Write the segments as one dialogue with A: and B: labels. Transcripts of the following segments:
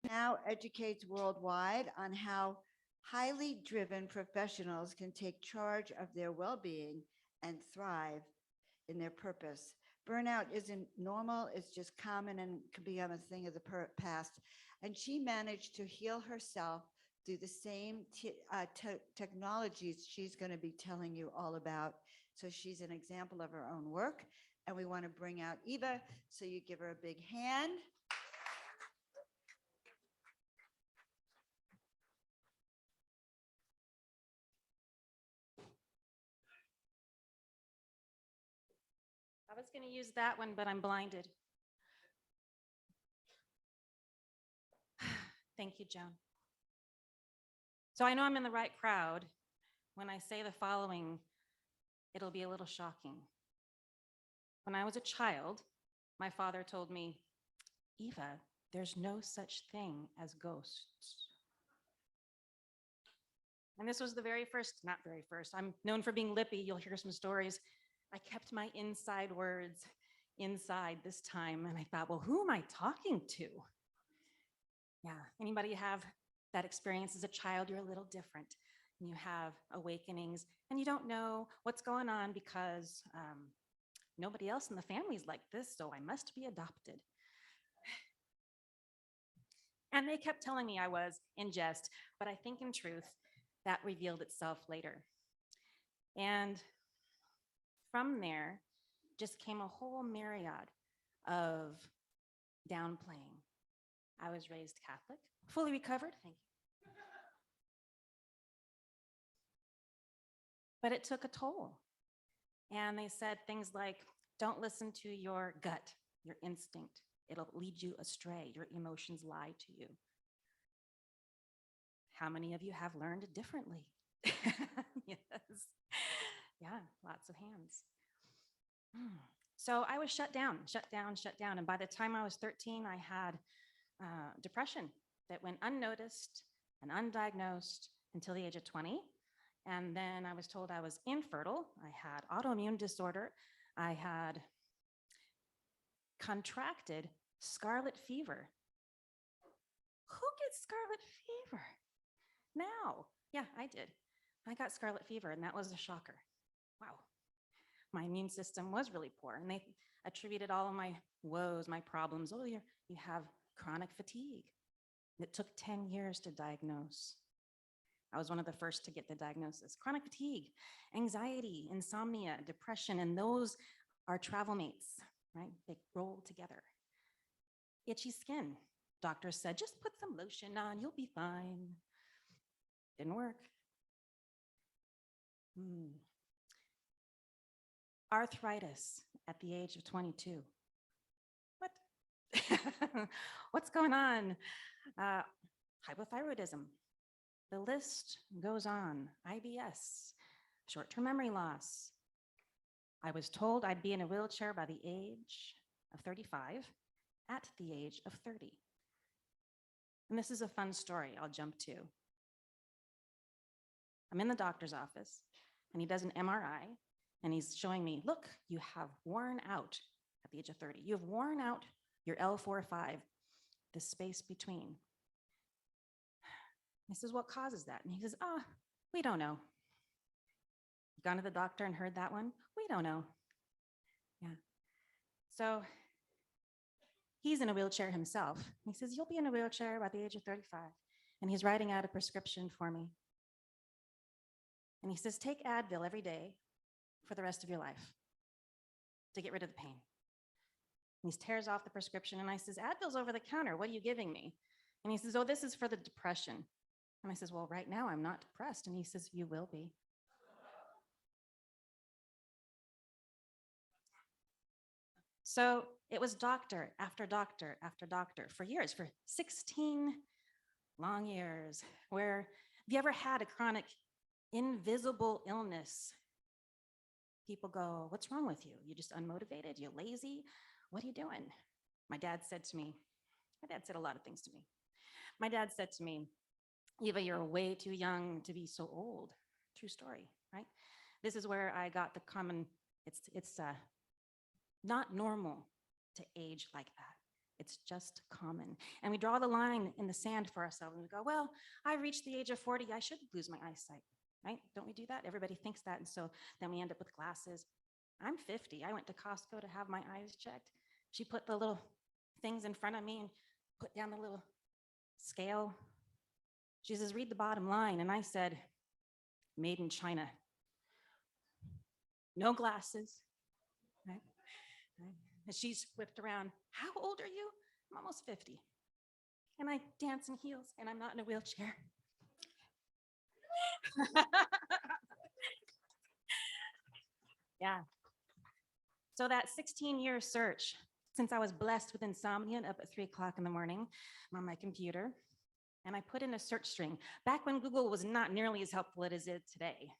A: Now educates worldwide on how highly driven professionals can take charge of their well-being and thrive in their purpose. Burnout isn't normal, it's just common and could become a thing of the past. And she managed to heal herself through the same technologies she's going to be telling you all about. So she's an example of her own work. And we want to bring out Eva, so you give her a big hand.
B: I was going to use that one, but I'm blinded. Thank you, Joan. So I know I'm in the right crowd. When I say the following, it'll be a little shocking. When I was a child, my father told me, Eva, there's no such thing as ghosts. And this was the very first, not very first, I'm known for being lippy. You'll hear some stories. I kept my inside words inside this time. And I thought, well, who am I talking to? Yeah, anybody have that experience as a child? You're a little different. And you have awakenings and you don't know what's going on because nobody else in the family is like this, so I must be adopted. And they kept telling me I was in jest, but I think in truth, that revealed itself later. And from there just came a whole myriad of downplaying. I was raised Catholic, fully recovered, thank you. But it took a toll. And they said things like, don't listen to your gut, your instinct. It'll lead you astray. Your emotions lie to you. How many of you have learned differently? Yes. Yeah, lots of hands. So I was shut down. And by the time I was 13, I had depression that went unnoticed and undiagnosed until the age of 20. And then I was told I was infertile. I had autoimmune disorder. I had contracted scarlet fever. Who gets scarlet fever? Now, yeah, I did. I got scarlet fever, and that was a shocker. Wow. My immune system was really poor, and they attributed all of my woes, my problems. Oh, you have chronic fatigue. It took 10 years to diagnose. I was one of the first to get the diagnosis. Chronic fatigue, anxiety, insomnia, depression, and those are travel mates, right? They roll together. Itchy skin. Doctors said, just put some lotion on, you'll be fine. Didn't work. Arthritis at the age of 22. What? What's going on? Hypothyroidism. The list goes on. IBS, short-term memory loss. I was told I'd be in a wheelchair by the age of 35, at the age of 30. And this is a fun story I'll jump to. I'm in the doctor's office, and he does an MRI, and he's showing me, look, you have worn out at the age of 30. You have worn out your L4-5, the space between. I says, what causes that? And he says, we don't know. Gone to the doctor and heard that one? We don't know. Yeah. So he's in a wheelchair himself. He says, you'll be in a wheelchair by the age of 35. And he's writing out a prescription for me. And he says, take Advil every day for the rest of your life to get rid of the pain. And he tears off the prescription, and I says, Advil's over the counter. What are you giving me? And he says, oh, this is for the depression. And I says, well, right now I'm not depressed. And he says, you will be. So it was doctor after doctor after doctor for years, for 16 long years, where have you ever had a chronic invisible illness? People go, what's wrong with you? You just unmotivated? You're lazy? What are you doing? My dad said a lot of things to me. My dad said to me, Eva, you're way too young to be so old. True story, right? This is where I got the common, it's not normal to age like that. It's just common. And we draw the line in the sand for ourselves and we go, well, I reached the age of 40, I should lose my eyesight, right? Don't we do that? Everybody thinks that. And so then we end up with glasses. I'm 50. I went to Costco to have my eyes checked. She put the little things in front of me and put down the little scale. She says, read the bottom line. And I said, made in China. No glasses, right? And she's whipped around. How old are you? I'm almost 50. And I dance in heels and I'm not in a wheelchair. Yeah. So that 16-year search, since I was blessed with insomnia and up at 3 o'clock in the morning, I'm on my computer, and I put in a search string. Back when Google was not nearly as helpful as it is today.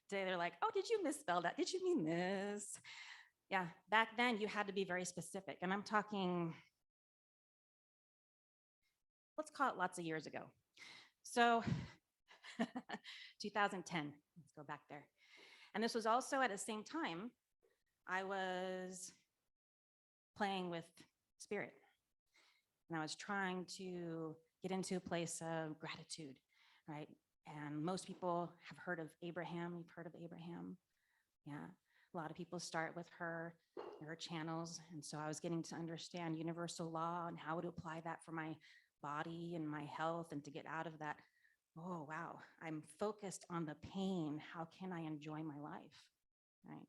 B: Today they're like, oh, did you misspell that? Did you mean this? Yeah, back then you had to be very specific. And I'm talking, let's call it lots of years ago. So 2010, let's go back there. And this was also at the same time, I was playing with spirit. And I was trying to get into a place of gratitude, right? And most people have heard of Abraham. You've heard of Abraham? Yeah. A lot of people start with her channels. And so I was getting to understand universal law and how to apply that for my body and my health and to get out of that. Oh, wow. I'm focused on the pain. How can I enjoy my life? Right.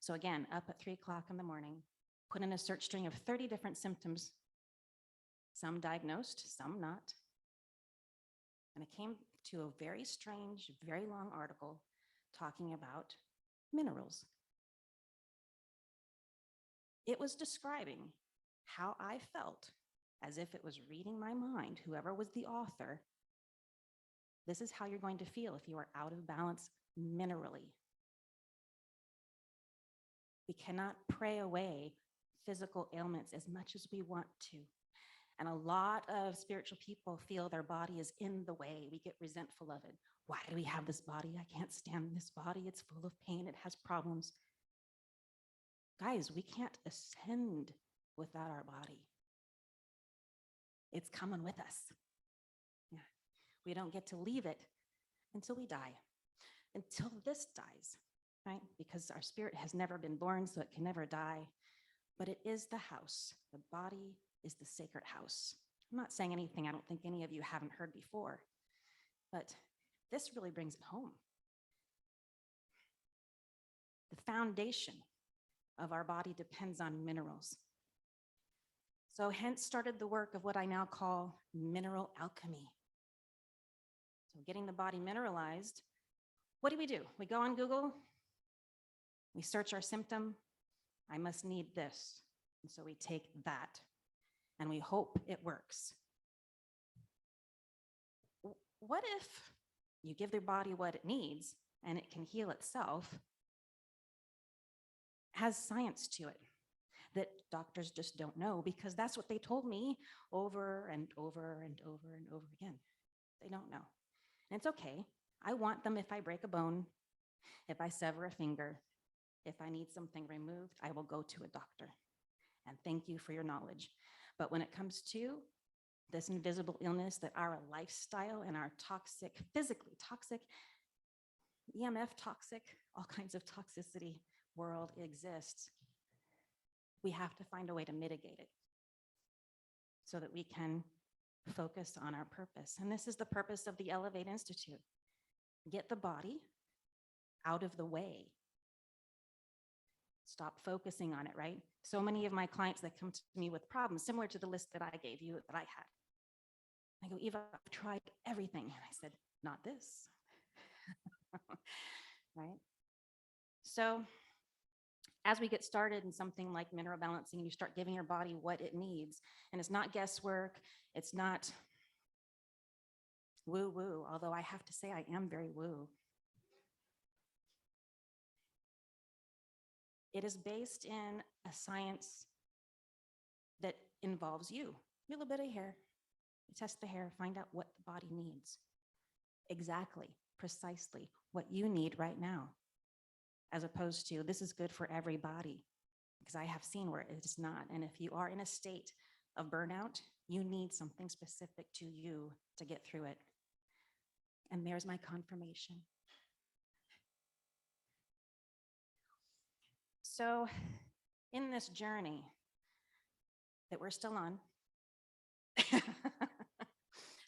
B: So again, up at 3 o'clock in the morning, put in a search string of 30 different symptoms, some diagnosed, some not. And I came to a very strange, very long article talking about minerals. It was describing how I felt as if it was reading my mind, whoever was the author. This is how you're going to feel if you are out of balance minerally. We cannot pray away physical ailments as much as we want to. And a lot of spiritual people feel their body is in the way. We get resentful of it. Why do we have this body? I can't stand this body. It's full of pain. It has problems. Guys, we can't ascend without our body. It's coming with us. Yeah. We don't get to leave it until we die, until this dies, right? Because our spirit has never been born, so it can never die. But it is the house. The body is the sacred house. I'm not saying anything I don't think any of you haven't heard before, but this really brings it home. The foundation of our body depends on minerals. So hence started the work of what I now call mineral alchemy. So getting the body mineralized, what do? We go on Google, we search our symptom, I must need this. And so we take that and we hope it works. What if you give the body what it needs and it can heal itself? Has science to it that doctors just don't know, because that's what they told me over and over and over and over again. They don't know. And it's okay. I want them if I break a bone, if I sever a finger, if I need something removed, I will go to a doctor. And thank you for your knowledge. But when it comes to this invisible illness that our lifestyle and our toxic, physically toxic, EMF toxic, all kinds of toxicity world exists, we have to find a way to mitigate it so that we can focus on our purpose. And this is the purpose of the Elevate Institute. Get the body out of the way. Stop focusing on it, right? So many of my clients that come to me with problems, similar to the list that I gave you that I had. I go, Eva, I've tried everything. And I said, not this. Right? So as we get started in something like mineral balancing, and you start giving your body what it needs, and it's not guesswork, it's not woo-woo, although I have to say I am very woo. It is based in a science that involves you. A little bit of hair. You test the hair, find out what the body needs. Exactly, precisely what you need right now, as opposed to this is good for everybody, because I have seen where it is not. And if you are in a state of burnout, you need something specific to you to get through it. And there's my confirmation. So in this journey that we're still on,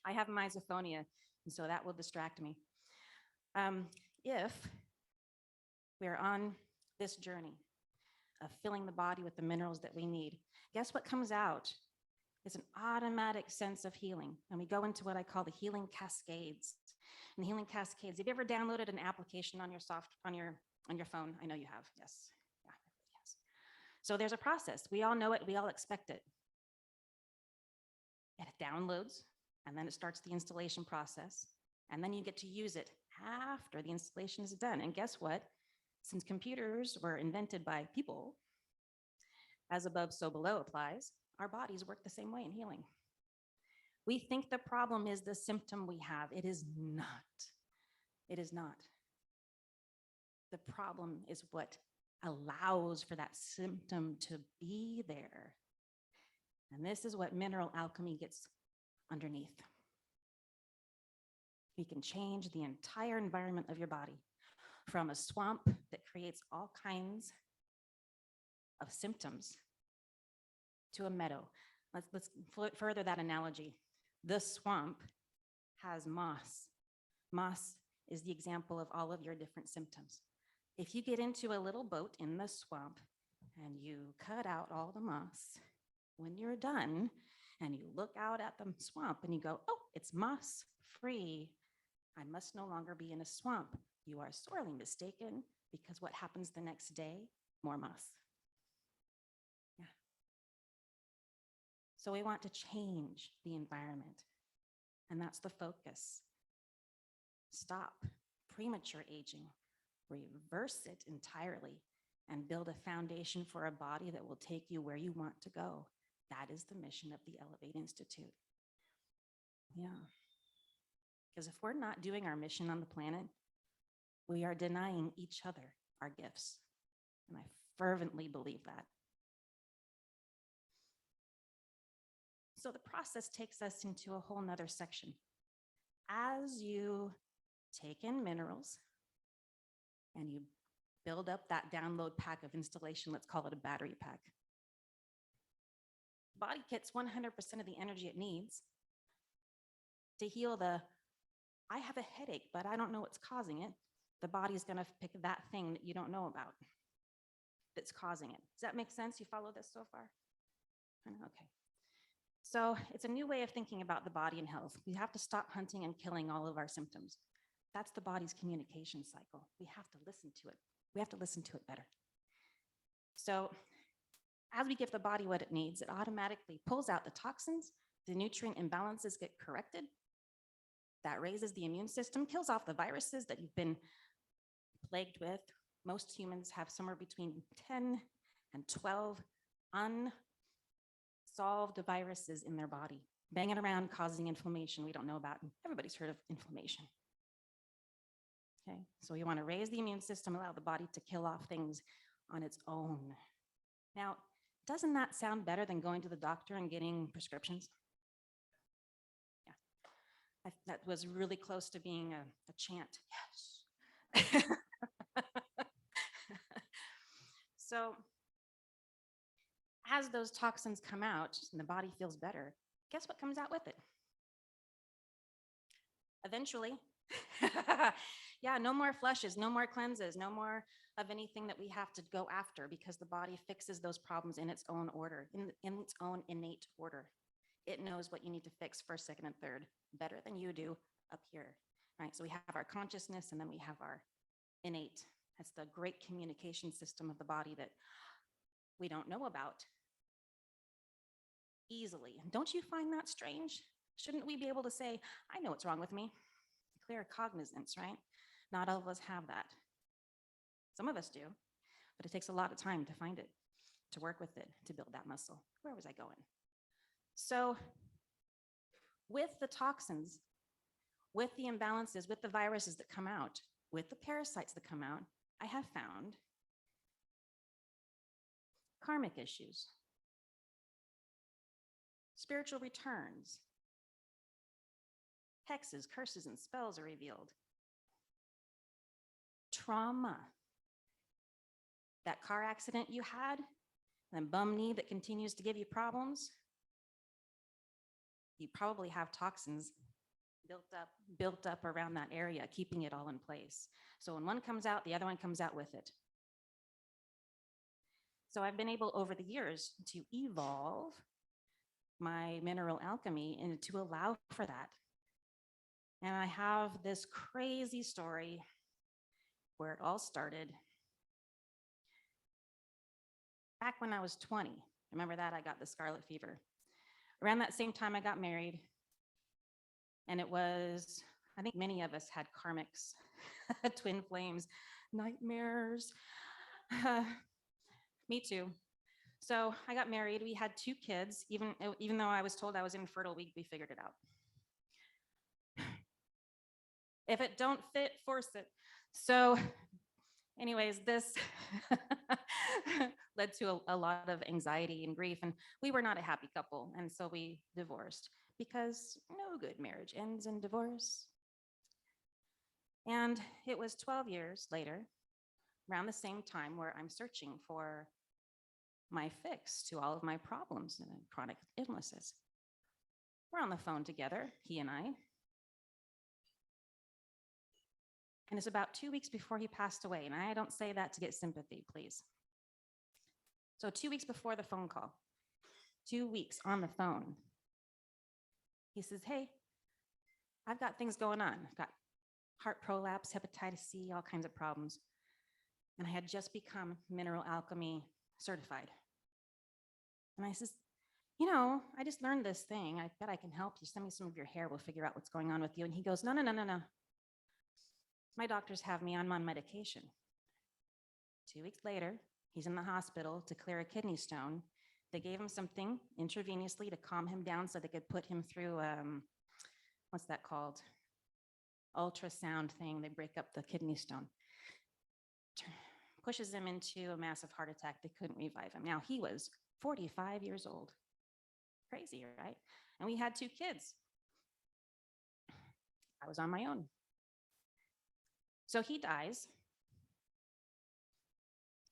B: I have misophonia, and so that will distract me. If we're on this journey of filling the body with the minerals that we need, guess what comes out? It's an automatic sense of healing. And we go into what I call the healing cascades. And the healing cascades, have you ever downloaded an application on your phone? I know you have, yes. Yeah, everybody has. So there's a process. We all know it, we all expect it. It downloads, and then it starts the installation process. And then you get to use it after the installation is done. And guess what? Since computers were invented by people, as above, so below applies, our bodies work the same way in healing. We think the problem is the symptom we have. It is not. It is not. The problem is what allows for that symptom to be there. And this is what mineral alchemy gets underneath. We can change the entire environment of your body from a swamp that creates all kinds of symptoms to a meadow. Let's further that analogy. The swamp has moss. Moss is the example of all of your different symptoms. If you get into a little boat in the swamp and you cut out all the moss, when you're done and you look out at the swamp and you go, oh, it's moss free, I must no longer be in a swamp. You are sorely mistaken, because what happens the next day? More moss. Yeah. So we want to change the environment, and that's the focus. Stop premature aging, reverse it entirely, and build a foundation for a body that will take you where you want to go. That is the mission of the Elevate Institute. Yeah. Because if we're not doing our mission on the planet, we are denying each other our gifts. And I fervently believe that. So the process takes us into a whole nother section. As you take in minerals and you build up that download pack of installation, let's call it a battery pack. Body gets 100% of the energy it needs to heal I have a headache, but I don't know what's causing it. The body's going to pick that thing that you don't know about that's causing it. Does that make sense? You follow this so far? Okay. So it's a new way of thinking about the body and health. We have to stop hunting and killing all of our symptoms. That's the body's communication cycle. We have to listen to it. We have to listen to it better. So as we give the body what it needs, it automatically pulls out the toxins, the nutrient imbalances get corrected. That raises the immune system, kills off the viruses that you've been plagued with. Most humans have somewhere between 10 and 12 unsolved viruses in their body, banging around, causing inflammation we don't know about. Everybody's heard of inflammation. Okay, so you want to raise the immune system, allow the body to kill off things on its own. Now, doesn't that sound better than going to the doctor and getting prescriptions? That was really close to being a chant. Yes. So as those toxins come out and the body feels better, guess what comes out with it? Eventually, yeah, no more flushes, no more cleanses, no more of anything that we have to go after, because the body fixes those problems in its own order, in its own innate order. It knows what you need to fix first, second, and third better than you do up here, right? So we have our consciousness, and then we have our innate. That's the great communication system of the body that we don't know about easily. Don't you find that strange? Shouldn't we be able to say, I know what's wrong with me? Clear cognizance, right? Not all of us have that. Some of us do, but it takes a lot of time to find it, to work with it, to build that muscle. Where was I going? So with the toxins, with the imbalances, with the viruses that come out, with the parasites that come out, I have found karmic issues. spiritual returns. Hexes, curses, and spells are revealed. Trauma. That car accident you had, and bum knee that continues to give you problems, you probably have toxins built up around that area, keeping it all in place. So when one comes out, the other one comes out with it. So I've been able over the years to evolve my mineral alchemy and to allow for that. And I have this crazy story where it all started. Back when I was 20, remember that? I got the scarlet fever. Around that same time, I got married. And it was, I think many of us had karmics, twin flames, nightmares. Me too. So I got married. We had 2 kids. Even though I was told I was infertile, we figured it out. If it don't fit, force it. So anyways, this led to a lot of anxiety and grief, and we were not a happy couple, and so we divorced because no good marriage ends in divorce. And it was 12 years later, around the same time, where I'm searching for my fix to all of my problems and chronic illnesses. We're on the phone together, he and I. And it's about 2 weeks before he passed away. And I don't say that to get sympathy, please. So 2 weeks before the phone call, 2 weeks on the phone, he says, hey, I've got things going on. I've got heart prolapse, hepatitis C, all kinds of problems. And I had just become mineral alchemy certified. And I says, you know, I just learned this thing. I bet I can help you. Send me some of your hair. We'll figure out what's going on with you. And he goes, no. My doctors have me on my medication. 2 weeks later, he's in the hospital to clear a kidney stone. They gave him something intravenously to calm him down so they could put him through, what's that called? Ultrasound thing. They break up the kidney stone. Pushes him into a massive heart attack. They couldn't revive him. Now, he was 45 years old. Crazy, right? And we had 2 kids. I was on my own. So he dies.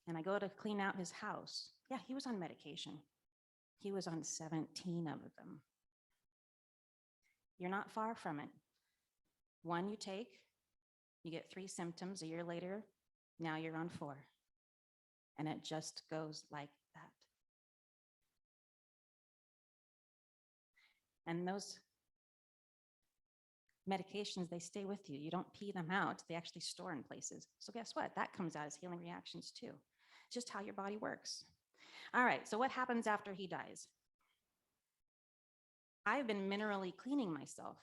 B: And I go to clean out his house. Yeah, he was on medication. He was on 17 of them. You're not far from it. 1 you take, you get 3 symptoms. A year later, now you're on 4. And it just goes like that. And those medications, they stay with you. You don't pee them out. They actually store in places. So guess what? That comes out as healing reactions too. It's just how your body works. All right, so what happens after he dies? I've been minerally cleaning myself,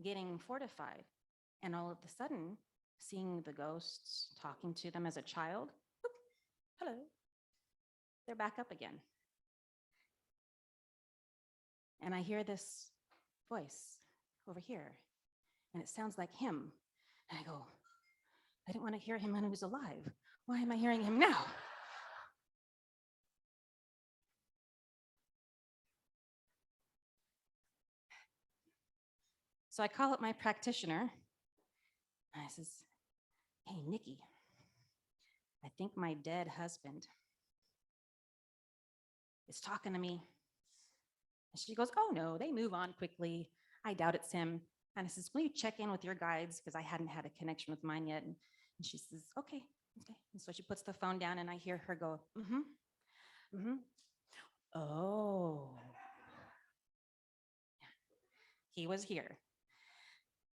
B: getting fortified, and all of a sudden, seeing the ghosts, talking to them as a child, whoop, hello, they're back up again. And I hear this voice over here, and it sounds like him. And I go, I didn't want to hear him when he was alive. Why am I hearing him now? So I call up my practitioner, and I says, hey, Nikki, I think my dead husband is talking to me. And she goes, oh no, they move on quickly. I doubt it's him. And I says, will you check in with your guides? Because I hadn't had a connection with mine yet. And she says, okay. And so she puts the phone down and I hear her go, oh. He was here.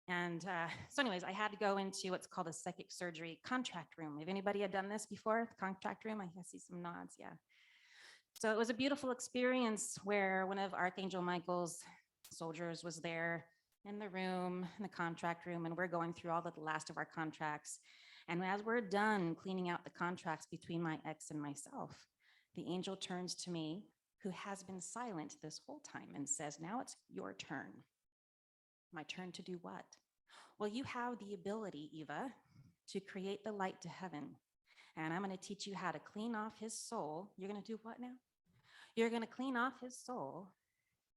B: And so anyways, I had to go into what's called a psychic surgery contract room. Have anybody had done this before? The contract room? I see some nods, yeah. So it was a beautiful experience where one of Archangel Michael's soldiers was there in the room, in the contract room, and we're going through all the last of our contracts. And as we're done cleaning out the contracts between my ex and myself, the angel turns to me, who has been silent this whole time, and says, now it's your turn. My turn to do what? Well, you have the ability, Eva, to create the light to heaven. And I'm going to teach you how to clean off his soul. You're going to do what now? You're going to clean off his soul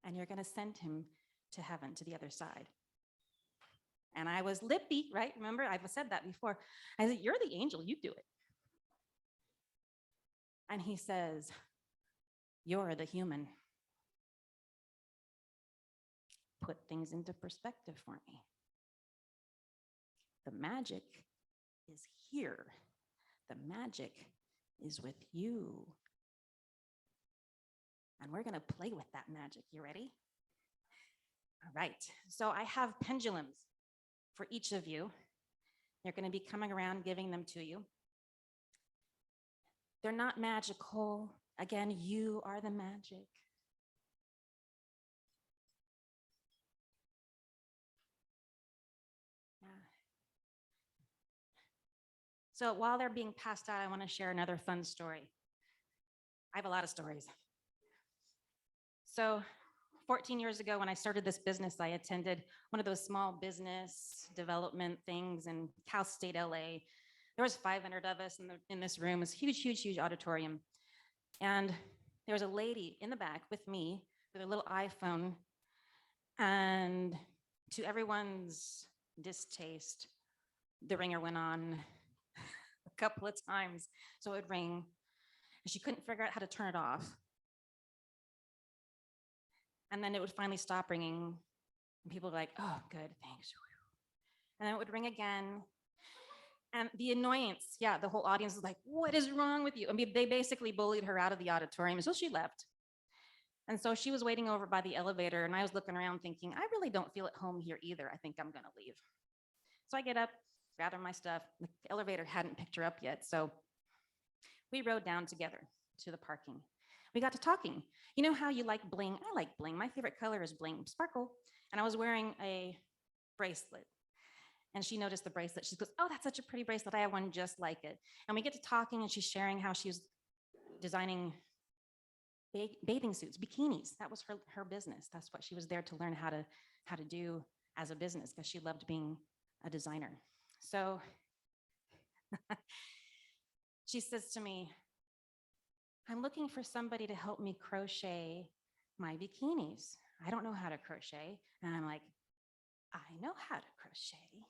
B: and you're going to send him to heaven, to the other side. And I was lippy, right? Remember, I've said that before. I said, you're the angel, you do it. And he says, you're the human. Put things into perspective for me. The magic is here. The magic is with you. And we're going to play with that magic. You ready? All right. So I have pendulums for each of you. They're going to be coming around, giving them to you. They're not magical. Again, you are the magic. Yeah. So while they're being passed out, I want to share another fun story. I have a lot of stories. So 14 years ago, when I started this business, I attended one of those small business development things in Cal State, LA. There was 500 of us in this room. It was a huge, huge, huge auditorium. And there was a lady in the back with me with a little iPhone. And to everyone's distaste, the ringer went on a couple of times. So it would ring, and she couldn't figure out how to turn it off. And then it would finally stop ringing. And people were like, oh, good, thanks. And then it would ring again. And the annoyance, yeah, the whole audience was like, what is wrong with you? I mean, they basically bullied her out of the auditorium until she left. And so she was waiting over by the elevator, and I was looking around thinking, I really don't feel at home here either. I think I'm gonna leave. So I get up, gather my stuff. The elevator hadn't picked her up yet, so we rode down together to the parking. We got to talking. You know how you like bling? I like bling. My favorite color is bling, sparkle. And I was wearing a bracelet. And she noticed the bracelet. She goes, oh, that's such a pretty bracelet. I have one just like it. And we get to talking, and she's sharing how she was designing bathing suits, bikinis. That was her business. That's what she was there to learn how to do as a business, because she loved being a designer. So she says to me, I'm looking for somebody to help me crochet my bikinis. I don't know how to crochet. And I'm like, I know how to crochet.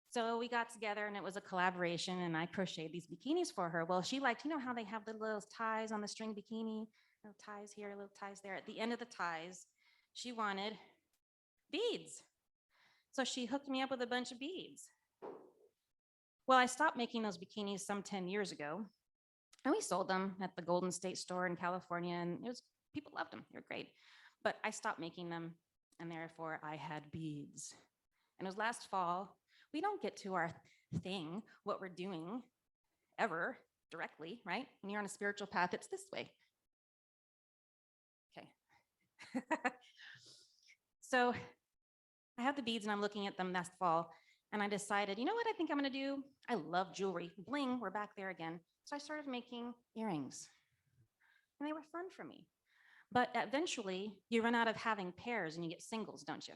B: So we got together, and it was a collaboration, and I crocheted these bikinis for her. Well, she liked, you know how they have the little ties on the string bikini? Little ties here, little ties there. At the end of the ties, she wanted beads. So she hooked me up with a bunch of beads. Well, I stopped making those bikinis some 10 years ago, and we sold them at the Golden State store in California, and people loved them. They were great. But I stopped making them, and therefore I had beads. And it was last fall. We don't get to our thing, what we're doing, ever directly, right? When you're on a spiritual path, it's this way. Okay. So I have the beads, and I'm looking at them last fall, and I decided, you know what I think I'm gonna do? I love jewelry. Bling, we're back there again. So I started making earrings, and they were fun for me. But eventually, you run out of having pairs, and you get singles, don't you?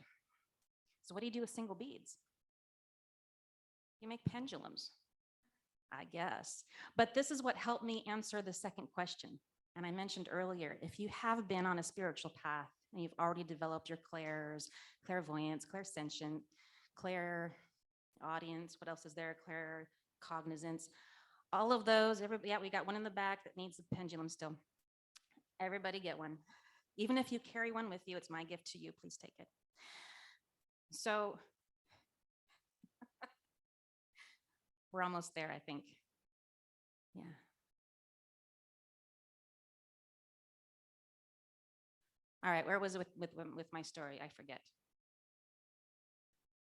B: So what do you do with single beads? You make pendulums, I guess. But this is what helped me answer the second question. And I mentioned earlier, if you have been on a spiritual path and you've already developed your clairs, clairvoyance, clairsentient, clairaudience, what else is there? Claircognizance, all of those, yeah, we got one in the back that needs a pendulum still. Everybody get one. Even if you carry one with you, it's my gift to you. Please take it. So we're almost there, I think. Yeah. All right, where was it with my story? I forget.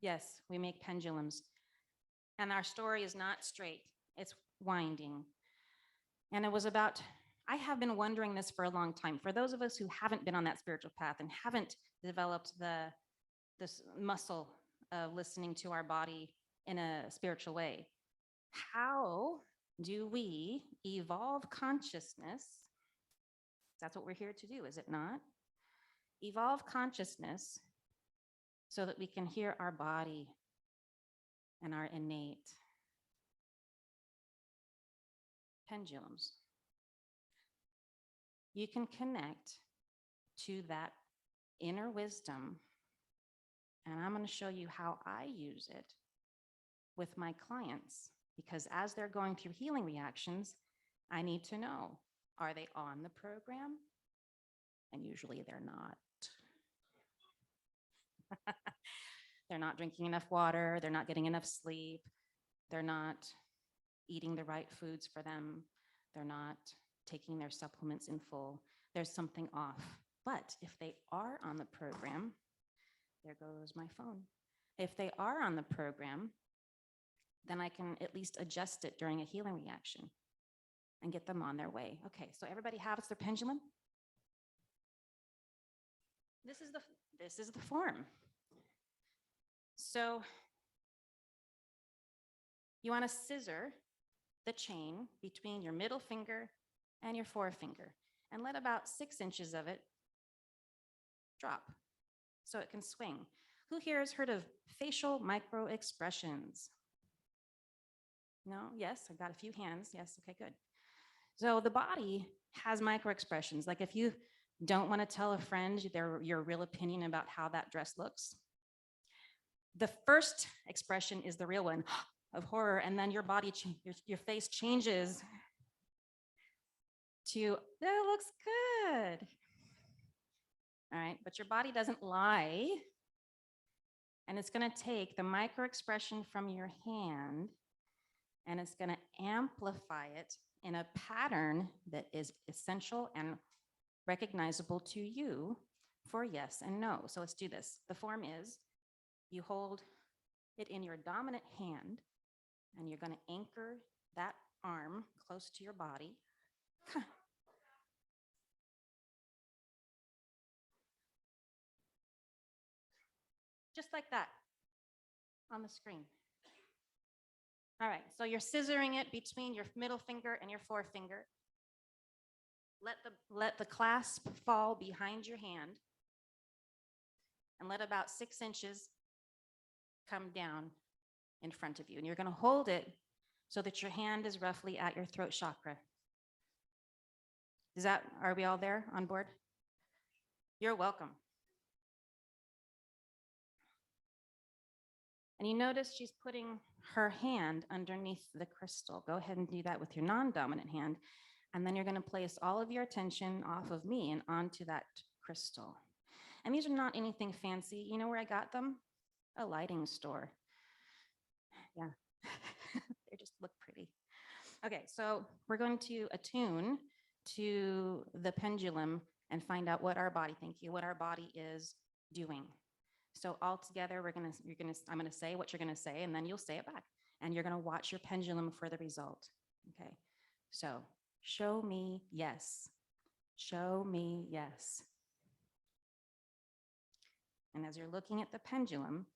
B: Yes, we make pendulums. And our story is not straight, it's winding. And it was about, I have been wondering this for a long time. For those of us who haven't been on that spiritual path and haven't developed this muscle of listening to our body in a spiritual way, how do we evolve consciousness? That's what we're here to do, is it not? Evolve consciousness so that we can hear our body and our innate pendulums. You can connect to that inner wisdom. And I'm going to show you how I use it with my clients, because as they're going through healing reactions, I need to know, are they on the program? And usually they're not. They're not drinking enough water. They're not getting enough sleep. They're not eating the right foods for them. They're not taking their supplements in full. There's something off. But if they are on the program, there goes my phone. If they are on the program, then I can at least adjust it during a healing reaction and get them on their way. Okay, so everybody has their pendulum? This is the form. So you want to scissor the chain between your middle finger and your forefinger and let about 6 inches of it drop so it can swing. Who here has heard of facial micro expressions? No? Yes, I've got a few hands. Yes, okay, good. So the body has micro expressions. Like if you don't want to tell a friend your real opinion about how that dress looks, the first expression is the real one of horror, and then your body, your face changes to, that looks good. All right, but your body doesn't lie, and it's going to take the micro expression from your hand, and it's going to amplify it in a pattern that is essential and recognizable to you for yes and no. So let's do this. The form is, you hold it in your dominant hand, and you're going to anchor that arm close to your body. Just like that on the screen. All right, so you're scissoring it between your middle finger and your forefinger. Let the clasp fall behind your hand, and let about 6 inches come down in front of you. And you're going to hold it so that your hand is roughly at your throat chakra. Are we all there on board? You're welcome. And you notice she's putting her hand underneath the crystal. Go ahead and do that with your non-dominant hand. And then you're going to place all of your attention off of me and onto that crystal. And these are not anything fancy. You know where I got them? A lighting store. Yeah, they just look pretty. Okay, so we're going to attune to the pendulum and find out what our body, what our body is doing. So all together, I'm gonna say what you're gonna say, and then you'll say it back. And you're gonna watch your pendulum for the result. Okay, so show me yes. Show me yes. And as you're looking at the pendulum,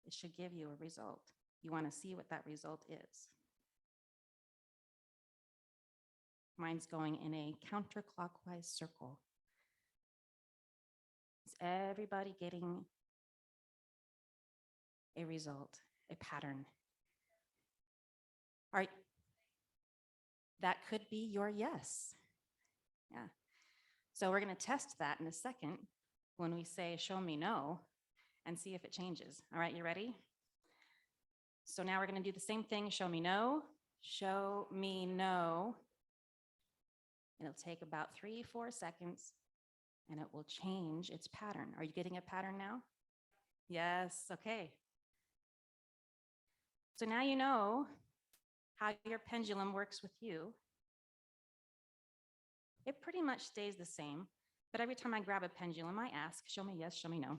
B: it should give you a result. You want to see what that result is. Mine's going in a counterclockwise circle. Is everybody getting a result, a pattern? All right, that could be your yes. Yeah. So we're going to test that in a second when we say, show me no, and see if it changes. All right, you ready? So now we're going to do the same thing. Show me no. Show me no. It'll take about 3-4 seconds, and it will change its pattern. Are you getting a pattern now? Yes, okay. So now you know how your pendulum works with you. It pretty much stays the same, but every time I grab a pendulum, I ask, show me yes, show me no.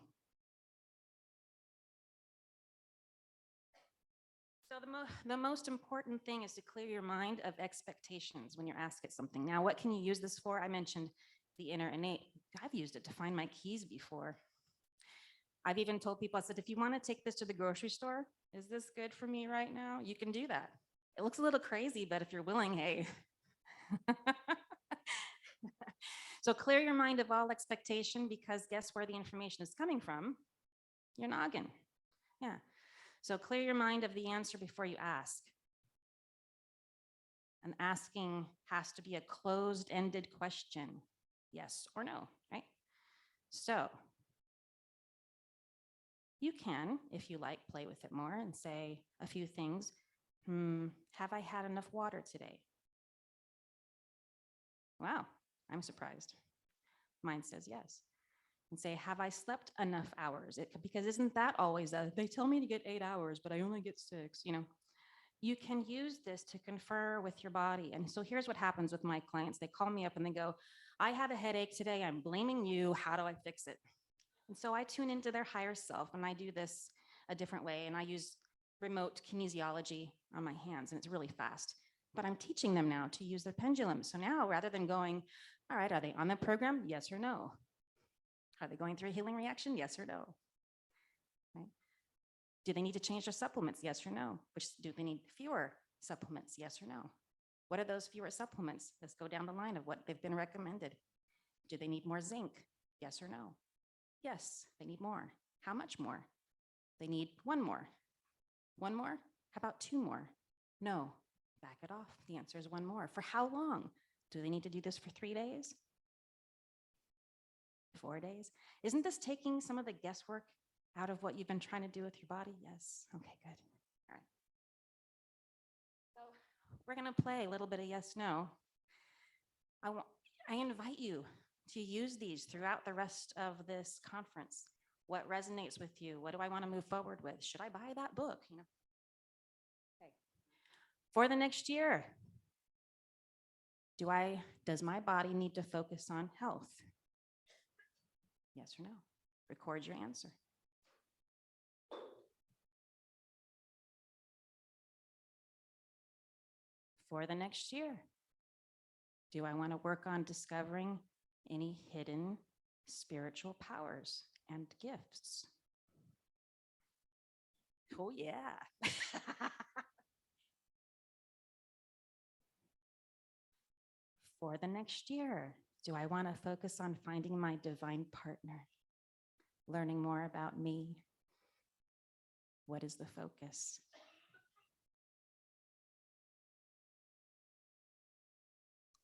B: So the most important thing is to clear your mind of expectations when you're asked at something. Now, what can you use this for? I mentioned the inner innate. I've used it to find my keys before. I've even told people, I said, if you want to take this to the grocery store, is this good for me right now? You can do that. It looks a little crazy, but if you're willing, hey. So clear your mind of all expectation, because guess where the information is coming from? Your noggin. Yeah. So clear your mind of the answer before you ask. And asking has to be a closed-ended question, yes or no, right? So you can, if you like, play with it more and say a few things. Have I had enough water today? Wow, I'm surprised. Mine says yes. And say, have I slept enough hours? Because isn't that always they tell me to get 8 hours, but I only get 6, you know? You can use this to confer with your body. And so here's what happens with my clients. They call me up and they go, I have a headache today. I'm blaming you. How do I fix it? And so I tune into their higher self and I do this a different way. And I use remote kinesiology on my hands, and it's really fast. But I'm teaching them now to use their pendulum. So now rather than going, all right, are they on the program? Yes or no? Are they going through a healing reaction? Yes or no? Right? Do they need to change their supplements? Yes or no? Do they need fewer supplements? Yes or no? What are those fewer supplements? Let's go down the line of what they've been recommended. Do they need more zinc? Yes or no? Yes, they need more. How much more? They need one more. One more? How about 2 more? No, back it off. The answer is 1 more. For how long? Do they need to do this for 3 days? 4 days? Isn't this taking some of the guesswork out of what you've been trying to do with your body? Yes. Okay, good. All right. So we're going to play a little bit of yes, no. I invite you to use these throughout the rest of this conference. What resonates with you? What do I want to move forward with? Should I buy that book? You know. Okay. For the next year, does my body need to focus on health? Yes or no? Record your answer. For the next year, do I want to work on discovering any hidden spiritual powers and gifts? Oh, yeah. For the next year, do I want to focus on finding my divine partner? Learning more about me? What is the focus?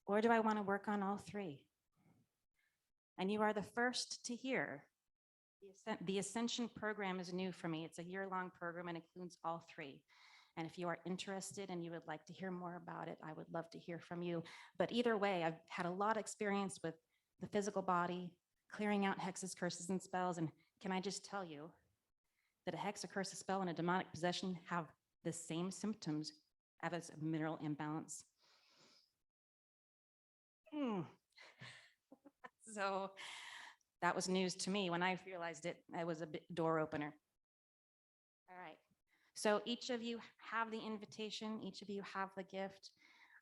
B: Or do I want to work on all 3? And you are the first to hear. The Ascension program is new for me. It's a year-long program and includes all 3. And if you are interested and you would like to hear more about it, I would love to hear from you. But either way, I've had a lot of experience with the physical body, clearing out hexes, curses, and spells. And can I just tell you that a hex, a curse, a spell, and a demonic possession have the same symptoms as a mineral imbalance. So that was news to me. When I realized it, it was a bit door opener. All right. So each of you have the invitation. Each of you have the gift.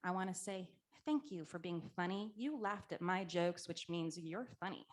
B: I want to say thank you for being funny. You laughed at my jokes, which means you're funny.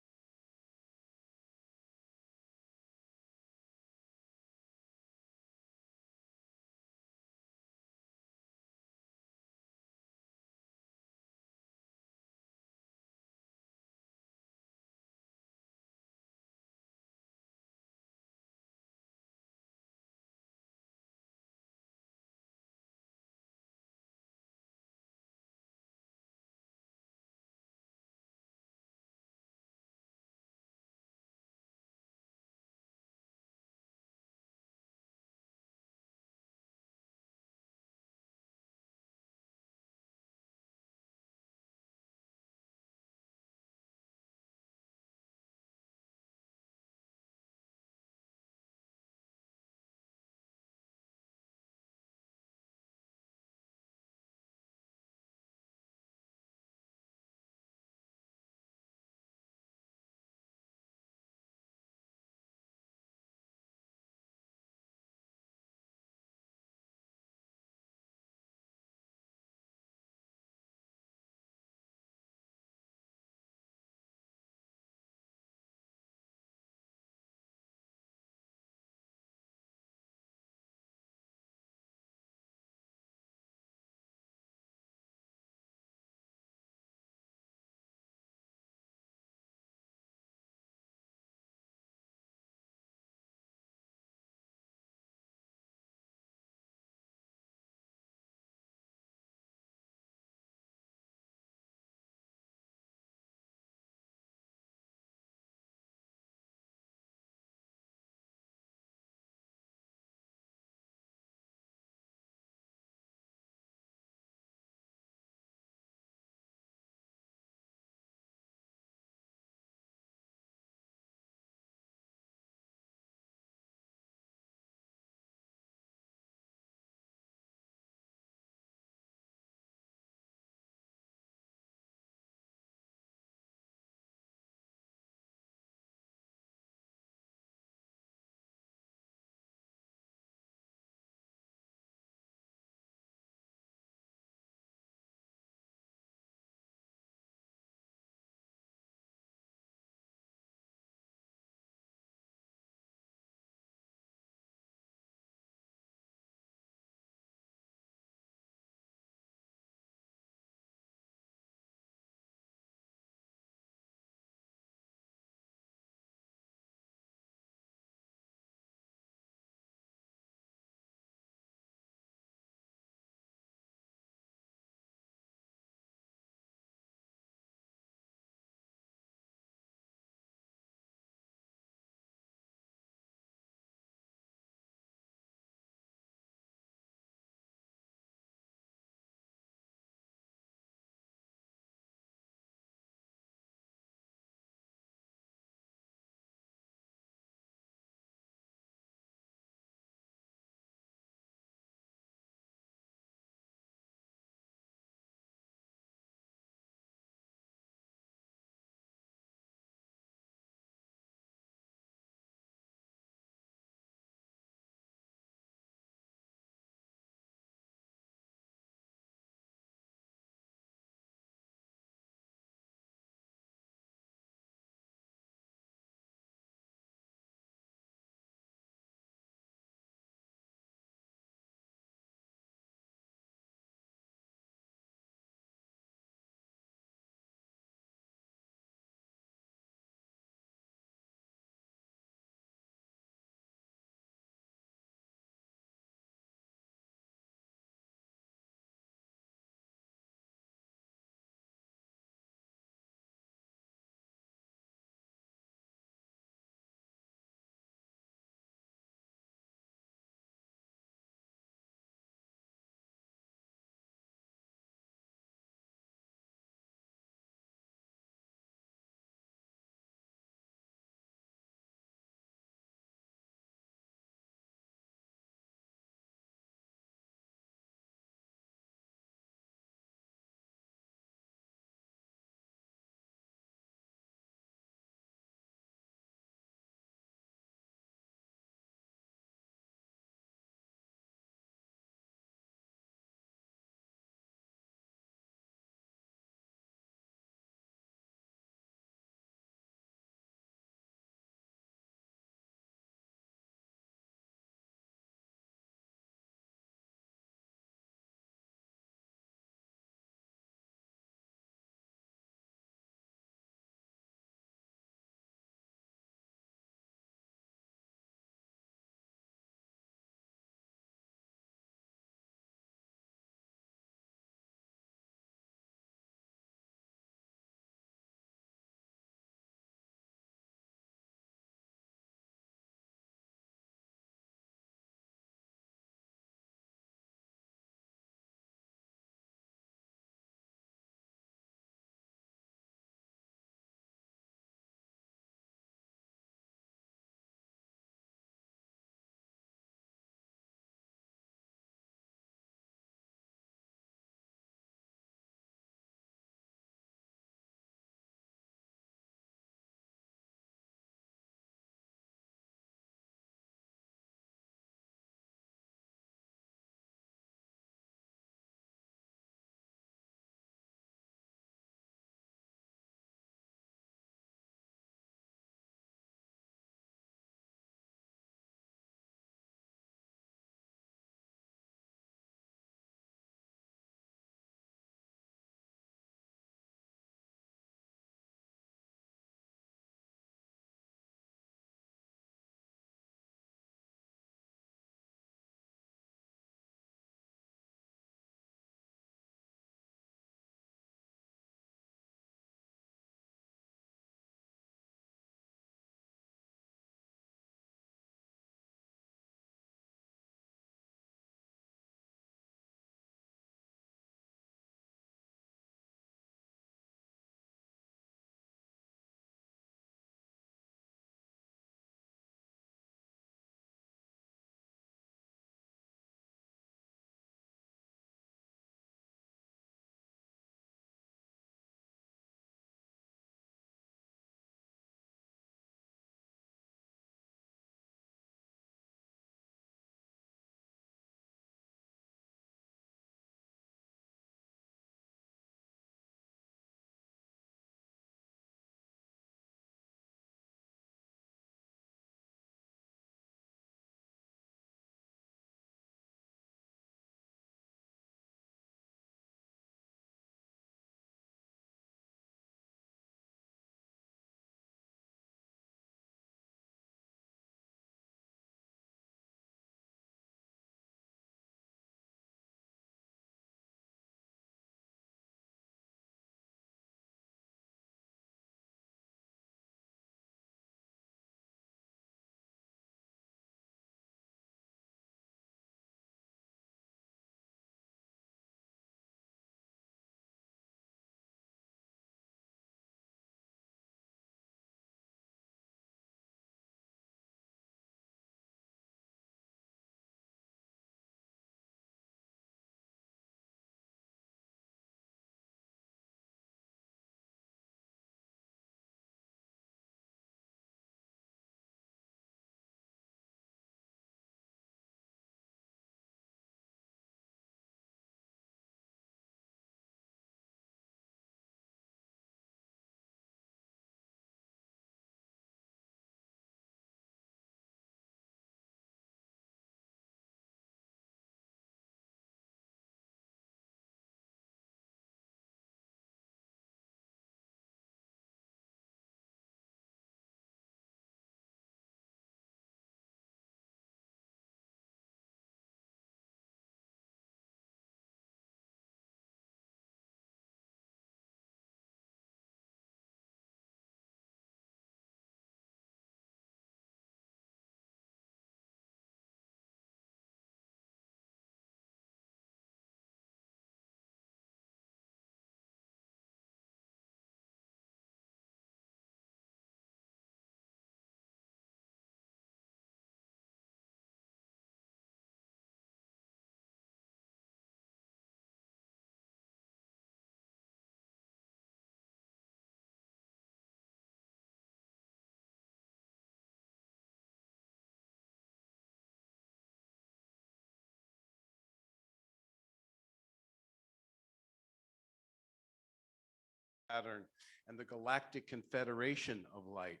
C: Saturn, and the Galactic Confederation of Light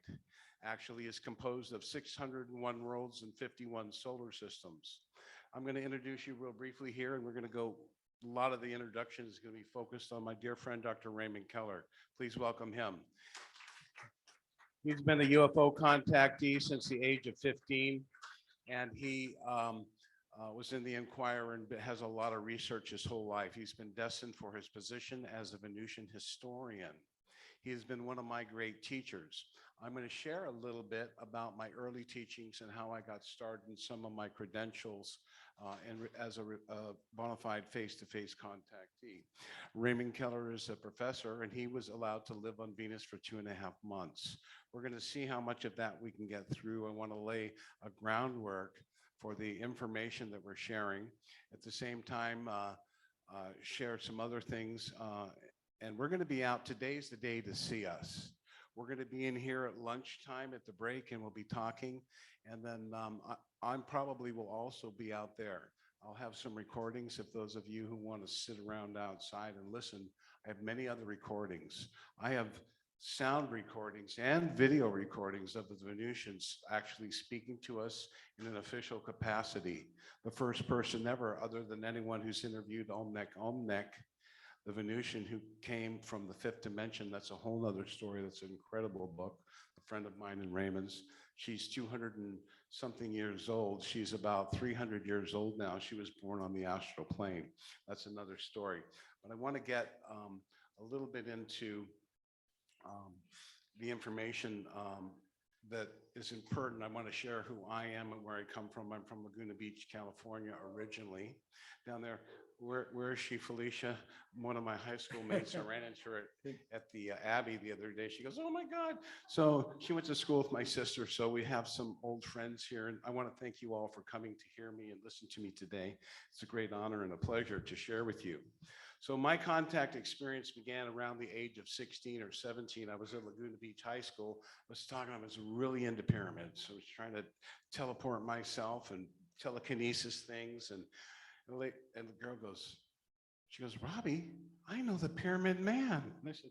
C: actually is composed of 601 worlds and 51 solar systems. I'm going to introduce you real briefly here, and we're going to go, a lot of the introduction is going to be focused on my dear friend, Dr. Raymond Keller. Please welcome him. He's been a UFO contactee since the age of 15, and he was in the Inquirer and has a lot of research his whole life. He's been destined for his position as a Venusian historian. He has been one of my great teachers. I'm going to share a little bit about my early teachings and how I got started in some of my credentials as a bona fide face-to-face contactee. Raymond Keller is a professor, and he was allowed to live on Venus for 2.5 months. We're going to see how much of that we can get through. I want to lay a groundwork for the information that we're sharing. At the same time, share some other things. And we're going to be out. Today's the day to see us. We're going to be in here at lunchtime at the break, and we'll be talking. And then I'm probably will also be out there. I'll have some recordings if those of you who want to sit around outside and listen. I have many other recordings. I have sound recordings and video recordings of the Venusians actually speaking to us in an official capacity. The first person ever, other than anyone who's interviewed Omnek, the Venusian who came from the fifth dimension. That's a whole nother story. That's an incredible book. A friend of mine and Raymond's. She's 200 and something years old. She's about 300 years old now. She was born on the astral plane. That's another story. But I want to get a little bit into the information that is important. I want to share who I am and where I come from. I'm from Laguna Beach, California, originally. Down there, where is she, Felicia? One of my high school mates. I ran into her at the Abbey the other day. She goes, "Oh my God." So she went to school with my sister. So we have some old friends here. And I want to thank you all for coming to hear me and listen to me today. It's a great honor and a pleasure to share with you. So my contact experience began around the age of 16 or 17. I was at Laguna Beach High School. I was really into pyramids. So I was trying to teleport myself and telekinesis things. And the girl goes, she goes, "Robbie, I know the Pyramid Man." And I said,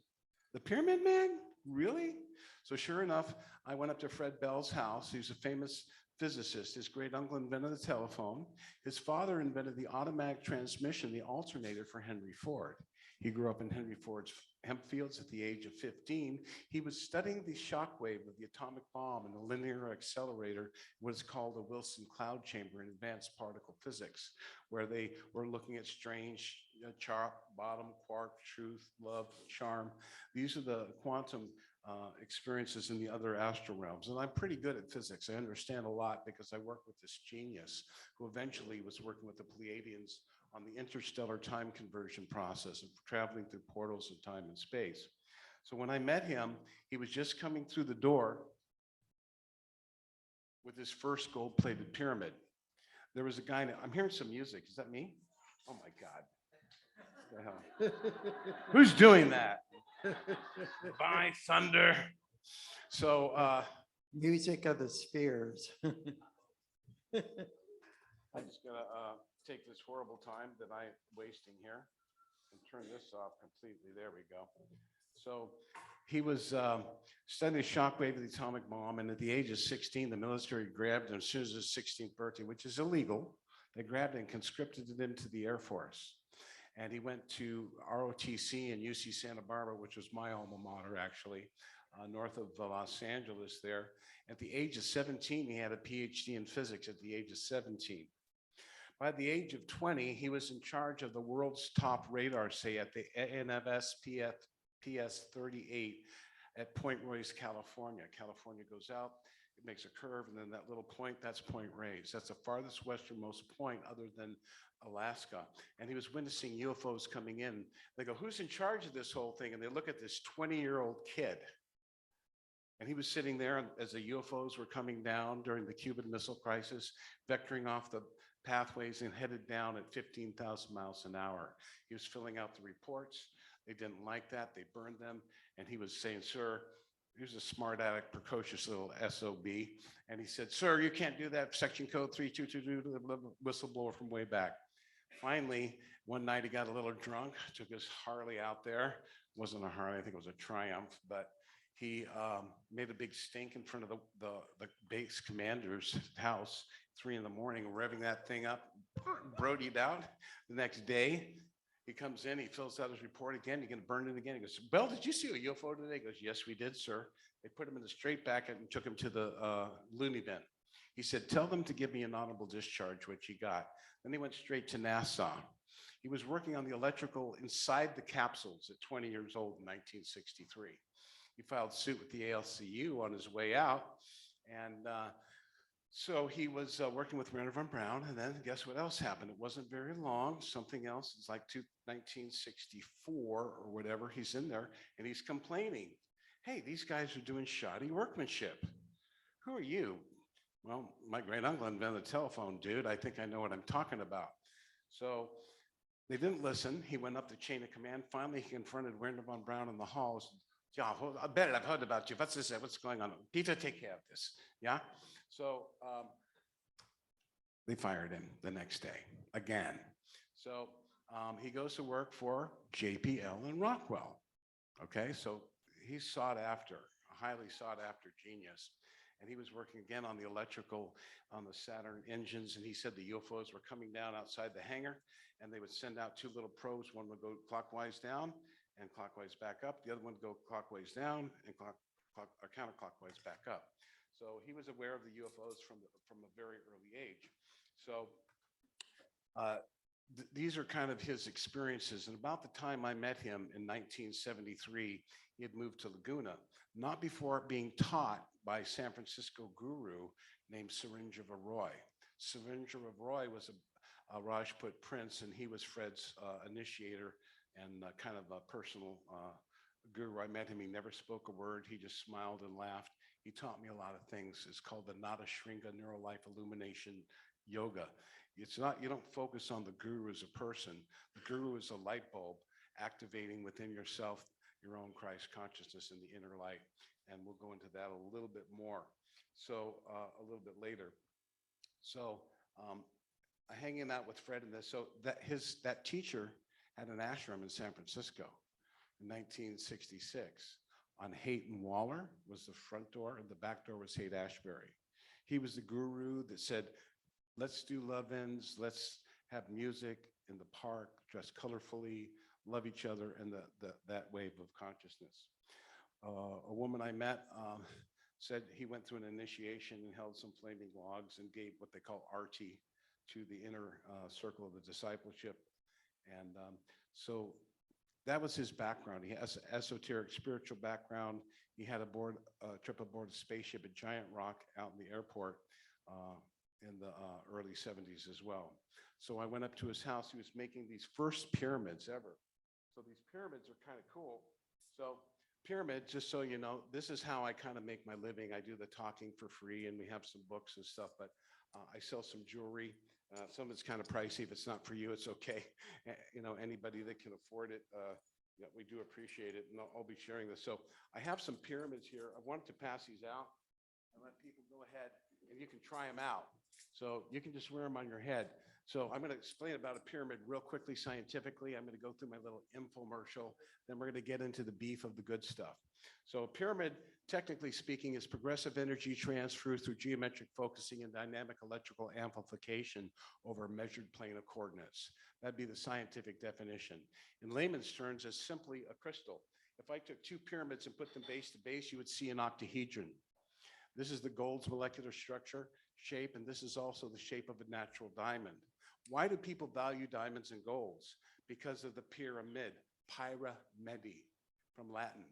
C: "The Pyramid Man? Really?" So sure enough, I went up to Fred Bell's house. He's a famous physicist. His great uncle invented the telephone. His father invented the automatic transmission, the alternator for Henry Ford. He grew up in Henry Ford's hemp fields at the age of 15. He was studying the shock wave of the atomic bomb and the linear accelerator, what is called a Wilson cloud chamber in advanced particle physics, where they were looking at strange chart, bottom, quark, truth, love, charm. These are the quantum experiences in the other astral realms. And I'm pretty good at physics. I understand a lot because I work with this genius who eventually was working with the Pleiadians on the interstellar time conversion process of traveling through portals of time and space. So when I met him, he was just coming through the door with his first gold-plated pyramid. There was a guy, I'm hearing some music. Is that me? Oh my God. What the hell? Who's doing that? By thunder. So
D: Music of the spheres.
C: I'm just gonna take this horrible time that I'm wasting here and turn this off completely. There we go. So he was studying the shockwave of the atomic bomb, and at the age of 16, the military grabbed him as soon as his 16th birthday, which is illegal. They grabbed him and conscripted him into the Air Force. And he went to ROTC and UC Santa Barbara, which was my alma mater, actually, north of Los Angeles there. At the age of 17, he had a PhD in physics at the age of 17. By the age of 20, he was in charge of the world's top radar, say, at the NFS PS38 at Point Reyes, California. California goes out, it makes a curve, and then that little point, that's Point Reyes. That's the farthest westernmost point other than Alaska. And he was witnessing UFOs coming in. They go, "Who's in charge of this whole thing?" And they look at this 20-year-old kid. And he was sitting there as the UFOs were coming down during the Cuban Missile Crisis, vectoring off the pathways and headed down at 15,000 miles an hour. He was filling out the reports. They didn't like that. They burned them. And he was saying, "Sir," he was a smart aleck, precocious little SOB. And he said, "Sir, you can't do that. Section code 3222, whistleblower from way back." Finally, one night he got a little drunk, took his Harley out there, Wasn't a Harley, I think it was a Triumph, but he made a big stink in front of the base commander's house, 3 in the morning, revving that thing up, brodied out. The next day, he comes in, he fills out his report again, you're gonna burn it again. He goes, "Well, did you see a UFO today?" He goes, "Yes, we did, sir." They put him in the straight bucket and took him to the loony bin. He said, "Tell them to give me an honorable discharge," which he got. Then he went straight to NASA. He was working on the electrical inside the capsules at 20 years old in 1963. He filed suit with the ALCU on his way out. And so he was working with Werner von Braun. And then guess what else happened? It wasn't very long. Something else. It's like 1964 or whatever. He's in there and he's complaining. "Hey, these guys are doing shoddy workmanship. Who are you?" "Well, my great uncle invented the telephone, dude. I think I know what I'm talking about." So they didn't listen. He went up the chain of command. Finally, he confronted Werner von Braun in the halls. "Yeah, I bet I've heard about you. What's this? What's going on? Peter, take care of this." Yeah. So they fired him the next day again. So he goes to work for JPL and Rockwell. Okay, so he's sought after, a highly sought after genius. And he was working again on the electrical, on the Saturn engines. And he said the UFOs were coming down outside the hangar and they would send out 2 little probes. One would go clockwise down and clockwise back up. The other one would go clockwise down and counterclockwise back up. So he was aware of the UFOs from a very early age. So these are kind of his experiences. And about the time I met him in 1973, he had moved to Laguna, not before being taught by a San Francisco guru named Syringa Roy. Syringa Roy was a Rajput prince, and he was Fred's initiator and kind of a personal guru. I met him. He never spoke a word. He just smiled and laughed. He taught me a lot of things. It's called the Nada Shringa Neural Life Illumination Yoga. It's not, you don't focus on the guru as a person. The guru is a light bulb activating within yourself your own Christ consciousness in the inner light. And we'll go into that a little bit more. So a little bit later. So hanging out with Fred in this. So that teacher had an ashram in San Francisco in 1966. On Haight and Waller was the front door, and the back door was Haight-Ashbury. He was the guru that said, "Let's do love-ins, let's have music in the park, dress colorfully, love each other," and that wave of consciousness. A woman I met said he went through an initiation and held some flaming logs and gave what they call arti to the inner circle of the discipleship. And so that was his background. He has an esoteric spiritual background. He had a trip aboard a spaceship at Giant Rock out in the airport in the early 70s as well. So I went up to his house. He was making these first pyramids ever. So these pyramids are kind of cool. So pyramid, just so you know, this is how I kind of make my living. I do the talking for free, and we have some books and stuff, but I sell some jewelry. Some of it's kind of pricey. If it's not for you, it's okay. You know, anybody that can afford it, yeah, we do appreciate it. And I'll be sharing this. So I have some pyramids here. I wanted to pass these out and let people go ahead and you can try them out. So you can just wear them on your head. So I'm going to explain about a pyramid real quickly scientifically. I'm going to go through my little infomercial. Then we're going to get into the beef of the good stuff. So a pyramid, technically speaking, is progressive energy transfer through geometric focusing and dynamic electrical amplification over a measured plane of coordinates. That'd be the scientific definition. In layman's terms, it's simply a crystal. If I took 2 pyramids and put them base to base, you would see an octahedron. This is the gold's molecular structure, shape, and this is also the shape of a natural diamond. Why do people value diamonds and golds? Because of the pyramid, pyramidi, from Latin,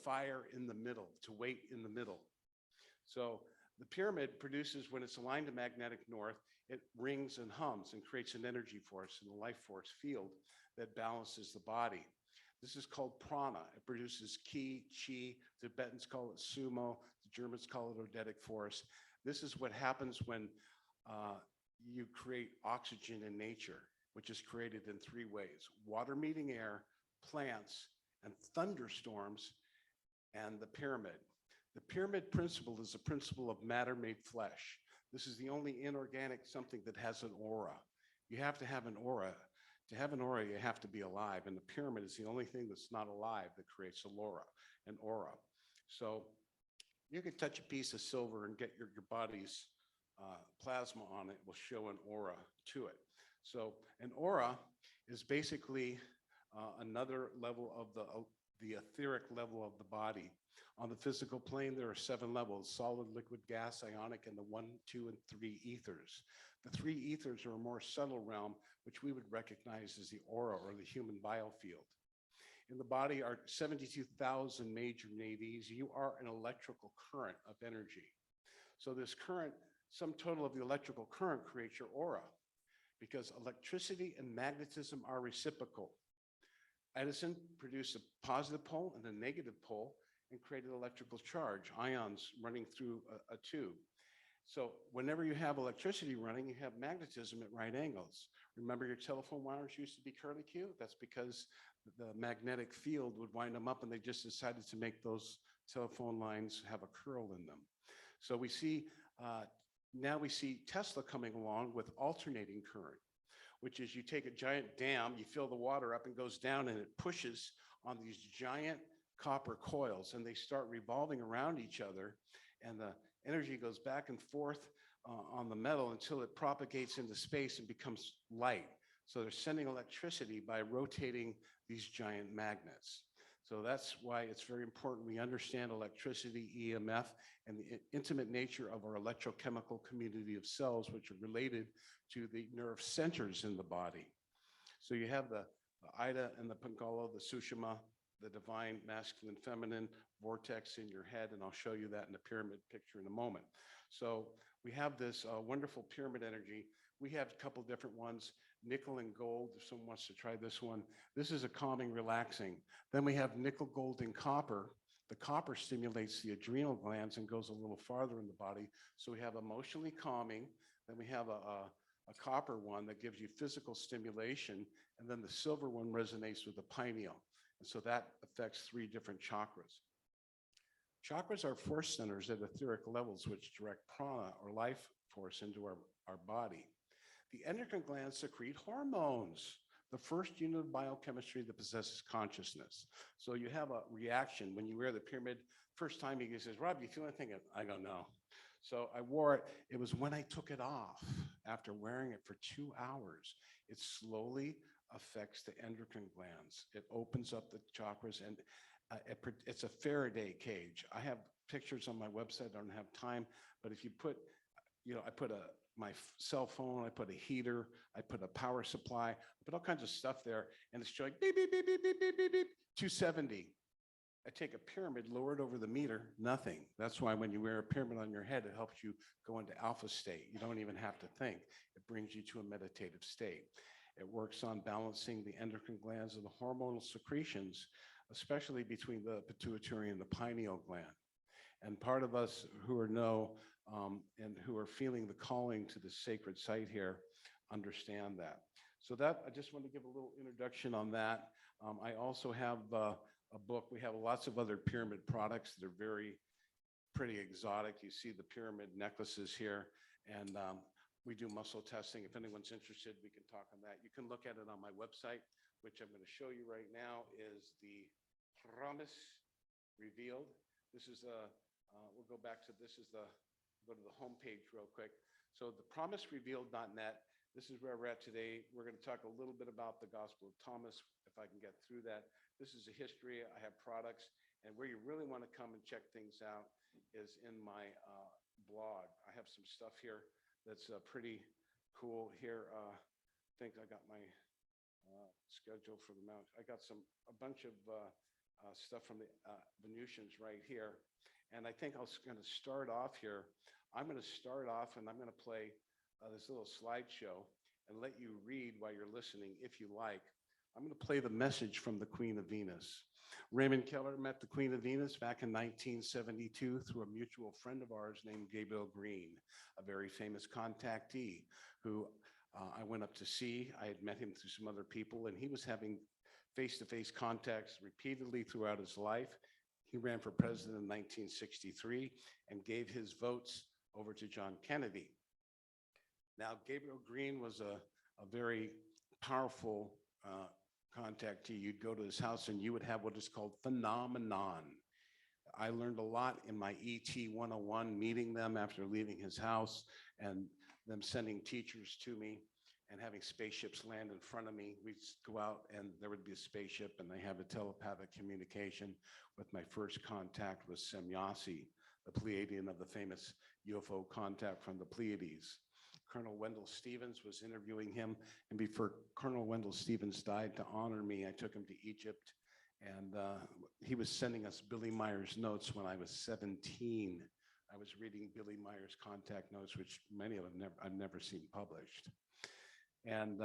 C: fire in the middle, to wait in the middle. So the pyramid produces, when it's aligned to magnetic north, it rings and hums and creates an energy force and a life force field that balances the body. This is called prana. It produces ki, chi. The Tibetans call it sumo. The Germans call it odetic force. This is what happens when you create oxygen in nature, which is created in 3 ways: water meeting air, plants, and thunderstorms, and the pyramid. The pyramid principle is the principle of matter made flesh. This is the only inorganic something that has an aura. You have to have an aura To have an aura, you have to be alive, and the pyramid is the only thing that's not alive that creates an aura. So you could touch a piece of silver and get your body's plasma on it, will show an aura to it. So an aura is basically another level of the etheric level of the body. On the physical plane, there are 7 levels: solid, liquid, gas, ionic, and the 1, 2, and 3 ethers. The 3 ethers are a more subtle realm, which we would recognize as the aura or the human biofield. In the body are 72,000 major navies. You are an electrical current of energy. So this current, sum total of the electrical current creates your aura, because electricity and magnetism are reciprocal. Edison produced a positive pole and a negative pole and created electrical charge, ions running through a tube. So whenever you have electricity running, you have magnetism at right angles. Remember your telephone wires used to be curlicue? That's because the magnetic field would wind them up, and they just decided to make those telephone lines have a curl in them. So we see, now we see Tesla coming along with alternating current, which is you take a giant dam, you fill the water up and goes down, and it pushes on these giant copper coils, and they start revolving around each other, and the energy goes back and forth on the metal until it propagates into space and becomes light. So they're sending electricity by rotating these giant magnets. So that's why it's very important we understand electricity, EMF, and the intimate nature of our electrochemical community of cells, which are related to the nerve centers in the body. So you have the Ida and the Pingala, the Sushma, the divine masculine, feminine vortex in your head, and I'll show you that in the pyramid picture in a moment. So we have this wonderful pyramid energy. We have a couple different ones, nickel and gold, if someone wants to try this one. This is a calming, relaxing. Then we have nickel, gold, and copper. The copper stimulates the adrenal glands and goes a little farther in the body. So we have emotionally calming. Then we have a copper one that gives you physical stimulation. And then the silver one resonates with the pineal. And so that affects 3 different chakras. Chakras are force centers at etheric levels, which direct prana or life force into our body. The endocrine glands secrete hormones, the first unit of biochemistry that possesses consciousness. So you have a reaction when you wear the pyramid. First time he says, "Rob, you feel anything?" I go, "No." So I wore it. It was when I took it off, after wearing it for 2 hours, it slowly affects the endocrine glands. It opens up the chakras, and it's a Faraday cage. I have pictures on my website. I don't have time, but if you put, I put my cell phone, I put a heater, I put a power supply, I put all kinds of stuff there, and it's showing beep, beep, beep, beep, beep, beep, beep, beep, 270. I take a pyramid, lower it over the meter, nothing. That's why when you wear a pyramid on your head, it helps you go into alpha state. You don't even have to think. It brings you to a meditative state. It works on balancing the endocrine glands and the hormonal secretions, especially between the pituitary and the pineal gland. And part of us who and who are feeling the calling to the sacred site here understand that. So that, I just want to give a little introduction on that. I also have a book. We have lots of other pyramid products that are pretty exotic. You see the pyramid necklaces here, and we do muscle testing. If anyone's interested, we can talk on that. You can look at it on my website, which I'm going to show you right now, is the Promise Revealed. This is we'll go back to, go to the homepage real quick. So the promiserevealed.net, this is where we're at today. We're going to talk a little bit about the Gospel of Thomas, if I can get through that. This is a history. I have products, and where you really want to come and check things out is in my blog. I have some stuff here that's pretty cool here. I think I got my schedule for the mount. I got a bunch of stuff from the Venusians right here. And I think I was going to start off here. I'm going to start off, and I'm going to play this little slideshow and let you read while you're listening, if you like. I'm going to play the message from the Queen of Venus. Raymond Keller met the Queen of Venus back in 1972 through a mutual friend of ours named Gabriel Green, a very famous contactee who I went up to see. I had met him through some other people, and he was having face-to-face contacts repeatedly throughout his life. He ran for president in 1963 and gave his votes over to John Kennedy. Now, Gabriel Green was a very powerful contactee. You'd go to his house and you would have what is called phenomenon. I learned a lot in my ET 101, meeting them after leaving his house and them sending teachers to me and having spaceships land in front of me. We'd go out and there would be a spaceship and they have a telepathic communication with my first contact was Semyasi, the Pleiadian of the famous UFO contact from the Pleiades. Colonel Wendell Stevens was interviewing him, and before Colonel Wendell Stevens died, to honor me, I took him to Egypt, and he was sending us Billy Meyer's notes when I was 17. I was reading Billy Meyer's contact notes, which many of them I've never seen published. And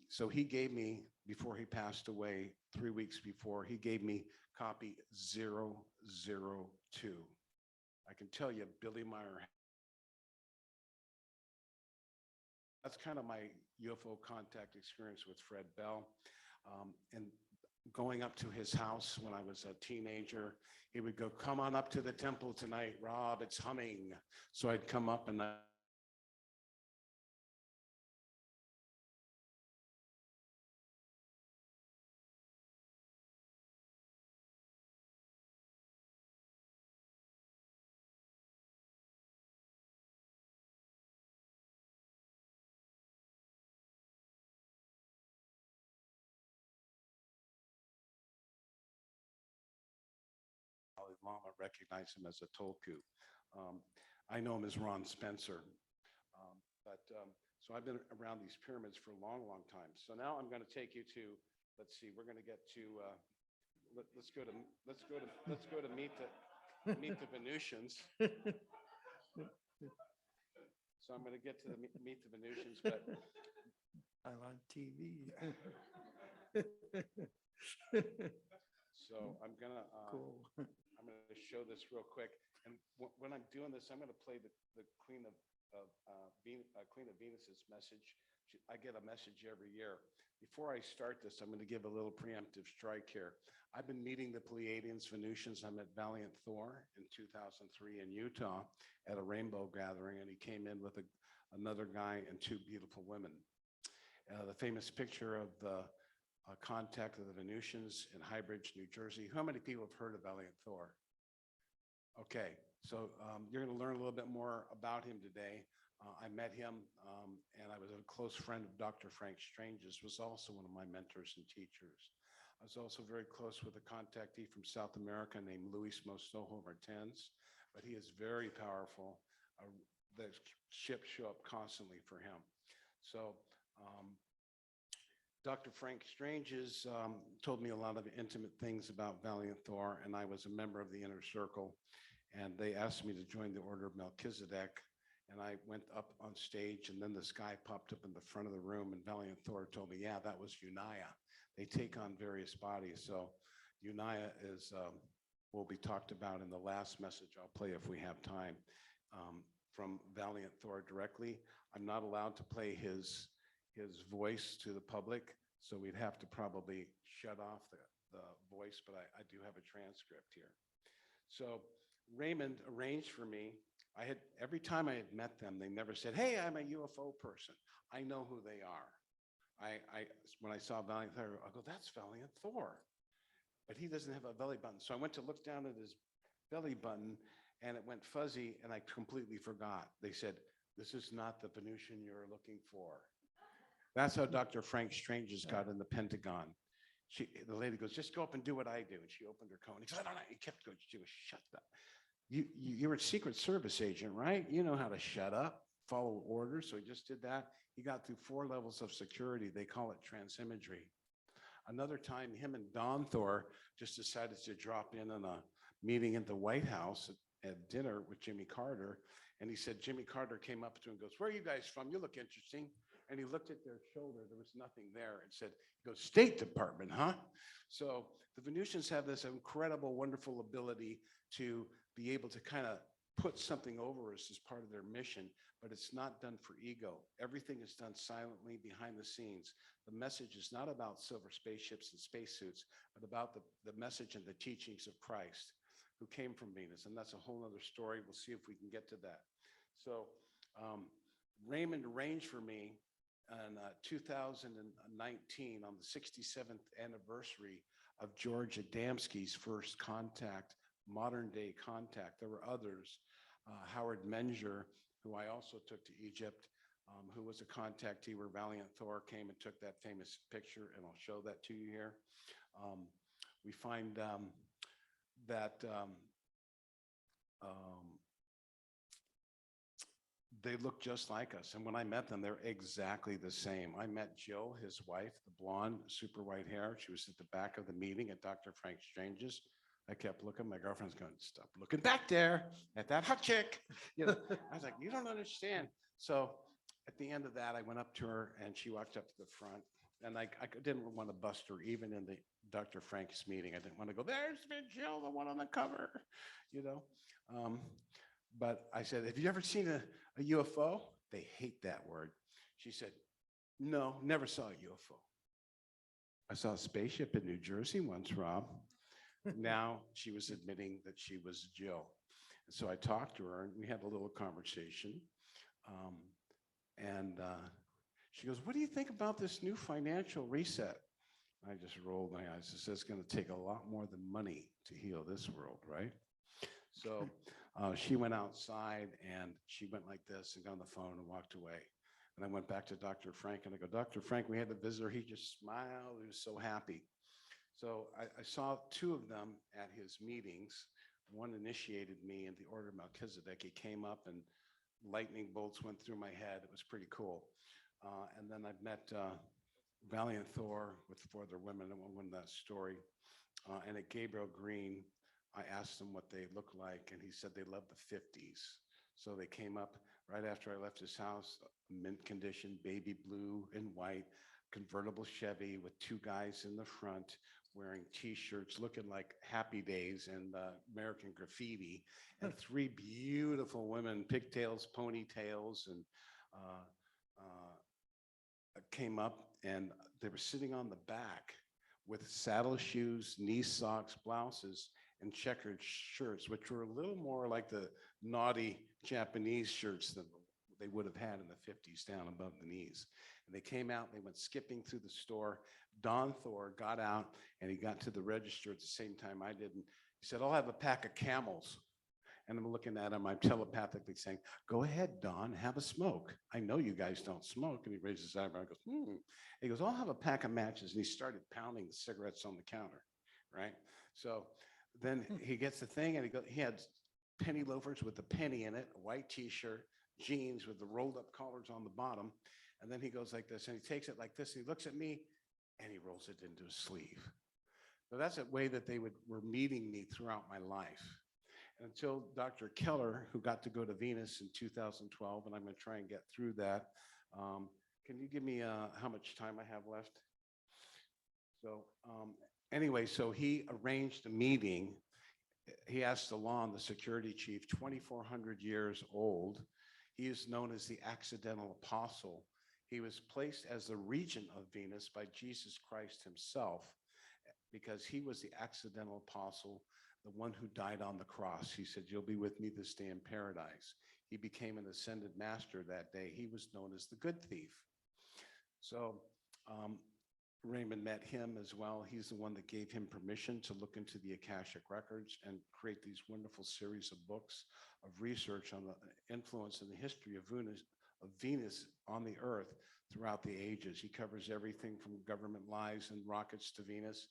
C: so he gave me, before he passed away, 3 weeks before, he gave me copy 002. I can tell you, Billy Meyer. That's kind of my UFO contact experience with Fred Bell. And going up to his house when I was a teenager, he would go, "Come on up to the temple tonight, Rob, it's humming." So I'd come up and Lama recognize him as a Tolku. I know him as Ron Spencer. So I've been around these pyramids for a long, long time. So now I'm going to take you to, let's see, we're going to get to, let's go to meet the Venusians. So I'm going to get to meet the Venusians, but
D: I'm on TV.
C: so I'm gonna
D: Cool.
C: I'm going to show this real quick. And when I'm doing this, I'm going to play the Queen of Venus's message. I get a message every year. Before I start this, I'm going to give a little preemptive strike here. I've been meeting the Pleiadians, Venusians. I met Valiant Thor in 2003 in Utah at a rainbow gathering, and he came in with another guy and two beautiful women. The famous picture of the contact of the Venusians in High Bridge, New Jersey. How many people have heard of Valiant Thor? Okay, so you're going to learn a little bit more about him today. I met him, and I was a close friend of Dr. Frank Strange's, was also one of my mentors and teachers. I was also very close with a contactee from South America named Luis Mostojo Martens, but he is very powerful. The ships show up constantly for him. So Dr. Frank Strange's told me a lot of intimate things about Valiant Thor, and I was a member of the Inner Circle, and they asked me to join the Order of Melchizedek. And I went up on stage, and then this guy popped up in the front of the room, and Valiant Thor told me, yeah, that was Unaya. They take on various bodies. So Unaya will be talked about in the last message I'll play if we have time, from Valiant Thor directly. I'm not allowed to play his voice to the public, so we'd have to probably shut off the voice, but I do have a transcript here. So Raymond arranged for me. Every time I had met them, they never said, "Hey, I'm a UFO person." I know who they are. When I saw Valiant Thor, I go, "That's Valiant Thor," but he doesn't have a belly button. So I went to look down at his belly button, and it went fuzzy, and I completely forgot. They said, "This is not the Venusian you're looking for." That's how Dr. Frank Strange's got in the Pentagon. The lady goes, "Just go up and do what I do." And she opened her coat. And he goes, "I don't know." He kept going. She goes, "Shut up. You're a Secret Service agent, right? You know how to shut up, follow orders." So he just did that. He got through 4 levels of security. They call it transimagery. Another time, him and Don Thor just decided to drop in on a meeting at the White House at dinner with Jimmy Carter. And he said, Jimmy Carter came up to him and goes, "Where are you guys from? You look interesting." And he looked at their shoulder. There was nothing there, and said, he goes, "State Department, huh?" So the Venusians have this incredible, wonderful ability to be able to kind of put something over us as part of their mission, but it's not done for ego. Everything is done silently behind the scenes. The message is not about silver spaceships and spacesuits, but about the message and the teachings of Christ, who came from Venus. And that's a whole other story. We'll see if we can get to that. So Raymond arranged for me in 2019, on the 67th anniversary of George Adamski's first contact, modern day contact. There were others. Howard Menger, who I also took to Egypt, who was a contactee where Valiant Thor came and took that famous picture, and I'll show that to you here. We find that they look just like us. And when I met them, they're exactly the same. I met Jill, his wife, the blonde, super white hair. She was at the back of the meeting at Dr. Frank Strange's. I kept looking. My girlfriend's going, stop looking back there at that hot chick. You know, I was like, you don't understand. So at the end of that, I went up to her and she walked up to the front. And I didn't want to bust her even in the Dr. Frank's meeting. I didn't want to go, there's Jill, the one on the cover, you know. But I said, have you ever seen a UFO? They hate that word. She said, no, never saw a UFO. I saw a spaceship in New Jersey once, Rob. Now she was admitting that she was Jill. And so I talked to her and we had a little conversation. She goes, what do you think about this new financial reset? I just rolled my eyes. I said, it's going to take a lot more than money to heal this world, right? So she went outside and she went like this and got on the phone and walked away. And I went back to Dr. Frank and I go, Dr. Frank, we had a visitor. He just smiled. He was so happy. So I saw two of them at his meetings. One initiated me in the order of Melchizedek. He came up and lightning bolts went through my head. It was pretty cool. And then I met Valiant Thor with four other women. I won't win that story. And at Gabriel Green, I asked them what they looked like, and he said they loved the 50s. So they came up right after I left his house, mint condition, baby blue and white, convertible Chevy with two guys in the front wearing T-shirts looking like Happy Days and American Graffiti, and three beautiful women, pigtails, ponytails, and came up, and they were sitting on the back with saddle shoes, knee socks, blouses, and checkered shirts, which were a little more like the naughty Japanese shirts than they would have had in the 50s down above the knees. And they came out, they went skipping through the store. Don Thor got out and he got to the register at the same time I did. And he said, I'll have a pack of Camels. And I'm looking at him, I'm telepathically saying, go ahead, Don, have a smoke. I know you guys don't smoke. And he raises his eyebrow and goes, He goes, I'll have a pack of matches. And he started pounding the cigarettes on the counter, right? So then he gets the thing and he had penny loafers with a penny in it, a white T-shirt, jeans with the rolled up collars on the bottom. And then he goes like this and he takes it like this and he looks at me and he rolls it into his sleeve. So that's a way that they were meeting me throughout my life. Until Dr. Keller, who got to go to Venus in 2012, and I'm going to try and get through that. Can you give me how much time I have left? So anyway, so he arranged a meeting. He asked Alon, the security chief, 2,400 years old. He is known as the accidental apostle. He was placed as the regent of Venus by Jesus Christ himself because he was the accidental apostle, the one who died on the cross. He said, you'll be with me this day in paradise. He became an ascended master that day. He was known as the good thief. So Raymond met him as well. He's the one that gave him permission to look into the Akashic records and create these wonderful series of books of research on the influence and the history of Venus on the earth throughout the ages. He covers everything from government lies and rockets to Venus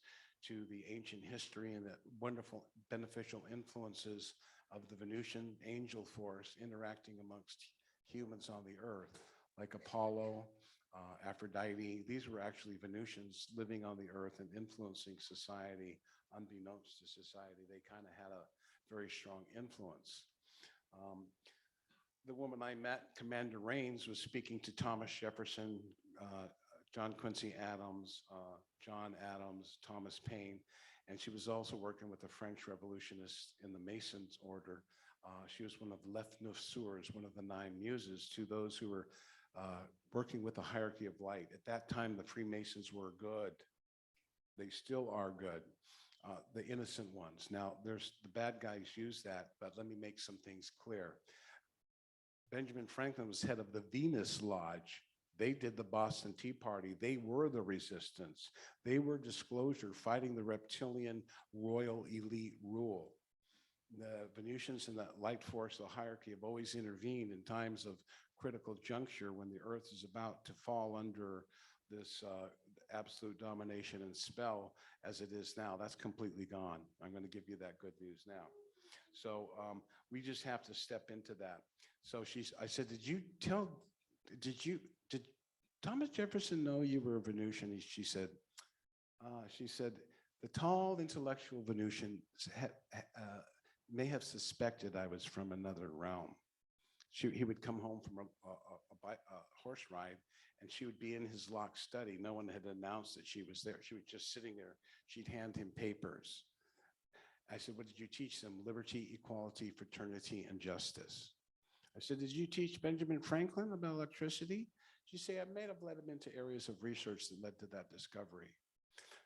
C: to the ancient history and the wonderful beneficial influences of the Venusian angel force interacting amongst humans on the earth, like Apollo, Aphrodite. These were actually Venusians living on the earth and influencing society unbeknownst to society. They kind of had a very strong influence. The woman I met, Commander Raines, was speaking to Thomas Jefferson, John Quincy Adams, John Adams, Thomas Paine, and she was also working with the French revolutionists in the Masons order. She was one of Les Neuf Sœurs, one of the 9 muses, to those who were working with the hierarchy of light. At that time, the Freemasons were good. They still are good, the innocent ones. Now, there's the bad guys use that, but let me make some things clear. Benjamin Franklin was head of the Venus Lodge. They did the Boston Tea Party. They were the resistance. They were disclosure, fighting the reptilian royal elite rule. The Venusians in the light force, the hierarchy, have always intervened in times of critical juncture when the earth is about to fall under this absolute domination and spell as it is now. That's completely gone. I'm going to give you that good news now. So we just have to step into that. So I said, did Thomas Jefferson know you were a Venusian? She said, the tall intellectual Venusian may have suspected I was from another realm. He would come home from a horse ride, and she would be in his locked study. No one had announced that she was there. She was just sitting there. She'd hand him papers. I said, what did you teach them? Liberty, equality, fraternity, and justice. I said, did you teach Benjamin Franklin about electricity? She said, I may have led him into areas of research that led to that discovery.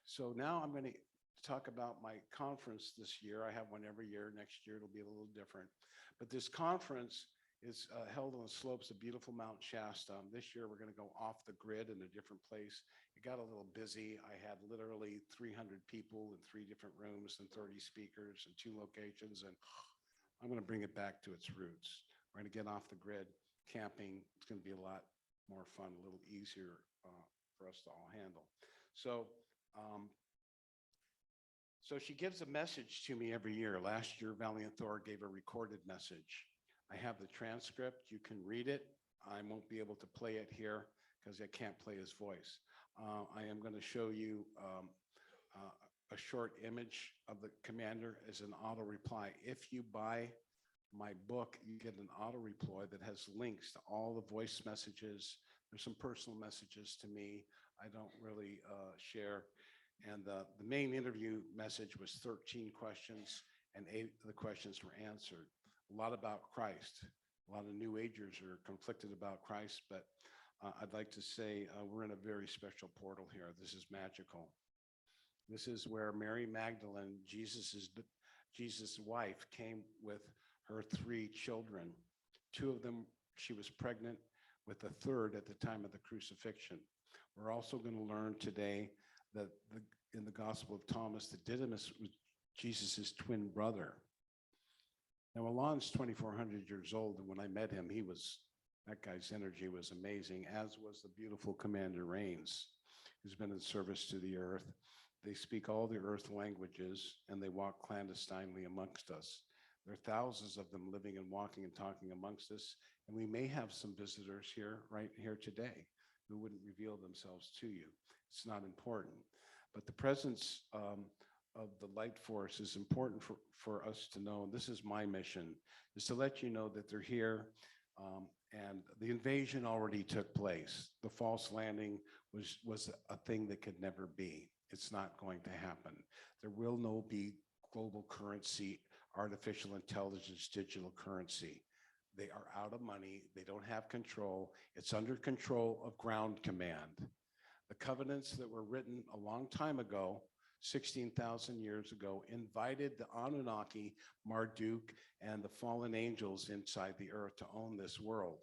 C: So now I'm going to talk about my conference this year. I have one every year. Next year, it'll be a little different. But this conference is held on the slopes of beautiful Mount Shasta. This year, we're going to go off the grid in a different place. It got a little busy. I had literally 300 people in 3 different rooms and 30 speakers and 2 locations. And I'm going to bring it back to its roots. We're going to get off the grid, camping. It's going to be a lot more fun, a little easier for us to all handle. So she gives a message to me every year. Last year, Valiant Thor gave a recorded message. I have the transcript. You can read it. I won't be able to play it here because I can't play his voice. I am going to show you a short image of the commander as an auto reply. If you buy my book, you get an auto reply that has links to all the voice messages. There's some personal messages to me I don't really share. And the main interview message was 13 questions, and 8 of the questions were answered. A lot about Christ. A lot of New Agers are conflicted about Christ, but I'd like to say we're in a very special portal here. This is magical. This is where Mary Magdalene, Jesus' wife, came with her 3 children. 2 of them, she was pregnant with a 3rd at the time of the crucifixion. We're also going to learn today that in the Gospel of Thomas, that Didymus was Jesus' twin brother. Now, Alon's 2,400 years old, and when I met him, that guy's energy was amazing, as was the beautiful Commander Rains, who's been in service to the earth. They speak all the earth languages, and they walk clandestinely amongst us. There are thousands of them living and walking and talking amongst us, and we may have some visitors here, right here today, who wouldn't reveal themselves to you. It's not important. But the presence of the light force is important for us to know. This is my mission, is to let you know that they're here. And the invasion already took place. The false landing was a thing that could never be. It's not going to happen. There will no be global currency, artificial intelligence, digital currency. They are out of money. They don't have control. It's under control of ground command. The covenants that were written a long time ago, 16,000 years ago, invited the Anunnaki, Marduk, and the fallen angels inside the earth to own this world.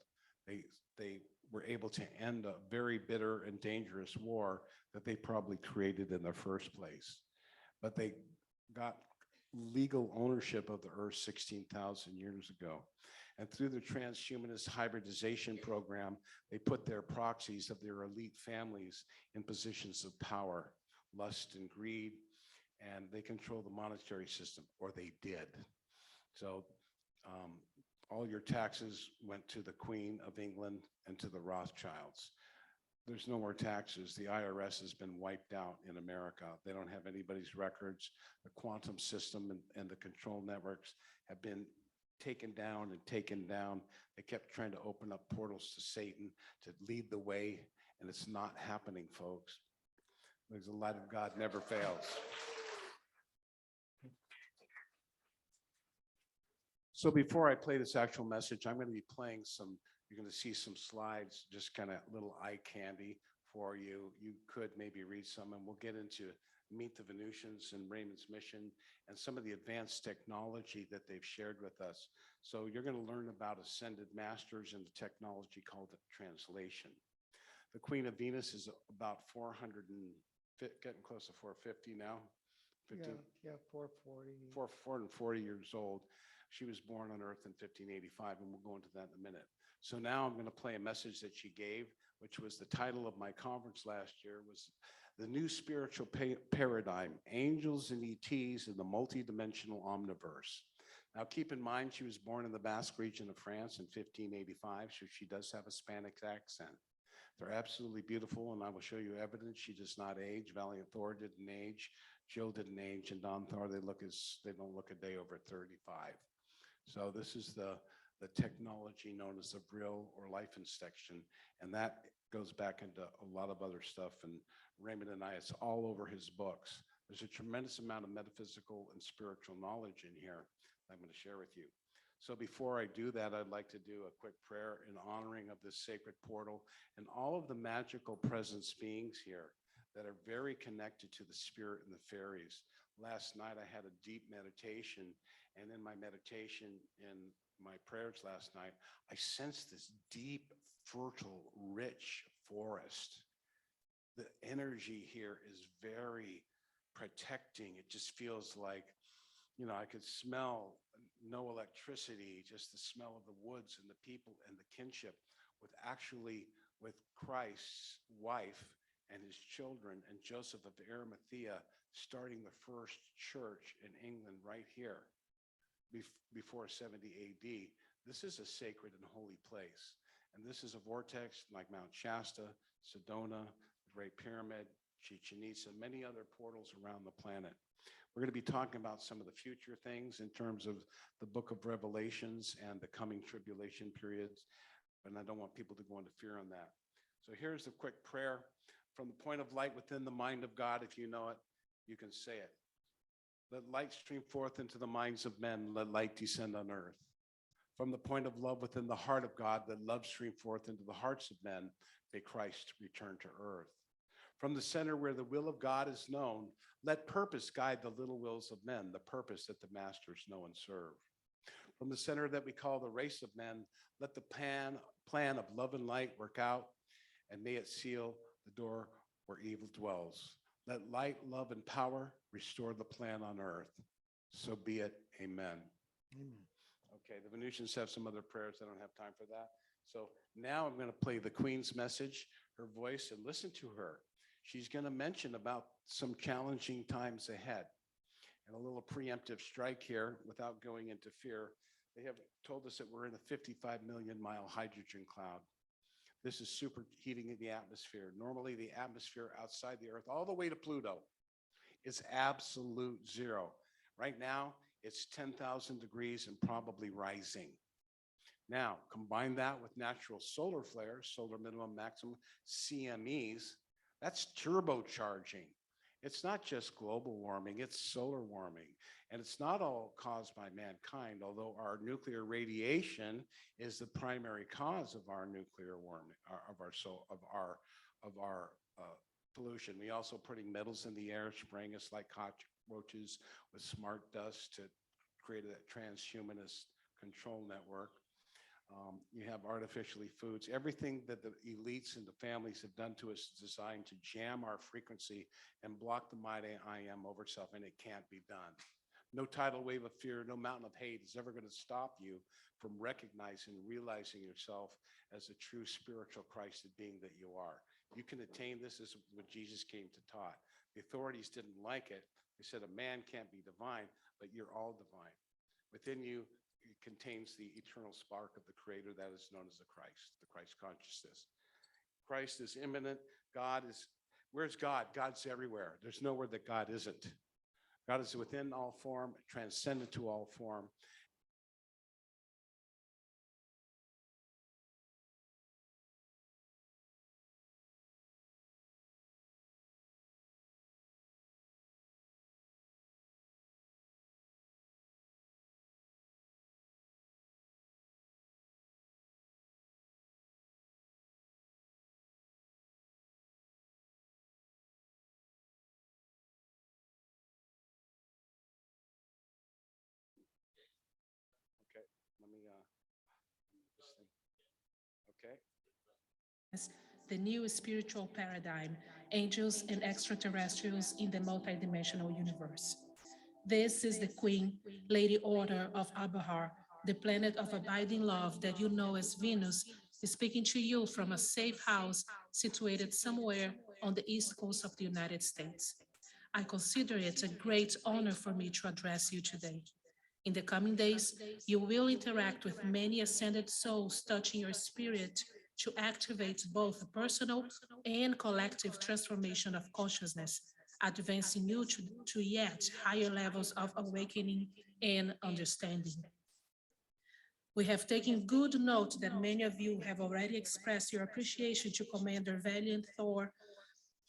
C: They were able to end a very bitter and dangerous war that they probably created in the first place. But they got legal ownership of the earth 16,000 years ago. And through the transhumanist hybridization program, they put their proxies of their elite families in positions of power, lust and greed, and they control the monetary system, or they did. So all your taxes went to the Queen of England and to the Rothschilds. There's no more taxes. The IRS has been wiped out in America. They don't have anybody's records. The quantum system and the control networks have been taken down and taken down. They kept trying to open up portals to Satan to lead the way, and it's not happening, folks. There's the light of God never fails. So before I play this actual message, I'm going to be playing you're going to see some slides, just kind of little eye candy for you. You could maybe read some, and we'll get into Meet the Venusians and Raymond's mission and some of the advanced technology that they've shared with us. So you're going to learn about ascended masters and the technology called translation. The Queen of Venus is about 400 and getting close to 450 now. 50,
D: Yeah, 440.
C: 440 years old. She was born on Earth in 1585, and we'll go into that in a minute. So now I'm going to play a message that she gave, which was the title of my conference last year, was The New Spiritual Paradigm, Angels and ETs in the Multidimensional Omniverse. Now, keep in mind, she was born in the Basque region of France in 1585, so she does have a Spanish accent. They're absolutely beautiful, and I will show you evidence. She does not age. Valiant Thor didn't age. Jill didn't age, and Don Thor, they don't look a day over 35. So this is the technology known as the vril or life inspection, and that goes back into a lot of other stuff. And Raymond and I, it's all over his books. There's a tremendous amount of metaphysical and spiritual knowledge in here I'm going to share with you. So before I do that, I'd like to do a quick prayer in honoring of this sacred portal and all of the magical presence beings here that are very connected to the spirit and the fairies. Last night, I had a deep meditation, and in my meditation, in my prayers last night, I sensed this deep, fertile, rich forest. The energy here is very protecting. It just feels like, you know, I could smell no electricity, just the smell of the woods and the people and the kinship with Christ's wife and his children and Joseph of Arimathea starting the first church in England right here before 70 AD. This is a sacred and holy place. And this is a vortex like Mount Shasta, Sedona, the Great Pyramid, Chichen Itza, many other portals around the planet. We're going to be talking about some of the future things in terms of the book of Revelations and the coming tribulation periods. And I don't want people to go into fear on that. So here's the quick prayer from the point of light within the mind of God. If you know it, you can say it. Let light stream forth into the minds of men. Let light descend on earth. From the point of love within the heart of God, let love stream forth into the hearts of men. May Christ return to earth. From the center where the will of God is known, let purpose guide the little wills of men, the purpose that the masters know and serve. From the center that we call the race of men, let the plan of love and light work out, and may it seal the door where evil dwells. Let light, love, and power restore the plan on earth. So be it. Amen.
D: Amen.
C: Okay, the Venusians have some other prayers. I don't have time for that. So now I'm going to play the Queen's message, her voice, and listen to her. She's going to mention about some challenging times ahead. And a little preemptive strike here without going into fear. They have told us that we're in a 55 million mile hydrogen cloud. This is superheating in the atmosphere. Normally the atmosphere outside the Earth, all the way to Pluto, is absolute zero. Right now, it's 10,000 degrees and probably rising. Now, combine that with natural solar flares, solar minimum maximum, CMEs, that's turbocharging. It's not just global warming, it's solar warming. And it's not all caused by mankind, although our nuclear radiation is the primary cause of our nuclear warming, of our pollution. We also putting metals in the air, spraying us like cockroaches with smart dust to create a transhumanist control network. You have artificially foods. Everything that the elites and the families have done to us is designed to jam our frequency and block the mighty I am over itself, and it can't be done. No tidal wave of fear, no mountain of hate is ever going to stop you from recognizing and realizing yourself as a true spiritual Christed being that you are. You can attain this. This is what Jesus came to taught. The authorities didn't like it. They said a man can't be divine, but you're all divine. Within you, it contains the eternal spark of the Creator that is known as the Christ consciousness. Christ is immanent. Where's God? God's everywhere. There's nowhere that God isn't. God is within all form, transcendent to all form. Okay, let me, this thing. Okay.
E: the new spiritual paradigm, angels and extraterrestrials in the multidimensional universe. This is the Queen, Lady Order of Abahar, the planet of abiding love that you know as Venus, speaking to you from a safe house situated somewhere on the east coast of the United States. I consider it a great honor for me to address you today. In the coming days, you will interact with many ascended souls touching your spirit to activate both personal and collective transformation of consciousness, advancing you to yet higher levels of awakening and understanding. We have taken good note that many of you have already expressed your appreciation to Commander Valiant Thor,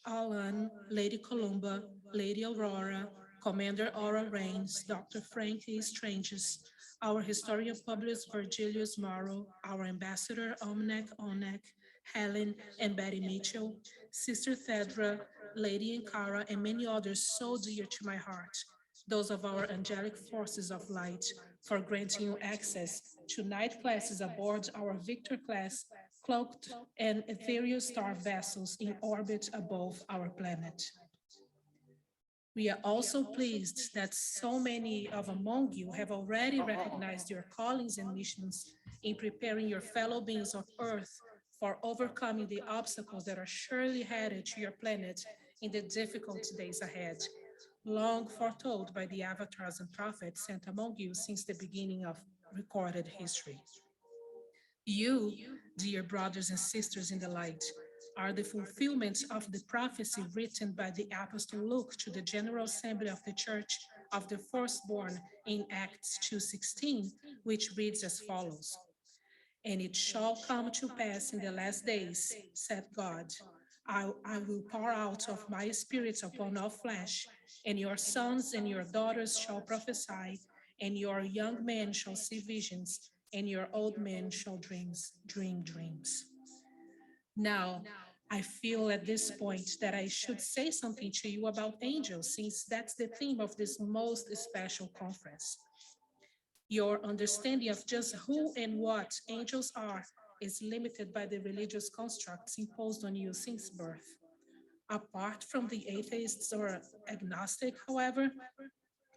E: Alan, Lady Columba, Lady Aurora, Commander Aura Reigns, Dr. Frank E. Stranges, our historian Publius Virgilius Morrow, our ambassador Omnek Onek, Helen and Betty Mitchell, Sister Thedra, Lady Ankara, and many others so dear to my heart, those of our angelic forces of light, for granting you access to night classes aboard our Victor class cloaked and ethereal star vessels in orbit above our planet. We are also pleased that so many of among you have already recognized your callings and missions in preparing your fellow beings of Earth for overcoming the obstacles that are surely headed to your planet in the difficult days ahead, long foretold by the avatars and prophets sent among you since the beginning of recorded history. You, dear brothers and sisters in the light, are the fulfillment of the prophecy written by the Apostle Luke to the General Assembly of the Church of the Firstborn in Acts 2:16, which reads as follows. And it shall come to pass in the last days, said God, I will pour out of my spirit upon all flesh, and your sons and your daughters shall prophesy, and your young men shall see visions, and your old men shall dream dreams. Now, I feel at this point that I should say something to you about angels, since that's the theme of this most special conference. Your understanding of just who and what angels are is limited by the religious constructs imposed on you since birth. Apart from the atheists or agnostic, however,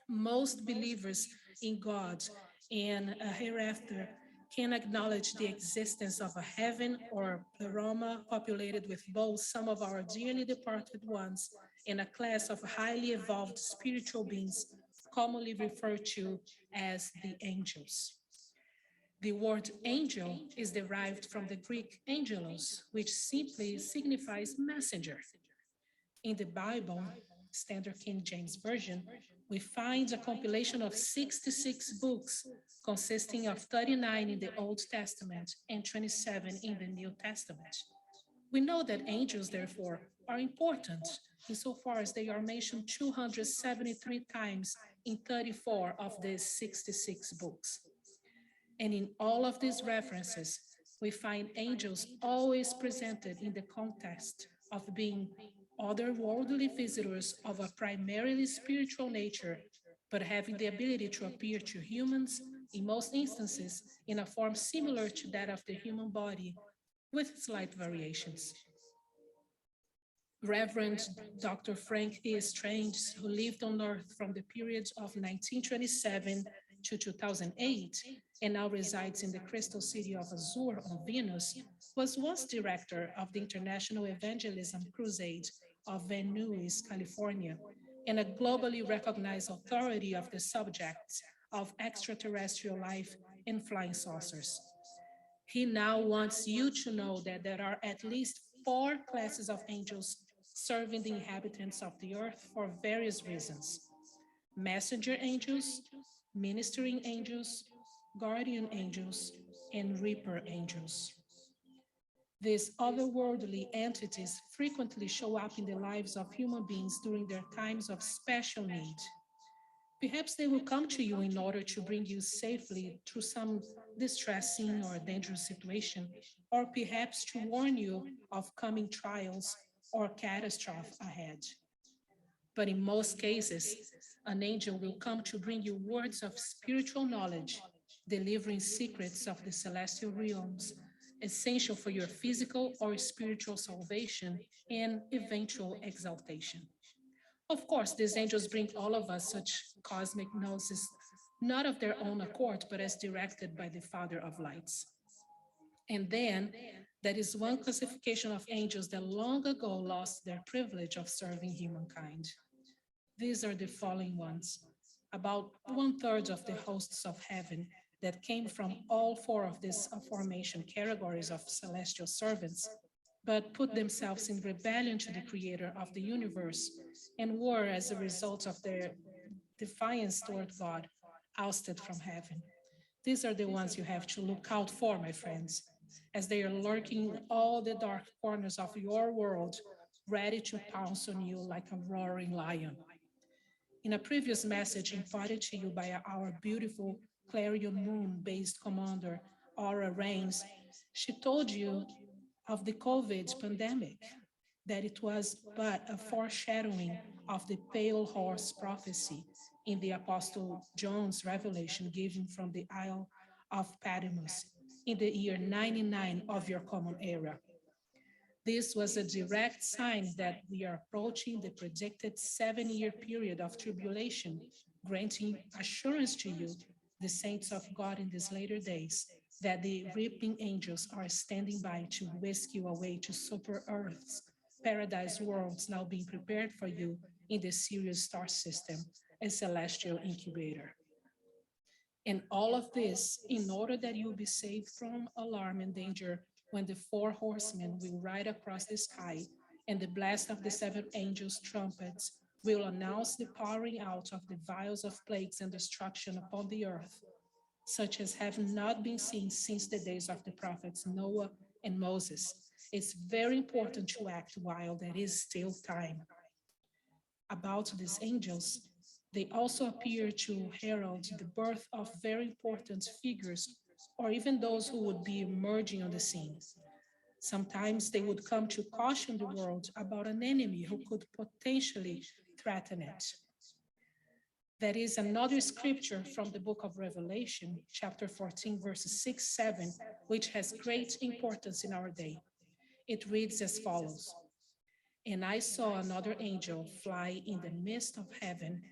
E: most believers in God and a hereafter can acknowledge the existence of a heaven or pleroma populated with both some of our dearly departed ones and a class of highly evolved spiritual beings commonly referred to as the angels. The word angel is derived from the Greek angelos, which simply signifies messenger. In the Bible, Standard King James Version, we find a compilation of 66 books consisting of 39 in the Old Testament and 27 in the New Testament. We know that angels, therefore, are important insofar as they are mentioned 273 times in 34 of these 66 books. And in all of these references, we find angels always presented in the context of being otherworldly visitors of a primarily spiritual nature, but having the ability to appear to humans, in most instances, in a form similar to that of the human body, with slight variations. Reverend Dr. Frank E. Strange, who lived on Earth from the periods of 1927 to 2008, and now resides in the Crystal City of Azure on Venus, was once director of the International Evangelism Crusade of Van Nuys, California, and a globally recognized authority of the subjects of extraterrestrial life and flying saucers. He now wants you to know that there are at least 4 classes of angels serving the inhabitants of the earth for various reasons: messenger angels, ministering angels, guardian angels, and reaper angels. These otherworldly entities frequently show up in the lives of human beings during their times of special need. Perhaps they will come to you in order to bring you safely through some distressing or dangerous situation, or perhaps to warn you of coming trials or catastrophe ahead. But in most cases, an angel will come to bring you words of spiritual knowledge, delivering secrets of the celestial realms, essential for your physical or spiritual salvation and eventual exaltation. Of course, these angels bring all of us such cosmic gnosis, not of their own accord, but as directed by the Father of lights. And then there is one classification of angels that long ago lost their privilege of serving humankind. These are the following ones. About 1/3 of the hosts of heaven that came from all four of these aforementioned categories of celestial servants, but put themselves in rebellion to the creator of the universe and were, as a result of their defiance toward God, ousted from heaven. These are the ones you have to look out for, my friends, as they are lurking in all the dark corners of your world, ready to pounce on you like a roaring lion. In a previous message imparted to you by our beautiful Clarion Moon-based commander, Aura Reigns, she told you of the COVID pandemic, that it was but a foreshadowing of the pale horse prophecy in the Apostle John's revelation given from the Isle of Patmos in the year 99 of your common era. This was a direct sign that we are approaching the predicted 7-year period of tribulation, granting assurance to you, the saints of God in these later days, that the reaping angels are standing by to whisk you away to super Earth's paradise worlds now being prepared for you in the Sirius star system, a celestial incubator. And all of this in order that you be saved from alarm and danger when the four horsemen will ride across the sky and the blast of the seven angels' trumpets will announce the pouring out of the vials of plagues and destruction upon the earth, such as have not been seen since the days of the prophets Noah and Moses. It's very important to act while there is still time. About these angels, they also appear to herald the birth of very important figures, or even those who would be emerging on the scene. Sometimes they would come to caution the world about an enemy who could potentially threaten it. There is another scripture from the book of Revelation, chapter 14, verses 6, 7, which has great importance in our day. It reads as follows: "And I saw another angel fly in the midst of heaven,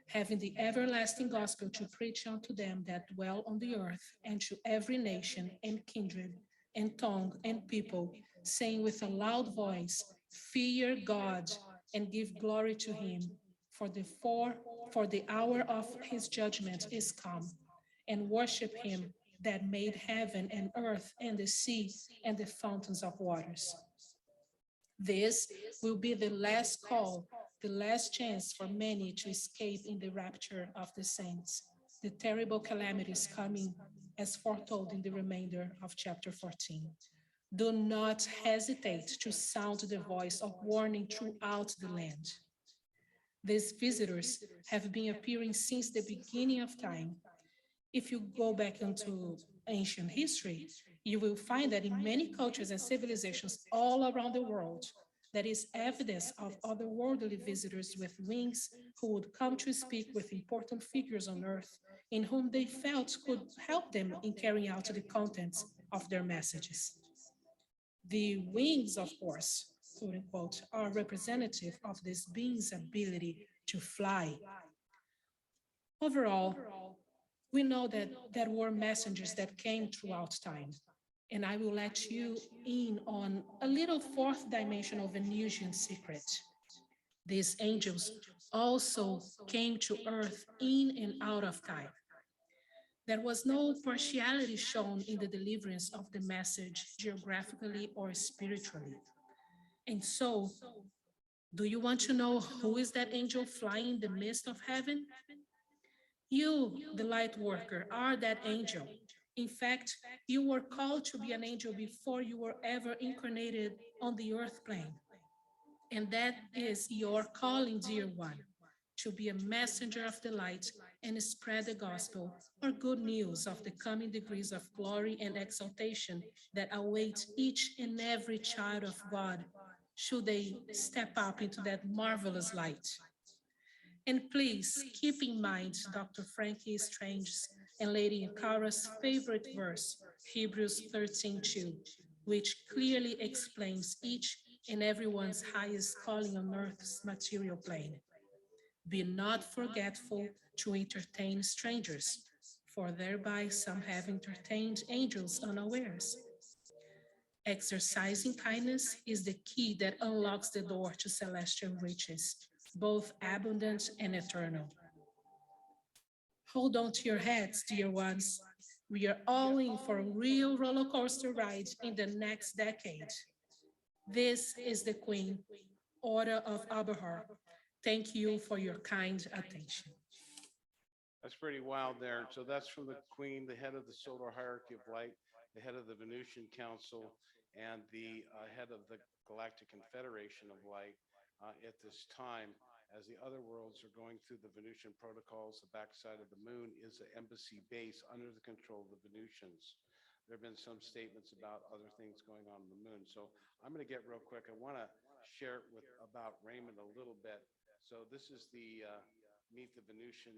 E: having the everlasting gospel to preach unto them that dwell on the earth, and to every nation and kindred and tongue and people, saying with a loud voice, Fear God and give glory to him, for the hour of his judgment is come, and worship him that made heaven and earth and the sea and the fountains of waters." This will be the last call, the last chance for many to escape in the rapture of the saints. The terrible calamities coming as foretold in the remainder of chapter 14. Do not hesitate to sound the voice of warning throughout the land. These visitors have been appearing since the beginning of time. If you go back into ancient history, you will find that in many cultures and civilizations all around the world, there is evidence of otherworldly visitors with wings who would come to speak with important figures on earth in whom they felt could help them in carrying out the contents of their messages. The wings, of course, quote unquote, are representative of this being's ability to fly. Overall, we know that there were messengers that came throughout time. And I will let you in on a little fourth dimensional Venusian secret. These angels also came to earth in and out of time. There was no partiality shown in the deliverance of the message geographically or spiritually. And so, do you want to know who is that angel flying in the midst of heaven? You, the light worker, are that angel. In fact, you were called to be an angel before you were ever incarnated on the earth plane. And that is your calling, dear one, to be a messenger of the light and spread the gospel or good news of the coming degrees of glory and exaltation that await each and every child of God should they step up into that marvelous light. And please keep in mind Dr. Frankie Strange's and Lady Kara's favorite verse, Hebrews 13:2, which clearly explains each and everyone's highest calling on earth's material plane. Be not forgetful to entertain strangers, for thereby some have entertained angels unawares. Exercising kindness is the key that unlocks the door to celestial riches, both abundant and eternal. Hold on to your heads, dear ones. We are all in for a real roller coaster ride in the next decade. This is the Queen, Order of Aberhar. Thank you for your kind attention.
C: That's pretty wild there. So that's from the Queen, the head of the solar hierarchy of light, the head of the Venusian Council, and the head of the Galactic Confederation of Light at this time. As the other worlds are going through the Venusian protocols, the backside of the moon is an embassy base under the control of the Venusians. There have been some statements about other things going on the moon. So I'm going to get real quick. I want to share with about Raymond a little bit. So this is the Meet the Venusian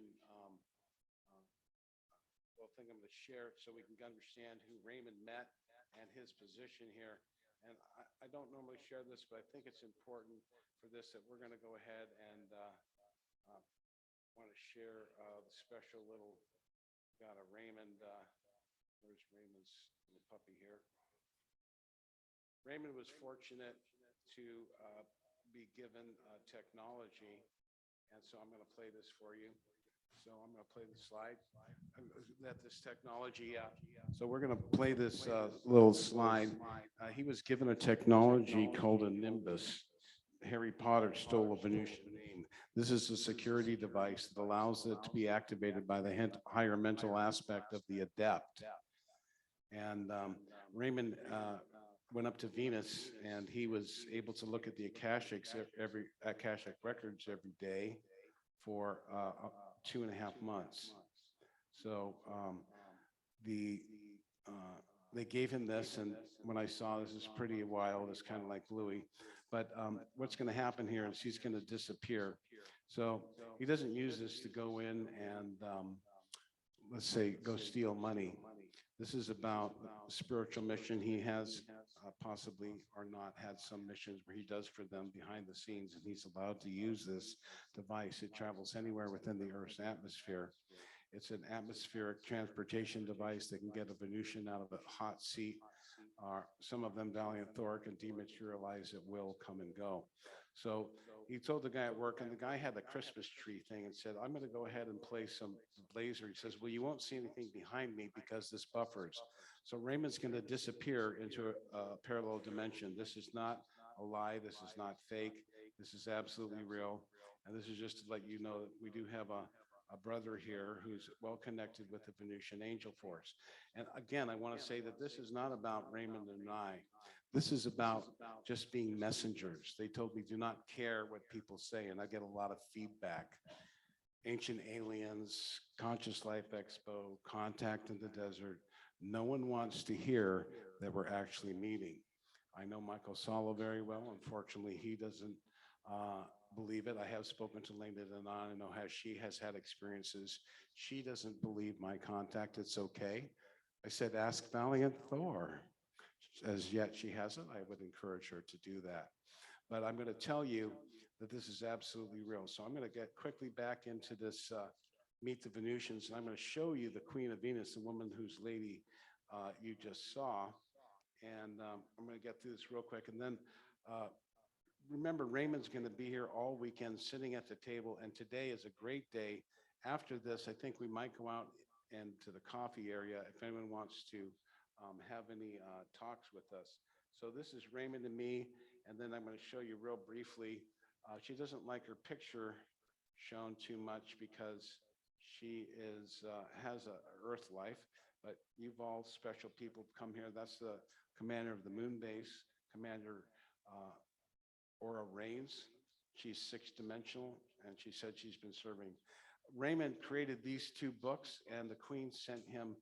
C: little thing I'm going to share so we can understand who Raymond met and his position here. And I don't normally share this, but I think it's important for this that we're going to go ahead and want to share the special little, got a Raymond, where's Raymond's little puppy here? Raymond was fortunate to be given technology, and so I'm going to play this for you. So I'm going to play the slide. That this technology, so we're going to play this little slide. He was given a technology called a Nimbus. Harry Potter stole a Venusian name. This is a security device that allows it to be activated by the higher mental aspect of the adept. And Raymond went up to Venus, and he was able to look at the Akashic records every day for 2.5 months. So they gave him this, and when I saw this is pretty wild, it's kind of like Louis. But what's going to happen here is he's going to disappear. So he doesn't use this to go in and, let's say, go steal money. This is about spiritual mission. He has possibly or not had some missions where he does for them behind the scenes, and he's allowed to use this device. It travels anywhere within the Earth's atmosphere. It's an atmospheric transportation device that can get a Venusian out of a hot seat. Some of them valianthoric and dematerialize at will, come and go. So he told the guy at work, and the guy had a Christmas tree thing and said, I'm going to go ahead and play some laser. He says, well, you won't see anything behind me because this buffers. So Raymond's going to disappear into a parallel dimension. This is not a lie. This is not fake. This is absolutely real. And this is just to let you know that we do have a brother here who's well connected with the Venusian angel force. And again, I want to say that this is not about Raymond and I. This is about just being messengers. They told me, do not care what people say, and I get a lot of feedback. Ancient Aliens, Conscious Life Expo, Contact in the Desert. No one wants to hear that we're actually meeting. I know Michael Salo very well. Unfortunately, he doesn't believe it. I have spoken to Lena Denon. I know how she has had experiences. She doesn't believe my contact. It's okay. I said, ask Valiant Thor. As yet she hasn't. I would encourage her to do that. But I'm going to tell you that this is absolutely real. So I'm going to get quickly back into this Meet the Venusians, and I'm going to show you the Queen of Venus, the woman whose lady you just saw. And I'm going to get through this real quick. And then remember, Raymond's going to be here all weekend sitting at the table, and today is a great day. After this, I think we might go out and to the coffee area if anyone wants to have any talks with us. So this is Raymond and me, and then I'm going to show you real briefly. She doesn't like her picture shown too much because she has a Earth life, but you've all special people come here. That's the commander of the moon base, Commander Aura Reigns. She's 6-dimensional, and she said she's been serving. Raymond created these 2 books, and the Queen sent him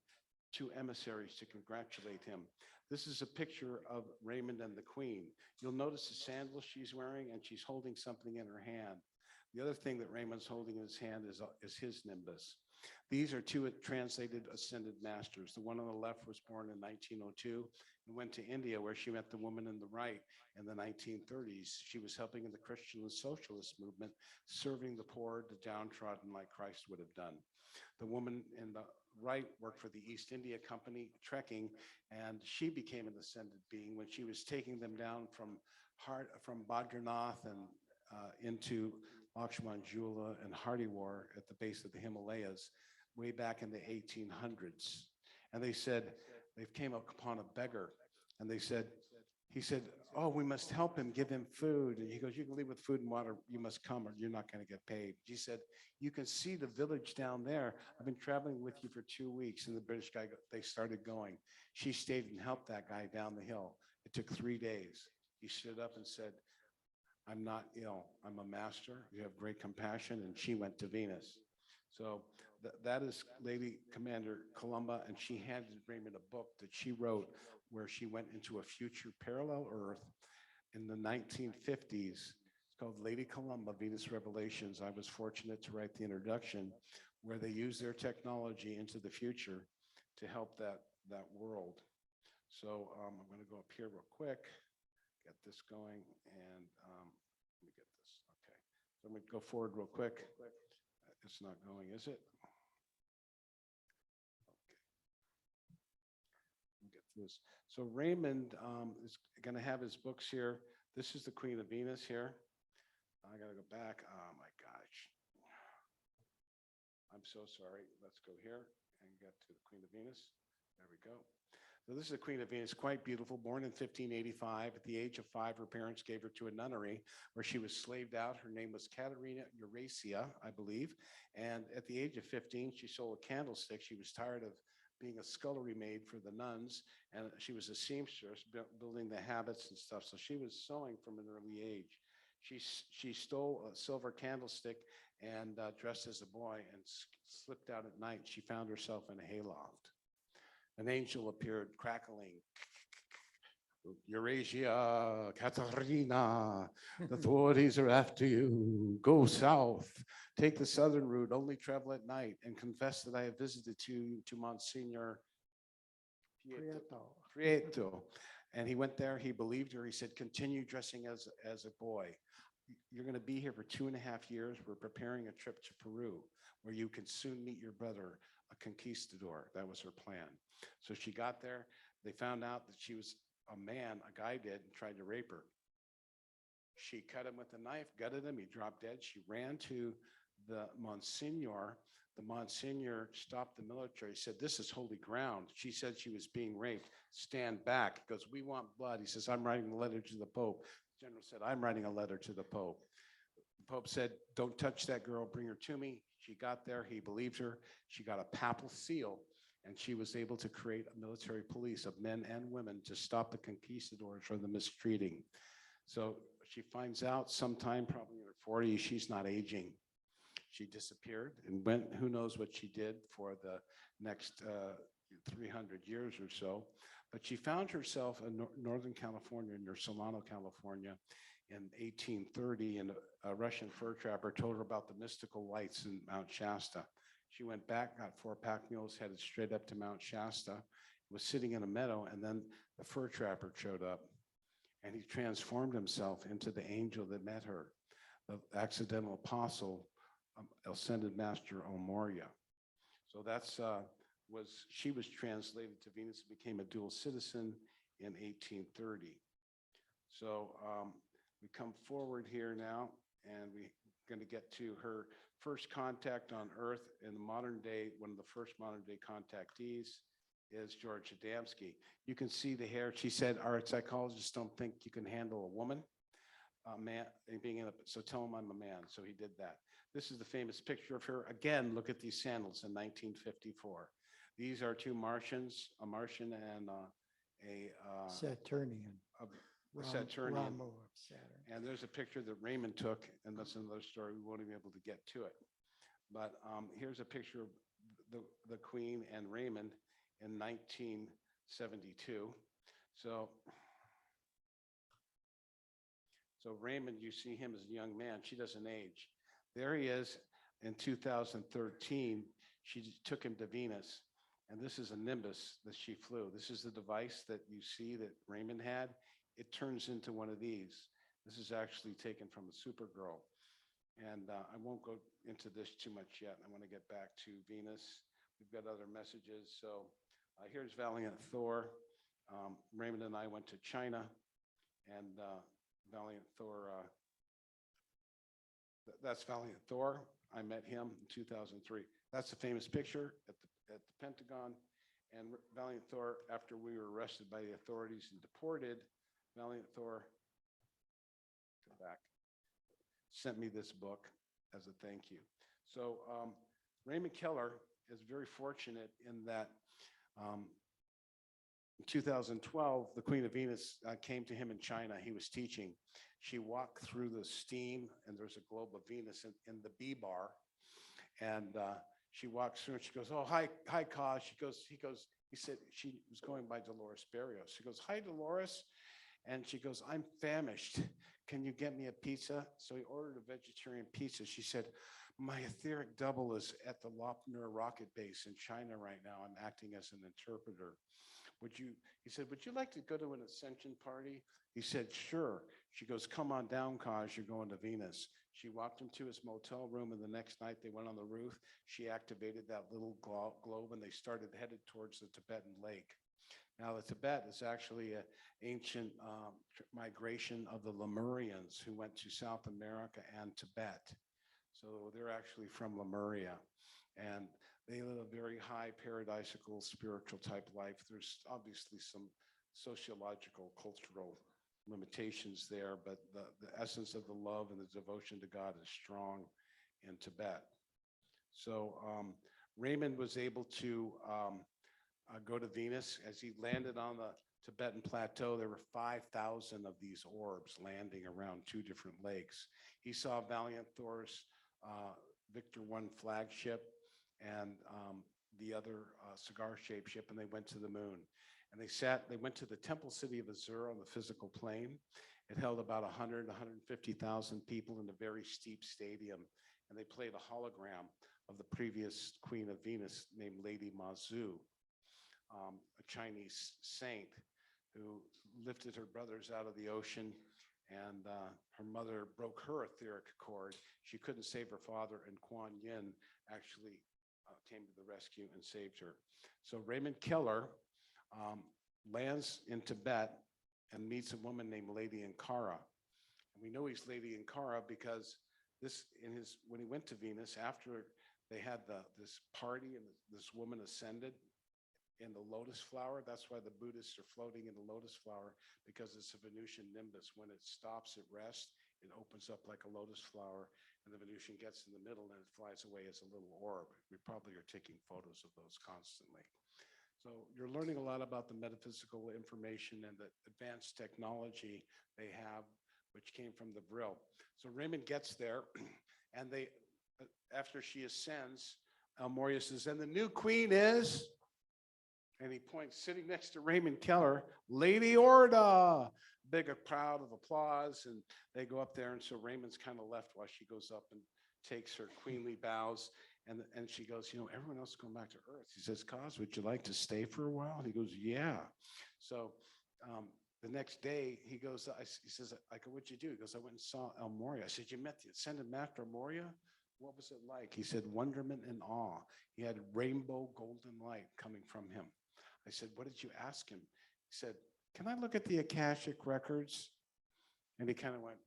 C: 2 emissaries to congratulate him. This is a picture of Raymond and the Queen. You'll notice the sandals she's wearing, and she's holding something in her hand. The other thing that Raymond's holding in his hand is his Nimbus. These are two translated ascended masters. The one on the left was born in 1902 and went to India, where she met the woman in the right in the 1930s. She was helping in the Christian and socialist movement, serving the poor, the downtrodden, like Christ would have done. The woman in the right worked for the East India Company trekking, and she became an ascended being when she was taking them down from Badrinath and into Lakshmanjula and Hardiwar at the base of the Himalayas way back in the 1800s. And they said, they came upon a beggar, and he said, oh, we must help him, give him food. And he goes, you can leave with food and water, you must come or you're not going to get paid. She said, you can see the village down there. I've been traveling with you for 2 weeks. And the British guy, they started going. She stayed and helped that guy down the hill. It took 3 days. He stood up and said, I'm not ill. I'm a master. You have great compassion. And she went to Venus. So that is Lady Commander Columba, and she handed Raymond a book that she wrote where she went into a future parallel Earth in the 1950s. It's called Lady Columba, Venus Revelations. I was fortunate to write the introduction where they use their technology into the future to help that world. So I'm going to go up here real quick, get this going, and let me get this. Okay, so I'm going to go forward real quick. It's not going, is it? Okay. Get this. So Raymond is going to have his books here. This is the Queen of Venus here. I got to go back. Oh my gosh. I'm so sorry. Let's go here and get to the Queen of Venus. There we go. So this is the Queen of Venus, quite beautiful, born in 1585. At the age of 5, her parents gave her to a nunnery where she was slaved out. Her name was Katerina Eurasia, I believe. And at the age of 15, she sold a candlestick. She was tired of being a scullery maid for the nuns, and she was a seamstress, building the habits and stuff. So she was sewing from an early age. She stole a silver candlestick and dressed as a boy and slipped out at night. She found herself in a hayloft. An angel appeared, crackling. Eurasia, Katerina, the authorities are after you. Go south. Take the southern route. Only travel at night and confess that I have visited to Monsignor Prieto. And he went there. He believed her. He said, continue dressing as a boy. You're going to be here for 2.5 years. We're preparing a trip to Peru where you can soon meet your brother, a conquistador. That was her plan. So she got there. They found out that she was a man, a guy did, and tried to rape her. She cut him with a knife, gutted him. He dropped dead. She ran to the Monsignor. The Monsignor stopped the military, said, this is holy ground. She said she was being raped. Stand back. He goes, we want blood. He says, I'm writing a letter to the Pope. The general said, I'm writing a letter to the Pope. The Pope said, don't touch that girl. Bring her to me. She got there. He believed her. She got a papal seal, and she was able to create a military police of men and women to stop the conquistadors from the mistreating. So she finds out sometime, probably in her 40s, she's not aging. She disappeared and went, who knows what she did for the next 300 years or so. But she found herself in Northern California, near Solano, California, in 1830, and a Russian fur trapper told her about the mystical lights in Mount Shasta. She went back, got 4 pack mules, headed straight up to Mount Shasta, was sitting in a meadow, and then the fur trapper showed up, and he transformed himself into the angel that met her, the accidental apostle, ascended master Moria. So that's she was translated to Venus and became a dual citizen in 1830. So we come forward here now, and we're going to get to her first contact on Earth in the modern day. One of the first modern day contactees is George Adamski. You can see the hair. She said, our psychologists don't think you can handle a woman, a man, so tell him I'm a man. So he did that. This is the famous picture of her. Again, look at these sandals in 1954. These are 2 Martians, a Martian and a
D: Saturnian.
C: Saturnian.
D: Ramo of Saturn.
C: And there's a picture that Raymond took, and that's another story. We won't even be able to get to it. But here's a picture of the Queen and Raymond in 1972. So Raymond, you see him as a young man. She doesn't age. There he is in 2013. took him to Venus. And this is a Nimbus that she flew. This is the device that you see that Raymond had. It turns into one of these. This is actually taken from a Supergirl. And I won't go into this too much yet. I want to get back to Venus. We've got other messages. So here's Valiant Thor. Raymond and I went to China, and Valiant Thor, that's Valiant Thor. I met him in 2003. That's a famous picture at the Pentagon. And Valiant Thor, after we were arrested by the authorities and deported, Valiant Thor, go back, sent me this book as a thank you. So Raymond Keller is very fortunate in that in 2012, the Queen of Venus came to him in China. He was teaching. She walked through the steam, and there's a globe of Venus in the B bar. And she walks through, and she goes, "Oh, hi, Ka." He said she was going by Dolores Barrios. She goes, "Hi, Dolores." And she goes, "I'm famished. Can you get me a pizza?" So he ordered a vegetarian pizza. She said, "My etheric double is at the Lopner rocket base in China right now. I'm acting as an interpreter. He said, "Would you like to go to an Ascension party?" He said, "Sure." She goes, "Come on down, Kaj, you're going to Venus." She walked him to his motel room, and the next night they went on the roof. She activated that little globe, and they started headed towards the Tibetan lake. Now, the Tibet is actually an ancient migration of the Lemurians who went to South America and Tibet. So they're actually from Lemuria. And they live a very high paradisical spiritual type life. There's obviously some sociological, cultural limitations there, but the essence of the love and the devotion to God is strong in Tibet. So Raymond was able to go to Venus. As he landed on the Tibetan plateau, there were 5,000 of these orbs landing around 2 different lakes. He saw Valiant Thor's Victor 1 flagship and the other cigar-shaped ship, and they went to the moon. And they went to the temple city of Azure on the physical plane. It held about 150,000 people in a very steep stadium. And they played a hologram of the previous Queen of Venus named Lady Mazu, a Chinese saint who lifted her brothers out of the ocean, and her mother broke her etheric cord. She couldn't save her father, and Kuan Yin actually came to the rescue and saved her. So Raymond Keller lands in Tibet and meets a woman named Lady Ankara. And we know he's Lady Ankara because when he went to Venus, after they had this party and this woman ascended in the lotus flower. That's why the Buddhists are floating in the lotus flower, because it's a Venusian nimbus. When it stops at rest, it opens up like a lotus flower, and the Venusian gets in the middle and it flies away as a little orb. We probably are taking photos of those constantly. So you're learning a lot about the metaphysical information and the advanced technology they have, which came from the Brill. So Raymond gets there, and after she ascends, Moria says, "And the new queen is," and he points, sitting next to Raymond Keller, "Lady Orda." Big crowd of applause, and they go up there, and so Raymond's kind of left while she goes up and takes her queenly bows, and she goes, "Everyone else is going back to Earth." He says, "Kaz, would you like to stay for a while?" And he goes, "Yeah." So the next day, he goes, he says, "I go, what'd you do?" He goes, "I went and saw El Moria." I said, "You met the ascended master Moria? What was it like?" He said, "Wonderment and awe." He had rainbow golden light coming from him. I said, "What did you ask him?" He said, "Can I look at the Akashic records?" And he kind of went,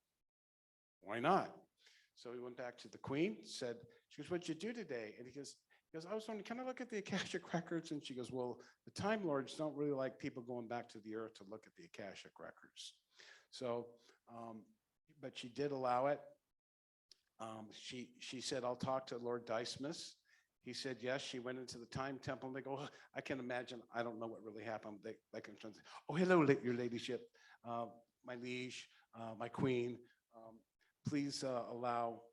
C: "Why not?" So he went back to the queen, said, she goes, "What'd you do today?" And he goes, "I was wondering, can I look at the Akashic records?" And she goes, "Well, the Time Lords don't really like people going back to the Earth to look at the Akashic records." So, but she did allow it. She said, "I'll talk to Lord Dismas." He said, yes. She went into the Time Temple, and they go, I can imagine, I don't know what really happened. They can say, "Oh, hello, your ladyship, my liege, my queen. Please allow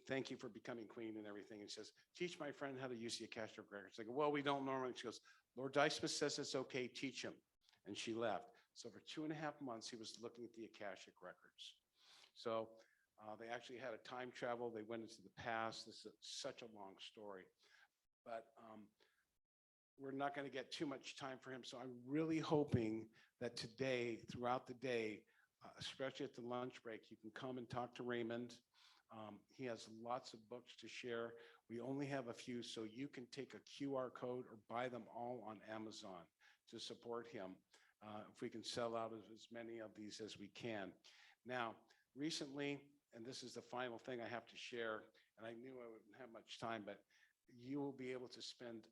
C: thank you for becoming queen and everything." And she says, "Teach my friend how to use the Akashic records." They go, "Well, we don't normally." She goes, "Lord Dismas says it's okay, teach him." And she left. So for 2.5 months, he was looking at the Akashic records. So They actually had a time travel. They went into the past. This is such a long story, but we're not going to get too much time for him. So I'm really hoping that today, throughout the day, especially at the lunch break, you can come and talk to Raymond. He has lots of books to share. We only have a few, so you can take a QR code or buy them all on Amazon to support him. If we can sell out as many of these as we can. Now, recently, and this is the final thing I have to share, and I knew I wouldn't have much time, but you will be able to spend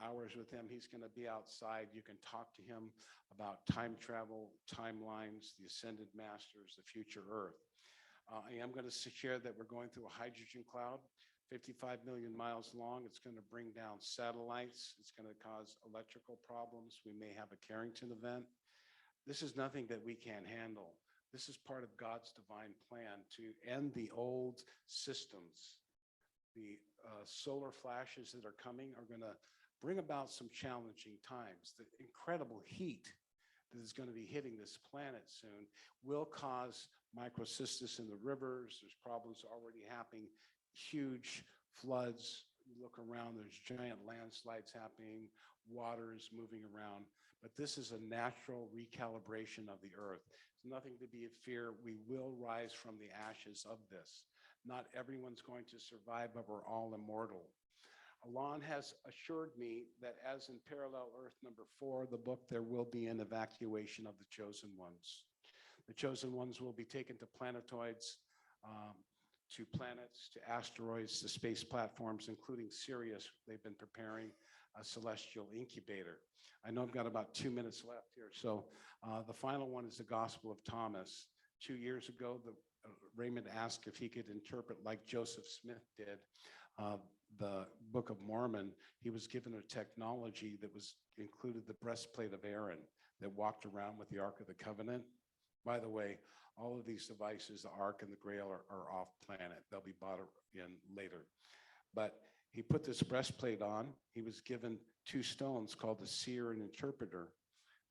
C: hours with him. He's going to be outside. You can talk to him about time travel, timelines, the ascended masters, the future Earth. I am going to share that we're going through a hydrogen cloud, 55 million miles long. It's going to bring down satellites. It's going to cause electrical problems. We may have a Carrington event. This is nothing that we can't handle. This is part of God's divine plan to end the old systems. The solar flashes that are coming are going to bring about some challenging times. The incredible heat that is going to be hitting this planet soon will cause microcystis in the rivers. There's problems already happening, huge floods. You look around, there's giant landslides happening, water is moving around. But this is a natural recalibration of the earth. There's nothing to be in fear. We will rise from the ashes of this. Not everyone's going to survive, but we're all immortal. Alon has assured me that as in Parallel Earth number 4, the book, there will be an evacuation of the chosen ones. The chosen ones will be taken to planetoids, to planets, to asteroids, to space platforms, including Sirius. They've been preparing a celestial incubator. I know I've got about 2 minutes left here. So the final one is the Gospel of Thomas. 2 years ago, Raymond asked if he could interpret, like Joseph Smith did, the Book of Mormon. He was given a technology that included the breastplate of Aaron that walked around with the Ark of the Covenant. By the way, all of these devices, the Ark and the Grail, are off planet. They'll be bought in later. But he put this breastplate on. He was given 2 stones called the seer and interpreter.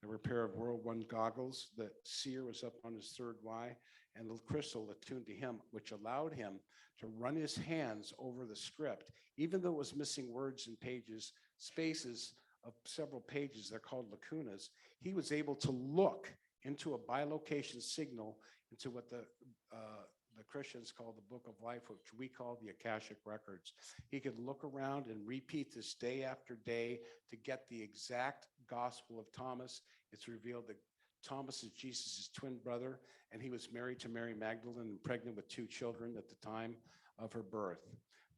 C: There were a pair of World One goggles. The seer was up on his third eye, and the crystal attuned to him, which allowed him to run his hands over the script, even though it was missing words and pages, spaces of several pages. They're called lacunas. He was able to look into a bilocation signal into what the Christians call the Book of Life, which we call the Akashic Records. He could look around and repeat this day after day to get the exact Gospel of Thomas. It's revealed that Thomas is Jesus' twin brother, and he was married to Mary Magdalene and pregnant with 2 children at the time of her birth.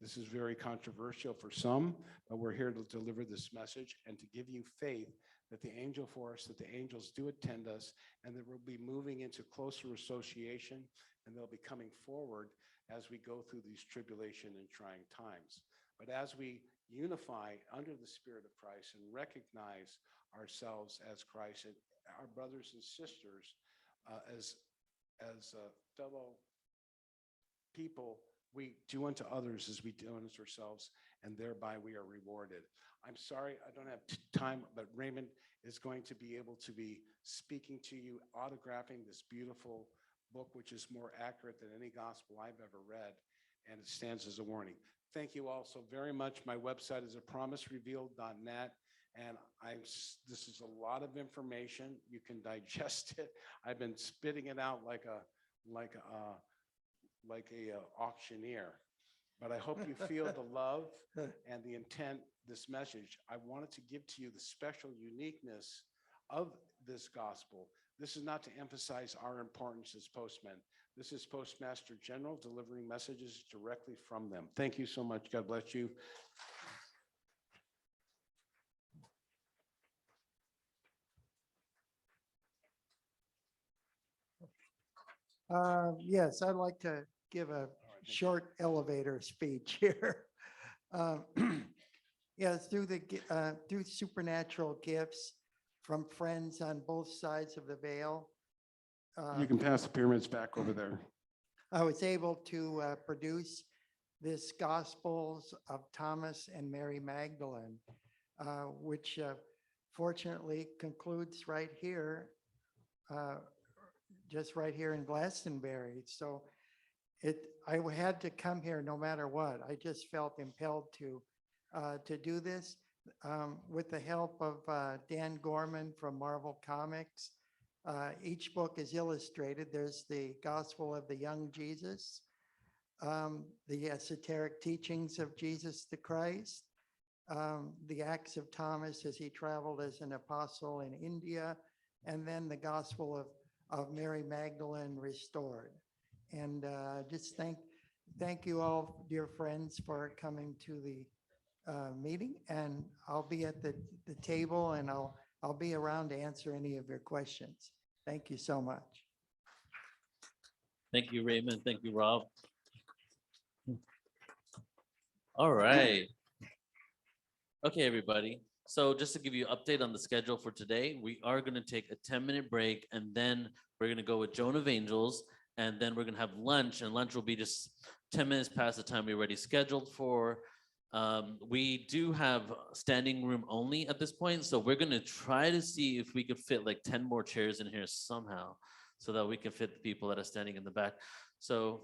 C: This is very controversial for some, but we're here to deliver this message and to give you faith that the angel force, that the angels do attend us, and that we'll be moving into closer association, and they'll be coming forward as we go through these tribulation and trying times. But as we unify under the Spirit of Christ and recognize ourselves as Christ and our brothers and sisters as fellow people, we do unto others as we do unto ourselves, and thereby we are rewarded. I'm sorry, I don't have time, but Raymond is going to be able to be speaking to you, autographing this beautiful book, which is more accurate than any gospel I've ever read, and it stands as a warning. Thank you all so very much. My website is apromiserevealed.net, and this is a lot of information. You can digest it. I've been spitting it out like a auctioneer, but I hope you feel the love and the intent, this message. I wanted to give to you the special uniqueness of this gospel. This is not to emphasize our importance as postmen. This is Postmaster General delivering messages directly from them. Thank you so much. God bless you.
D: Yes, I'd like to give a short elevator speech here. Yeah, through supernatural gifts from friends on both sides of the veil,
C: You can pass the pyramids back over there.
D: I was able to produce this Gospels of Thomas and Mary Magdalene, which fortunately concludes right here, just right here in Glastonbury. So had to come here no matter what. I just felt impelled to do this with the help of Dan Gorman from Marvel Comics. Each book is illustrated. There's the Gospel of the Young Jesus, the esoteric teachings of Jesus the Christ, the Acts of Thomas as he traveled as an apostle in India, and then the Gospel of Mary Magdalene restored. And just thank you all, dear friends, for coming to the meeting. And I'll be at the table, and I'll be around to answer any of your questions. Thank you so much.
F: Thank you, Raymond. Thank you, Rob. All right. Okay, everybody. So just to give you an update on the schedule for today, we are going to take a 10-minute break, and then we're going to go with Joan of Angels, and then we're going to have lunch, and lunch will be just 10 minutes past the time we already scheduled for. We do have standing room only at this point, so we're going to try to see if we could fit like 10 more chairs in here somehow so that we can fit the people that are standing in the back. So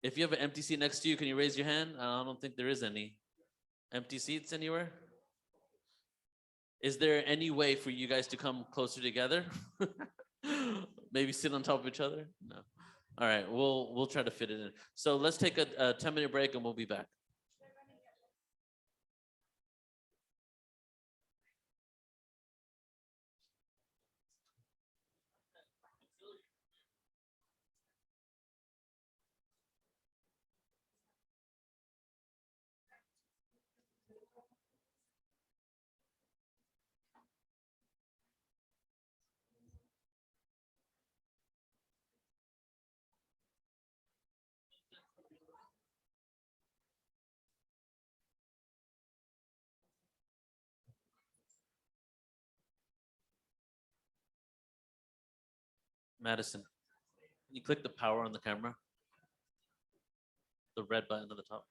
F: if you have an empty seat next to you, can you raise your hand? I don't think there is any empty seats anywhere. Is there any way for you guys to come closer together? Maybe sit on top of each other? No. All right, we'll try to fit it in. So let's take a 10-minute break and we'll be back. Madison, can you click the power on the camera? The red button at the top.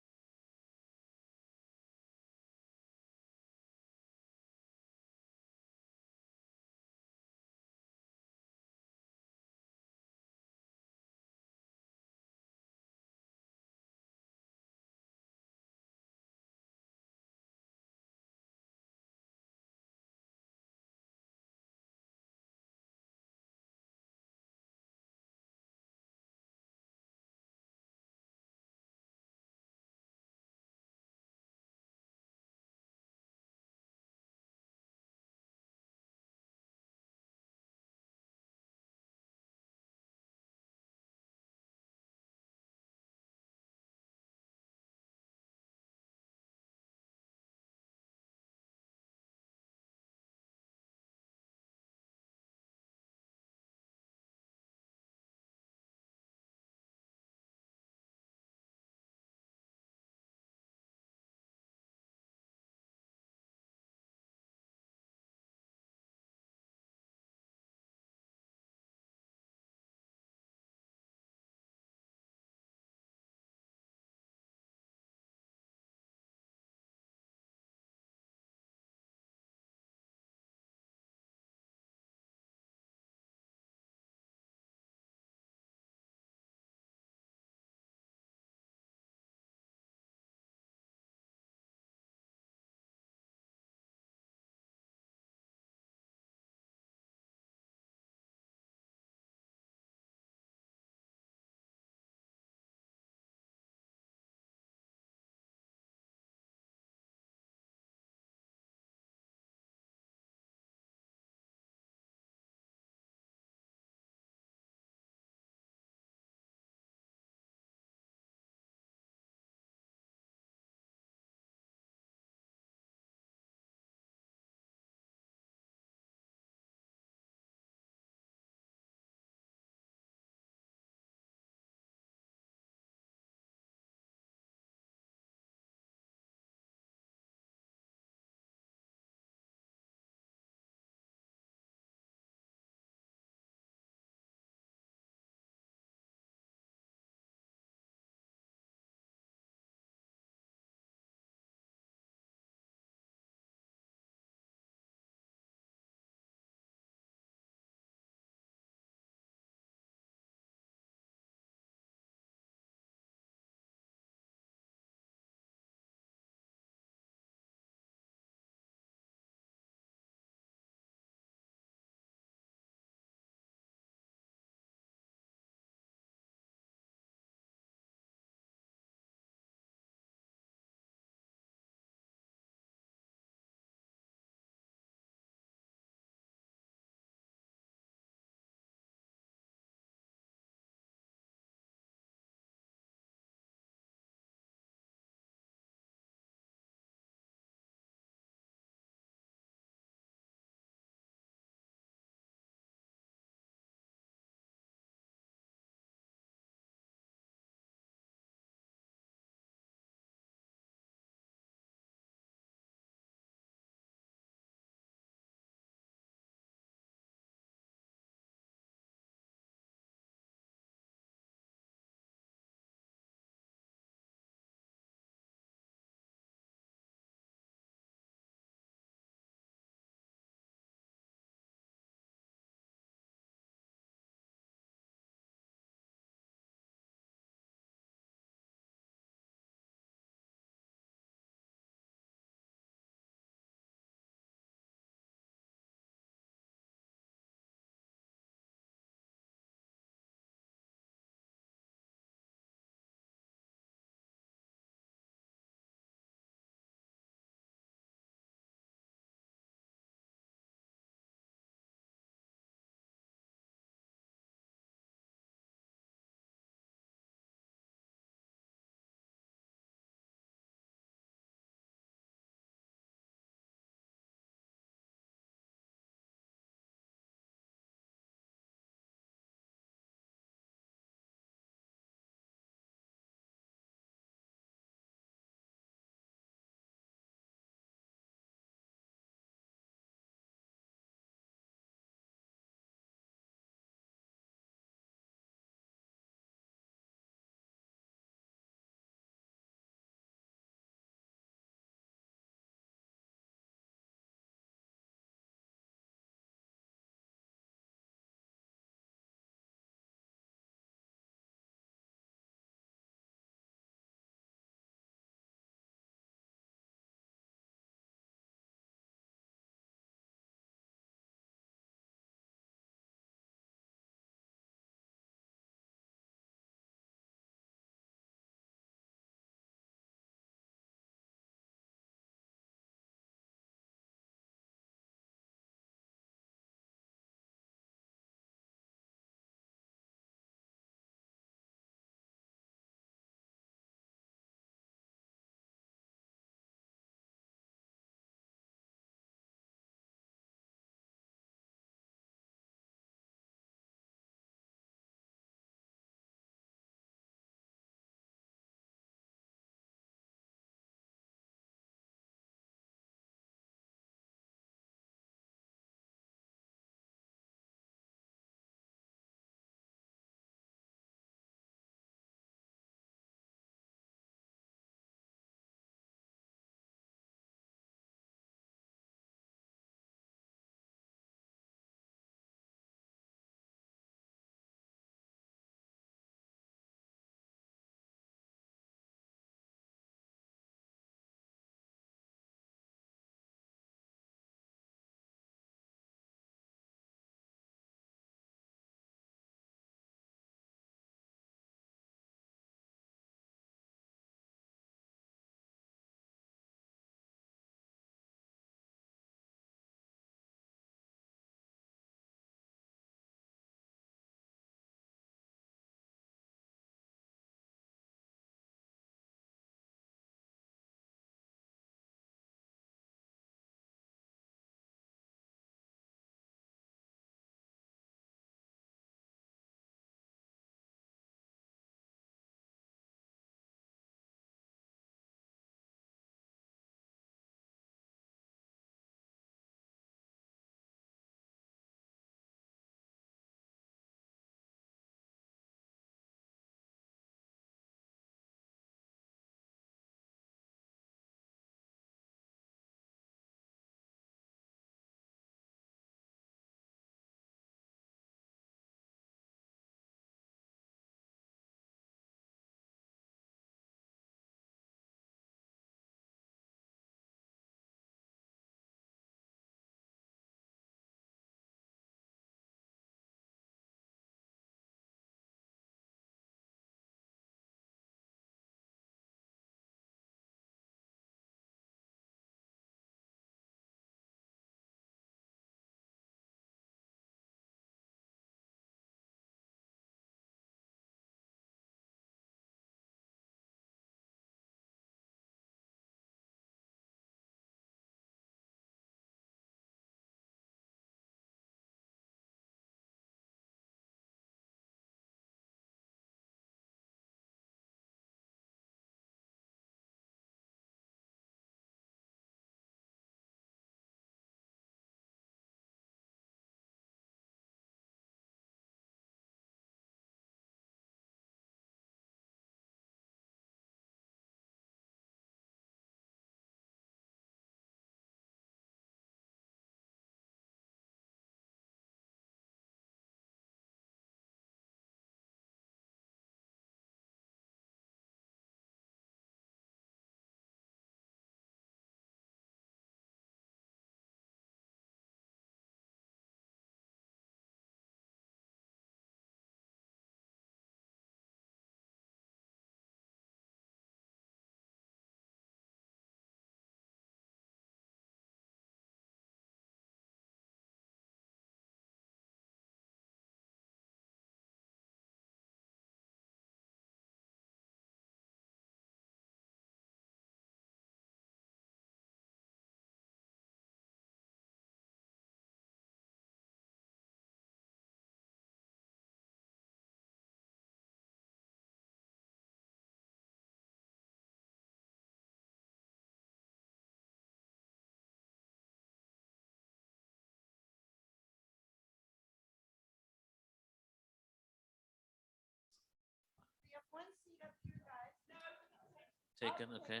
F: Taken, okay.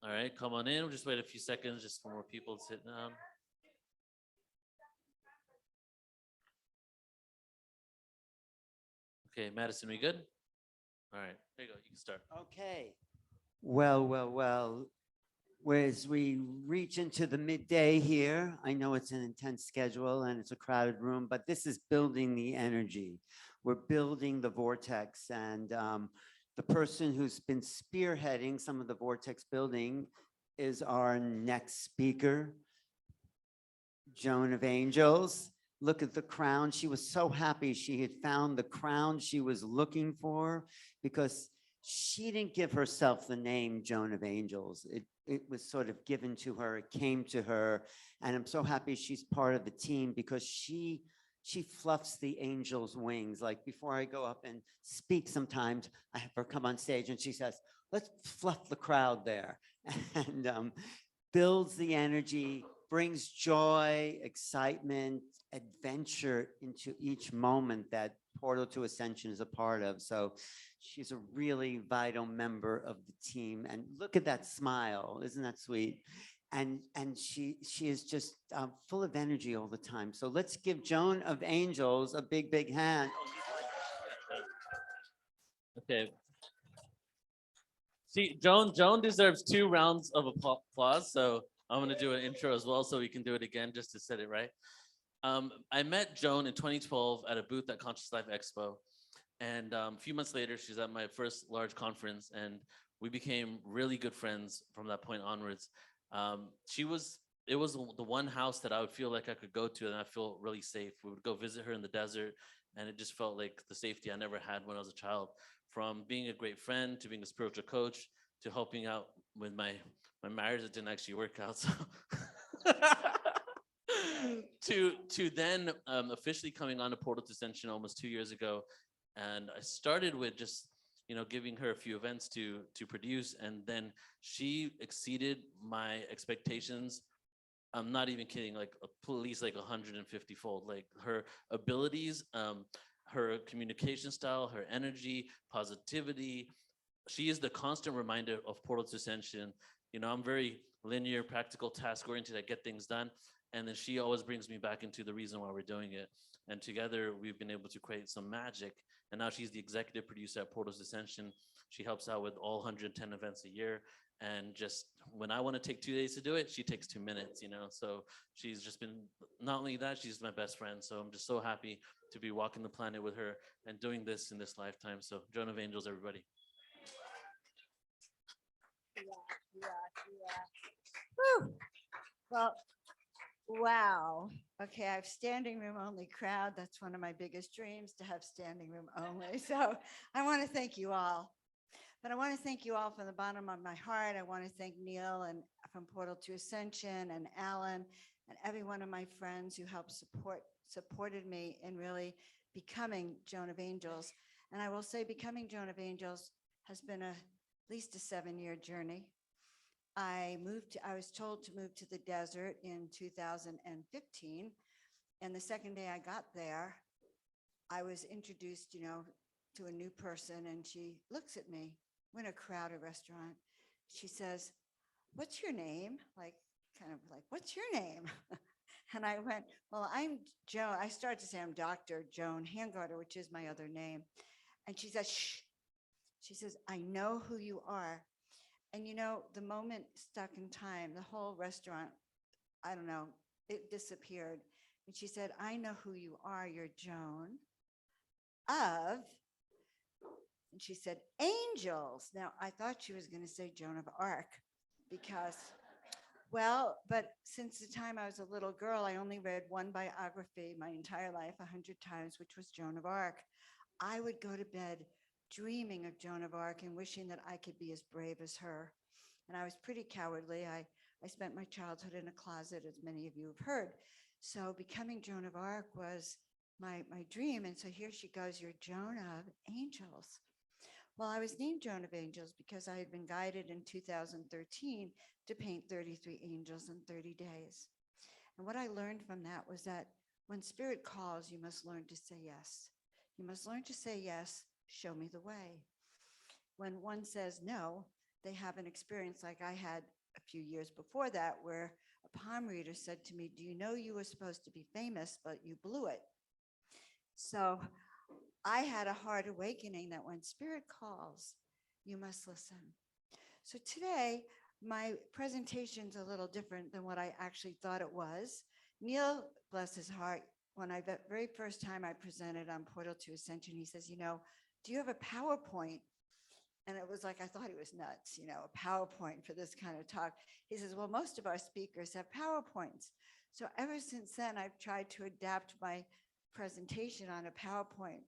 F: All right, come on in. We'll just wait a few seconds just for more people to sit down. Okay, Madison, we good? All right, there you go. You can start.
G: Okay. Well. As we reach into the midday here, I know it's an intense schedule and it's a crowded room, but this is building the energy. We're building the vortex, and the person who's been spearheading some of the vortex building is our next speaker, Joan of Angels. Look at the crown. She was so happy she had found the crown she was looking for, because she didn't give herself the name Joan of Angels. It was sort of given to her, it came to her. And I'm so happy she's part of the team, because she fluffs the angels' wings. Like, before I go up and speak sometimes, I have her come on stage and she says, let's fluff the crowd there. And builds the energy, brings joy, excitement, adventure into each moment that Portal to Ascension is a part of. So she's a really vital member of the team. And look at that smile. Isn't that sweet? And she is just full of energy all the time. So let's give Joan of Angels a big, big hand.
F: Okay. See, Joan deserves 2 rounds of applause. So I'm going to do an intro as well, so we can do it again just to set it right. I met Joan in 2012 at a booth at Conscious Life Expo. And a few months later, she's at my first large conference, and we became really good friends from that point onwards. It was the one house that I would feel like I could go to and I feel really safe. We would go visit her in the desert, and it just felt like the safety I never had when I was a child. From being a great friend to being a spiritual coach to helping out with my marriage that didn't actually work out. So to then officially coming on to Portal to Ascension almost 2 years ago. And I started with just, giving her a few events to produce, and then she exceeded my expectations. I'm not even kidding, like at least like 150 fold. Like, her abilities, her communication style, her energy, positivity. She is the constant reminder of Portal to Ascension. I'm very linear, practical, task oriented. I get things done. And then she always brings me back into the reason why we're doing it. And together we've been able to create some magic. And now she's the executive producer at Portal to Ascension. She helps out with all 110 events a year. And just when I want to take 2 days to do it, she takes 2 minutes, So she's just been, not only that, she's my best friend. So I'm just so happy to be walking the planet with her and doing this in this lifetime. So Joan of Angels, everybody.
A: Woo. Well, wow. Okay, I have standing room only crowd. That's one of my biggest dreams, to have standing room only. So I want to thank you all. But I want to thank you all from the bottom of my heart. I want to thank Neil and from Portal to Ascension, and Alan, and every one of my friends who helped supported me in really becoming Joan of Angels. And I will say, becoming Joan of Angels has been at least a 7-year journey. I was told to move to the desert in 2015. And the second day I got there, I was introduced, to a new person, and she looks at me. We're in a crowded restaurant. She says, "What's your name?" Like, kind of like, "What's your name?" And I went, "Well, I'm Joan." I started to say, "I'm Dr. Joan Hangarter," which is my other name. And she says, "Shh." She says, "I know who you are." And the moment stuck in time, the whole restaurant, I don't know, it disappeared. And she said, "I know who you are. You're Joan of," and she said, "Angels." Now, I thought she was going to say Joan of Arc, because, but since the time I was a little girl, I only read one biography my entire life 100 times, which was Joan of Arc. I would go to bed dreaming of Joan of Arc and wishing that I could be as brave as her. And I was pretty cowardly. I spent my childhood in a closet, as many of you have heard. So becoming Joan of Arc was my dream. And so here she goes, "You're Joan of Angels." Well, I was named Joan of Angels because I had been guided in 2013 to paint 33 angels in 30 days. And what I learned from that was that when spirit calls, you must learn to say yes. You must learn to say yes, show me the way. When one says no, they have an experience like I had a few years before that, where a palm reader said to me, do you know you were supposed to be famous, but you blew it? So I had a hard awakening that when spirit calls, you must listen. So today, my presentation's a little different than what I actually thought it was. Neil, bless his heart, when the very first time I presented on Portal to Ascension, he says, do you have a PowerPoint? And it was like, I thought he was nuts, a PowerPoint for this kind of talk. He says, well, most of our speakers have PowerPoints. So ever since then, I've tried to adapt my presentation on a PowerPoint.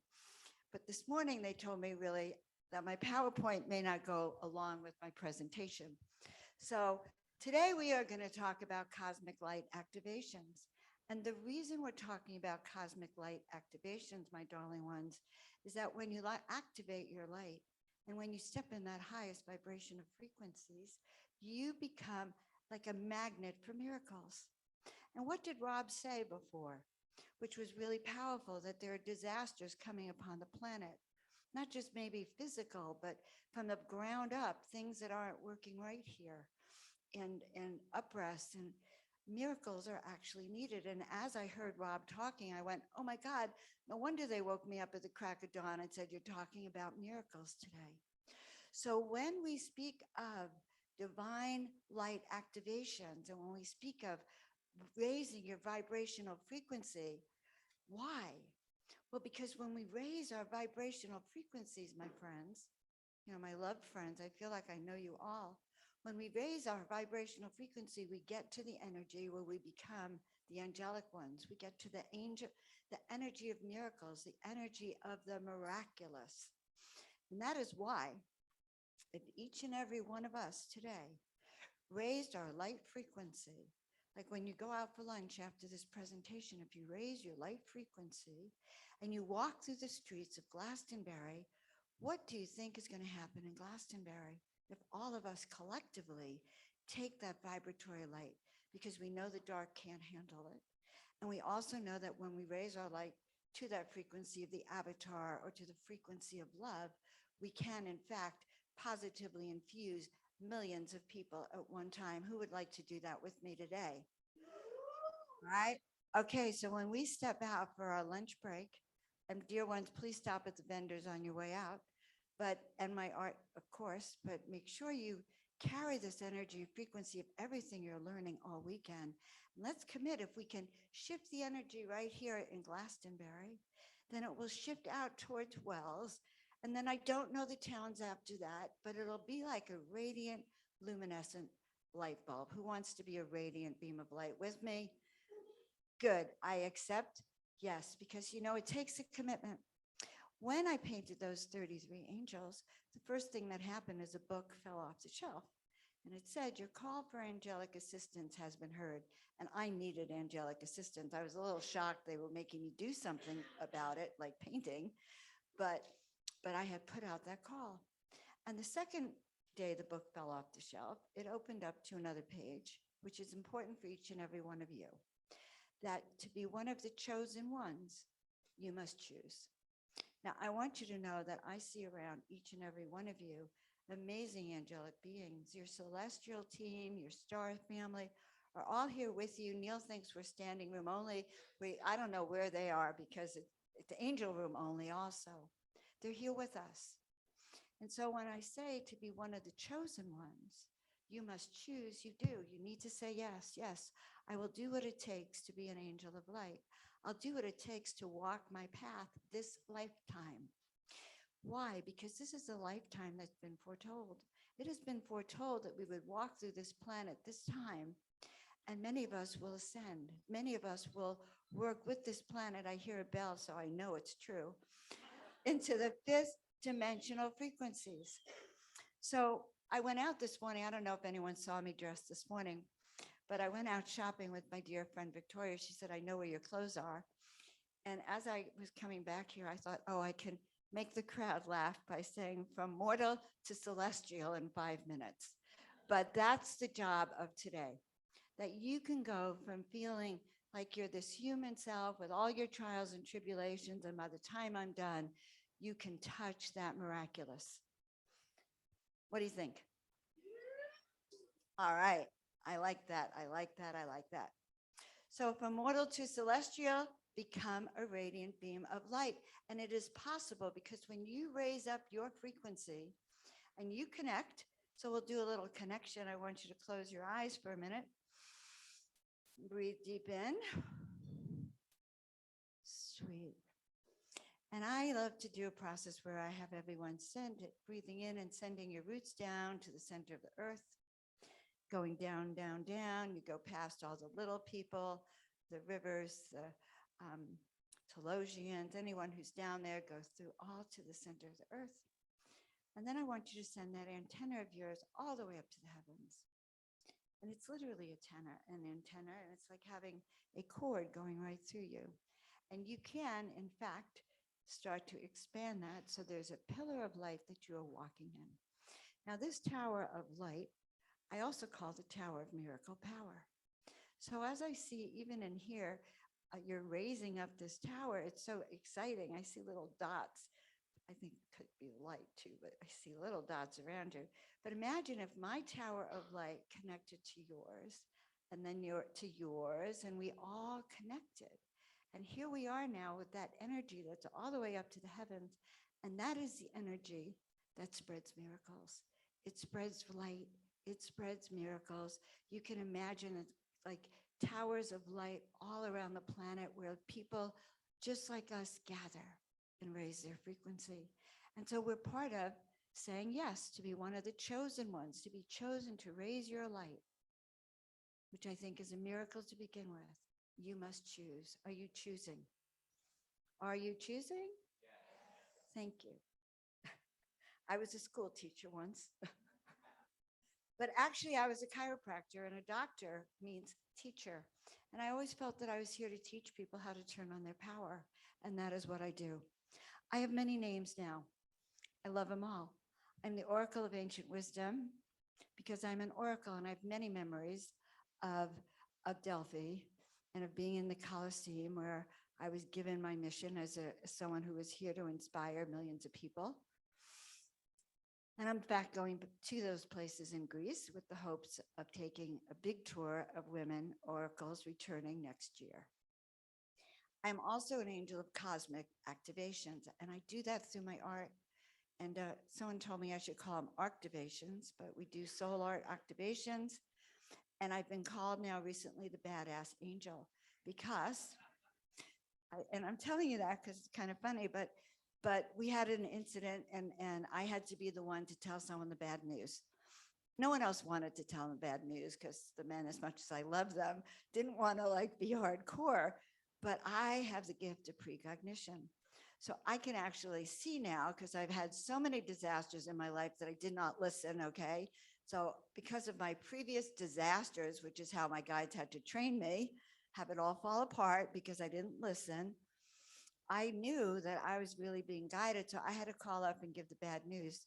A: But this morning, they told me really that my PowerPoint may not go along with my presentation. So today we are going to talk about cosmic light activations. And the reason we're talking about cosmic light activations, my darling ones, is that when you activate your light, and when you step in that highest vibration of frequencies, you become like a magnet for miracles. And what did Rob say before? Which was really powerful, that there are disasters coming upon the planet, not just maybe physical, but from the ground up, things that aren't working right here, and uprest and miracles are actually needed. And as I heard Rob talking, I went, oh my God, no wonder they woke me up at the crack of dawn and said, you're talking about miracles today. So when we speak of divine light activations, and when we speak of raising your vibrational frequency, why? Well, because when we raise our vibrational frequencies, my friends, my loved friends, I feel like I know you all. When we raise our vibrational frequency, we get to the energy where we become the angelic ones. We get to the angel, the energy of miracles, the energy of the miraculous. And that is why, if each and every one of us today raised our light frequency, like when you go out for lunch after this presentation, if you raise your light frequency and you walk through the streets of Glastonbury, what do you think is going to happen in Glastonbury if all of us collectively take that vibratory light? Because we know the dark can't handle it. And we also know that when we raise our light to that frequency of the avatar or to the frequency of love, we can, in fact, positively infuse millions of people at one time. Who would like to do that with me today? Right? Okay, so when we step out for our lunch break, and dear ones, please stop at the vendors on your way out, and my art, of course, but make sure you carry this energy frequency of everything you're learning all weekend. Let's commit, if we can shift the energy right here in Glastonbury, then it will shift out towards Wells. And then I don't know the towns after that, but it'll be like a radiant, luminescent light bulb. Who wants to be a radiant beam of light with me? Good, I accept. Yes, because it takes a commitment. When I painted those 33 angels, the first thing that happened is a book fell off the shelf. And it said, your call for angelic assistance has been heard. And I needed angelic assistance. I was a little shocked they were making me do something about it, like painting. But I had put out that call. And the second day the book fell off the shelf, it opened up to another page, which is important for each and every one of you, that to be one of the chosen ones, you must choose. Now, I want you to know that I see around each and every one of you amazing angelic beings. Your celestial team, your star family are all here with you. Neil thinks we're standing room only. I don't know where they are because it's the angel room only also. They're here with us. And so when I say to be one of the chosen ones, you must choose. You do. You need to say yes. Yes, I will do what it takes to be an angel of light. I'll do what it takes to walk my path this lifetime. Why? Because this is a lifetime that's been foretold. It has been foretold that we would walk through this planet this time, and many of us will ascend. Many of us will work with this planet. I hear a bell, so I know it's true, into the fifth dimensional frequencies. So I went out this morning. I don't know if anyone saw me dressed this morning, but I went out shopping with my dear friend Victoria. She said, I know where your clothes are. And as I was coming back here, I thought, oh, I can make the crowd laugh by saying from mortal to celestial in 5 minutes. But that's the job of today, that you can go from feeling like you're this human self with all your trials and tribulations, and by the time I'm done, you can touch that miraculous. What do you think? All right. I like that. I like that. I like that. So from mortal to celestial, become a radiant beam of light. And it is possible because when you raise up your frequency and you connect, so we'll do a little connection. I want you to close your eyes for a minute. Breathe deep in. Sweet. And I love to do a process where I have everyone send it, breathing in and sending your roots down to the center of the earth, going down, down, down. You go past all the little people, the rivers, the Telosians, anyone who's down there, go through all to the center of the earth. And then I want you to send that antenna of yours all the way up to the heavens. And it's literally an antenna, and it's like having a cord going right through you. And you can, in fact, start to expand that so there's a pillar of light that you are walking in. Now, this tower of light, I also call the tower of miracle power. So as I see, even in here, you're raising up this tower. It's so exciting. I see little dots. I think it could be light too, but I see little dots around you. But imagine if my tower of light connected to yours, and then to yours, and we all connected. And here we are now with that energy that's all the way up to the heavens. And that is the energy that spreads miracles. It spreads light. It spreads miracles. You can imagine it like towers of light all around the planet where people just like us gather and raise their frequency. And so we're part of saying yes to be one of the chosen ones, to be chosen to raise your light, which I think is a miracle to begin with. You must choose. Are you choosing? Are you choosing? Yes. Thank you. I was a school teacher once. But actually, I was a chiropractor, and a doctor means teacher. And I always felt that I was here to teach people how to turn on their power. And that is what I do. I have many names now. I love them all. I'm the Oracle of Ancient Wisdom because I'm an oracle, and I have many memories of Delphi and of being in the Colosseum where I was given my mission as someone who was here to inspire millions of people. And I'm in fact going to those places in Greece with the hopes of taking a big tour of women oracles returning next year. I'm also an angel of cosmic activations, and I do that through my art. And someone told me I should call them activations, but we do soul art activations. And I've been called now recently the badass angel because, and I'm telling you that because it's kind of funny, but we had an incident and I had to be the one to tell someone the bad news. No one else wanted to tell them bad news because the men, as much as I love them, didn't want to like be hardcore, but I have the gift of precognition. So I can actually see now because I've had so many disasters in my life that I did not listen, okay? So because of my previous disasters, which is how my guides had to train me, have it all fall apart because I didn't listen, I knew that I was really being guided. So I had to call up and give the bad news.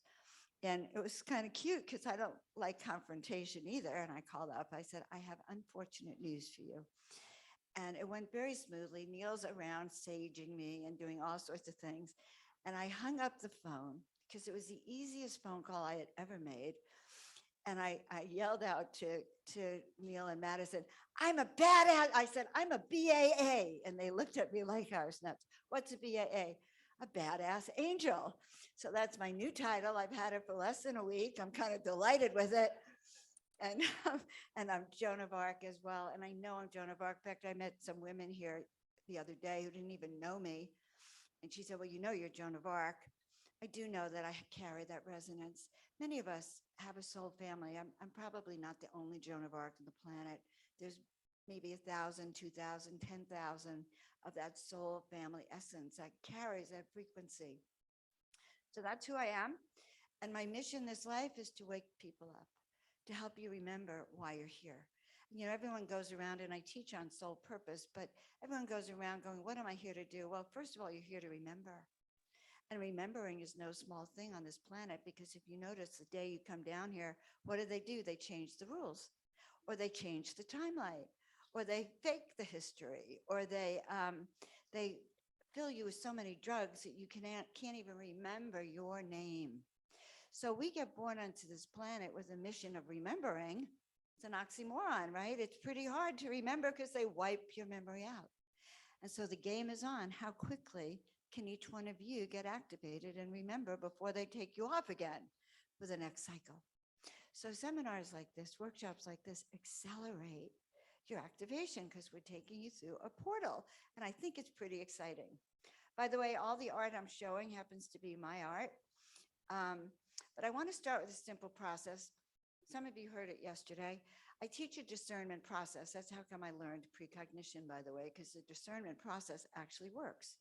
A: And it was kind of cute because I don't like confrontation either. And I called up, I said, I have unfortunate news for you. And it went very smoothly. Neil's around saging me and doing all sorts of things. And I hung up the phone because it was the easiest phone call I had ever made. And I yelled out to Neil and Madison, I'm a badass. I said, I'm a BAA. And they looked at me like I was nuts. What's a BAA? A badass angel. So that's my new title. I've had it for less than a week. I'm kind of delighted with it. And I'm Joan of Arc as well. And I know I'm Joan of Arc. In fact, I met some women here the other day who didn't even know me. And she said, well, you know, you're Joan of Arc. I do know that I carry that resonance. Many of us have a soul family. I'm probably not the only Joan of Arc on the planet. There's maybe 1,000, 2,000, 10,000 of that soul family essence that carries that frequency. So that's who I am. And my mission in this life is to wake people up, to help you remember why you're here. You know, everyone goes around, and I teach on soul purpose, but everyone goes around going, what am I here to do? Well, first of all, you're here to remember. And remembering is no small thing on this planet, because if you notice the day you come down here, what do? They change the rules, or they change the timeline, or they fake the history, or they fill you with so many drugs that you can't even remember your name. So we get born onto this planet with a mission of remembering. It's an oxymoron, right? It's pretty hard to remember because they wipe your memory out. And so the game is on. How quickly can each one of you get activated and remember before they take you off again for the next cycle? So seminars like this, workshops like this accelerate your activation because we're taking you through a portal. And I think it's pretty exciting. By the way, all the art I'm showing happens to be my art. But I want to start with a simple process. Some of you heard it yesterday. I teach a discernment process. That's how come I learned precognition, by the way, because the discernment process actually works.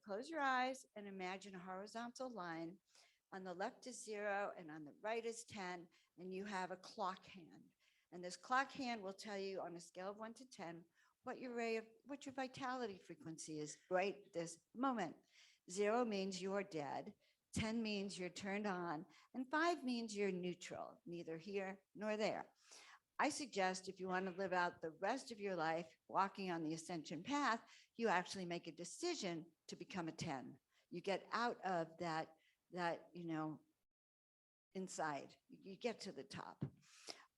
A: Close your eyes and imagine a horizontal line. On the left is 0 and on the right is 10, and you have a clock hand. And this clock hand will tell you on a scale of 1 to 10 what your vitality frequency is right this moment. 0 means you're dead, 10 means you're turned on, and 5 means you're neutral, neither here nor there. I suggest if you want to live out the rest of your life walking on the ascension path, you actually make a decision to become a 10. You get out of that inside. You get to the top.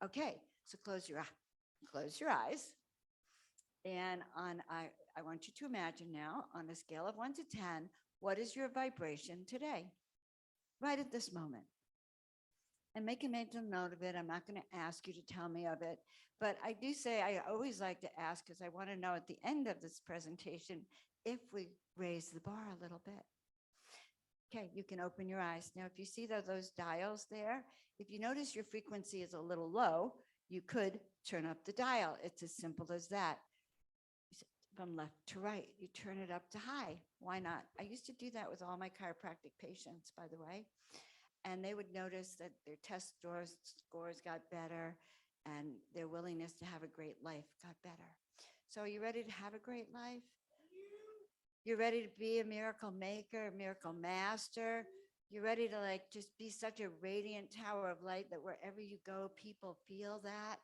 A: Okay, so close your eyes. And I want you to imagine now on a scale of 1 to 10, what is your vibration today? Right at this moment. And make a mental note of it. I'm not going to ask you to tell me of it, but I do say I always like to ask because I want to know at the end of this presentation if we raise the bar a little bit. Okay, you can open your eyes. Now, if you see those dials there, if you notice your frequency is a little low, you could turn up the dial. It's as simple as that. From left to right, you turn it up to high. Why not? I used to do that with all my chiropractic patients, by the way. And they would notice that their test scores got better and their willingness to have a great life got better. So are you ready to have a great life? You're ready to be a miracle maker, a miracle master. You're ready to just be such a radiant tower of light that wherever you go, people feel that.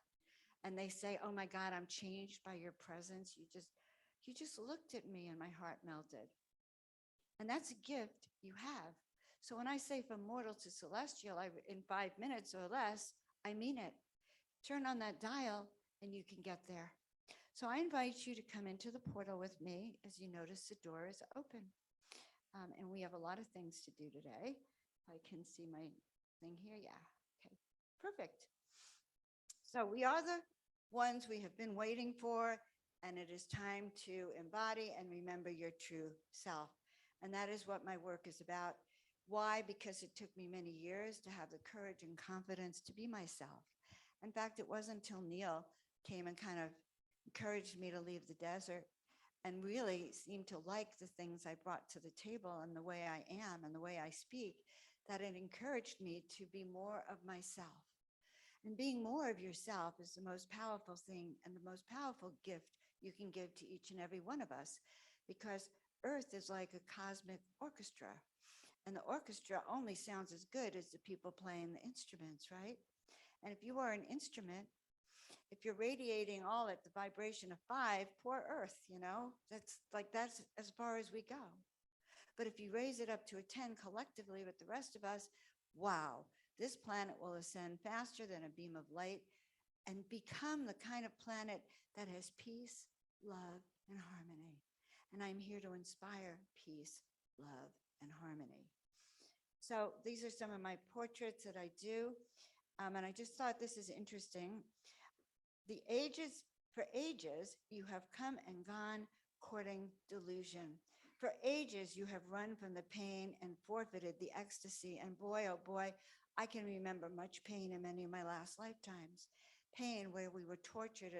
A: And they say, oh my God, I'm changed by your presence. You just looked at me and my heart melted. And that's a gift you have. So when I say from mortal to celestial, in 5 minutes or less, I mean it. Turn on that dial and you can get there. So I invite you to come into the portal with me as you notice the door is open. And we have a lot of things to do today. I can see my thing here. Yeah. Okay. Perfect. So we are the ones we have been waiting for, and it is time to embody and remember your true self. And that is what my work is about. Why? Because it took me many years to have the courage and confidence to be myself. In fact, it wasn't until Neil came and kind of encouraged me to leave the desert and really seemed to like the things I brought to the table and the way I am and the way I speak, that it encouraged me to be more of myself. And being more of yourself is the most powerful thing and the most powerful gift you can give to each and every one of us, because Earth is like a cosmic orchestra. And the orchestra only sounds as good as the people playing the instruments, right? And if you are an instrument, if you're radiating all at the vibration of 5, poor Earth, that's as far as we go. But if you raise it up to a 10 collectively with the rest of us, wow, this planet will ascend faster than a beam of light and become the kind of planet that has peace, love, and harmony. And I'm here to inspire peace, love, and harmony. So these are some of my portraits that I do. And I just thought this is interesting. For ages, you have come and gone courting delusion. For ages, you have run from the pain and forfeited the ecstasy. And boy, oh boy, I can remember much pain in many of my last lifetimes. Pain where we were tortured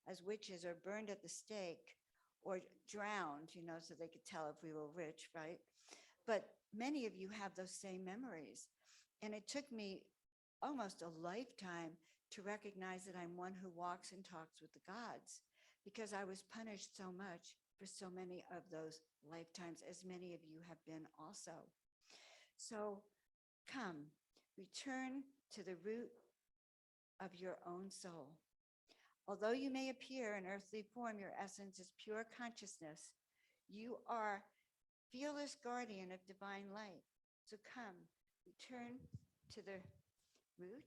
A: as witches or burned at the stake or drowned, so they could tell if we were rich, right? But many of you have those same memories. And it took me almost a lifetime to recognize that I'm one who walks and talks with the gods, because I was punished so much for so many of those lifetimes, as many of you have been also. So come, return to the root of your own soul. Although you may appear in earthly form, your essence is pure consciousness. You are fearless guardian of divine light. So come, return to the root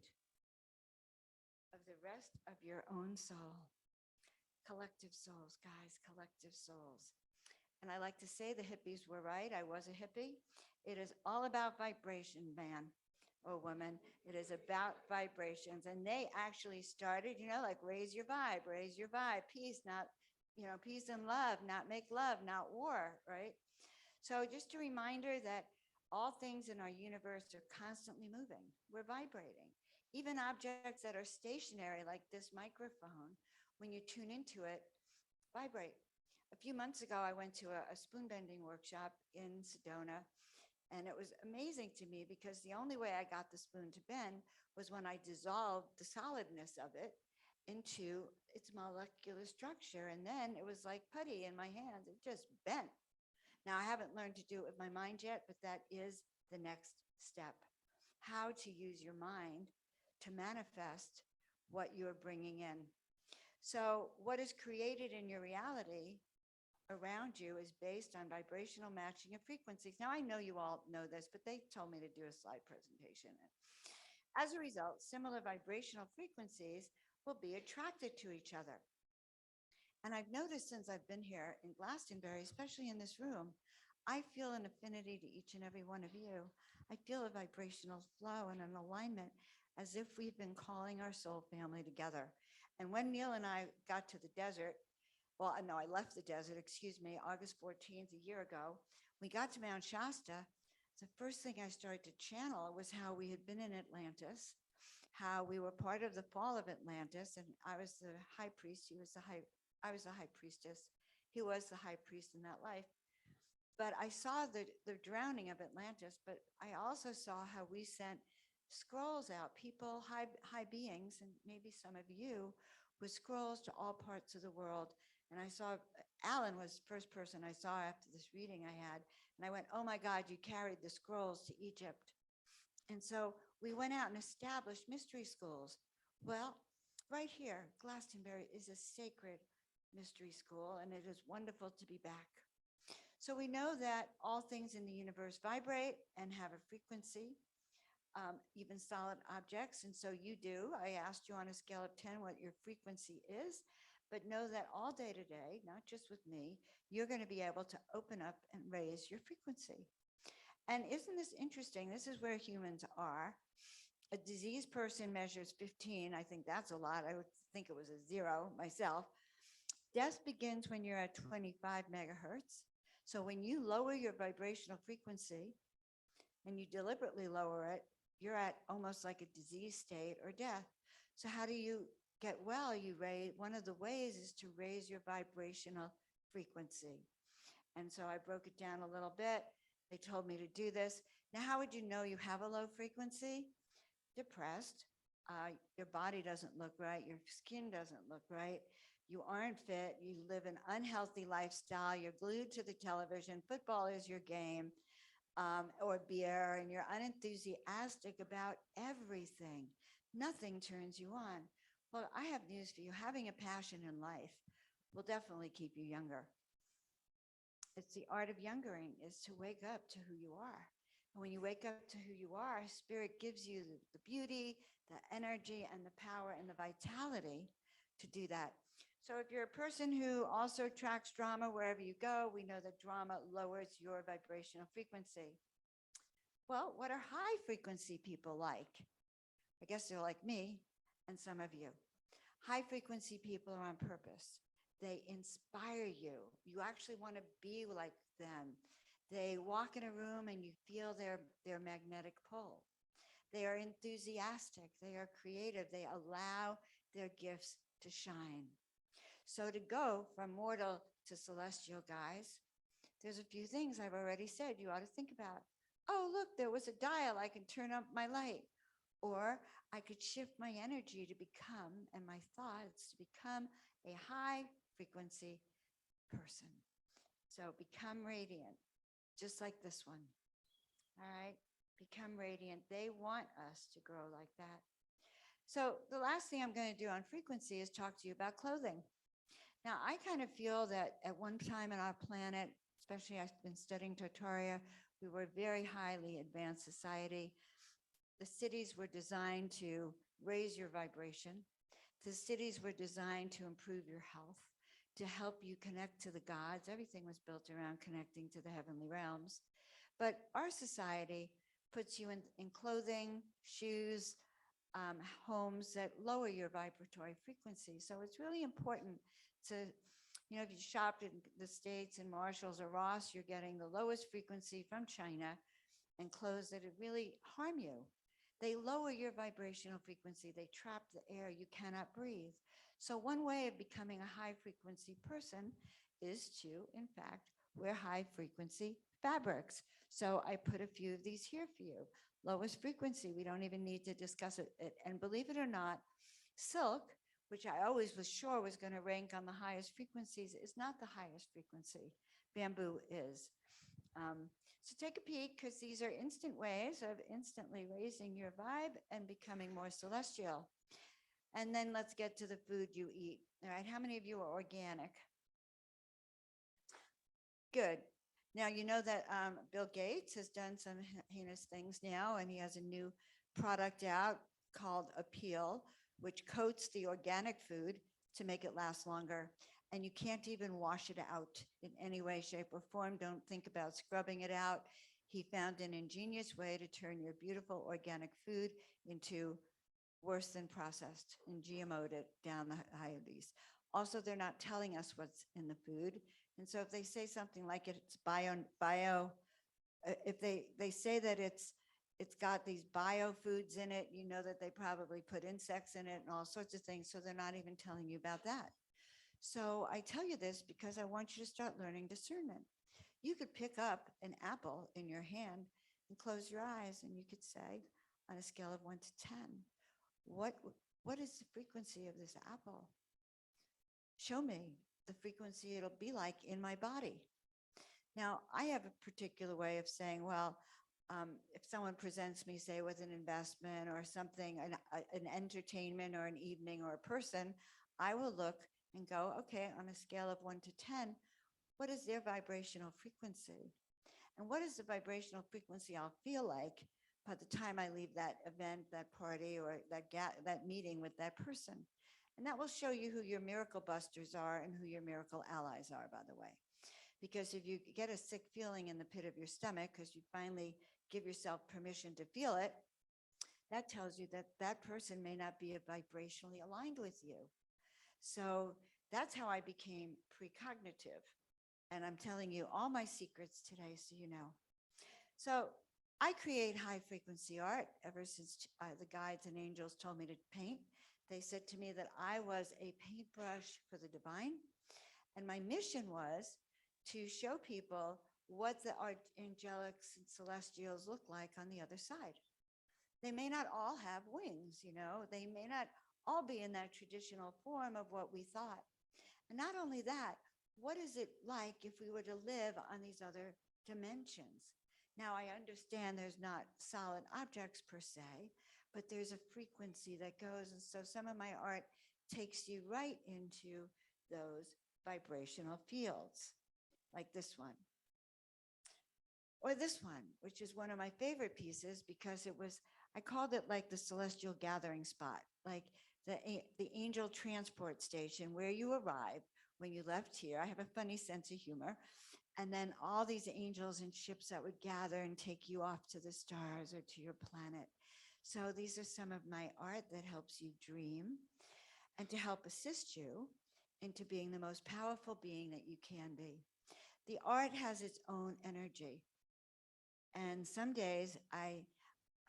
A: of the rest of your own soul. Collective souls, guys, collective souls. And I like to say the hippies were right. I was a hippie. It is all about vibration, man or woman. It is about vibrations. And they actually started, like raise your vibe, peace, not, peace and love, not make love, not war, right? So just a reminder that all things in our universe are constantly moving. We're vibrating. Even objects that are stationary, like this microphone, when you tune into it, vibrate. A few months ago, I went to a spoon bending workshop in Sedona, and it was amazing to me because the only way I got the spoon to bend was when I dissolved the solidness of it into its molecular structure. And then it was like putty in my hands. It just bent. Now, I haven't learned to do it with my mind yet, but that is the next step. How to use your mind to manifest what you're bringing in. So what is created in your reality around you is based on vibrational matching of frequencies. Now, I know you all know this, but they told me to do a slide presentation. As a result, similar vibrational frequencies will be attracted to each other. And I've noticed since I've been here in Glastonbury, especially in this room, I feel an affinity to each and every one of you. I feel a vibrational flow and an alignment as if we've been calling our soul family together. And when Neil and I got to the desert, well, no, I left the desert, August 14th, a year ago, we got to Mount Shasta. The first thing I started to channel was how we had been in Atlantis, how we were part of the fall of Atlantis, and I was the high priest, I was the high priestess. He was the high priest in that life. But I saw the drowning of Atlantis, but I also saw how we sent scrolls out, people, high beings, and maybe some of you, with scrolls to all parts of the world. And I saw, Alan was the first person I saw after this reading I had. And I went, oh my God, you carried the scrolls to Egypt. And so we went out and established mystery schools. Well, right here, Glastonbury is a sacred mystery school, and it is wonderful to be back. So we know that all things in the universe vibrate and have a frequency, even solid objects. And so you do. I asked you on a scale of 10 what your frequency is, but know that all day today, not just with me, you're going to be able to open up and raise your frequency. And isn't this interesting? This is where humans are. A diseased person measures 15. I think that's a lot. I would think it was a 0 myself. Death begins when you're at 25 megahertz. So when you lower your vibrational frequency and you deliberately lower it, you're at almost like a disease state or death. So how do you get well? One of the ways is to raise your vibrational frequency. And so I broke it down a little bit. They told me to do this. Now, how would you know you have a low frequency? Depressed. Your body doesn't look right. Your skin doesn't look right. You aren't fit. You live an unhealthy lifestyle. You're glued to the television. Football is your game, or beer, and you're unenthusiastic about everything. Nothing turns you on. Well, I have news for you. Having a passion in life will definitely keep you younger. It's the art of youngering, is to wake up to who you are. And when you wake up to who you are, Spirit gives you the beauty, the energy, and the power and the vitality to do that. So if you're a person who also attracts drama wherever you go, we know that drama lowers your vibrational frequency. Well, what are high frequency people like? I guess they're like me and some of you. High frequency people are on purpose. They inspire you. You actually want to be like them. They walk in a room and you feel their magnetic pull. They are enthusiastic. They are creative. They allow their gifts to shine. So to go from mortal to celestial, guys, there's a few things I've already said you ought to think about. Oh, look, there was a dial. I can turn up my light. Or I could shift my energy to become, and my thoughts to become, a high frequency person. So become radiant, just like this one. All right, become radiant. They want us to grow like that. So the last thing I'm going to do on frequency is talk to you about clothing. Now, I kind of feel that at one time in our planet, especially I've been studying Tartaria. We were a very highly advanced society. The cities were designed to raise your vibration. The cities were designed to improve your health, to help you connect to the gods. Everything was built around connecting to the heavenly realms. But our society puts you in clothing, shoes, homes that lower your vibratory frequency. So it's really important to, if you shopped in the States in Marshalls or Ross, you're getting the lowest frequency from China and clothes that really harm you. They lower your vibrational frequency. They trap the air. You cannot breathe. So one way of becoming a high frequency person is to, in fact, wear high frequency fabrics. So I put a few of these here for you. Lowest frequency, we don't even need to discuss it. And believe it or not, silk, which I always was sure was going to rank on the highest frequencies, is not the highest frequency. Bamboo is. So take a peek, because these are instant ways of instantly raising your vibe and becoming more celestial. And then let's get to the food you eat. All right, how many of you are organic? Good. Now, you know that Bill Gates has done some heinous things now, and he has a new product out called Appeal, which coats the organic food to make it last longer. And you can't even wash it out in any way, shape, or form. Don't think about scrubbing it out. He found an ingenious way to turn your beautiful organic food into worse than processed and GMO'd it down the highways. Also, they're not telling us what's in the food. And so if they say something like it's if they say that it's got these bio foods in it, you know that they probably put insects in it and all sorts of things. So they're not even telling you about that. So I tell you this because I want you to start learning discernment. You could pick up an apple in your hand and close your eyes, and you could say, on a scale of 1 to 10, what is the frequency of this apple? Show me the frequency it'll be like in my body. Now, I have a particular way of saying, well, if someone presents me, say, with an investment or something, an entertainment or an evening or a person, I will look and go, okay, on a scale of 1 to 10, what is their vibrational frequency? And what is the vibrational frequency I'll feel like by the time I leave that event, that party, or that meeting with that person? And that will show you who your miracle busters are and who your miracle allies are, by the way. Because if you get a sick feeling in the pit of your stomach because you finally give yourself permission to feel it, that tells you that that person may not be vibrationally aligned with you. So that's how I became precognitive. And I'm telling you all my secrets today, so you know. So I create high frequency art ever since the guides and angels told me to paint. They said to me that I was a paintbrush for the divine. And my mission was to show people what the angelics and celestials look like on the other side. They may not all have wings, they may not all be in that traditional form of what we thought. And not only that, what is it like if we were to live on these other dimensions? Now, I understand there's not solid objects per se, but there's a frequency that goes. And so some of my art takes you right into those vibrational fields, like this one. Or this one, which is one of my favorite pieces because I called it like the celestial gathering spot, like the angel transport station where you arrive when you left here. I have a funny sense of humor. And then all these angels and ships that would gather and take you off to the stars or to your planet. So these are some of my art that helps you dream and to help assist you into being the most powerful being that you can be. The art has its own energy. And some days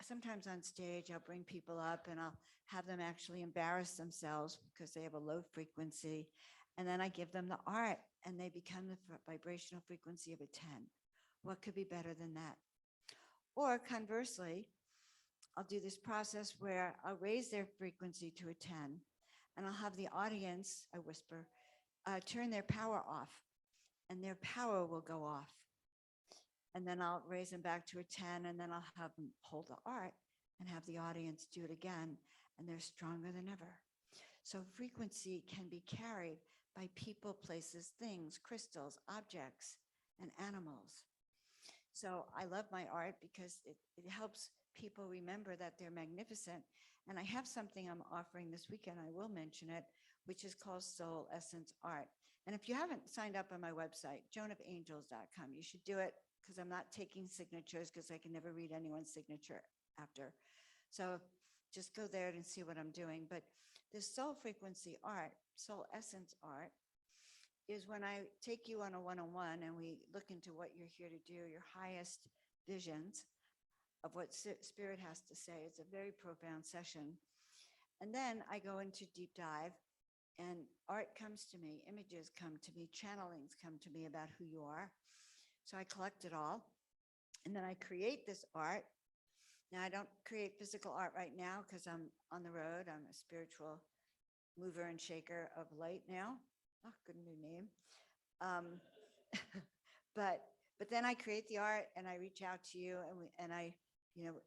A: sometimes on stage, I'll bring people up and I'll have them actually embarrass themselves because they have a low frequency. And then I give them the art and they become the vibrational frequency of a 10. What could be better than that? Or conversely, I'll do this process where I'll raise their frequency to a 10 and I'll have the audience, I whisper, turn their power off and their power will go off. And then I'll raise them back to a 10 and then I'll have them hold the art and have the audience do it again and they're stronger than ever. So frequency can be carried by people, places, things, crystals, objects, and animals. So I love my art because it helps people remember that they're magnificent. And I have something I'm offering this weekend, I will mention it, which is called Soul Essence Art. And if you haven't signed up on my website, joanofangels.com, you should do it because I'm not taking signatures because I can never read anyone's signature after. So just go there and see what I'm doing. But this soul frequency art, soul essence art, is when I take you on a one-on-one and we look into what you're here to do, your highest visions of what spirit has to say. It's a very profound session. And then I go into deep dive and art comes to me, images come to me, channelings come to me about who you are. So I collect it all and then I create this art. Now I don't create physical art right now because I'm on the road. I'm a spiritual mover and shaker of light now. Oh, good new name. But then I create the art and I reach out to you and I,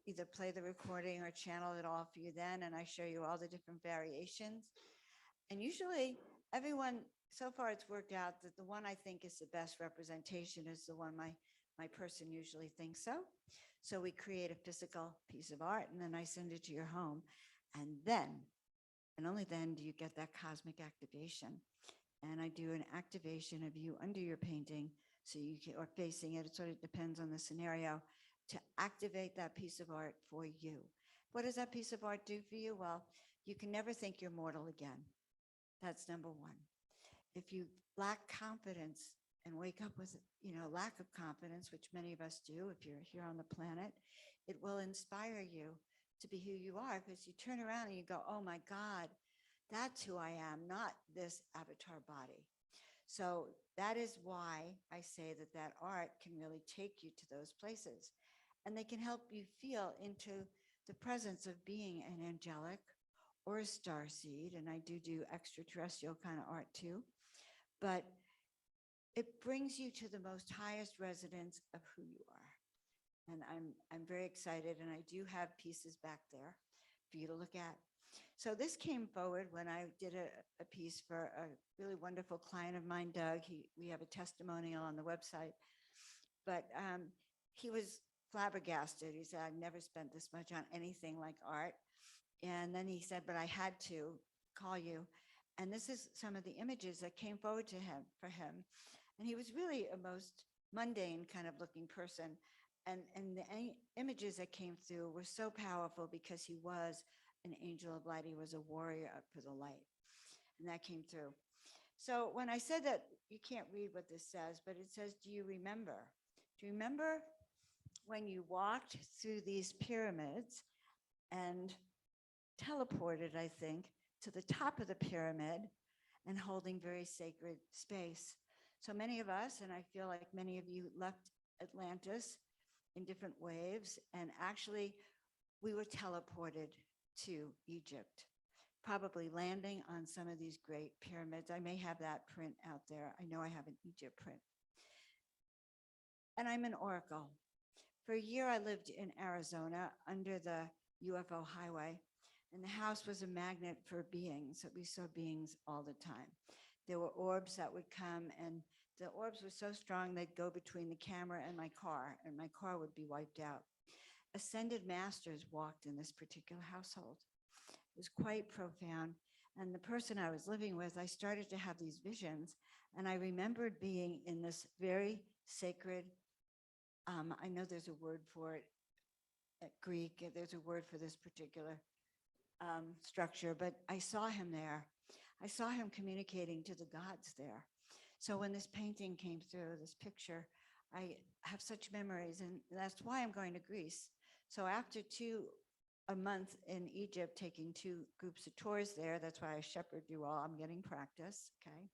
A: either play the recording or channel it all for you then, and I show you all the different variations. And usually everyone, so far it's worked out that the one I think is the best representation is the one my person usually thinks so. So we create a physical piece of art and then I send it to your home. And then, and only then do you get that cosmic activation. And I do an activation of you under your painting so you can, or facing it, it sort of depends on the scenario, to activate that piece of art for you. What does that piece of art do for you? Well, you can never think you're mortal again. That's number one. If you lack confidence and wake up with, lack of confidence, which many of us do if you're here on the planet, it will inspire you to be who you are, because you turn around and you go, oh my God, that's who I am, not this avatar body. So that is why I say that art can really take you to those places. And they can help you feel into the presence of being an angelic or a starseed. And I do extraterrestrial kind of art too. But it brings you to the most highest resonance of who you are. And I'm very excited. And I do have pieces back there for you to look at. So this came forward when I did a piece for a really wonderful client of mine, Doug. We have a testimonial on the website, but he was flabbergasted. He said, I've never spent this much on anything like art. And then he said, but I had to call you. And this is some of the images that came forward to him for him. And he was really a most mundane kind of looking person. And the images that came through were so powerful because he was an angel of light. He was a warrior for the light. And that came through. So when I said that, you can't read what this says, but it says, do you remember? Do you remember when you walked through these pyramids and teleported, I think, to the top of the pyramid and holding very sacred space? So many of us, and I feel like many of you, left Atlantis in different waves, and actually we were teleported to Egypt, probably landing on some of these great pyramids. I may have that print out there. I know I have an Egypt print. And I'm an oracle. For a year, I lived in Arizona under the UFO highway, and the house was a magnet for beings. We saw beings all the time. There were orbs that would come, and the orbs were so strong they'd go between the camera and my car would be wiped out. Ascended masters walked in this particular household. It was quite profound. And the person I was living with, I started to have these visions, and I remembered being in this very sacred, I know there's a word for it, Greek, there's a word for this particular structure, but I saw him there. I saw him communicating to the gods there. So when this painting came through, this picture, I have such memories, and that's why I'm going to Greece. So after a month in Egypt, taking 2 groups of tours there, that's why I shepherd you all, I'm getting practice, okay?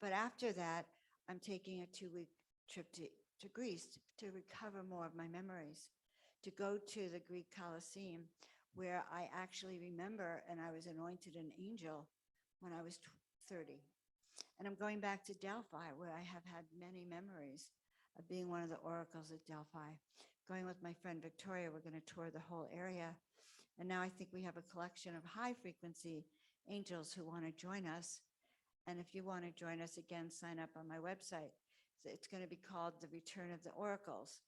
A: But after that, I'm taking a 2-week trip to Greece to recover more of my memories, to go to the Greek Colosseum, where I actually remember, and I was anointed an angel when I was 30. And I'm going back to Delphi, where I have had many memories of being one of the oracles at Delphi. Going with my friend Victoria, we're going to tour the whole area. And now I think we have a collection of high frequency angels who want to join us. And if you want to join us again, sign up on my website. It's going to be called The Return of the Oracles.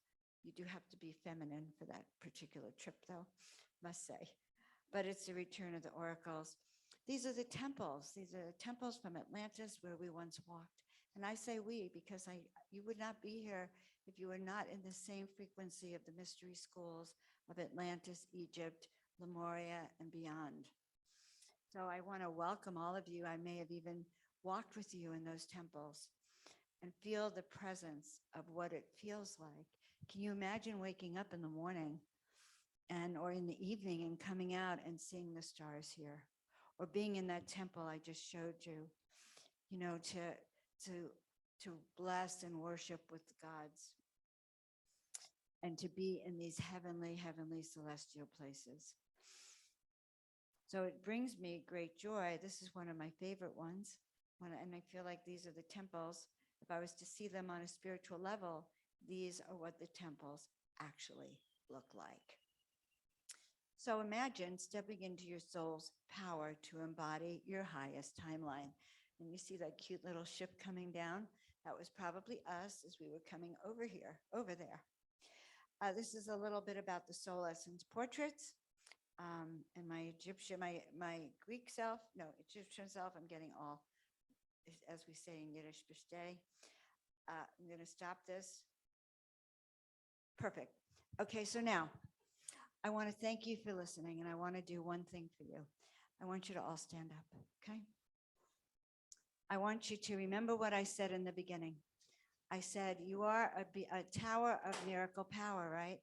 A: You do have to be feminine for that particular trip, though, must say. But it's the Return of the Oracles. These are the temples. These are the temples from Atlantis where we once walked. And I say we because you would not be here if you were not in the same frequency of the mystery schools of Atlantis, Egypt, Lemuria, and beyond. So I want to welcome all of you. I may have even walked with you in those temples and feel the presence of what it feels like. Can you imagine waking up in the morning or in the evening and coming out and seeing the stars here, or being in that temple I just showed you, to bless and worship with the gods and to be in these heavenly celestial places. So it brings me great joy. This is one of my favorite ones. And I feel like these are the temples. If I was to see them on a spiritual level, these are what the temples actually look like. So imagine stepping into your soul's power to embody your highest timeline. And you see that cute little ship coming down? That was probably us as we were coming over there. This is a little bit about the soul essence portraits. And my Greek self, Egyptian self, I'm getting all, as we say in Yiddish, b'shtei. I'm going to stop this. Perfect. Okay, so now I want to thank you for listening, and I want to do one thing for you. I want you to all stand up, okay? I want you to remember what I said in the beginning. I said you are a tower of miracle power, right?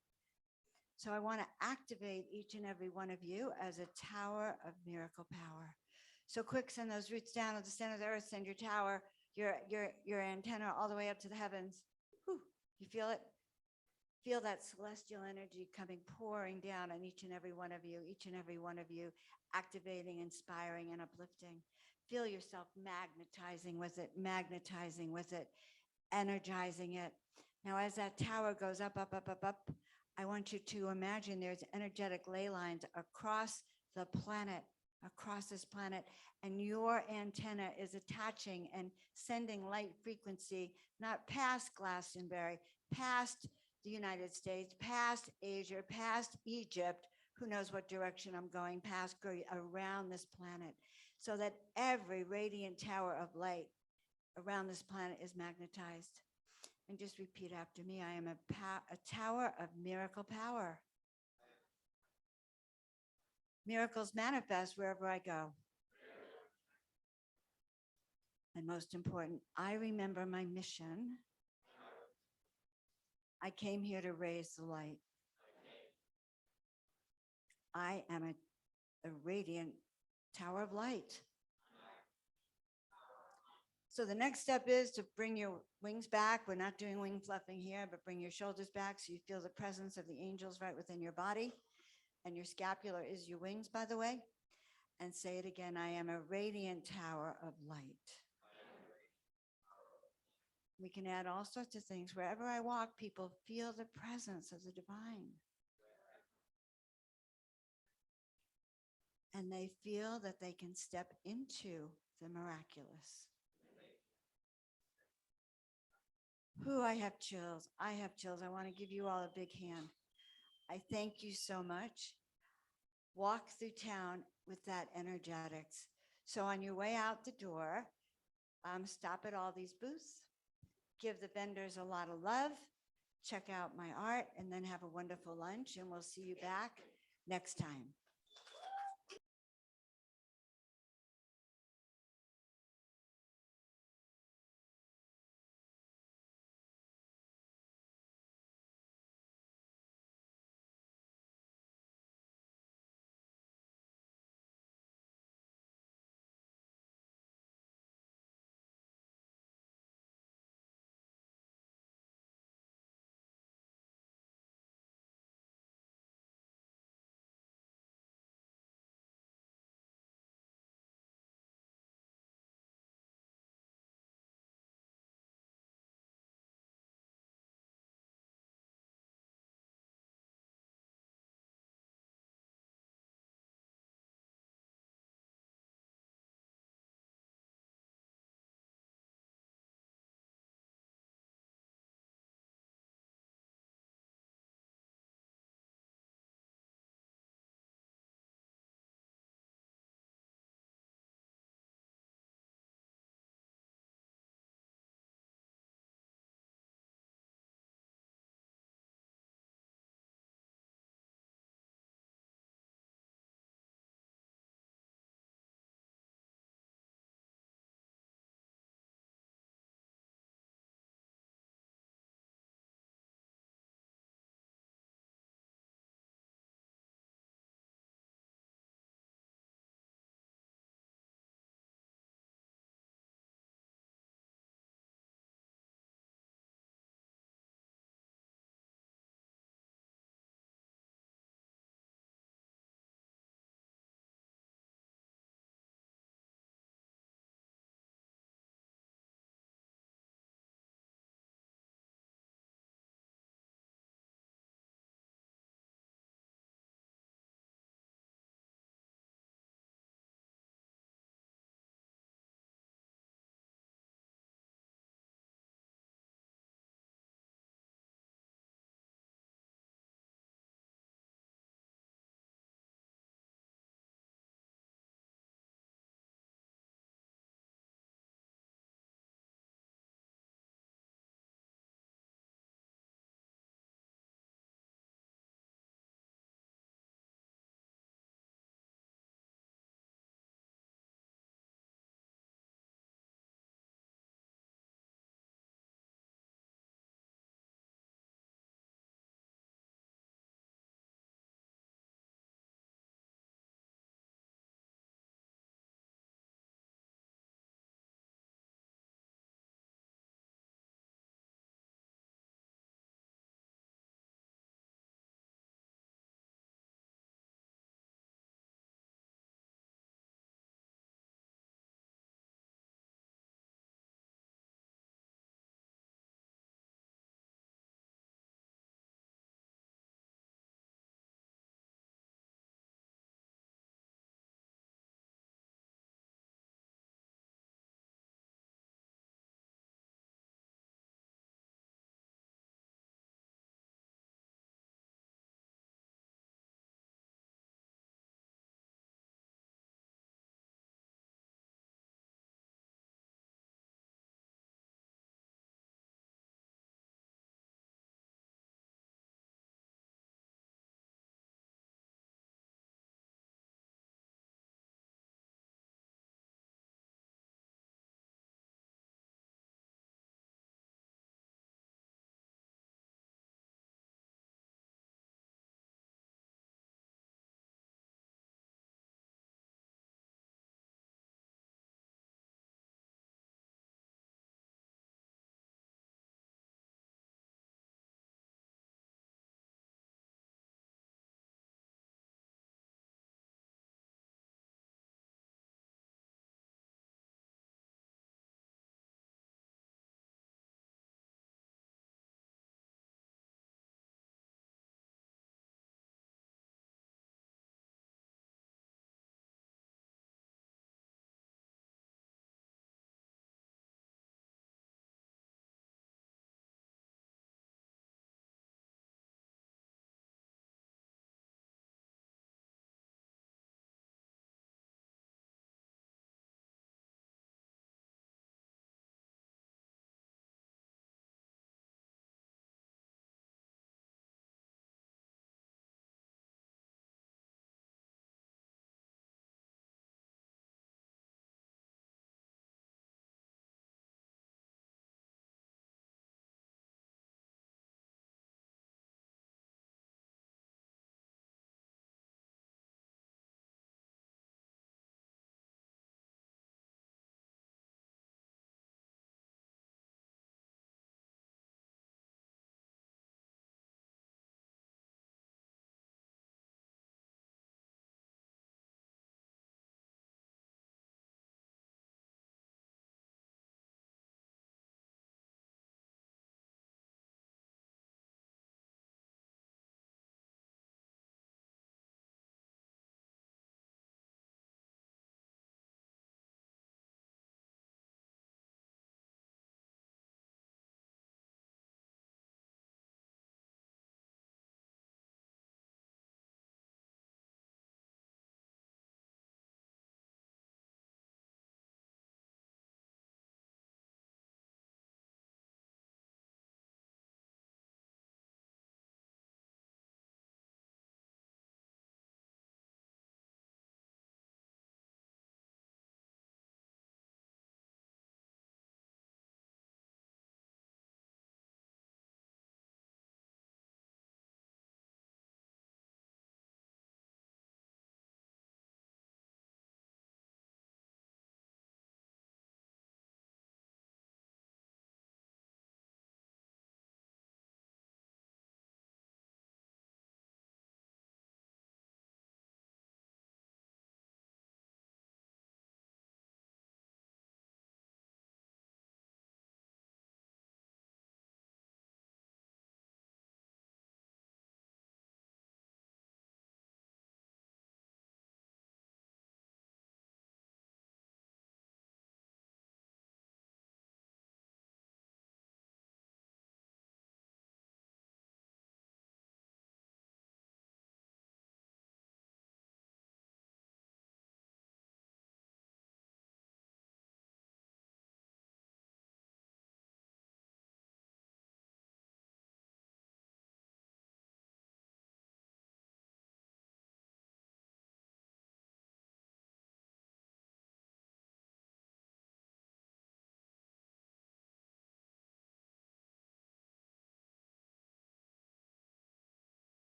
A: So I want to activate each and every one of you as a tower of miracle power. So quick, send those roots down to the center of the earth, send your tower, your antenna all the way up to the heavens. Whew, you feel it? Feel that celestial energy pouring down on each and every one of you, activating, inspiring, and uplifting. Feel yourself magnetizing with it, energizing it. Now, as that tower goes up, I want you to imagine there's energetic ley lines across this planet, and your antenna is attaching and sending light frequency, not past Glastonbury, past the United States, past Asia, past Egypt, who knows what direction I'm going, around this planet, so that every radiant tower of light around this planet is magnetized. And just repeat after me. I am a tower of miracle power. Miracles manifest wherever I go. And most important, I remember my mission. I came here to raise the light. I am a radiant tower of light. So the next step is to bring your wings back. We're not doing wing fluffing here, but bring your shoulders back so you feel the presence of the angels right within your body. And your scapula is your wings, by the way. And say it again. I am a radiant tower of light. We can add all sorts of things. Wherever I walk, people feel the presence of the divine. And they feel that they can step into the miraculous. I have chills. I want to give you all a big hand. I thank you so much. Walk through town with that energetics. So on your way out the door, stop at all these booths, give the vendors a lot of love, check out my art, and then have a wonderful lunch, and we'll see you back next time.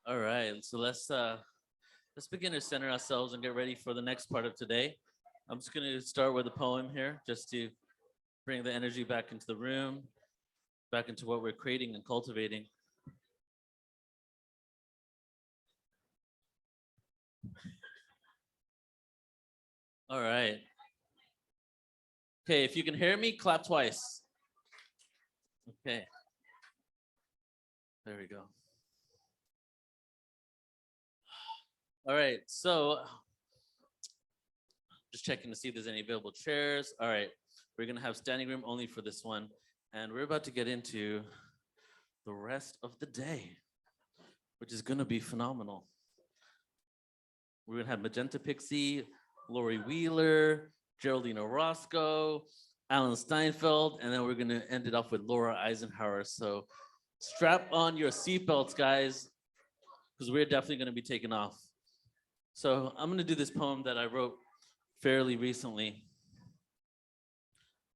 F: All right, so let's begin to center ourselves and get ready for the next part of today. I'm just going to start with a poem here, just to bring the energy back into the room, back into what we're creating and cultivating. All right. Okay, if you can hear me, clap twice. Okay. There we go. All right, so just checking to see if there's any available chairs. All right, we're gonna have standing room only for this one. And we're about to get into the rest of the day, which is gonna be phenomenal. We're gonna have Magenta Pixie, Lori Wheeler, Geraldine Orozco, Alan Steinfeld, and then we're gonna end it off with Laura Eisenhower. So strap on your seatbelts, guys, because we're definitely gonna be taking off. So I'm gonna do this poem that I wrote fairly recently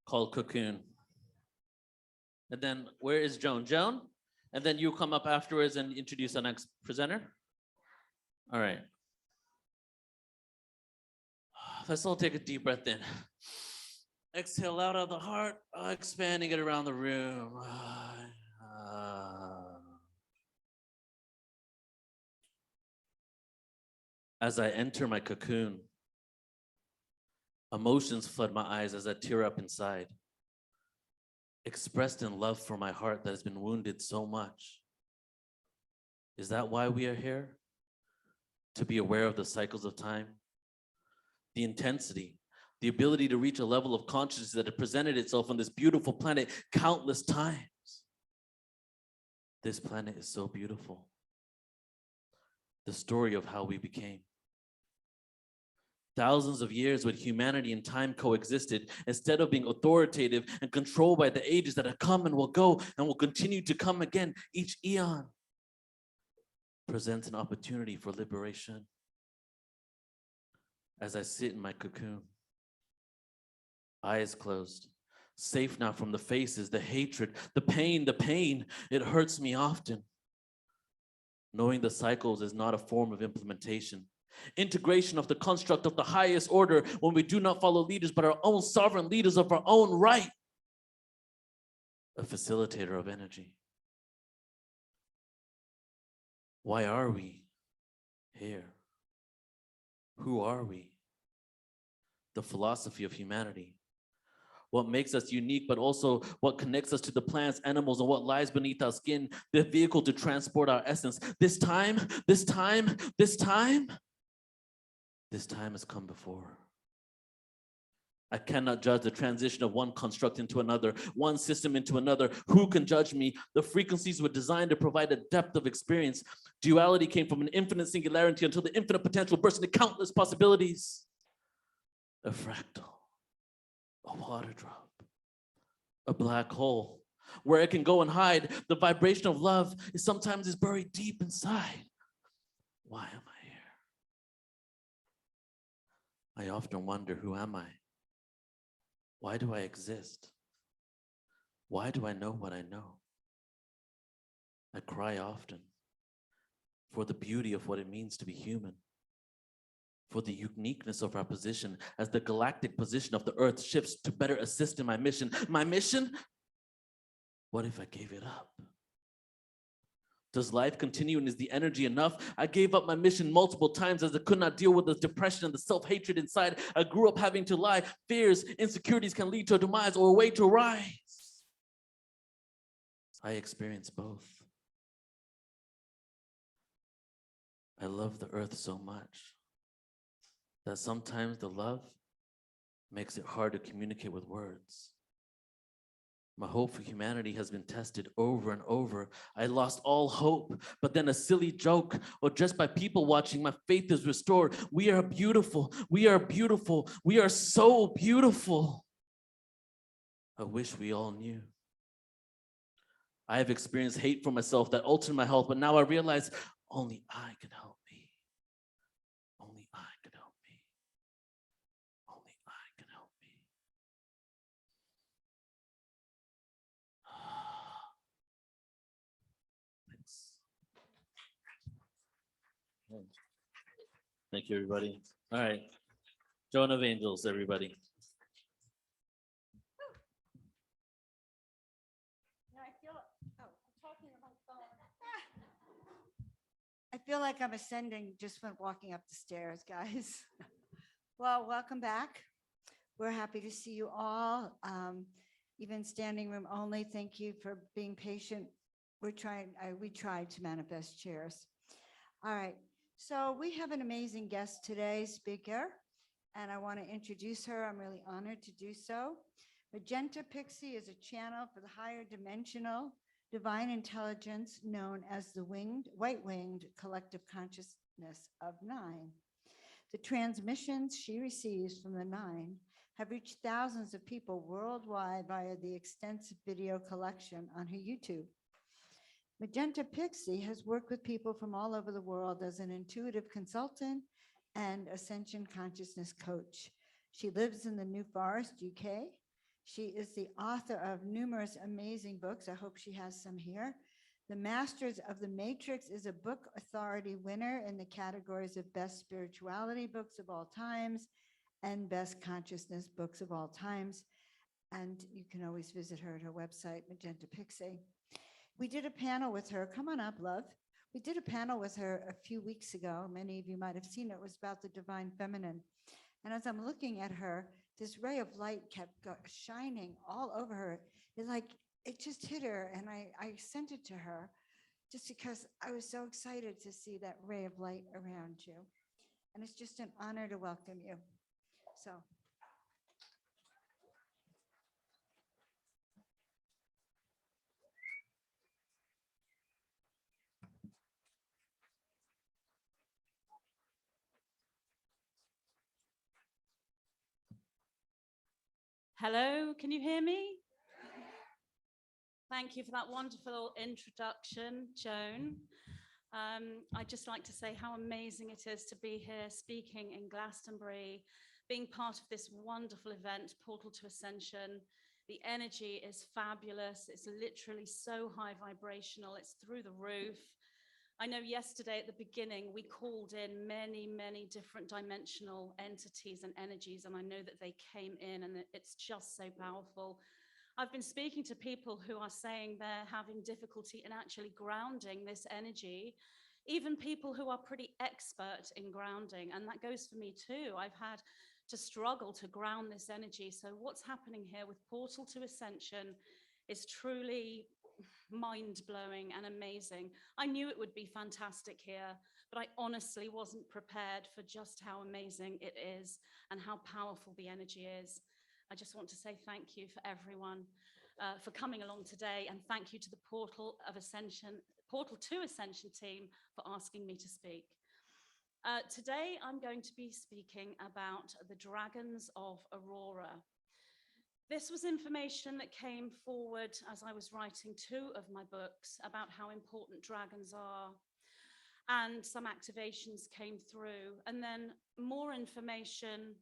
F: called Cocoon. And then where is Joan? Joan? And then you come up afterwards and introduce our next presenter. All right. Let's all take a deep breath in. Exhale out of the heart, expanding it around the room. As I enter my cocoon, emotions flood my eyes as I tear up inside, expressed in love for my heart that has been wounded so much. Is that why we are here? To be aware of the cycles of time, the intensity, the ability to reach a level of consciousness that had presented itself on this beautiful planet countless times. This planet is so beautiful. The story of how we became. Thousands of years with humanity and time coexisted instead of being authoritative and controlled by the ages that have come and will go and will continue to come again. Each eon presents an opportunity for liberation. As I sit in my cocoon, eyes closed, safe now from the faces, the hatred, the pain, it hurts me often. Knowing the cycles is not a form of implementation. Integration of the construct of the highest order when we do not follow leaders but our own sovereign leaders of our own right. A facilitator of energy. Why are we here? Who are we? The philosophy of humanity. What makes us unique, but also what connects us to the plants, animals, and what lies beneath our skin, the vehicle to transport our essence. This time has come before. I cannot judge the transition of one construct into another, one system into another. Who can judge me? The frequencies were designed to provide a depth of experience. Duality came from an infinite singularity until the infinite potential burst into countless possibilities. A fractal, a water drop, a black hole, where it can go and hide. The vibration of love is sometimes buried deep inside. Why am I here? I often wonder, who am I? Why do I exist? Why do I know what I know? I cry often for the beauty of what it means to be human, for the uniqueness of our position as the galactic position of the Earth shifts to better assist in my mission. My mission? What if I gave it up? Does life continue and is the energy enough? I gave up my mission multiple times as I could not deal with the depression and the self-hatred inside. I grew up having to lie. Fears, insecurities can lead to a demise or a way to rise. I experienced both. I love the earth so much that sometimes the love makes it hard to communicate with words. My hope for humanity has been tested over and over. I lost all hope, but then a silly joke or just by people watching, my faith is restored. We are beautiful. We are beautiful. We are so beautiful. I wish we all knew. I have experienced hate for myself that altered my health, but now I realize only I can help me. Only I can help me. Only I can help me. Thanks. Thank you, everybody. All right. Joan of Angels, everybody.
A: I feel like I'm ascending just when walking up the stairs, guys. Well, welcome back. We're happy to see you all, even standing room only. Thank you for being patient. We tried to manifest chairs. All right, so we have an amazing guest today, speaker, and I want to introduce her. I'm really honored to do so. Magenta Pixie is a channel for the higher dimensional divine intelligence known as the white-winged collective consciousness of nine. The transmissions she receives from the nine have reached thousands of people worldwide via the extensive video collection on her YouTube. Magenta Pixie has worked with people from all over the world as an intuitive consultant and Ascension consciousness coach. She lives in the New Forest, UK. She is the author of numerous amazing books. I hope she has some here. The Masters of the Matrix is a book authority winner in the categories of Best Spirituality Books of All Times and Best Consciousness Books of All Times. And you can always visit her at her website, Magenta Pixie. We did a panel with her. Come on up, love. We did a panel with her a few weeks ago. Many of you might have seen it. It was about the divine feminine. And as I'm looking at her, this ray of light kept shining all over her. It's like it just hit her, and I sent it to her just because I was so excited to see that ray of light around you. And it's just an honor to welcome you. So.
H: Hello, can you hear me? Thank you for that wonderful introduction, Joan. I'd just like to say how amazing it is to be here speaking in Glastonbury, being part of this wonderful event, Portal to Ascension. The energy is fabulous. It's literally so high vibrational. It's through the roof. I know yesterday at the beginning, we called in many, many different dimensional entities and energies, and I know that they came in, and it's just so powerful. I've been speaking to people who are saying they're having difficulty in actually grounding this energy, even people who are pretty expert in grounding, and that goes for me too. I've had to struggle to ground this energy. So what's happening here with Portal to Ascension is truly mind-blowing and amazing. I knew it would be fantastic here, but I honestly wasn't prepared for just how amazing it is and how powerful the energy is. I just want to say thank you for everyone for coming along today, and thank you to the Portal to Ascension team for asking me to speak. Today, I'm going to be speaking about the dragons of Aurora. This was information that came forward as I was writing 2 of my books about how important dragons are, and some activations came through, and then more information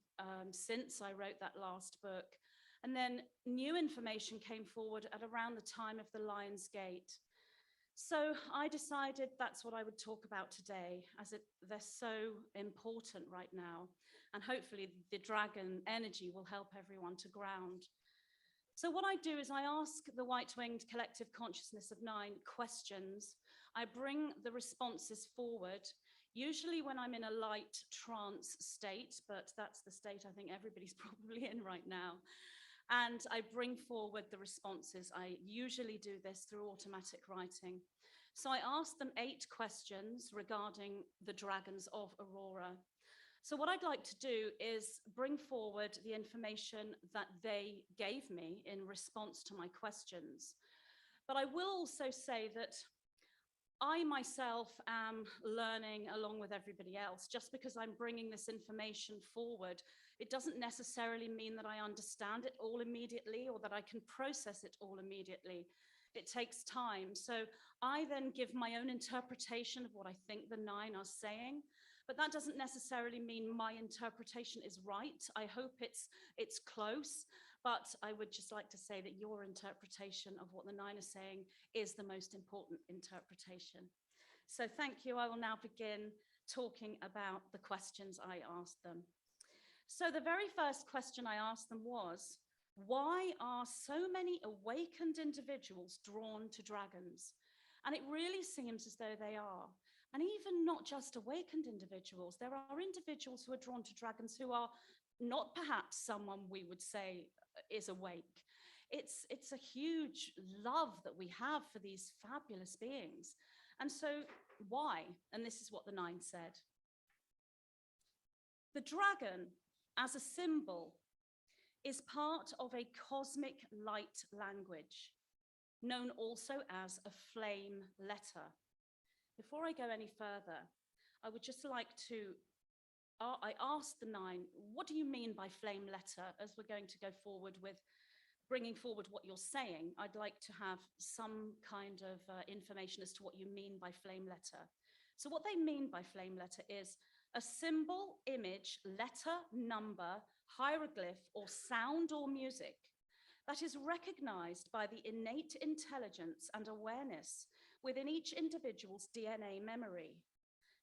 H: since I wrote that last book, and then new information came forward at around the time of the Lion's Gate. So I decided that's what I would talk about today, as they're so important right now. And hopefully the dragon energy will help everyone to ground. So what I do is I ask the white-winged collective consciousness of 9 questions. I bring the responses forward, usually when I'm in a light trance state, but that's the state I think everybody's probably in right now. And I bring forward the responses. I usually do this through automatic writing. So I asked them 8 questions regarding the dragons of Aurora. So what I'd like to do is bring forward the information that they gave me in response to my questions. But I will also say that I myself am learning along with everybody else. Just because I'm bringing this information forward, it doesn't necessarily mean that I understand it all immediately or that I can process it all immediately. It takes time. So I then give my own interpretation of what I think the 9 are saying, but that doesn't necessarily mean my interpretation is right. I hope it's close, but I would just like to say that your interpretation of what the 9 are saying is the most important interpretation. So thank you. I will now begin talking about the questions I asked them. So the very first question I asked them was, why are so many awakened individuals drawn to dragons? And it really seems as though they are. And even not just awakened individuals, there are individuals who are drawn to dragons who are not perhaps someone we would say is awake. It's a huge love that we have for these fabulous beings. And so why? And this is what the 9 said. The dragon as a symbol is part of a cosmic light language, known also as a flame letter. Before I go any further, I would just like to, I asked the 9, what do you mean by flame letter? As we're going to go forward with bringing forward what you're saying, I'd like to have some kind of information as to what you mean by flame letter. So what they mean by flame letter is a symbol, image, letter, number, hieroglyph, or sound or music that is recognized by the innate intelligence and awareness within each individual's DNA memory,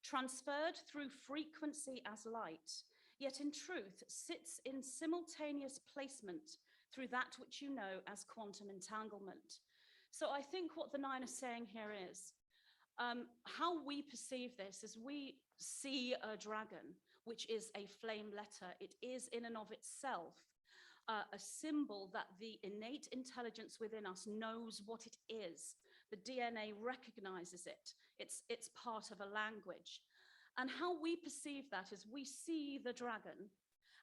H: transferred through frequency as light, yet in truth sits in simultaneous placement through that which you know as quantum entanglement. So I think what the 9 are saying here is, how we perceive this is we see a dragon, which is a flame letter. It is in and of itself a symbol that the innate intelligence within us knows what it is. The DNA recognizes it. It's part of a language. And how we perceive that is we see the dragon,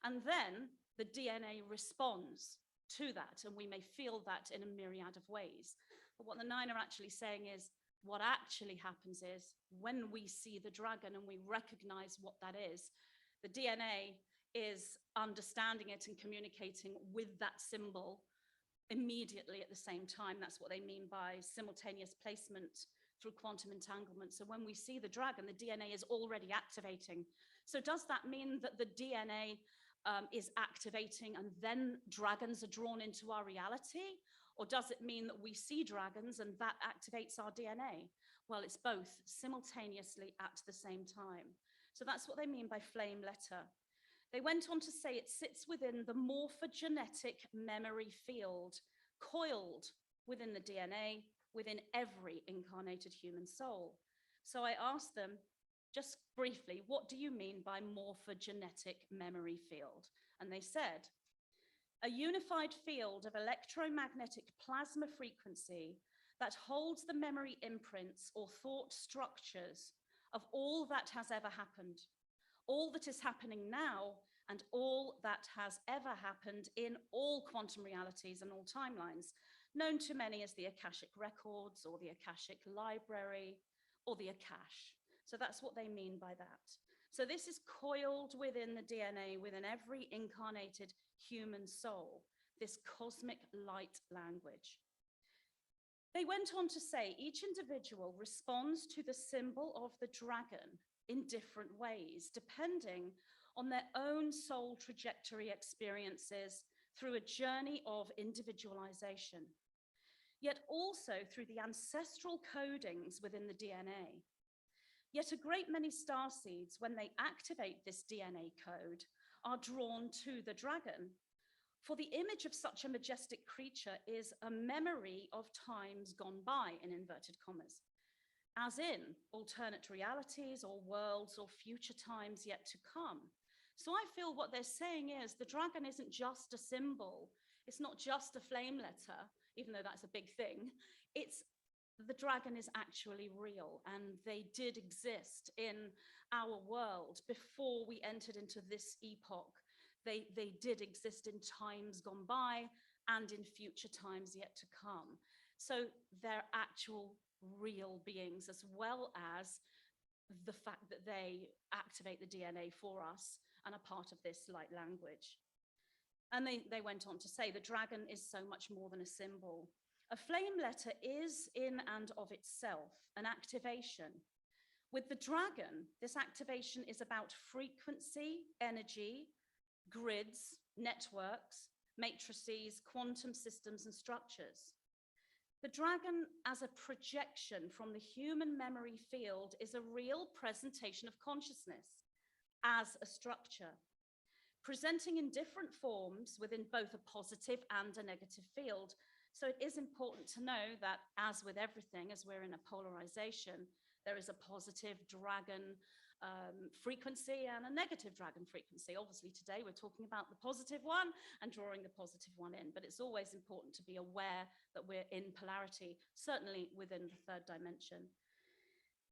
H: and then the DNA responds to that, and we may feel that in a myriad of ways. But what the 9 are actually saying is, what actually happens is when we see the dragon and we recognize what that is, the DNA is understanding it and communicating with that symbol immediately at the same time. That's what they mean by simultaneous placement through quantum entanglement. So when we see the dragon, the DNA is already activating. So does that mean that the DNA is activating and then dragons are drawn into our reality? Or does it mean that we see dragons and that activates our DNA? Well, it's both simultaneously at the same time. So that's what they mean by flame letter. They went on to say it sits within the morphogenetic memory field, coiled within the DNA, within every incarnated human soul. So I asked them, just briefly, what do you mean by morphogenetic memory field? And they said, a unified field of electromagnetic plasma frequency that holds the memory imprints or thought structures of all that has ever happened, all that is happening now, and all that has ever happened in all quantum realities and all timelines, known to many as the Akashic Records or the Akashic Library or the Akash. So that's what they mean by that. So this is coiled within the DNA, within every incarnated human soul, this cosmic light language. They went on to say each individual responds to the symbol of the dragon in different ways, depending on their own soul trajectory experiences through a journey of individualization, yet also through the ancestral codings within the DNA. Yet a great many starseeds, when they activate this DNA code, are drawn to the dragon. For the image of such a majestic creature is a memory of times gone by, in inverted commas, as in alternate realities or worlds or future times yet to come. So I feel what they're saying is the dragon isn't just a symbol. It's not just a flame letter, even though that's a big thing. It's the dragon is actually real, and they did exist in our world before we entered into this epoch. They did exist in times gone by and in future times yet to come. So they're actual real beings, as well as the fact that they activate the DNA for us and are part of this light language. And they went on to say the dragon is so much more than a symbol. A flame letter is in and of itself an activation. With the dragon, this activation is about frequency, energy, grids, networks, matrices, quantum systems, and structures. The dragon as a projection from the human memory field is a real presentation of consciousness as a structure, presenting in different forms within both a positive and a negative field. So it is important to know that, as with everything, as we're in a polarization, there is a positive dragon frequency and a negative dragon frequency. Obviously, today we're talking about the positive one and drawing the positive one in, but it's always important to be aware that we're in polarity, certainly within the third dimension.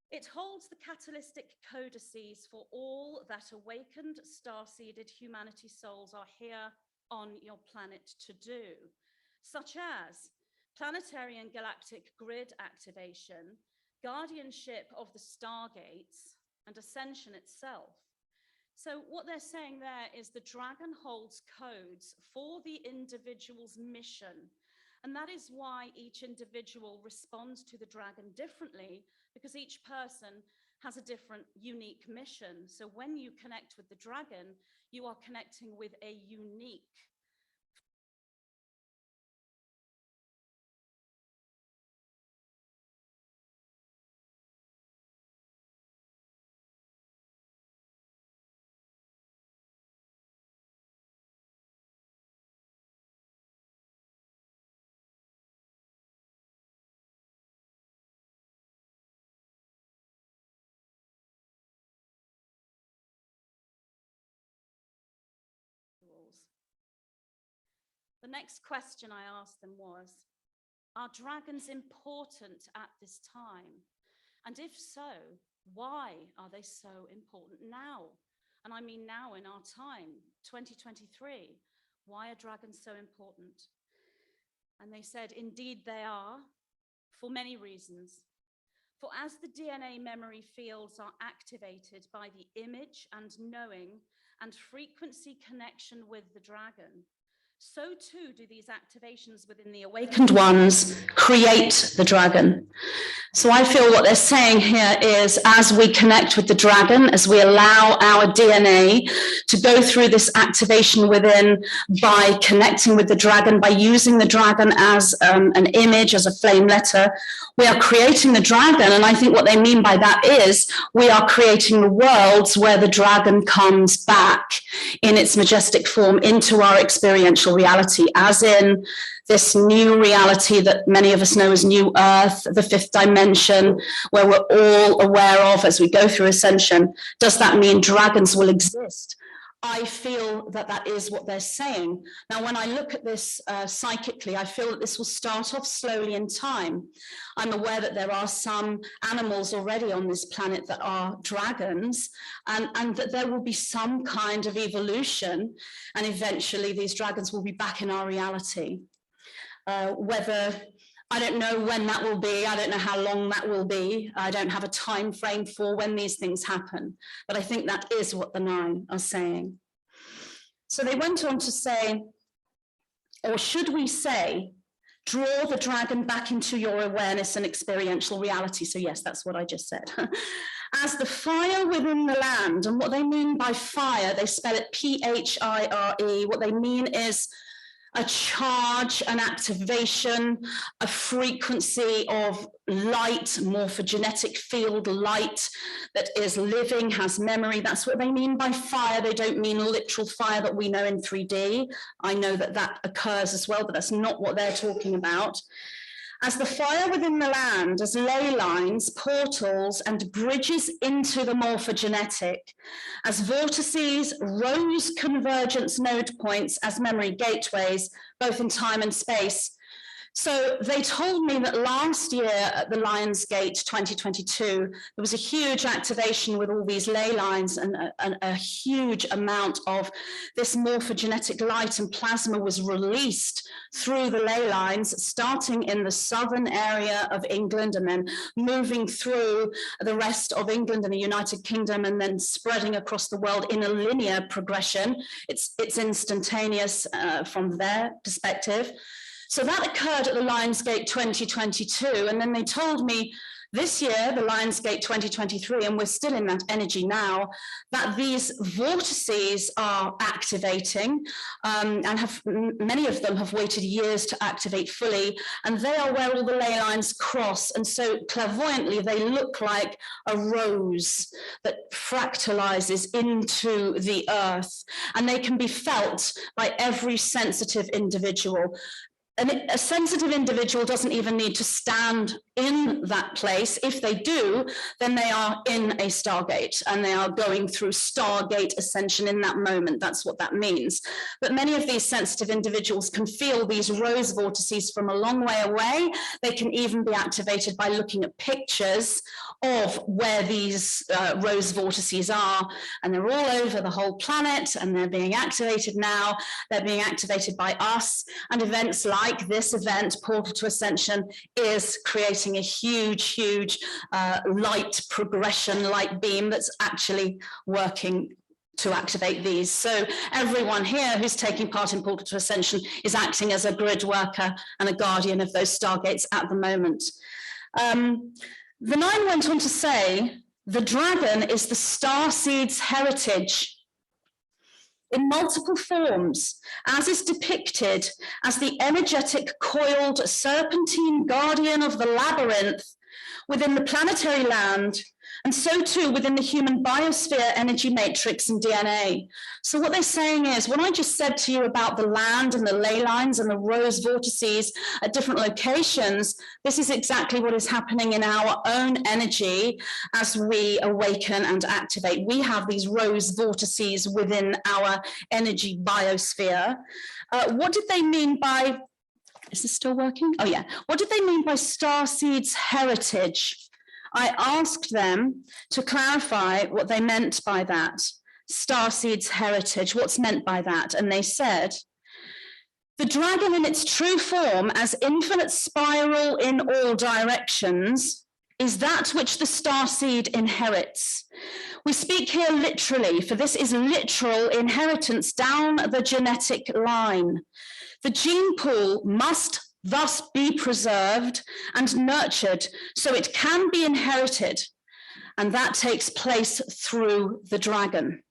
H: It holds the catalytic codices for all that awakened, star-seeded humanity souls are here on your planet to do, such as planetary and galactic grid activation, guardianship of the stargates, and ascension itself. So what they're saying there is the dragon holds codes for the individual's mission. And that is why each individual responds to the dragon differently, because each person has a different, unique mission. So when you connect with the dragon, you are connecting with a unique rules. The next question I asked them was, are dragons important at this time? And if so, why are they so important now? And I mean now in our time, 2023. Why are dragons so important? And they said, indeed they are, for many reasons. For as the DNA memory fields are activated by the image and knowing and frequency connection with the dragon, so too do these activations within the awakened ones create the dragon. So I feel what they're saying here is, as we connect with the dragon, as we allow our DNA to go through this activation within by connecting with the dragon, by using the dragon as an image, as a flame letter, we are creating the dragon. And I think what they mean by that is we are creating the worlds where the dragon comes back in its majestic form into our experiential reality, as in this new reality that many of us know as New Earth, the fifth dimension, where we're all aware of as we go through ascension. Does that mean dragons will exist? I feel that that is what they're saying. Now, when I look at this psychically, I feel that this will start off slowly in time. I'm aware that there are some animals already on this planet that are dragons, and that there will be some kind of evolution, and eventually these dragons will be back in our reality. Whether, I don't know when that will be, I don't know how long that will be, I don't have a time frame for when these things happen, but I think that is what the 9 are saying. So they went on to say, or should we say, draw the dragon back into your awareness and experiential reality. So yes, that's what I just said. As the fire within the land, and what they mean by fire, they spell it P-H-I-R-E. What they mean is a charge, an activation, a frequency of light, morphogenetic field light that is living, has memory. That's what they mean by fire. They don't mean literal fire that we know in 3D. I know that that occurs as well, but that's not what they're talking about. As the fire within the land, as ley lines, portals, and bridges into the morphogenetic, as vortices, rose convergence node points, as memory gateways, both in time and space. So they told me that last year at the Lionsgate 2022, there was a huge activation with all these ley lines, and a huge amount of this morphogenetic light and plasma was released through the ley lines, starting in the southern area of England and then moving through the rest of England and the United Kingdom, and then spreading across the world in a linear progression. It's instantaneous from their perspective. So that occurred at the Lionsgate 2022, and then they told me this year, the Lionsgate 2023, and we're still in that energy now, that these vortices are activating, and many of them have waited years to activate fully, and they are where all the ley lines cross. And so clairvoyantly, they look like a rose that fractalizes into the earth, and they can be felt by every sensitive individual. And a sensitive individual doesn't even need to stand in that place. If they do, then they are in a Stargate and they are going through Stargate ascension in that moment. That's what that means. But many of these sensitive individuals can feel these rose vortices from a long way away. They can even be activated by looking at pictures of where these rose vortices are. And they're all over the whole planet, and they're being activated now. They're being activated by us, and events like this event, Portal to Ascension, is creating a huge light progression, light beam that's actually working to activate these. So everyone here who's taking part in Portal to Ascension is acting as a grid worker and a guardian of those Stargates at the moment. The 9 went on to say, the dragon is the starseed's heritage in multiple forms, as is depicted as the energetic coiled serpentine guardian of the labyrinth within the planetary land, and so too within the human biosphere, energy matrix, and DNA. So what they're saying is, what I just said to you about the land and the ley lines and the rose vortices at different locations, this is exactly what is happening in our own energy as we awaken and activate. We have these rose vortices within our energy biosphere. What did they mean by, is this still working? Oh yeah. What did they mean by starseed's heritage? I asked them to clarify what they meant by that. Starseed's heritage, what's meant by that? And they said, the dragon in its true form as infinite spiral in all directions is that which the starseed inherits. We speak here literally, for this is literal inheritance down the genetic line. The gene pool must thus be preserved and nurtured so it can be inherited, and that takes place through the dragon.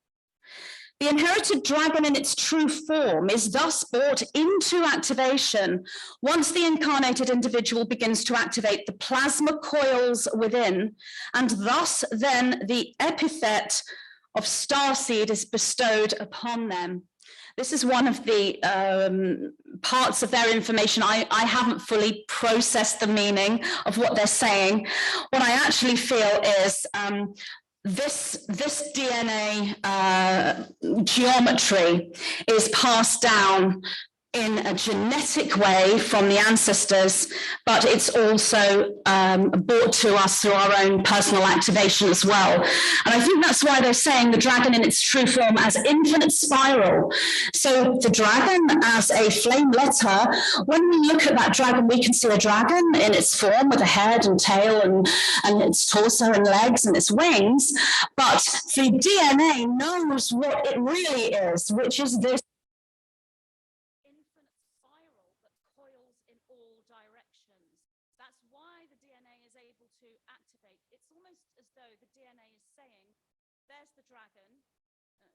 H: The inherited dragon in its true form is thus brought into activation once the incarnated individual begins to activate the plasma coils within, and thus then the epithet of starseed is bestowed upon them. This is one of the parts of their information. I haven't fully processed the meaning of what they're saying. What I actually feel is this DNA geometry is passed down in a genetic way from the ancestors, but it's also brought to us through our own personal activation as well. And I think that's why they're saying the dragon in its true form as infinite spiral. So the dragon as a flame letter, when we look at that dragon, we can see a dragon in its form with a head and tail and its torso and legs and its wings, but the DNA knows what it really is, which is this
I: dragon.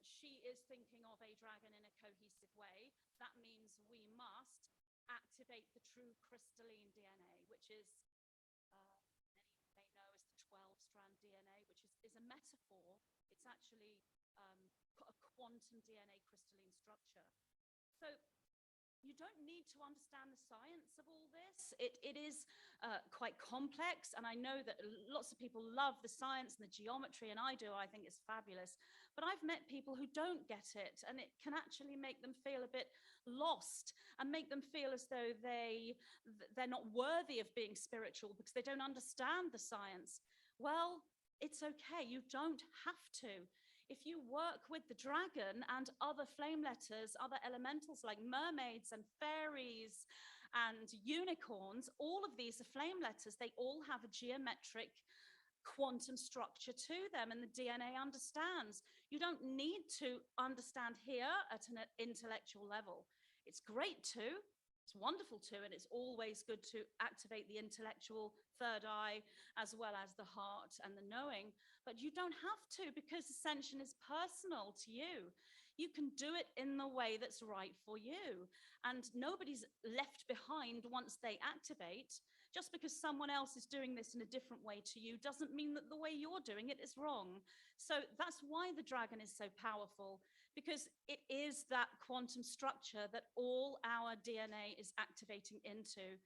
I: She is thinking of a dragon in a cohesive way. That means we must activate the true crystalline DNA, which is, many may know as the 12-strand DNA, which is a metaphor. It's actually a quantum DNA crystalline structure. So you don't need to understand the science of all this. It is quite complex, and I know that lots of people love the science and the geometry, and I do. I think it's fabulous. But I've met people who don't get it, and it can actually make them feel a bit lost and make them feel as though they're not worthy of being spiritual because they don't understand the science. Well, it's okay. You don't have to. If you work with the dragon and other flame letters, other elementals like mermaids and fairies and unicorns, all of these are flame letters. They all have a geometric quantum structure to them, and the DNA understands. You don't need to understand here at an intellectual level. It's great too,
H: It's wonderful too, and it's always good to activate the intellectual third eye as well as the heart and the knowing. But you don't have to, because Ascension is personal to you. You can do it in the way that's right for you. And nobody's left behind once they activate. Just because someone else is doing this in a different way to you doesn't mean that the way you're doing it is wrong. So that's why the dragon is so powerful, because it is that quantum structure that all our DNA is activating into,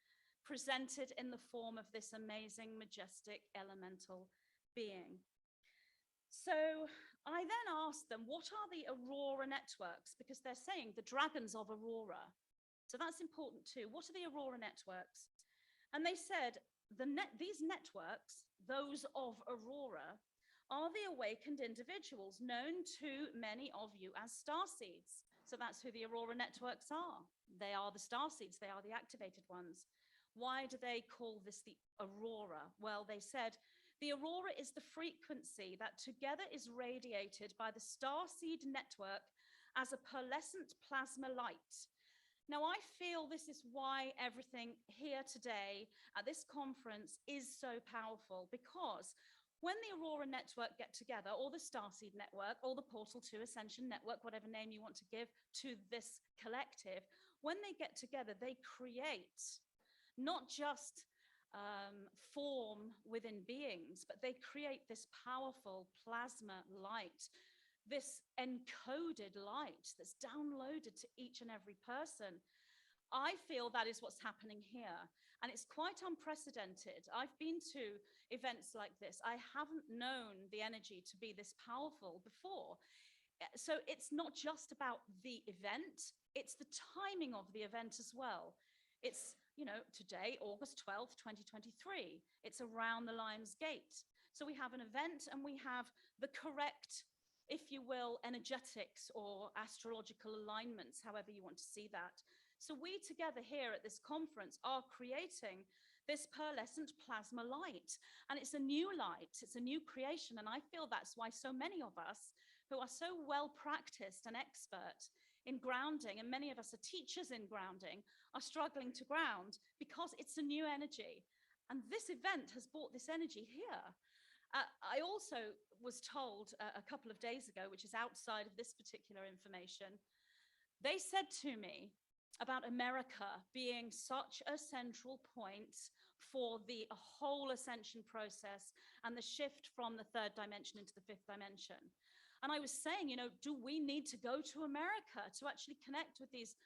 H: presented in the form of this amazing, majestic, elemental being. So I then asked them, what are the Aurora networks? Because they're saying the dragons of Aurora. So that's important too. What are the Aurora networks? And they said, these networks, those of Aurora, are the awakened individuals known to many of you as starseeds. So that's who the Aurora networks are. They are the starseeds. They are the activated ones. Why do they call this the Aurora? Well, they said, the Aurora is the frequency that together is radiated by the starseed network as a pearlescent plasma light. Now, I feel this is why everything here today at this conference is so powerful, because when the Aurora network get together, or the Starseed network, or the Portal to Ascension network, whatever name you want to give to this collective, when they get together, they create not just form within beings, but they create this powerful plasma light, this encoded light that's downloaded to each and every person. I feel that is what's happening here. And it's quite unprecedented. I've been to events like this. I haven't known the energy to be this powerful before. So it's not just about the event, it's the timing of the event as well. It's, you know, today, August 12th, 2023. It's around the Lion's Gate. So we have an event and we have the correct, if you will, energetics or astrological alignments, however you want to see that. So we together here at this conference are creating this pearlescent plasma light. And it's a new light, it's a new creation. And I feel that's why so many of us who are so well practiced and expert in grounding, and many of us are teachers in grounding, are struggling to ground because it's a new energy. And this event has brought this energy here. I also was told a couple of days ago, which is outside of this particular information, they said to me about America being such a central point for the whole ascension process and the shift from the third dimension into the fifth dimension. And I was saying, you know, do we need to go to America to actually connect with these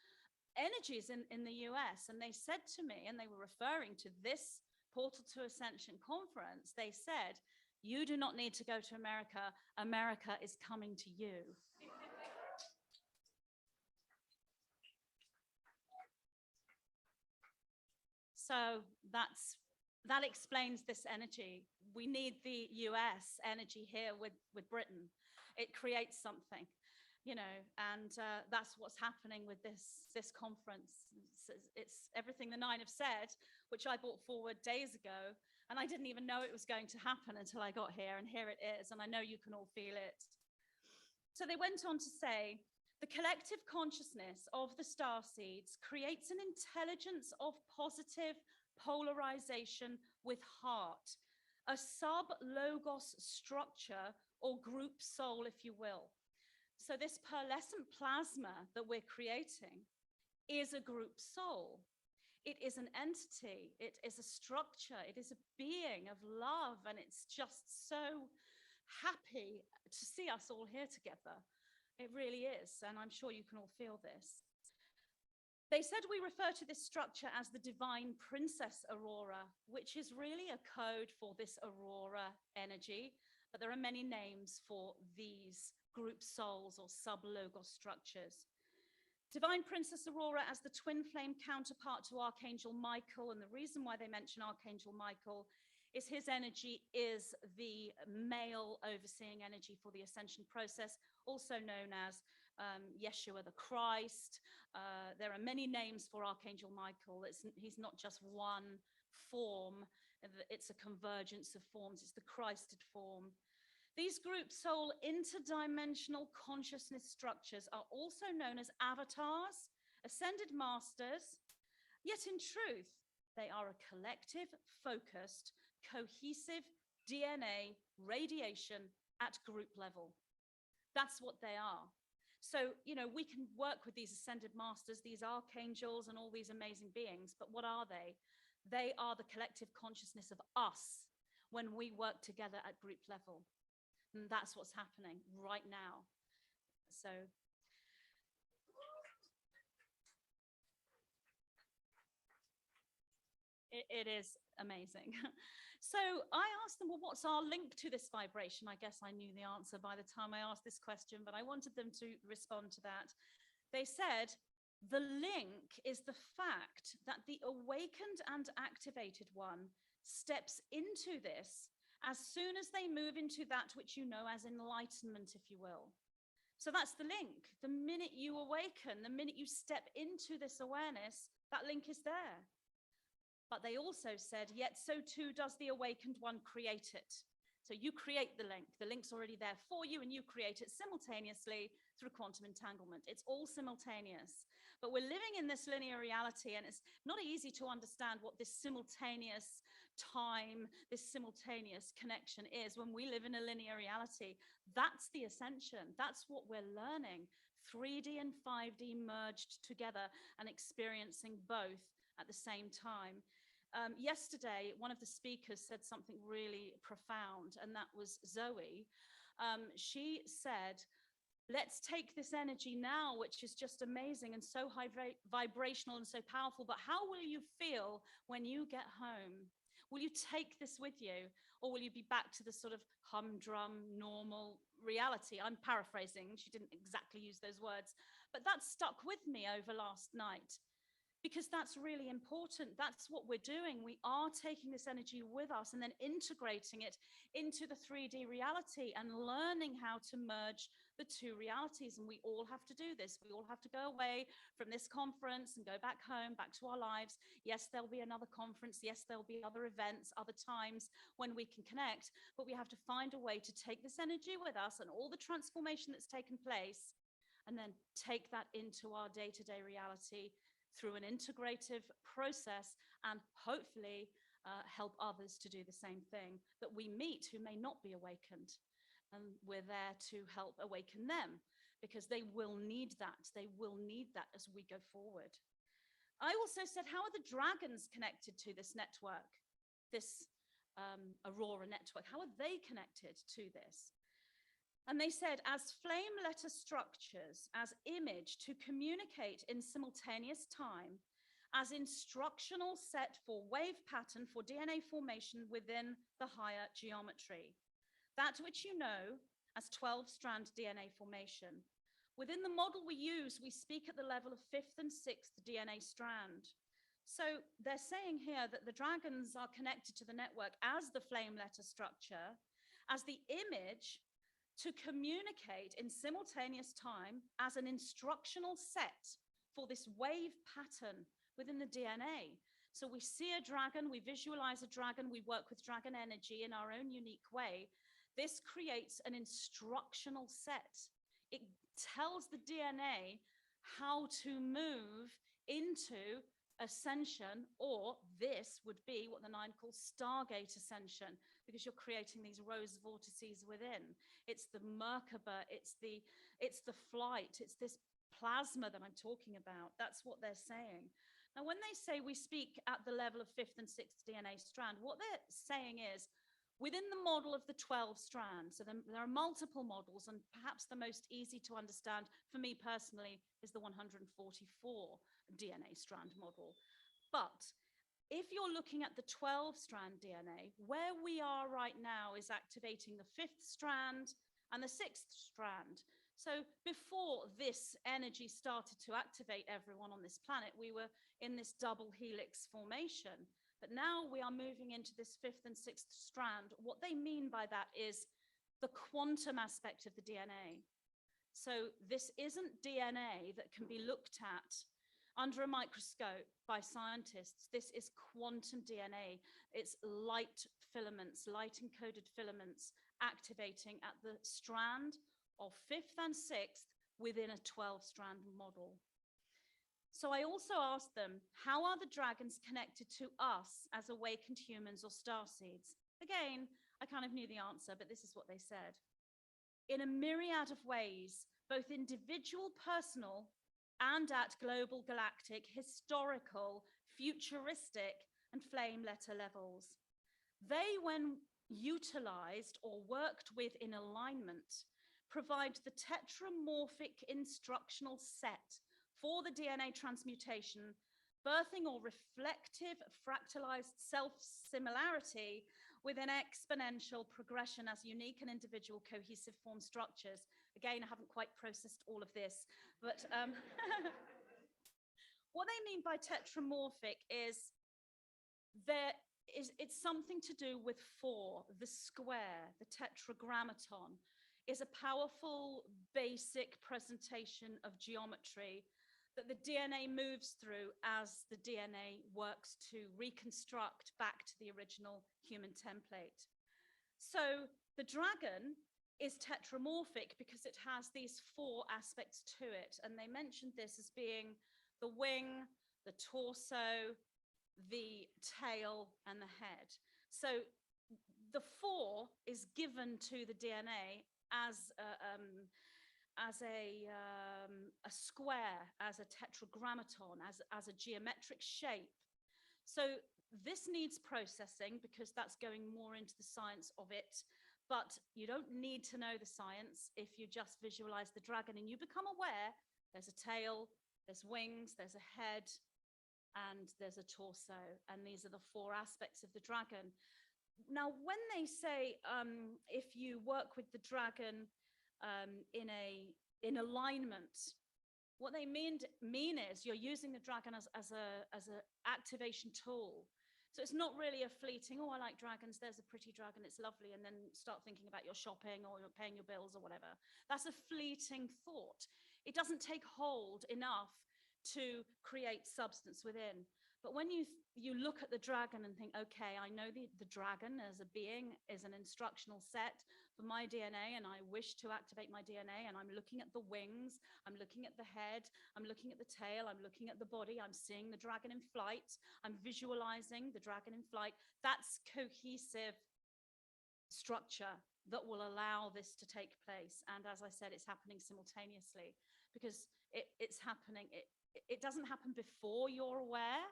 H: energies in the US? And they said to me, and they were referring to this Portal to Ascension conference, they said, you do not need to go to America. America is coming to you. So that explains this energy. We need the US energy here with Britain. It creates something, you know, and that's what's happening with this conference. It's everything the nine have said, which I brought forward days ago, and I didn't even know it was going to happen until I got here, and here it is, and I know you can all feel it. So they went on to say, the collective consciousness of the starseeds creates an intelligence of positive polarization with heart, a sub-logos structure or group soul, if you will. So this pearlescent plasma that we're creating is a group soul. It is an entity, it is a structure, it is a being of love, and it's just so happy to see us all here together. It really is, and I'm sure you can all feel this. They said we refer to this structure as the divine princess Aurora, which is really a code for this Aurora energy, but there are many names for these group souls or sub-logos structures. Divine Princess Aurora as the twin flame counterpart to Archangel Michael, and the reason why they mention Archangel Michael is his energy is the male overseeing energy for the ascension process, also known as Yeshua the Christ. There are many names for Archangel Michael. He's not just one form, it's a convergence of forms, it's the Christed form. These group soul interdimensional consciousness structures are also known as avatars, ascended masters, Yet in truth, they are a collective, focused, cohesive DNA radiation at group level. That's what they are. So, we can work with these ascended masters, these archangels, and all these amazing beings, but what are they? They are the collective consciousness of us when we work together at group level. And that's what's happening right now. So, it is amazing. So I asked them, well, what's our link to this vibration? I guess I knew the answer by the time I asked this question, but I wanted them to respond to that. They said, the link is the fact that the awakened and activated one steps into this as soon as they move into that which you know as enlightenment, if you will. So that's the link. The minute you awaken, the minute you step into this awareness, that link is there. But they also said, yet so too does the awakened one create it. So you create the link. The link's already there for you, and you create it simultaneously through quantum entanglement. It's all simultaneous. But we're living in this linear reality, and it's not easy to understand what this simultaneous time, this simultaneous connection is when we live in a linear reality. That's the ascension. That's what we're learning. 3D and 5D merged together and experiencing both at the same time. Yesterday, one of the speakers said something really profound, and that was Zoe. She said, let's take this energy now, which is just amazing and so high vibrational and so powerful, but how will you feel when you get home? Will you take this with you, or will you be back to the sort of humdrum, normal reality? I'm paraphrasing. She didn't exactly use those words, but that stuck with me over last night. Because that's really important. That's what we're doing. We are taking this energy with us and then integrating it into the 3D reality and learning how to merge the two realities. And we all have to do this. We all have to go away from this conference and go back home, back to our lives. Yes, there'll be another conference. Yes, there'll be other events, other times when we can connect. But we have to find a way to take this energy with us and all the transformation that's taken place, and then take that into our day-to-day reality through an integrative process, and hopefully help others to do the same thing that we meet who may not be awakened. And we're there to help awaken them, because they will need that. They will need that as we go forward. I also said, how are the dragons connected to this network, this Aurora network? How are they connected to this? And they said, as flame letter structures, as image to communicate in simultaneous time, as instructional set for wave pattern for DNA formation within the higher geometry. That which you know as 12-strand DNA formation. Within the model we use, we speak at the level of 5th and 6th DNA strand. So they're saying here that the dragons are connected to the network as the flame letter structure, as the image to communicate in simultaneous time as an instructional set for this wave pattern within the DNA. So we see a dragon, we visualize a dragon, we work with dragon energy in our own unique way. This creates an instructional set. It tells the DNA how to move into ascension, or this would be what the 9 call Stargate ascension, because you're creating these rose vortices within. It's the Merkaba, it's the flight, it's this plasma that I'm talking about. That's what they're saying. Now, when they say we speak at the level of 5th and 6th DNA strand, what they're saying is within the model of the 12 strands. So there are multiple models, and perhaps the most easy to understand for me personally is the 144 DNA strand model. But if you're looking at the 12-strand DNA, where we are right now is activating the 5th strand and the 6th strand. So before this energy started to activate everyone on this planet, we were in this double helix formation. But now we are moving into this 5th and 6th strand. What they mean by that is the quantum aspect of the DNA. So this isn't DNA that can be looked at under a microscope by scientists. This is quantum DNA. It's light filaments, light encoded filaments activating at the strand of 5th and 6th within a 12-strand model. So I also asked them, how are the dragons connected to us as awakened humans or starseeds? Again, I kind of knew the answer, but this is what they said. In a myriad of ways, both individual, personal, and at global, galactic, historical, futuristic, and flame letter levels. They, when utilized or worked with in alignment, provide the tetramorphic instructional set for the DNA transmutation, birthing or reflective fractalized self-similarity with an exponential progression as unique and individual cohesive form structures. Again, I haven't quite processed all of this, but what they mean by tetramorphic is it's something to do with four. The square, the tetragrammaton, is a powerful basic presentation of geometry that the DNA moves through as the DNA works to reconstruct back to the original human template. So the dragon is tetramorphic because it has these four aspects to it. And they mentioned this as being the wing, the torso, the tail, and the head. So the four is given to the DNA as a square, as a tetragrammaton, as a geometric shape. So this needs processing because that's going more into the science of it. But you don't need to know the science if you just visualize the dragon and you become aware there's a tail, there's wings, there's a head, and there's a torso. And these are the four aspects of the dragon. Now, when they say if you work with the dragon in alignment, what they mean is you're using the dragon as an activation tool. So it's not really a fleeting, oh, I like dragons, there's a pretty dragon, it's lovely, and then start thinking about your shopping or you're paying your bills or whatever. That's a fleeting thought. It doesn't take hold enough to create substance within. But when you look at the dragon and think, okay, I know the dragon as a being is an instructional set for my DNA, and I wish to activate my DNA, and I'm looking at the wings, I'm looking at the head, I'm looking at the tail, I'm looking at the body, I'm seeing the dragon in flight, I'm visualizing the dragon in flight. That's cohesive structure that will allow this to take place. And as I said, it's happening simultaneously because it's happening. It doesn't happen before you're aware,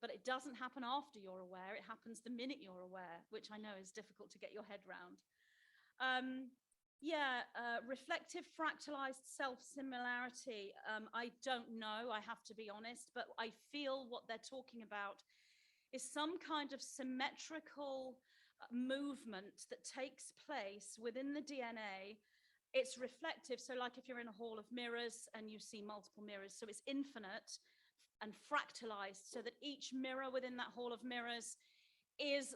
H: but it doesn't happen after you're aware. It happens the minute you're aware, which I know is difficult to get your head around. Reflective fractalized self-similarity. I don't know, I have to be honest, but I feel what they're talking about is some kind of symmetrical movement that takes place within the DNA. It's reflective. So like if you're in a hall of mirrors and you see multiple mirrors, so it's infinite and fractalized so that each mirror within that hall of mirrors is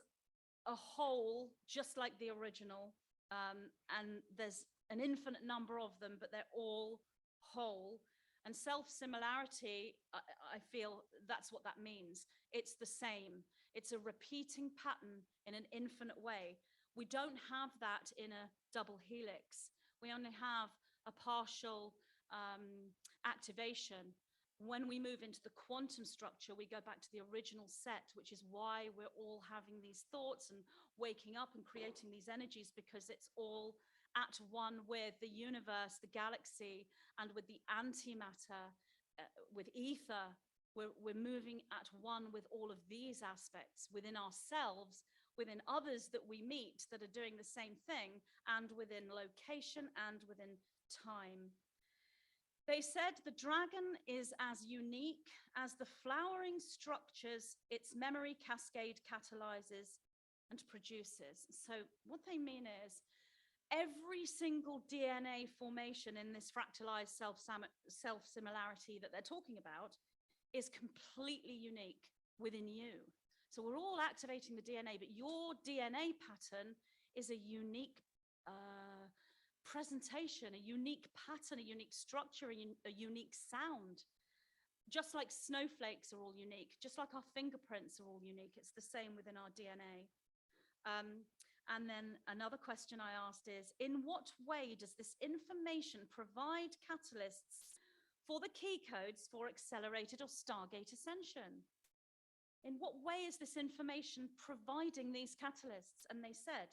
H: a whole, just like the original. And there's an infinite number of them, but they're all whole. And self-similarity, I feel that's what that means. It's the same. It's a repeating pattern in an infinite way. We don't have that in a double helix. We only have a partial activation. When we move into the quantum structure, we go back to the original set, which is why we're all having these thoughts and waking up and creating these energies, because it's all at one with the universe, the galaxy, and with the antimatter, with ether. We're moving at one with all of these aspects within ourselves, within others that we meet that are doing the same thing, and within location and within time. They said the dragon is as unique as the flowering structures its memory cascade catalyzes and produces. So what they mean is every single DNA formation in this fractalized self-similarity that they're talking about is completely unique within you. So we're all activating the DNA, but your DNA pattern is a unique presentation, a unique pattern, a unique structure, a unique sound. Just like snowflakes are all unique, just like our fingerprints are all unique, it's the same within our DNA. And then another question I asked is, in what way does this information provide catalysts for the key codes for accelerated or Stargate ascension. In what way is this information providing these catalysts? And they said,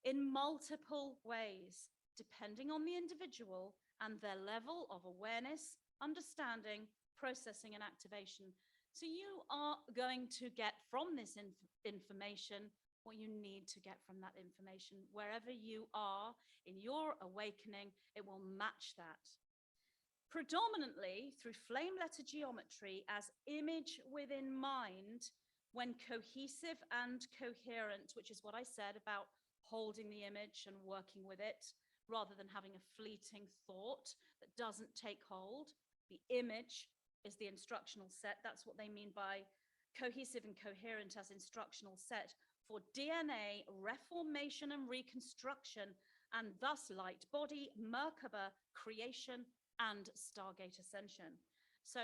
H: in multiple ways, depending on the individual and their level of awareness, understanding, processing, and activation. So you are going to get from this information what you need to get from that information. Wherever you are in your awakening, it will match that. Predominantly through flame letter geometry as image within mind, when cohesive and coherent, which is what I said about holding the image and working with it, rather than having a fleeting thought that doesn't take hold. The image is the instructional set. That's what they mean by cohesive and coherent as instructional set for DNA reformation and reconstruction, and thus light body, Merkaba creation, and Stargate ascension. So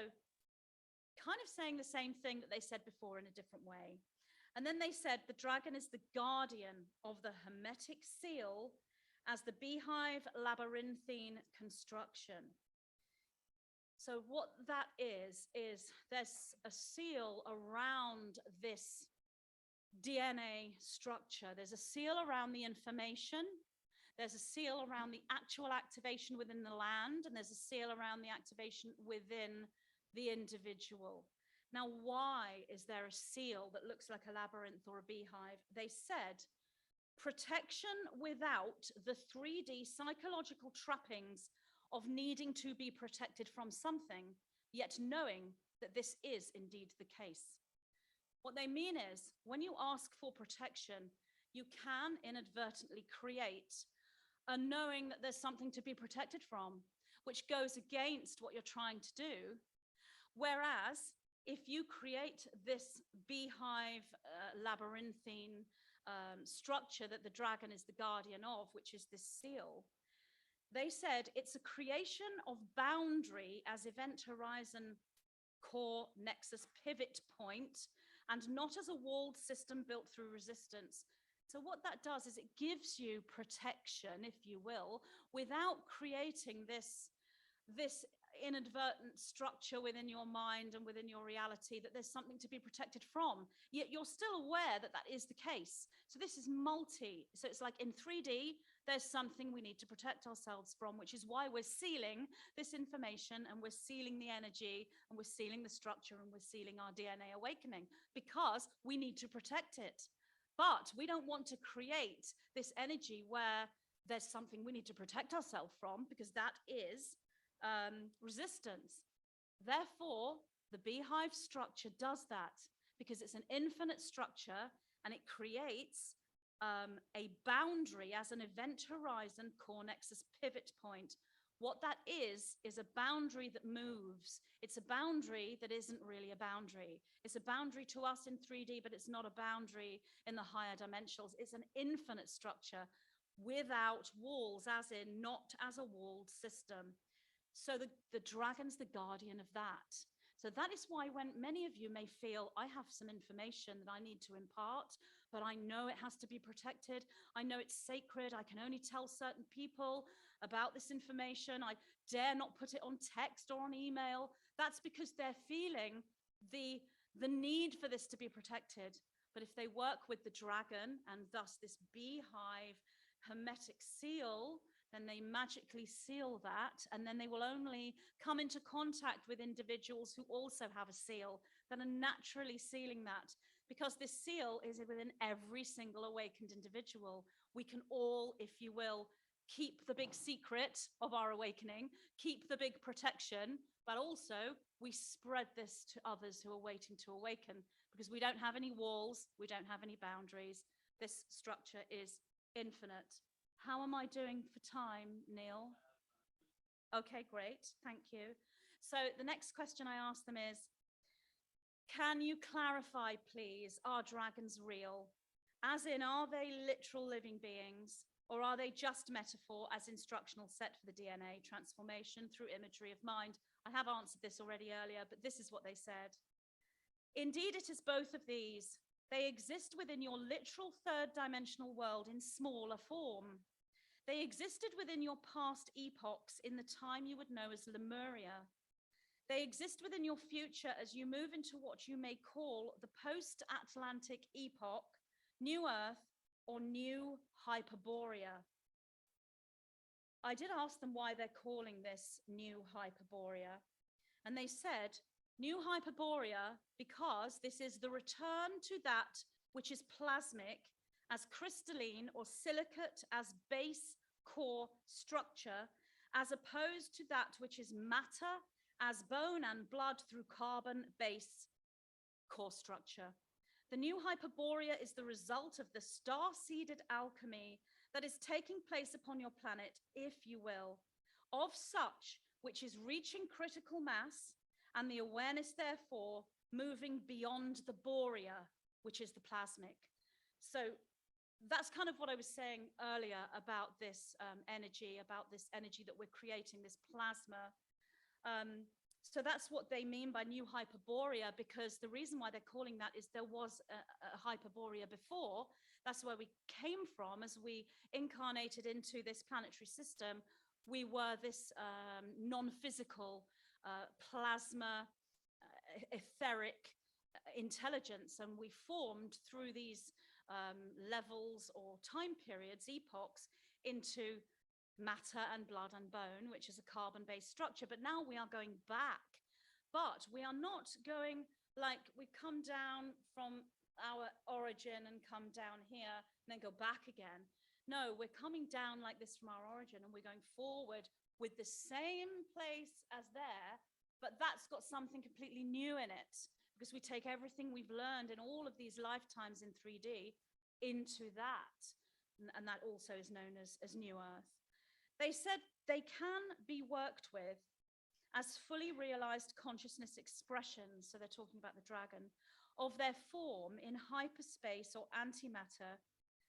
H: kind of saying the same thing that they said before in a different way. And then they said the dragon is the guardian of the hermetic seal as the beehive labyrinthine construction. So what that is there's a seal around this DNA structure. There's a seal around the information. There's a seal around the actual activation within the land, and there's a seal around the activation within the individual. Now, why is there a seal that looks like a labyrinth or a beehive? They said protection without the 3D psychological trappings of needing to be protected from something, yet knowing that this is indeed the case. What they mean is, when you ask for protection, you can inadvertently create a knowing that there's something to be protected from, which goes against what you're trying to do. Whereas, if you create this beehive labyrinthine structure that the dragon is the guardian of, which is this seal, they said it's a creation of boundary as event horizon core nexus pivot point, and not as a walled system built through resistance. So what that does is it gives you protection, if you will, without creating this inadvertent structure within your mind and within your reality that there's something to be protected from, yet you're still aware that that is the case. So this is so it's like in 3D, there's something we need to protect ourselves from, which is why we're sealing this information, and we're sealing the energy, and we're sealing the structure, and we're sealing our DNA awakening, because we need to protect it. But we don't want to create this energy where there's something we need to protect ourselves from, because that is resistance. Therefore, the beehive structure does that, because it's an infinite structure, and it creates a boundary as an event horizon core nexus pivot point. What that is a boundary that moves. It's a boundary that isn't really a boundary. It's a boundary to us in 3D, but it's not a boundary in the higher dimensionals. It's an infinite structure without walls, as in not as a walled system. So the dragon's the guardian of that. So that is why when many of you may feel, I have some information that I need to impart, but I know it has to be protected. I know it's sacred. I can only tell certain people about this information. I dare not put it on text or on email. That's because they're feeling the need for this to be protected. But if they work with the dragon, and thus this beehive hermetic seal, then they magically seal that, and then they will only come into contact with individuals who also have a seal that are naturally sealing that, because this seal is within every single awakened individual. We can all, if you will, keep the big secret of our awakening, keep the big protection, but also we spread this to others who are waiting to awaken, because we don't have any walls, we don't have any boundaries. This structure is infinite. How am I doing for time, Neil? Okay, great, thank you. So the next question I ask them is, can you clarify, please, are dragons real? As in, are they literal living beings, or are they just metaphor as instructional set for the DNA transformation through imagery of mind? I have answered this already earlier, but this is what they said. Indeed, it is both of these. They exist within your literal third dimensional world in smaller form. They existed within your past epochs in the time you would know as Lemuria. They exist within your future as you move into what you may call the post-Atlantic epoch, New Earth, or New Hyperborea. I did ask them why they're calling this New Hyperborea, and they said, New Hyperborea because this is the return to that which is plasmic as crystalline or silicate as base core structure, as opposed to that which is matter as bone and blood through carbon base core structure. The new Hyperborea is the result of the star-seeded alchemy that is taking place upon your planet, if you will, of such which is reaching critical mass and the awareness, therefore, moving beyond the borea, which is the plasmic. So that's kind of what I was saying earlier about this energy that we're creating, this plasma. So that's what they mean by new Hyperborea, because the reason why they're calling that is there was a Hyperborea before. That's where we came from as we incarnated into this planetary system. We were this non-physical plasma, etheric intelligence, and we formed through these levels or time periods, epochs, into matter and blood and bone, which is a carbon-based structure. But now we are going back, but we are not going like we come down from our origin and come down here and then go back again. No, we're coming down like this from our origin, and we're going forward with the same place as there, but that's got something completely new in it, because we take everything we've learned in all of these lifetimes in 3D into that. And that also is known as New Earth. They said they can be worked with as fully realized consciousness expressions, so they're talking about the dragon, of their form in hyperspace or antimatter,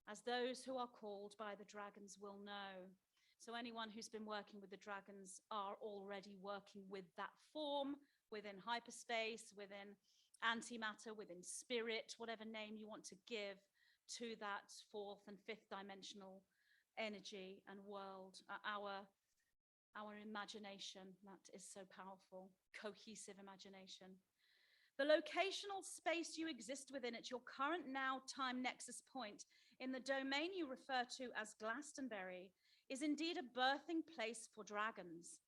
H: as those who are called by the dragons will know. So anyone who's been working with the dragons are already working with that form within hyperspace, within antimatter, within spirit, whatever name you want to give to that fourth and fifth dimensional energy and world, our imagination, that is so powerful, cohesive imagination. The locational space you exist within at your current now time nexus point in the domain you refer to as Glastonbury is indeed a birthing place for dragons,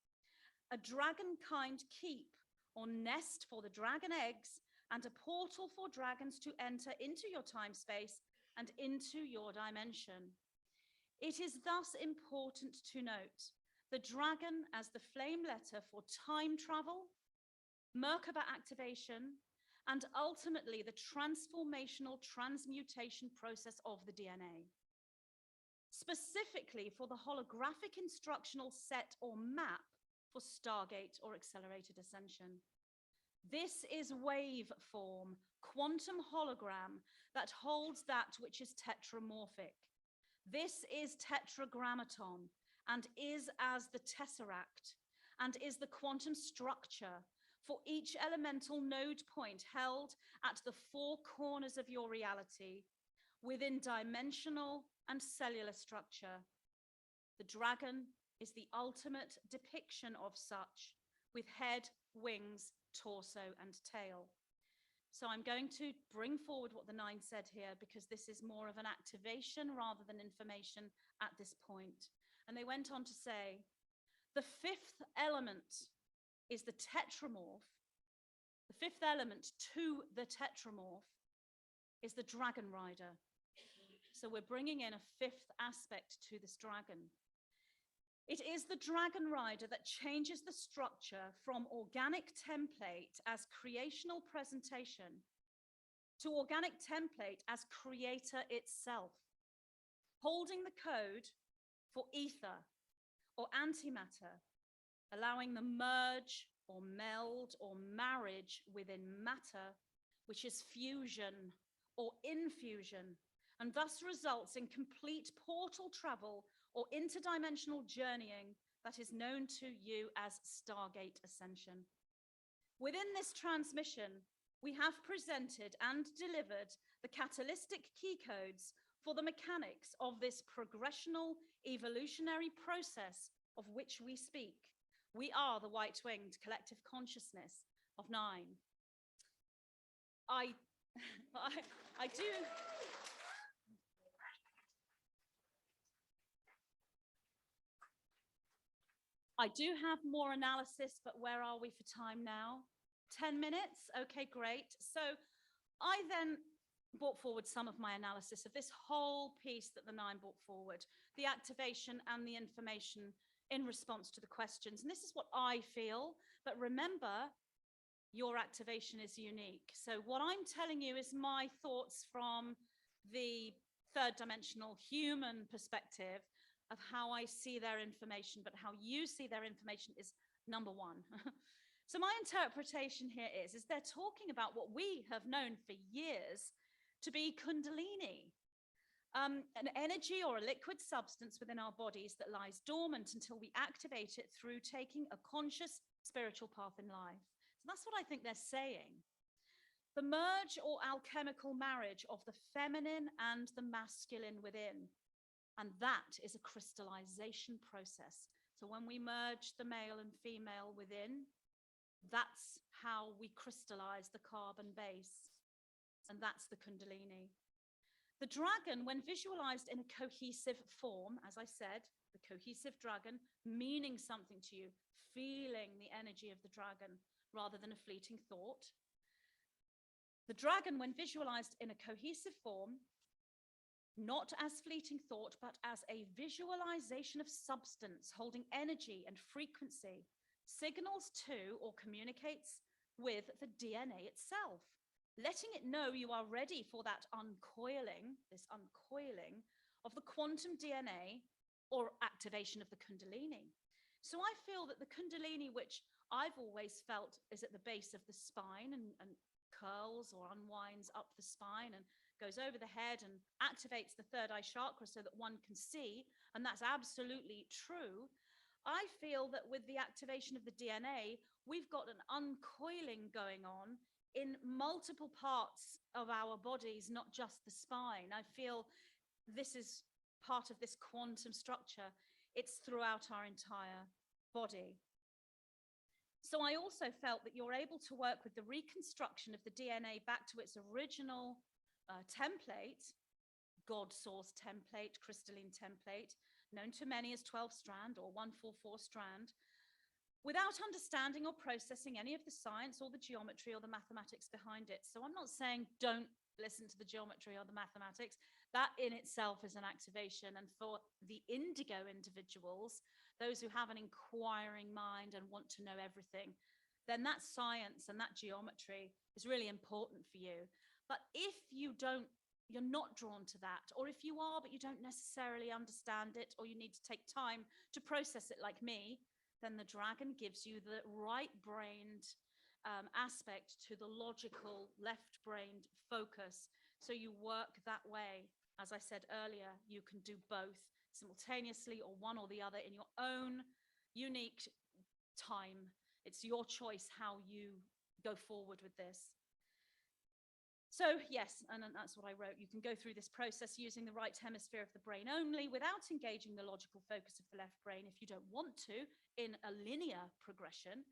H: a dragon-kind keep or nest for the dragon eggs, and a portal for dragons to enter into your time space and into your dimension. It is thus important to note the dragon as the flame letter for time travel, Merkaba activation, and ultimately the transformational transmutation process of the DNA. Specifically for the holographic instructional set or map for Stargate or accelerated ascension. This is wave form, quantum hologram that holds that which is tetramorphic. This is tetragrammaton and is as the tesseract and is the quantum structure for each elemental node point held at the four corners of your reality within dimensional and cellular structure. The dragon is the ultimate depiction of such, with head, wings, torso, and tail. So I'm going to bring forward what the 9 said here, because this is more of an activation rather than information at this point. And they went on to say, the fifth element is the tetramorph. The fifth element to the tetramorph is the dragon rider. So we're bringing in a fifth aspect to this dragon. It is the dragon rider that changes the structure from organic template as creational presentation to organic template as creator itself, holding the code for ether or antimatter, allowing the merge or meld or marriage within matter, which is fusion or infusion, and thus results in complete portal travel or interdimensional journeying that is known to you as Stargate Ascension. Within this transmission, we have presented and delivered the catalytic key codes for the mechanics of this progressional evolutionary process of which we speak. We are the white-winged collective consciousness of 9. I do. I do have more analysis, but where are we for time now? 10 minutes? Okay, great. So I then brought forward some of my analysis of this whole piece that the 9 brought forward, the activation and the information in response to the questions. And this is what I feel, but remember, your activation is unique. So what I'm telling you is my thoughts from the 3rd dimensional human perspective of how I see their information, but how you see their information is number 1. So my interpretation here is they're talking about what we have known for years to be Kundalini, an energy or a liquid substance within our bodies that lies dormant until we activate it through taking a conscious spiritual path in life. So that's what I think they're saying. The merge or alchemical marriage of the feminine and the masculine within. And that is a crystallization process. So when we merge the male and female within, that's how we crystallize the carbon base. And that's the Kundalini. The dragon, when visualized in a cohesive form, as I said, the cohesive dragon, meaning something to you, feeling the energy of the dragon rather than a fleeting thought. The dragon, when visualized in a cohesive form, not as fleeting thought, but as a visualization of substance holding energy and frequency, signals to or communicates with the DNA itself, letting it know you are ready for that uncoiling, this uncoiling of the quantum DNA or activation of the Kundalini. So I feel that the Kundalini, which I've always felt is at the base of the spine and curls or unwinds up the spine and goes over the head and activates the 3rd eye chakra so that one can see, and that's absolutely true. I feel that with the activation of the DNA, we've got an uncoiling going on in multiple parts of our bodies, not just the spine. I feel this is part of this quantum structure. It's throughout our entire body. So I also felt that you're able to work with the reconstruction of the DNA back to its original template, God source template, crystalline template, known to many as 12-strand or 144-strand, without understanding or processing any of the science or the geometry or the mathematics behind it. So I'm not saying don't listen to the geometry or the mathematics. That in itself is an activation. And for the indigo individuals, those who have an inquiring mind and want to know everything, then that science and that geometry is really important for you. But if you're not drawn to that, or if you are, but you don't necessarily understand it, or you need to take time to process it like me, then the dragon gives you the right-brained aspect to the logical left-brained focus. So you work that way. As I said earlier, you can do both simultaneously or one or the other in your own unique time. It's your choice how you go forward with this. So yes, and that's what I wrote. You can go through this process using the right hemisphere of the brain only without engaging the logical focus of the left brain if you don't want to in a linear progression.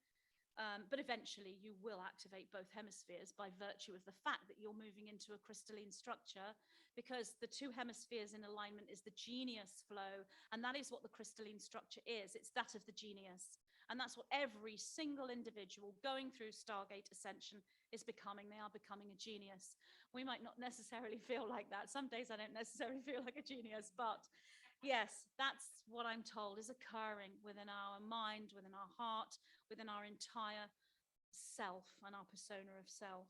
H: But eventually you will activate both hemispheres by virtue of the fact that you're moving into a crystalline structure, because the 2 hemispheres in alignment is the genius flow. And that is what the crystalline structure is. It's that of the genius. And that's what every single individual going through Stargate Ascension is becoming. They are becoming a genius. We might not necessarily feel like that. Some days I don't necessarily feel like a genius, but yes, that's what I'm told is occurring within our mind, within our heart, within our entire self and our persona of self.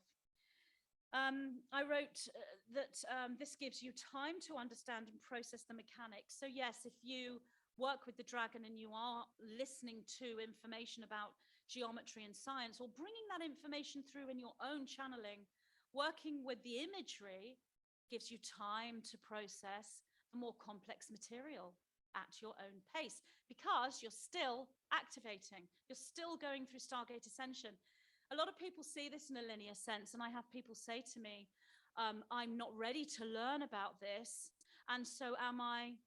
H: I wrote that this gives you time to understand and process the mechanics. So yes, if you work with the dragon and you are listening to information about geometry and science, or bringing that information through in your own channeling, working with the imagery gives you time to process the more complex material at your own pace, because you're still activating, you're still going through Stargate Ascension. A lot of people see this in a linear sense, and I have people say to me, I'm not ready to learn about this, and so am I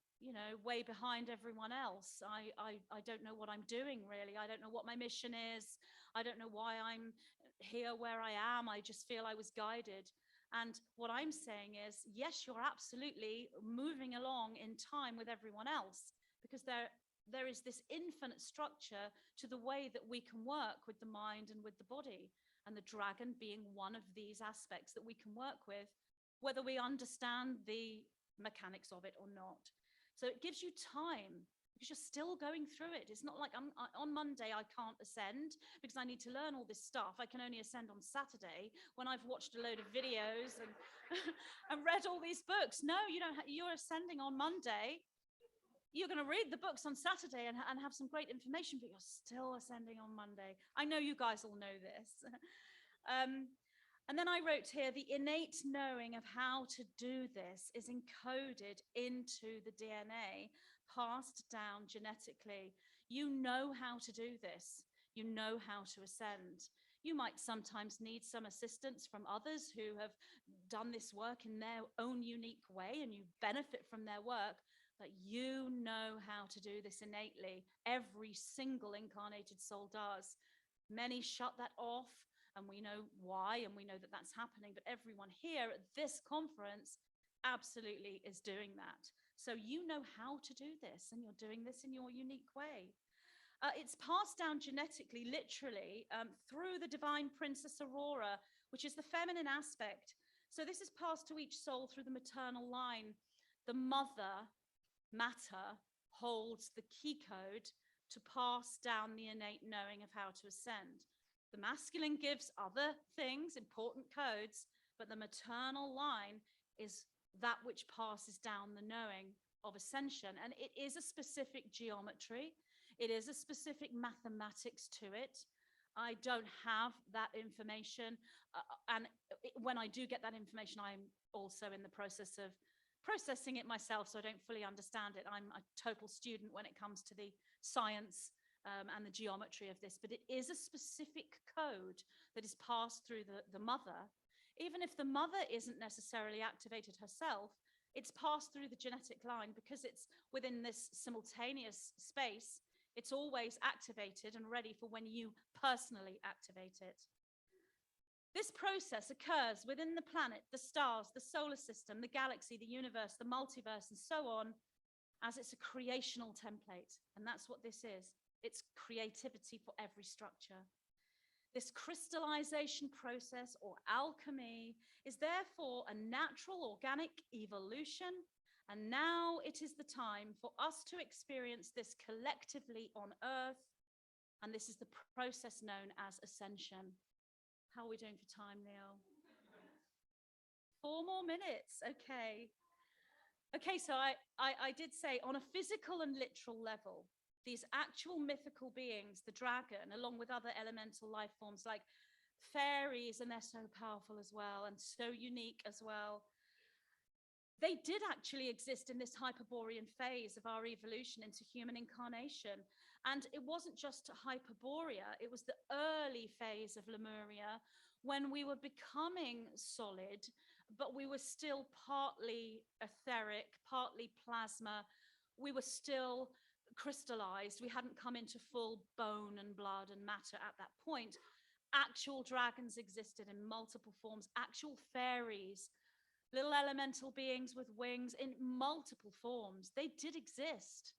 H: way behind everyone else. I don't know what I'm doing really. I don't know what my mission is. I don't know why I'm here where I am. I just feel I was guided. And what I'm saying is, yes, you're absolutely moving along in time with everyone else, because there is this infinite structure to the way that we can work with the mind and with the body, and the dragon being one of these aspects that we can work with, whether we understand the mechanics of it or not. So it gives you time, because you're still going through it. It's not like on Monday I can't ascend because I need to learn all this stuff. I can only ascend on Saturday when I've watched a load of videos and and read all these books. No, you don't. You're ascending on Monday. You're going to read the books on Saturday and have some great information, but you're still ascending on Monday. I know you guys all know this. And then I wrote here, the innate knowing of how to do this is encoded into the DNA, passed down genetically. You know how to do this. You know how to ascend. You might sometimes need some assistance from others who have done this work in their own unique way, and you benefit from their work, but you know how to do this innately. Every single incarnated soul does. Many shut that off, and we know why, and we know that that's happening, but everyone here at this conference absolutely is doing that. So you know how to do this, and you're doing this in your unique way. It's passed down genetically, literally, through the divine princess Aurora, which is the feminine aspect. So this is passed to each soul through the maternal line. The mother matter holds the key code to pass down the innate knowing of how to ascend. The masculine gives other things, important codes, but the maternal line is that which passes down the knowing of ascension. And it is a specific geometry. It is a specific mathematics to it. I don't have that information. When I do get that information, I'm also in the process of processing it myself, so I don't fully understand it. I'm a total student when it comes to the science and the geometry of this, but it is a specific code that is passed through the mother. Even if the mother isn't necessarily activated herself, it's passed through the genetic line, because it's within this simultaneous space. It's always activated and ready for when you personally activate it. This process occurs within the planet, the stars, the solar system, the galaxy, the universe, the multiverse, and so on, as it's a creational template. And that's what this is. It's creativity for every structure. This crystallization process, or alchemy, is therefore a natural organic evolution. And now it is the time for us to experience this collectively on Earth. And this is the process known as ascension. How are we doing for time, Neil? 4 more minutes. Okay. Okay, so I did say, on a physical and literal level, these actual mythical beings, the dragon, along with other elemental life forms like fairies, and they're so powerful as well and so unique as well, they did actually exist in this Hyperborean phase of our evolution into human incarnation. And it wasn't just Hyperborea, it was the early phase of Lemuria, when we were becoming solid, but we were still partly etheric, partly plasma. We were still crystallized. We hadn't come into full bone and blood and matter at that point. Actual dragons existed in multiple forms, actual fairies, little elemental beings with wings in multiple forms. They did exist.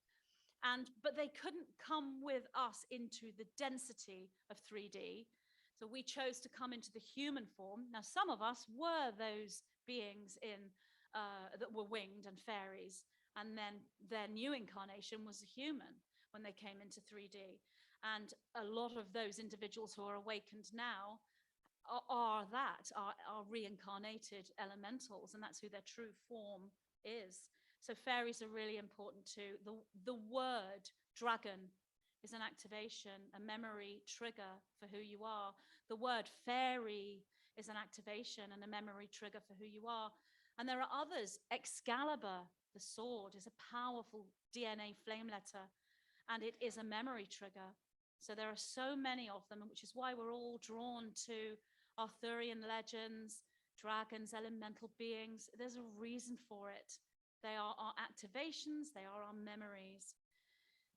H: But they couldn't come with us into the density of 3D. So we chose to come into the human form. Now, some of us were those beings that were winged and fairies. And then their new incarnation was a human when they came into 3D. And a lot of those individuals who are awakened now are reincarnated elementals, and that's who their true form is. So fairies are really important too. The word dragon is an activation, a memory trigger for who you are. The word fairy is an activation and a memory trigger for who you are. And there are others. Excalibur, the sword, is a powerful DNA flame letter, and it is a memory trigger. So there are so many of them, which is why we're all drawn to Arthurian legends, dragons, elemental beings. There's a reason for it. They are our activations, they are our memories.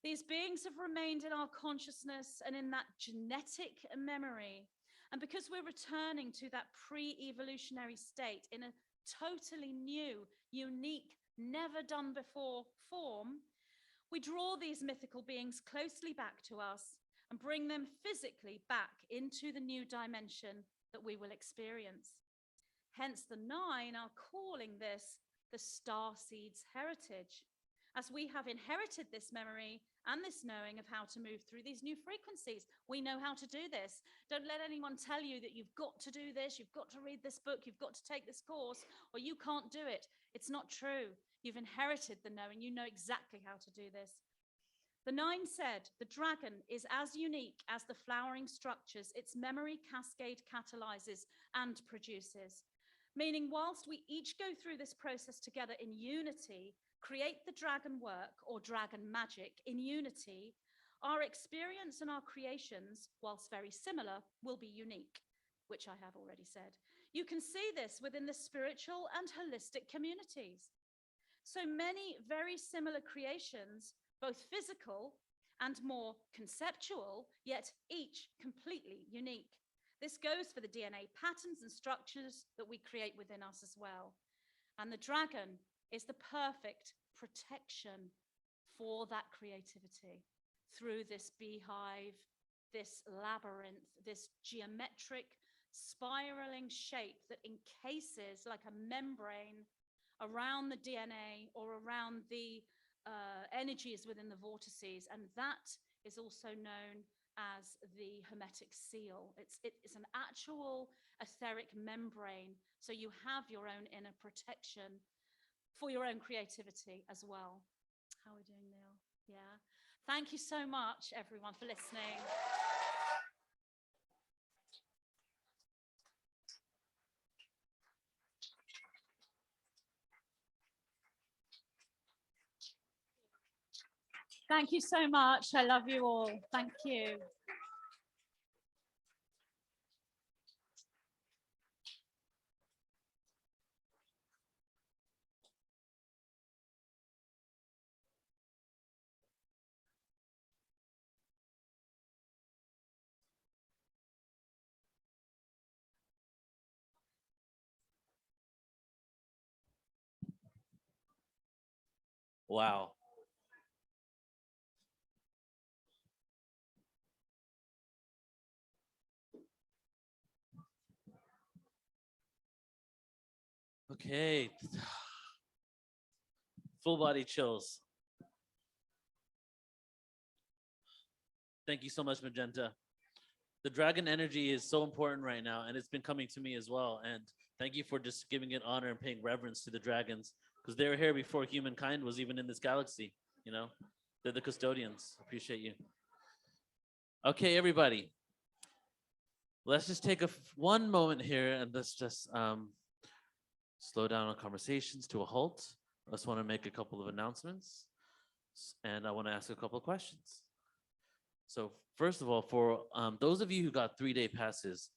H: These beings have remained in our consciousness and in that genetic memory. And because we're returning to that pre-evolutionary state in a totally new, unique, never done before form, we draw these mythical beings closely back to us and bring them physically back into the new dimension that we will experience. Hence the 9 are calling this the starseed's heritage, as we have inherited this memory and this knowing of how to move through these new frequencies. We know how to do this. Don't let anyone tell you that you've got to do this, you've got to read this book, you've got to take this course, or you can't do it. It's not true. You've inherited the knowing. You know exactly how to do this. The 9 said, the dragon is as unique as the flowering structures its memory cascade catalyzes and produces. Meaning, whilst we each go through this process together in unity, create the dragon work or dragon magic in unity, our experience and our creations, whilst very similar, will be unique, which I have already said. You can see this within the spiritual and holistic communities. So many very similar creations, both physical and more conceptual, yet each completely unique. This goes for the DNA patterns and structures that we create within us as well. And the dragon is the perfect protection for that creativity through this beehive, this labyrinth, this geometric spiraling shape that encases like a membrane around the DNA or around the energies within the vortices. And that is also known as the hermetic seal. It's an actual etheric membrane. So you have your own inner protection for your own creativity as well. How are we doing, Neil? Yeah. Thank you so much, everyone, for listening. Thank you so much. I love you all. Thank you.
F: Wow. Okay. Full body chills. Thank you so much, Magenta. The dragon energy is so important right now, and it's been coming to me as well. And thank you for just giving it honor and paying reverence to the dragons, because they were here before humankind was even in this galaxy. You know, they're the custodians. Appreciate you. Okay, everybody. Let's just take one moment here and let's just slow down our conversations to a halt. I just want to make a couple of announcements, and I want to ask a couple of questions. So first of all, for those of you who got 3-day passes,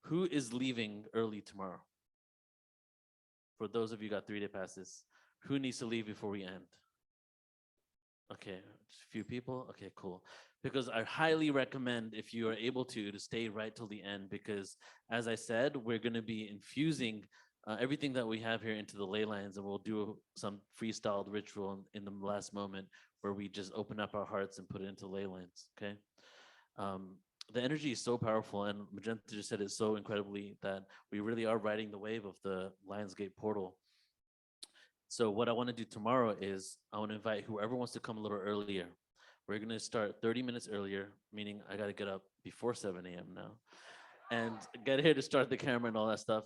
F: who is leaving early tomorrow? For those of you who got 3-day passes, who needs to leave before we end? Okay, just a few people. Okay, cool. Because I highly recommend, if you are able to stay right till the end, because as I said, we're going to be infusing everything that we have here into the ley lines, and we'll do some freestyled ritual in the last moment where we just open up our hearts and put it into ley lines, okay? The energy is so powerful, and Magenta just said it so incredibly that we really are riding the wave of the Lionsgate portal. So what I want to do tomorrow is I want to invite whoever wants to come a little earlier. We're going to start 30 minutes earlier, meaning I got to get up before 7 a.m. now and get here to start the camera and all that stuff.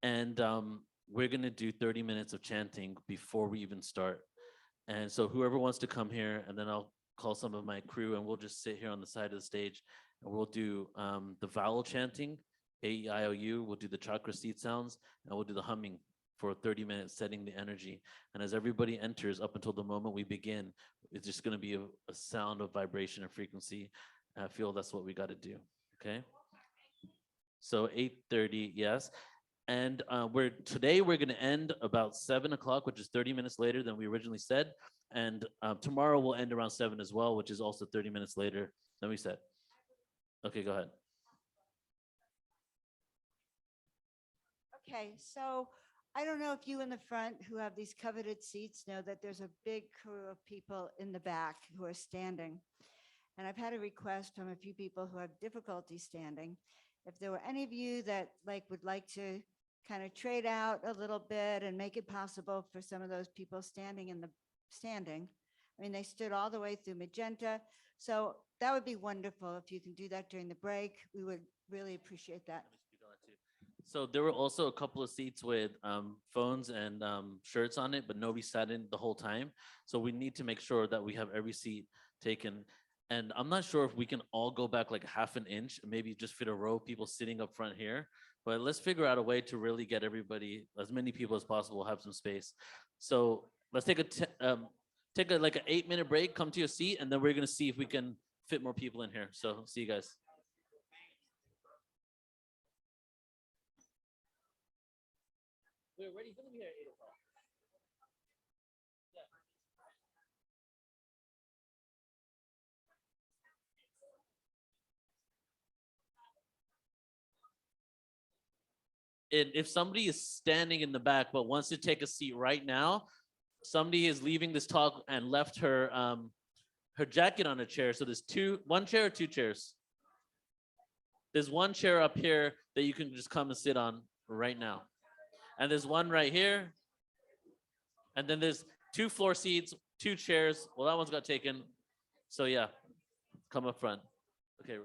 F: And we're going to do 30 minutes of chanting before we even start. And so whoever wants to come here, and then I'll call some of my crew and we'll just sit here on the side of the stage and we'll do the vowel chanting, A-E-I-O-U, we'll do the chakra seed sounds, and we'll do the humming for 30 minutes, setting the energy. And as everybody enters up until the moment we begin, it's just going to be a sound of vibration and frequency. And I feel that's what we got to do, okay? So 8:30, yes. And today we're going to end about 7 o'clock, which is 30 minutes later than we originally said. And tomorrow we'll end around 7 as well, which is also 30 minutes later than we said. Okay, go ahead.
A: Okay, so I don't know if you in the front who have these coveted seats know that there's a big crew of people in the back who are standing. And I've had a request from a few people who have difficulty standing. If there were any of you that would like to kind of trade out a little bit and make it possible for some of those people standing. I mean, they stood all the way through magenta. So that would be wonderful if you can do that during the break. We would really appreciate that.
F: So there were also a couple of seats with phones and shirts on it, but nobody sat in the whole time. So we need to make sure that we have every seat taken. And I'm not sure if we can all go back like half an inch and maybe just fit a row of people sitting up front here. But let's figure out a way to really get everybody, as many people as possible, have some space. So let's take like an 8-minute break, come to your seat, and then we're gonna see if we can fit more people in here. So see you guys. We're ready to be here at 8 o'clock. And if somebody is standing in the back but wants to take a seat right now, somebody is leaving this talk and left her her jacket on a chair. So there's one chair or two chairs. There's one chair up here that you can just come and sit on right now. And there's one right here. And then there's 2 floor seats, 2 chairs. Well, that one's got taken. So yeah, come up front. Okay.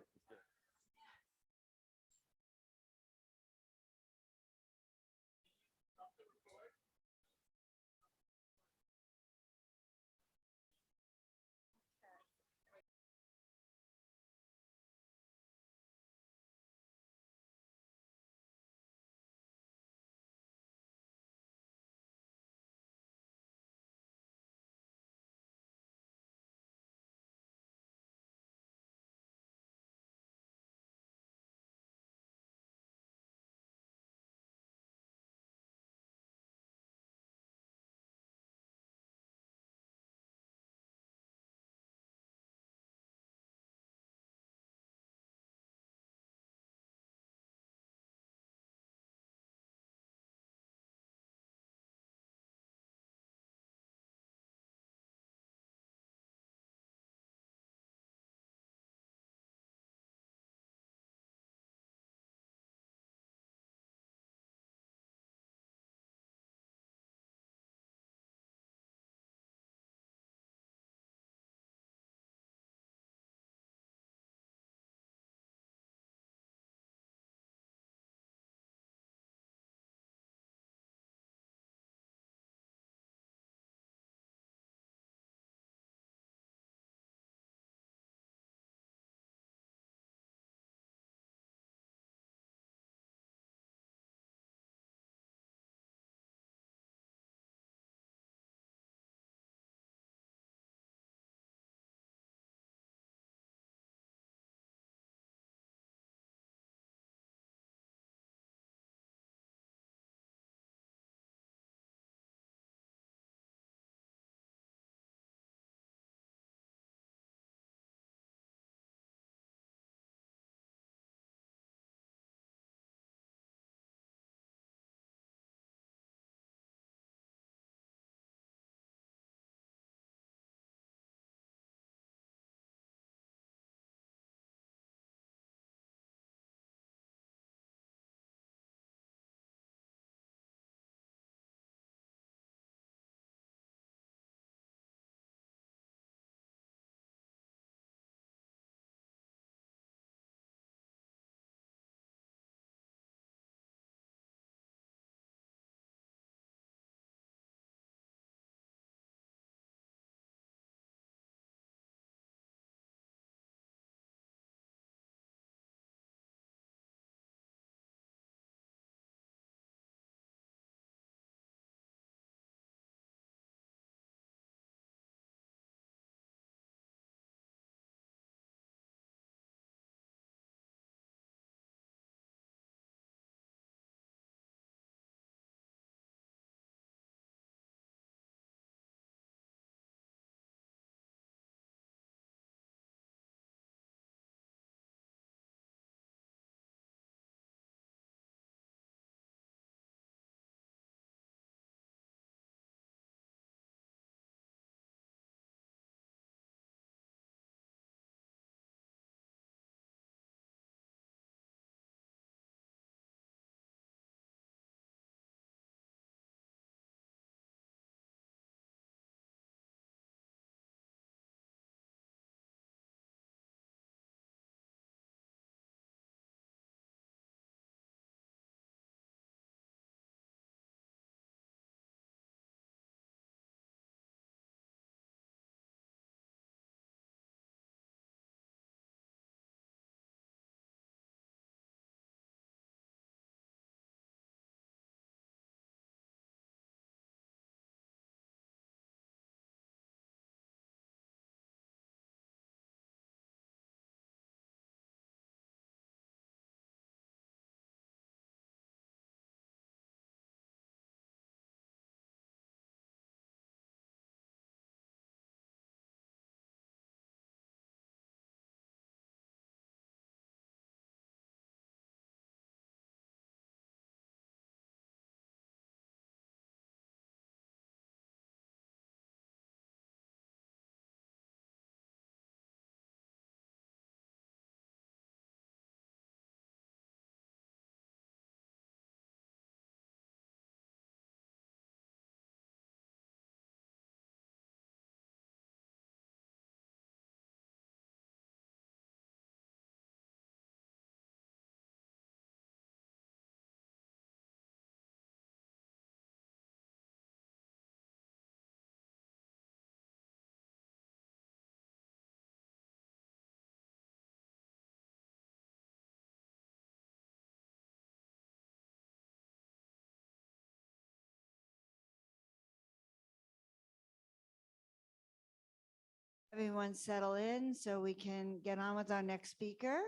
A: Everyone settle in so we can get on with our next speaker.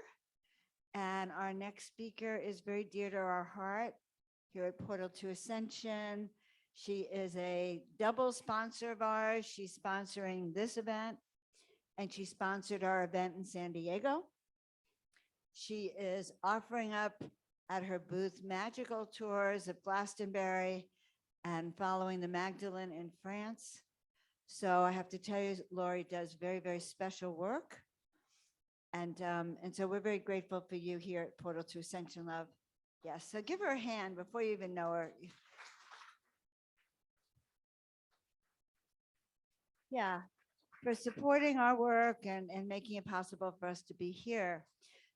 A: And our next speaker is very dear to our heart here at Portal to Ascension. She is a double sponsor of ours. She's sponsoring this event, and she sponsored our event in San Diego. She is offering up at her booth magical tours of Glastonbury and following the Magdalene in France. So I have to tell you, Lori does very, very special work. And so we're very grateful for you here at Portal to Ascension, love. Yes, so give her a hand before you even know her. Yeah, for supporting our work and making it possible for us to be here.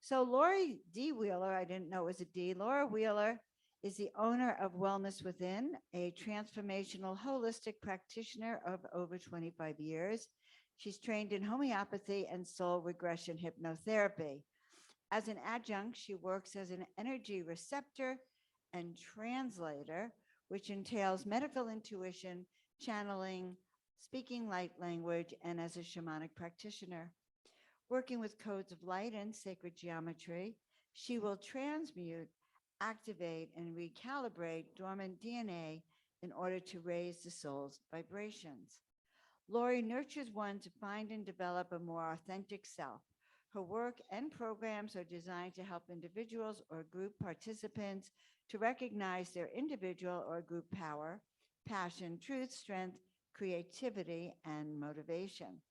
A: So Lori D. Wheeler, I didn't know it was a D. Laura Wheeler is the owner of Wellness Within, a transformational holistic practitioner of over 25 years. She's trained in homeopathy and soul regression hypnotherapy. As an adjunct, she works as an energy receptor and translator, which entails medical intuition, channeling, speaking light language, and as a shamanic practitioner. Working with codes of light and sacred geometry, she will transmute, activate, and recalibrate dormant DNA in order to raise the soul's vibrations. Lori nurtures one to find and develop a more authentic self. Her work and programs are designed to help individuals or group participants to recognize their individual or group power, passion, truth, strength, creativity, and motivation.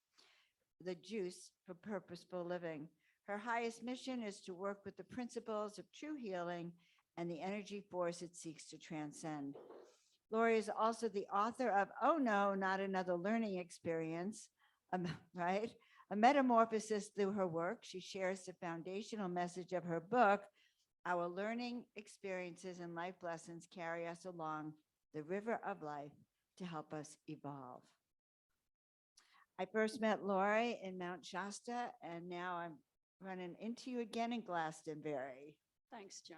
A: The juice for purposeful living. Her highest mission is to work with the principles of true healing and the energy force it seeks to transcend. Lori is also the author of Oh No, Not Another Learning Experience, right? A metamorphosis through her work. She shares the foundational message of her book. Our learning experiences and life lessons carry us along the river of life to help us evolve. I first met Lori in Mount Shasta, and now I'm running into you again in Glastonbury.
H: Thanks, Joan.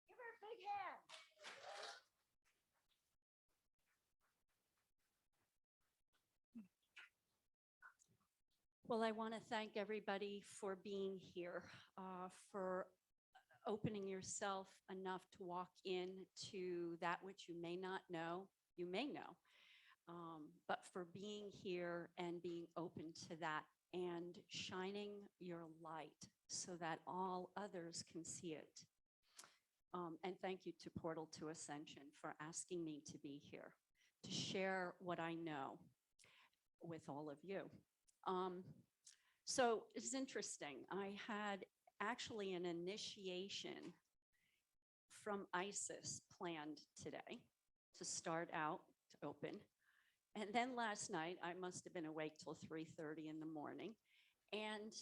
A: Give her a big hand.
I: Well, I want to thank everybody for being here, for opening yourself enough to walk into that which you may not know, you may know, but for being here and being open to that and shining your light so that all others can see it. And thank you to Portal to Ascension for asking me to be here, to share what I know with all of you. So it's interesting. I had actually an initiation from ISIS planned today to start out, to open. And then last night, I must have been awake till 3:30 in the morning. And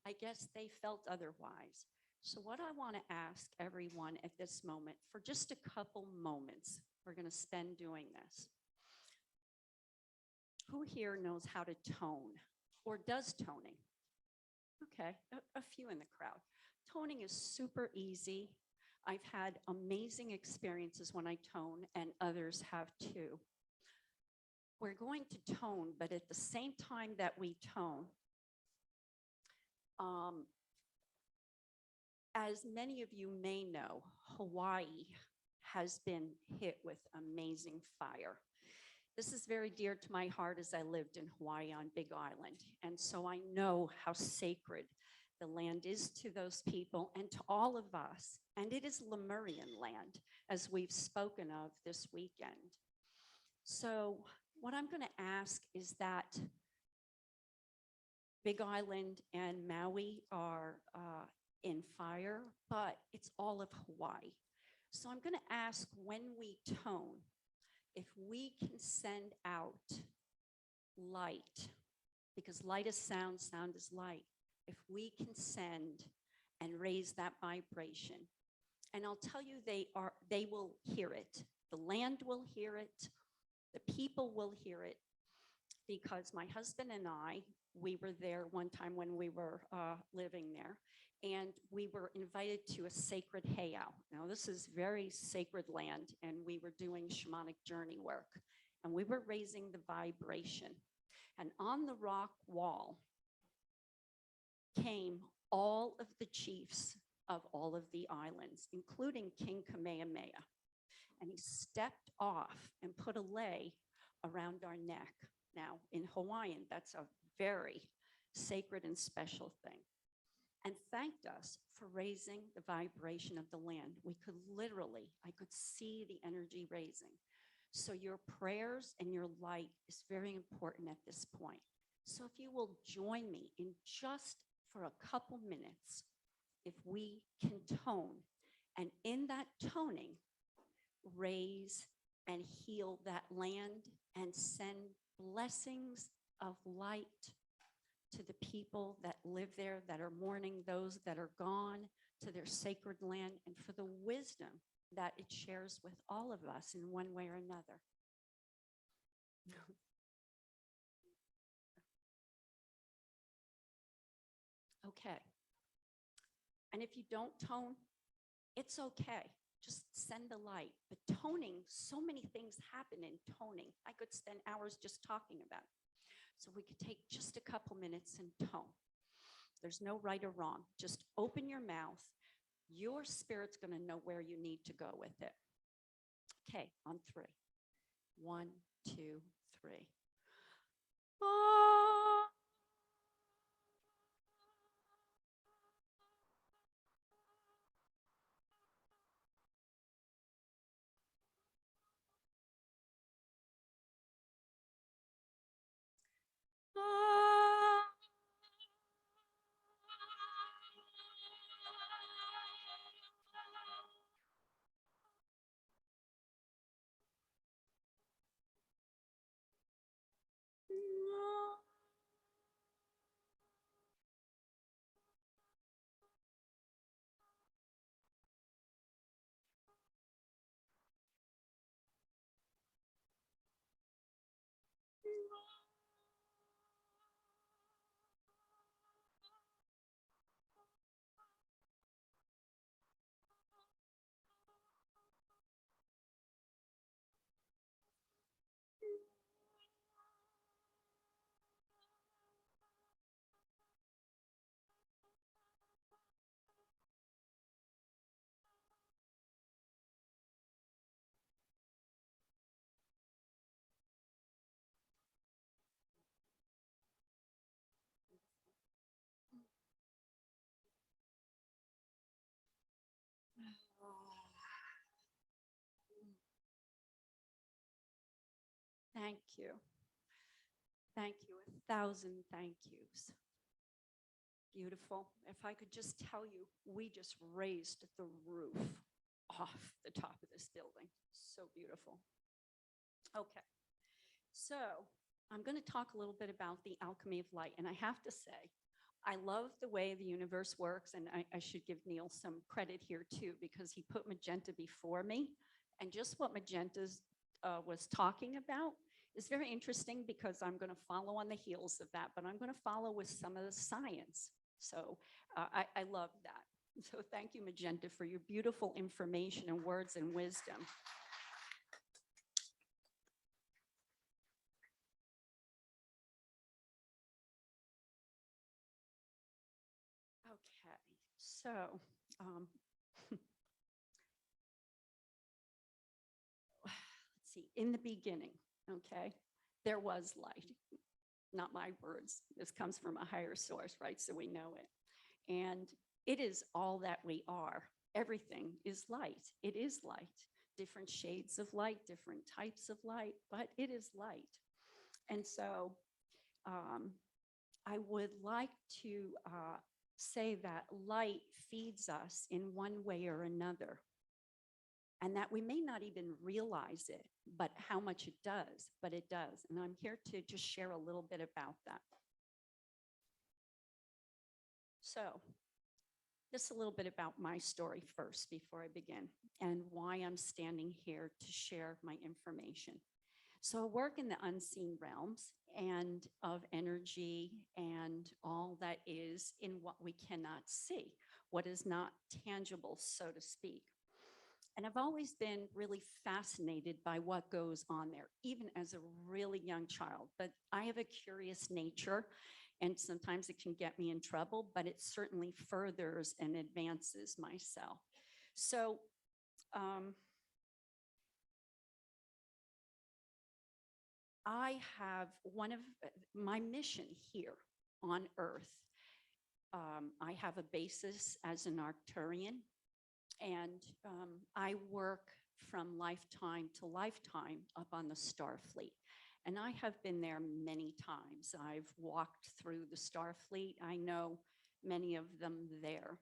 I: I guess they felt otherwise. So what I want to ask everyone at this moment, for just a couple moments, we're going to spend doing this. Who here knows how to tone or does toning? Okay, a few in the crowd. Toning is super easy. I've had amazing experiences when I tone, and others have too. We're going to tone, but at the same time that we tone, as many of you may know, Hawaii has been hit with amazing fire. This is very dear to my heart as I lived in Hawaii on Big Island. And so I know how sacred the land is to those people and to all of us. And it is Lemurian land, as we've spoken of this weekend. So what I'm going to ask is that Big Island and Maui are in fire, but it's all of Hawaii. So I'm going to ask, when we tone, if we can send out light, because light is sound, sound is light. If we can send and raise that vibration, and I'll tell you, they will hear it. The land will hear it. The people will hear it, because my husband and I
J: We were there one time when we were living there, and we were invited to a sacred heiau. Now, this is very sacred land, and we were doing shamanic journey work, and we were raising the vibration. And on the rock wall came all of the chiefs of all of the islands, including King Kamehameha. And he stepped off and put a lei around our neck. Now, in Hawaiian, that's a very sacred and special thing. And thanked us for raising the vibration of the land. We could literally, I could see the energy raising. So your prayers and your light is very important at this point. So if you will join me in just for a couple minutes, if we can tone, and in that toning, raise and heal that land and send blessings of light to the people that live there, that are mourning those that are gone, to their sacred land, and for the wisdom that it shares with all of us in one way or another. Okay. And if you don't tone, it's okay. Just send the light. But toning, so many things happen in toning. I could spend hours just talking about it. So we could take just a couple minutes and tone. There's no right or wrong. Just open your mouth. Your spirit's going to know where you need to go with it. Okay, on 3. 1, 2, 3. Ah. Thank you. Thank you. 1,000 thank yous. Beautiful. If I could just tell you, we just raised the roof off the top of this building. So beautiful. Okay. So I'm going to talk a little bit about the alchemy of light. And I have to say, I love the way the universe works. And I should give Neil some credit here too, because he put magenta before me. And just what magenta was talking about is very interesting, because I'm going to follow on the heels of that, but I'm going to follow with some of the science. So I love that. So thank you, Magenta, for your beautiful information and words and wisdom. Okay, so let's see, in the beginning, okay, there was light. Not my words. This comes from a higher source, right? So we know it. And it is all that we are. Everything is light. It is light. Different shades of light, different types of light, but it is light. And so I would like to say that light feeds us in one way or another, and that we may not even realize it, but how much it does, but it does. And I'm here to just share a little bit about that. So just a little bit about my story first before I begin, and why I'm standing here to share my information. So I work in the unseen realms and of energy and all that is in what we cannot see, what is not tangible, so to speak. And I've always been really fascinated by what goes on there, even as a really young child. But I have a curious nature, and sometimes it can get me in trouble, but it certainly furthers and advances myself. So, I have one of my mission here on Earth. I have a basis as an Arcturian, and I work from lifetime to lifetime up on the Starfleet. And I have been there many times. I've walked through the Starfleet. I know many of them there.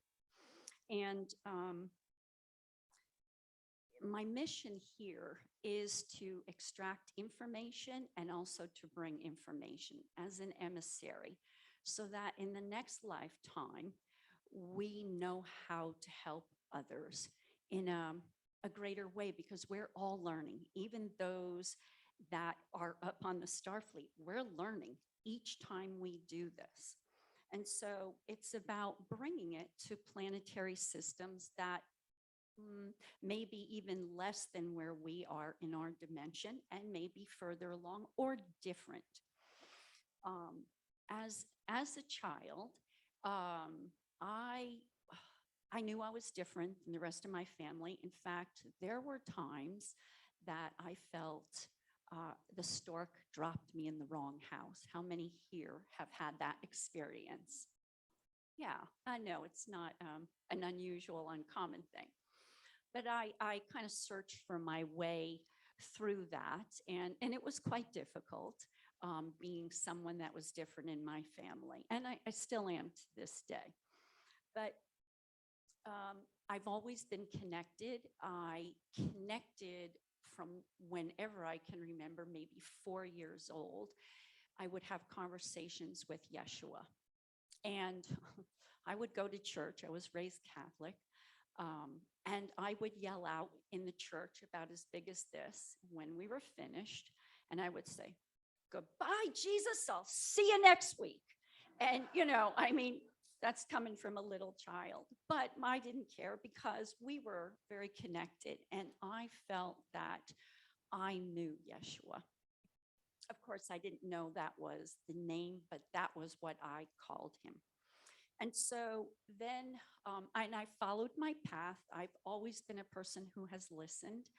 J: And my mission here is to extract information and also to bring information as an emissary so that in the next lifetime, we know how to help others in a greater way, because we're all learning, even those that are up on the Starfleet, we're learning each time we do this. And so it's about bringing it to planetary systems that maybe even less than where we are in our dimension and maybe further along or different. As a child, I knew I was different than the rest of my family. In fact, there were times that I felt the stork dropped me in the wrong house. How many here have had that experience? Yeah, I know it's not an unusual, uncommon thing. But I kind of searched for my way through that, and it was quite difficult being someone that was different in my family, and I still am to this day. But I've always been connected. I connected from whenever I can remember, maybe 4 years old. I would have conversations with Yeshua, and I would go to church. I was raised Catholic. And I would yell out in the church about as big as this when we were finished. And I would say, "Goodbye, Jesus, I'll see you next week." And, I mean, that's coming from a little child. But I didn't care because we were very connected. And I felt that I knew Yeshua. Of course, I didn't know that was the name, but that was what I called him. And so then, and I followed my path. I've always been a person who has listened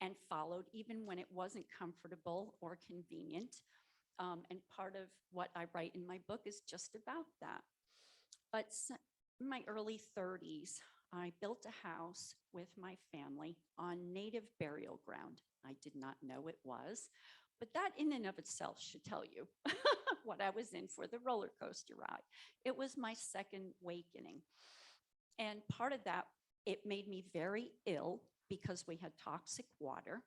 J: and followed, even when it wasn't comfortable or convenient. And part of what I write in my book is just about that. But in my early 30s, I built a house with my family on native burial ground. I did not know it was, but that in and of itself should tell you what I was in for, the roller coaster ride. It was my second awakening. And part of that, it made me very ill because we had toxic water.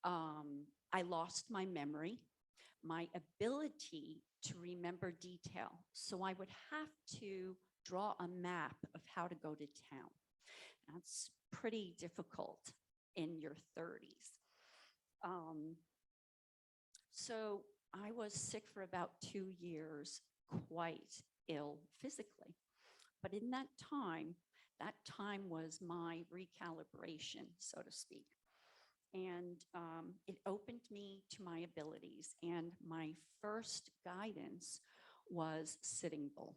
J: I lost my memory, my ability to remember detail. So I would have to draw a map of how to go to town. That's pretty difficult in your 30s. So I was sick for about 2 years, quite ill physically. But in that time was my recalibration, so to speak. And it opened me to my abilities. And my first guidance was Sitting Bull.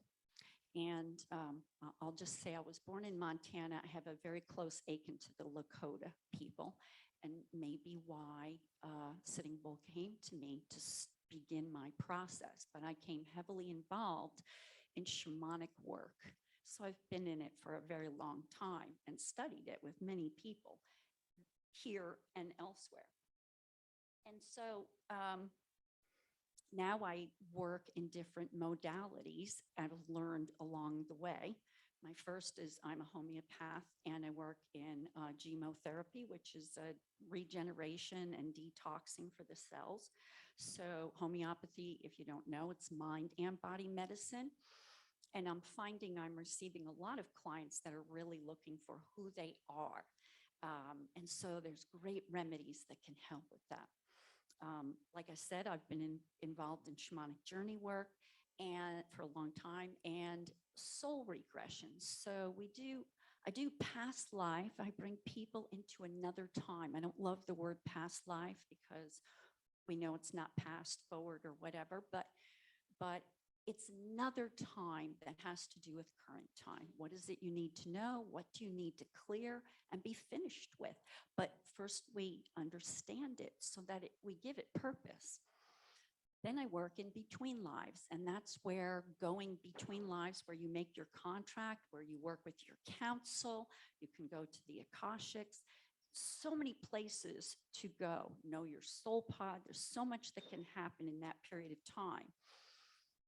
J: And I'll just say I was born in Montana. I have a very close akin to the Lakota people, and maybe why Sitting Bull came to me to begin my process. But I came heavily involved in shamanic work. So I've been in it for a very long time and studied it with many people here and elsewhere. And so now I work in different modalities I've learned along the way. My first is I'm a homeopath, and I work in chemotherapy, which is a regeneration and detoxing for the cells. So homeopathy, if you don't know, it's mind and body medicine. And I'm finding I'm receiving a lot of clients that are really looking for who they are. And so there's great remedies that can help with that. Like I said, I've been involved in shamanic journey work and for a long time, and soul regressions. So I do past life. I bring people into another time. I don't love the word past life because we know it's not past, forward, or whatever, but it's another time that has to do with current time. What is it you need to know? What do you need to clear and be finished with? But first we understand it so that we give it purpose. Then I work in between lives, and that's where going between lives, where you make your contract, where you work with your counsel, you can go to the Akashics, so many places to go, know your soul pod. There's so much that can happen in that period of time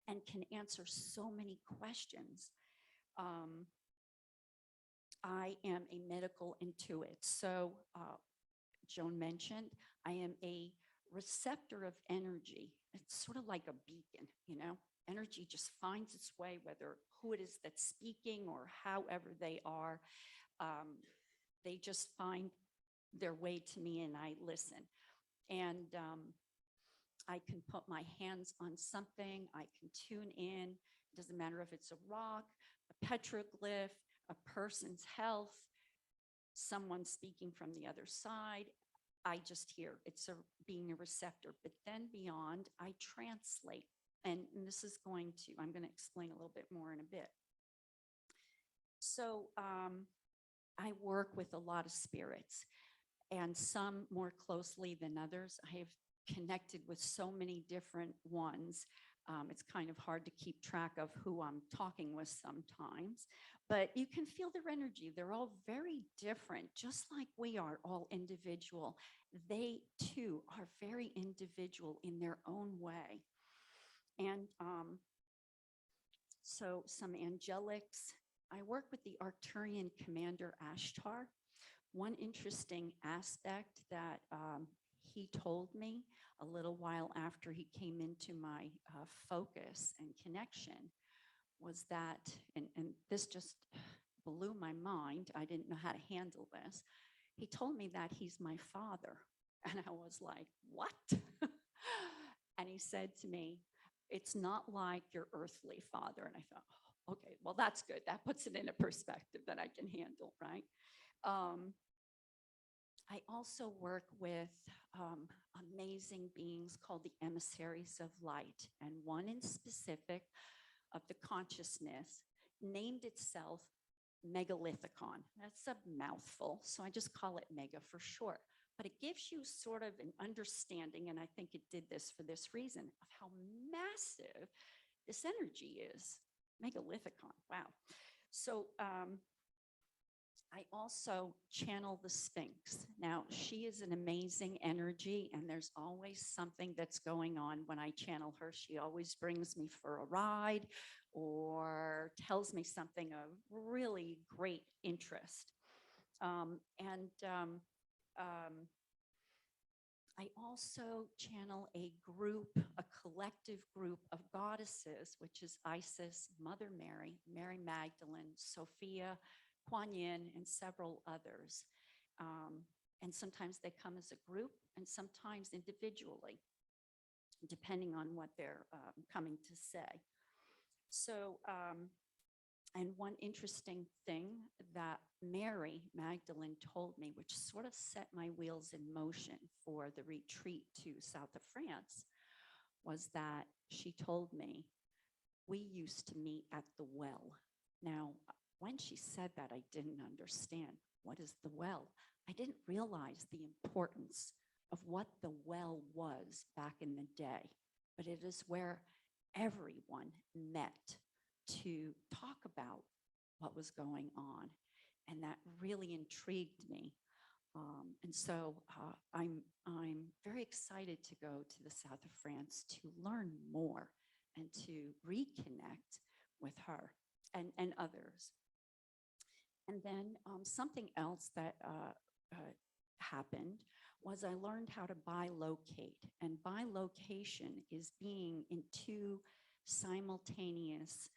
J: and can answer so many questions. I am a medical intuit. So Joan mentioned, I am a receptor of energy. It's sort of like a beacon, you know? Energy just finds its way, whether who it is that's speaking or however they are. They just find their way to me and I listen. And I can put my hands on something, I can tune in. It doesn't matter if it's a rock, a petroglyph, a person's health, someone speaking from the other side. I just hear it's being a receptor. But then beyond, I translate. And this is I'm going to explain a little bit more in a bit. So I work with a lot of spirits, and some more closely than others. I have connected with so many different ones. It's kind of hard to keep track of who I'm talking with sometimes, but you can feel their energy. They're all very different, just like we are all individual. They too are very individual in their own way. And so some angelics. I work with the Arcturian commander Ashtar. One interesting aspect that he told me a little while after he came into my focus and connection was that, and this just blew my mind. I didn't know how to handle this. He told me that he's my father. And I was like, what? And he said to me, it's not like your earthly father. And I thought, oh, okay, well, that's good. That puts it in a perspective that I can handle, right? I also work with amazing beings called the emissaries of light, and one in specific of the consciousness named itself Megalithicon. That's a mouthful, so I just call it Mega for short. But it gives you sort of an understanding, and I think it did this for this reason, of how massive this energy is. Megalithicon, wow. So I also channel the Sphinx. Now, she is an amazing energy, and there's always something that's going on when I channel her. She always brings me for a ride or tells me something of really great interest. I also channel a group, a collective group of goddesses, which is Isis, Mother Mary, Mary Magdalene, Sophia, Kuan Yin, and several others. And sometimes they come as a group and sometimes individually, depending on what they're coming to say. So, and one interesting thing that Mary Magdalene told me, which sort of set my wheels in motion for the retreat to south of France, was that she told me, we used to meet at the well. Now, when she said that, I didn't understand. What is the well? I didn't realize the importance of what the well was back in the day, but it is where everyone met to talk about what was going on. And that really intrigued me. And so I'm very excited to go to the south of France to learn more and to reconnect with her and others. And then something else that happened was I learned how to bilocate. And bilocation is being in two simultaneous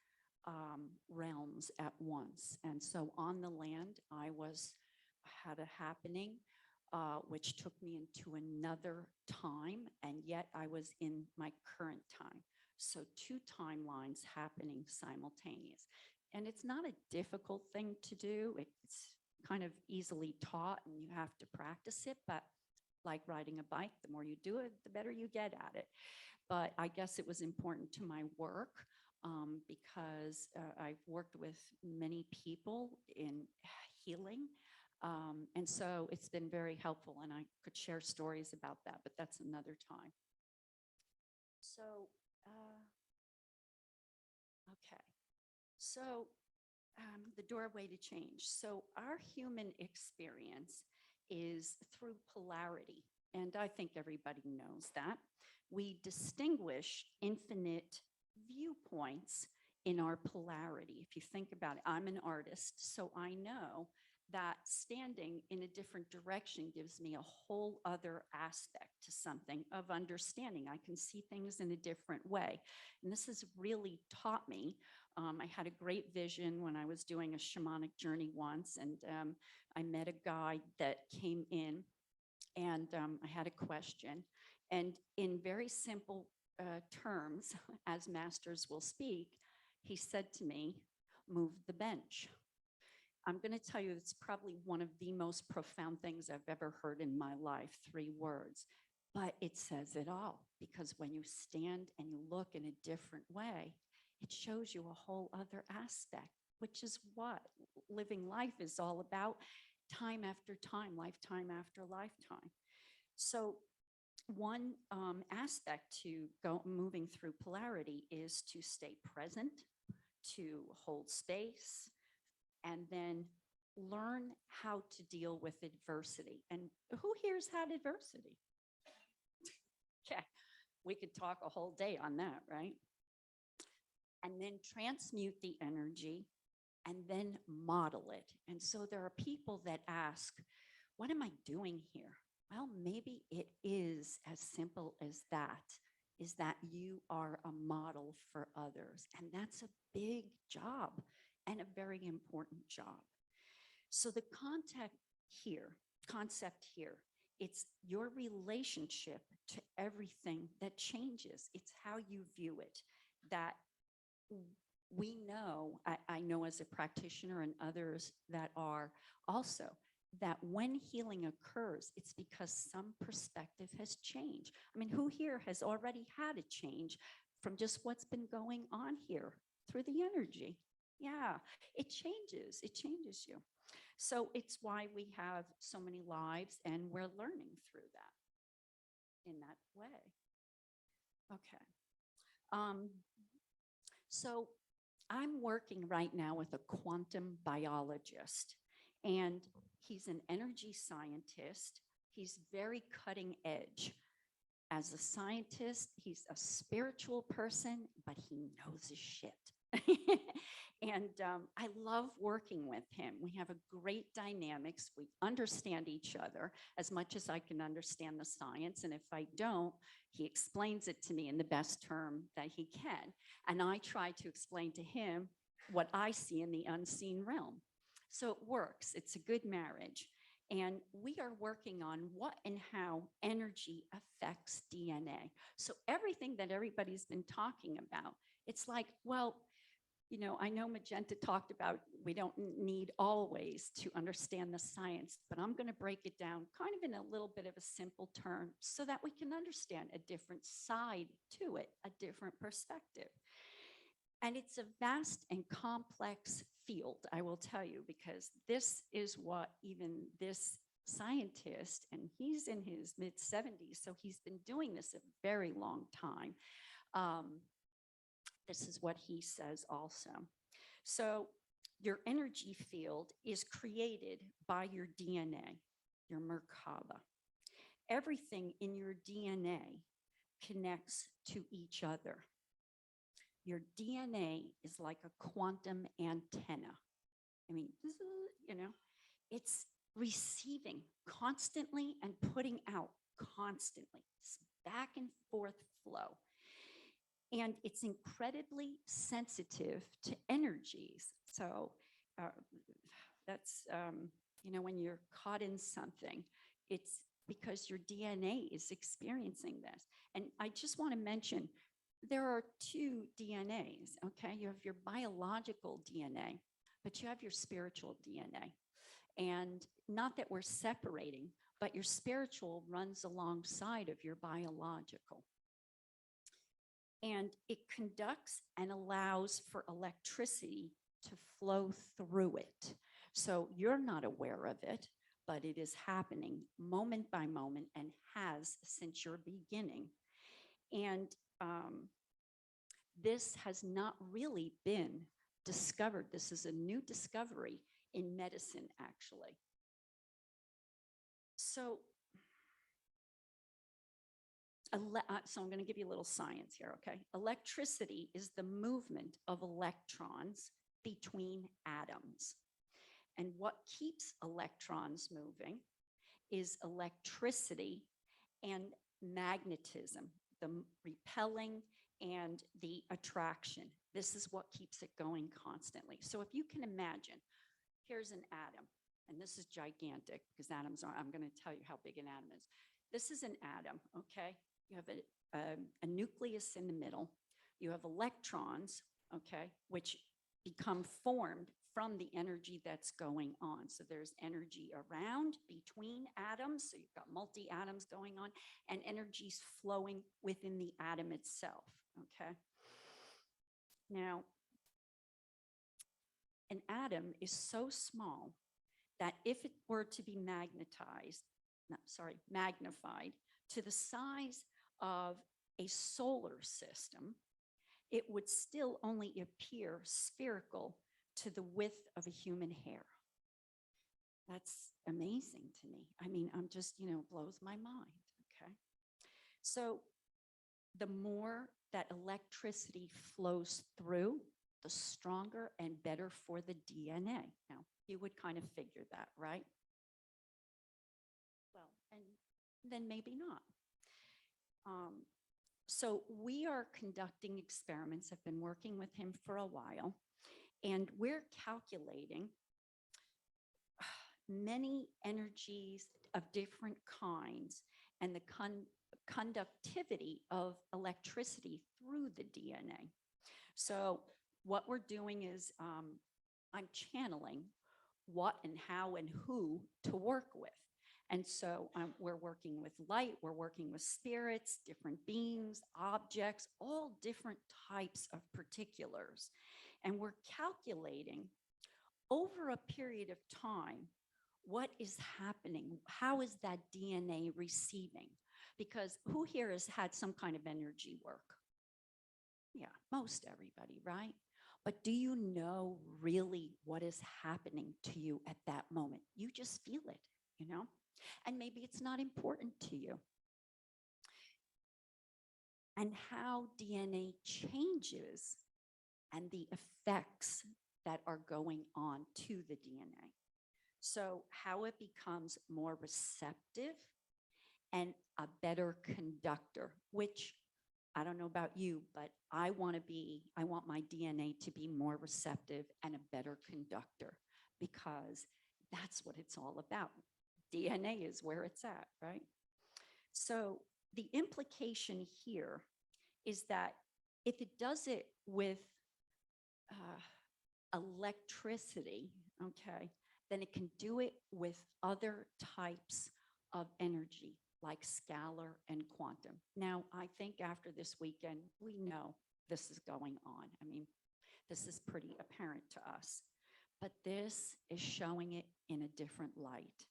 J: realms at once. And so on the land, I had a happening which took me into another time, and yet I was in my current time. So two timelines happening simultaneous. And it's not a difficult thing to do. It's kind of easily taught and you have to practice it, but like riding a bike, the more you do it, the better you get at it. But I guess it was important to my work because I've worked with many people in healing. And so it's been very helpful, and I could share stories about that, but that's another time. So, okay. So the doorway to change. So our human experience is through polarity. And I think everybody knows that. We distinguish infinite viewpoints in our polarity. If you think about it, I'm an artist, so I know that standing in a different direction gives me a whole other aspect to something of understanding. I can see things in a different way. And this has really taught me. I had a great vision when I was doing a shamanic journey once, and I met a guide that came in, and I had a question. And in very simple terms, as masters will speak, he said to me, "Move the bench." I'm going to tell you, it's probably one of the most profound things I've ever heard in my life, 3 words, but it says it all, because when you stand and you look in a different way, it shows you a whole other aspect, which is what living life is all about, time after time, lifetime after lifetime. So one aspect to moving through polarity is to stay present, to hold space, and then learn how to deal with adversity. And who here's had adversity? Okay, we could talk a whole day on that, right? And then transmute the energy and then model it. And so there are people that ask, what am I doing here? Well, maybe it is as simple as that, is that you are a model for others. And that's a big job and a very important job. So the concept here, it's your relationship to everything that changes. It's how you view it. That we know, I know as a practitioner and others that are also, that when healing occurs, it's because some perspective has changed. I mean, who here has already had a change from just what's been going on here through the energy? Yeah, it changes you. So it's why we have so many lives, and we're learning through that in that way. Okay. So I'm working right now with a quantum biologist, and he's an energy scientist. He's very cutting edge. As a scientist, he's a spiritual person, but he knows his shit. And I love working with him. We have a great dynamics. We understand each other as much as I can understand the science. And if I don't, he explains it to me in the best term that he can. And I try to explain to him what I see in the unseen realm. So it works. It's a good marriage. And we are working on what and how energy affects DNA. So everything that everybody's been talking about, it's like, well, you know, I know Magenta talked about we don't need always to understand the science, but I'm going to break it down kind of in a little bit of a simple term so that we can understand a different side to it, a different perspective. And it's a vast and complex field, I will tell you, because this is what even this scientist, and he's in his mid-70s, so he's been doing this a very long time. This is what he says also. So your energy field is created by your DNA, your Merkaba. Everything in your DNA connects to each other. Your DNA is like a quantum antenna. I mean, you know, it's receiving constantly and putting out constantly. It's back and forth flow. And it's incredibly sensitive to energies. So that's, you know, when you're caught in something, it's because your DNA is experiencing this. And I just want to mention, there are two DNAs, okay? You have your biological DNA, but you have your spiritual DNA. And not that we're separating, but your spiritual runs alongside of your biological. And it conducts and allows for electricity to flow through it. So you're not aware of it, but it is happening moment by moment and has since your beginning. And this has not really been discovered. This is a new discovery in medicine, actually. So, so I'm going to give you a little science here, okay? Electricity is the movement of electrons between atoms. And what keeps electrons moving is electricity and magnetism, the repelling and the attraction. This is what keeps it going constantly. So if you can imagine, here's an atom, and this is gigantic because atoms are, I'm going to tell you how big an atom is. This is an atom, okay? You have a nucleus in the middle. You have electrons, okay, which become formed from the energy that's going on. So there's energy around between atoms. So you've got multi-atoms going on, and energy's flowing within the atom itself, okay? Now, an atom is so small that if it were to be magnified to the size of a solar system, it would still only appear spherical to the width of a human hair. That's amazing to me. I mean, I'm just, blows my mind, okay? So the more that electricity flows through, the stronger and better for the DNA. Now, you would kind of figure that, right? Well, and then maybe not. So we are conducting experiments. I've been working with him for a while, and we're calculating many energies of different kinds and the conductivity of electricity through the DNA. So what we're doing is I'm channeling what and how and who to work with. And so we're working with light, we're working with spirits, different beings, objects, all different types of particulars. And we're calculating over a period of time, what is happening? How is that DNA receiving? Because who here has had some kind of energy work? Yeah, most everybody, right? But do you know really what is happening to you at that moment? You just feel it, and maybe it's not important to you. And how DNA changes and the effects that are going on to the DNA. So how it becomes more receptive and a better conductor, which I don't know about you, but I want my DNA to be more receptive and a better conductor, because that's what it's all about. DNA is where it's at, right? So the implication here is that if it does it with electricity, okay, then it can do it with other types of energy, like scalar and quantum. Now, I think after this weekend, we know this is going on. I mean, this is pretty apparent to us, but this is showing it in a different light.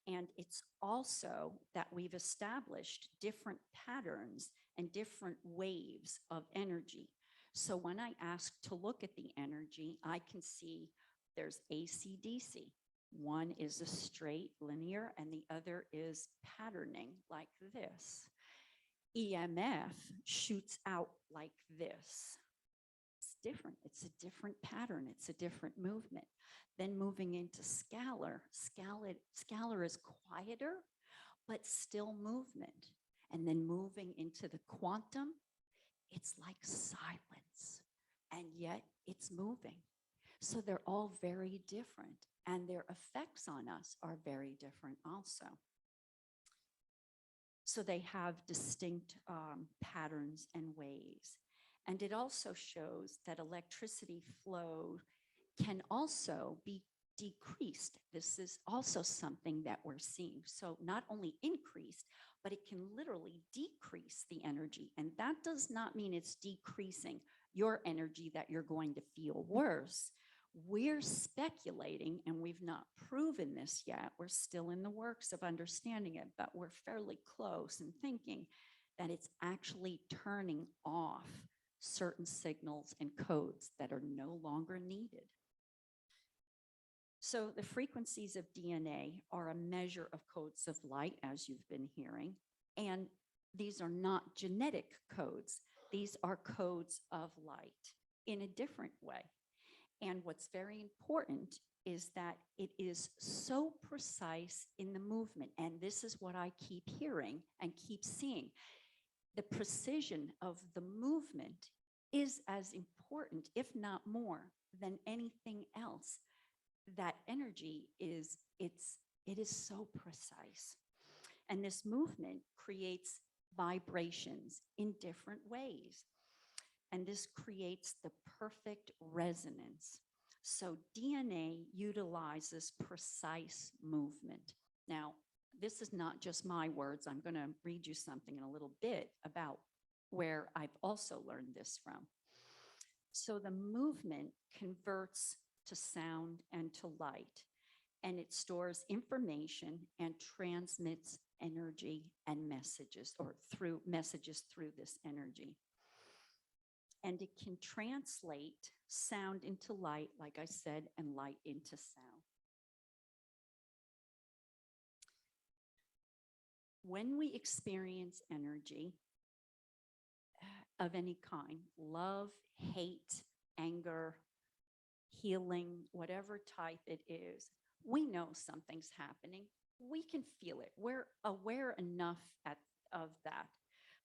J: And it's also that we've established different patterns and different waves of energy. So when I ask to look at the energy, I can see there's AC/DC. One is a straight linear and the other is patterning like this. EMF shoots out like this. It's different. It's a different pattern. It's a different movement. Then moving into scalar. Scalar is quieter, but still movement. And then moving into the quantum, it's like silence, and yet it's moving. So they're all very different, and their effects on us are very different also. So they have distinct patterns and ways. And it also shows that electricity flow can also be decreased. This is also something that we're seeing. So not only increased, but it can literally decrease the energy. And that does not mean it's decreasing your energy that you're going to feel worse. We're speculating, and we've not proven this yet. We're still in the works of understanding it, but we're fairly close in thinking that it's actually turning off certain signals and codes that are no longer needed. So the frequencies of DNA are a measure of codes of light, as you've been hearing, and these are not genetic codes. These are codes of light in a different way. And what's very important is that it is so precise in the movement. And this is what I keep hearing and keep seeing. The precision of the movement is as important, if not more, than anything else. That energy is, it is so precise. And this movement creates vibrations in different ways. And this creates the perfect resonance. So DNA utilizes precise movement. Now, this is not just my words. I'm going to read you something in a little bit about where I've also learned this from. So the movement converts to sound and to light, and it stores information and transmits energy and messages, or through messages through this energy. And it can translate sound into light, like I said, and light into sound. When we experience energy of any kind, love, hate, anger, healing, whatever type it is, we know something's happening. We can feel it. We're aware enough of that.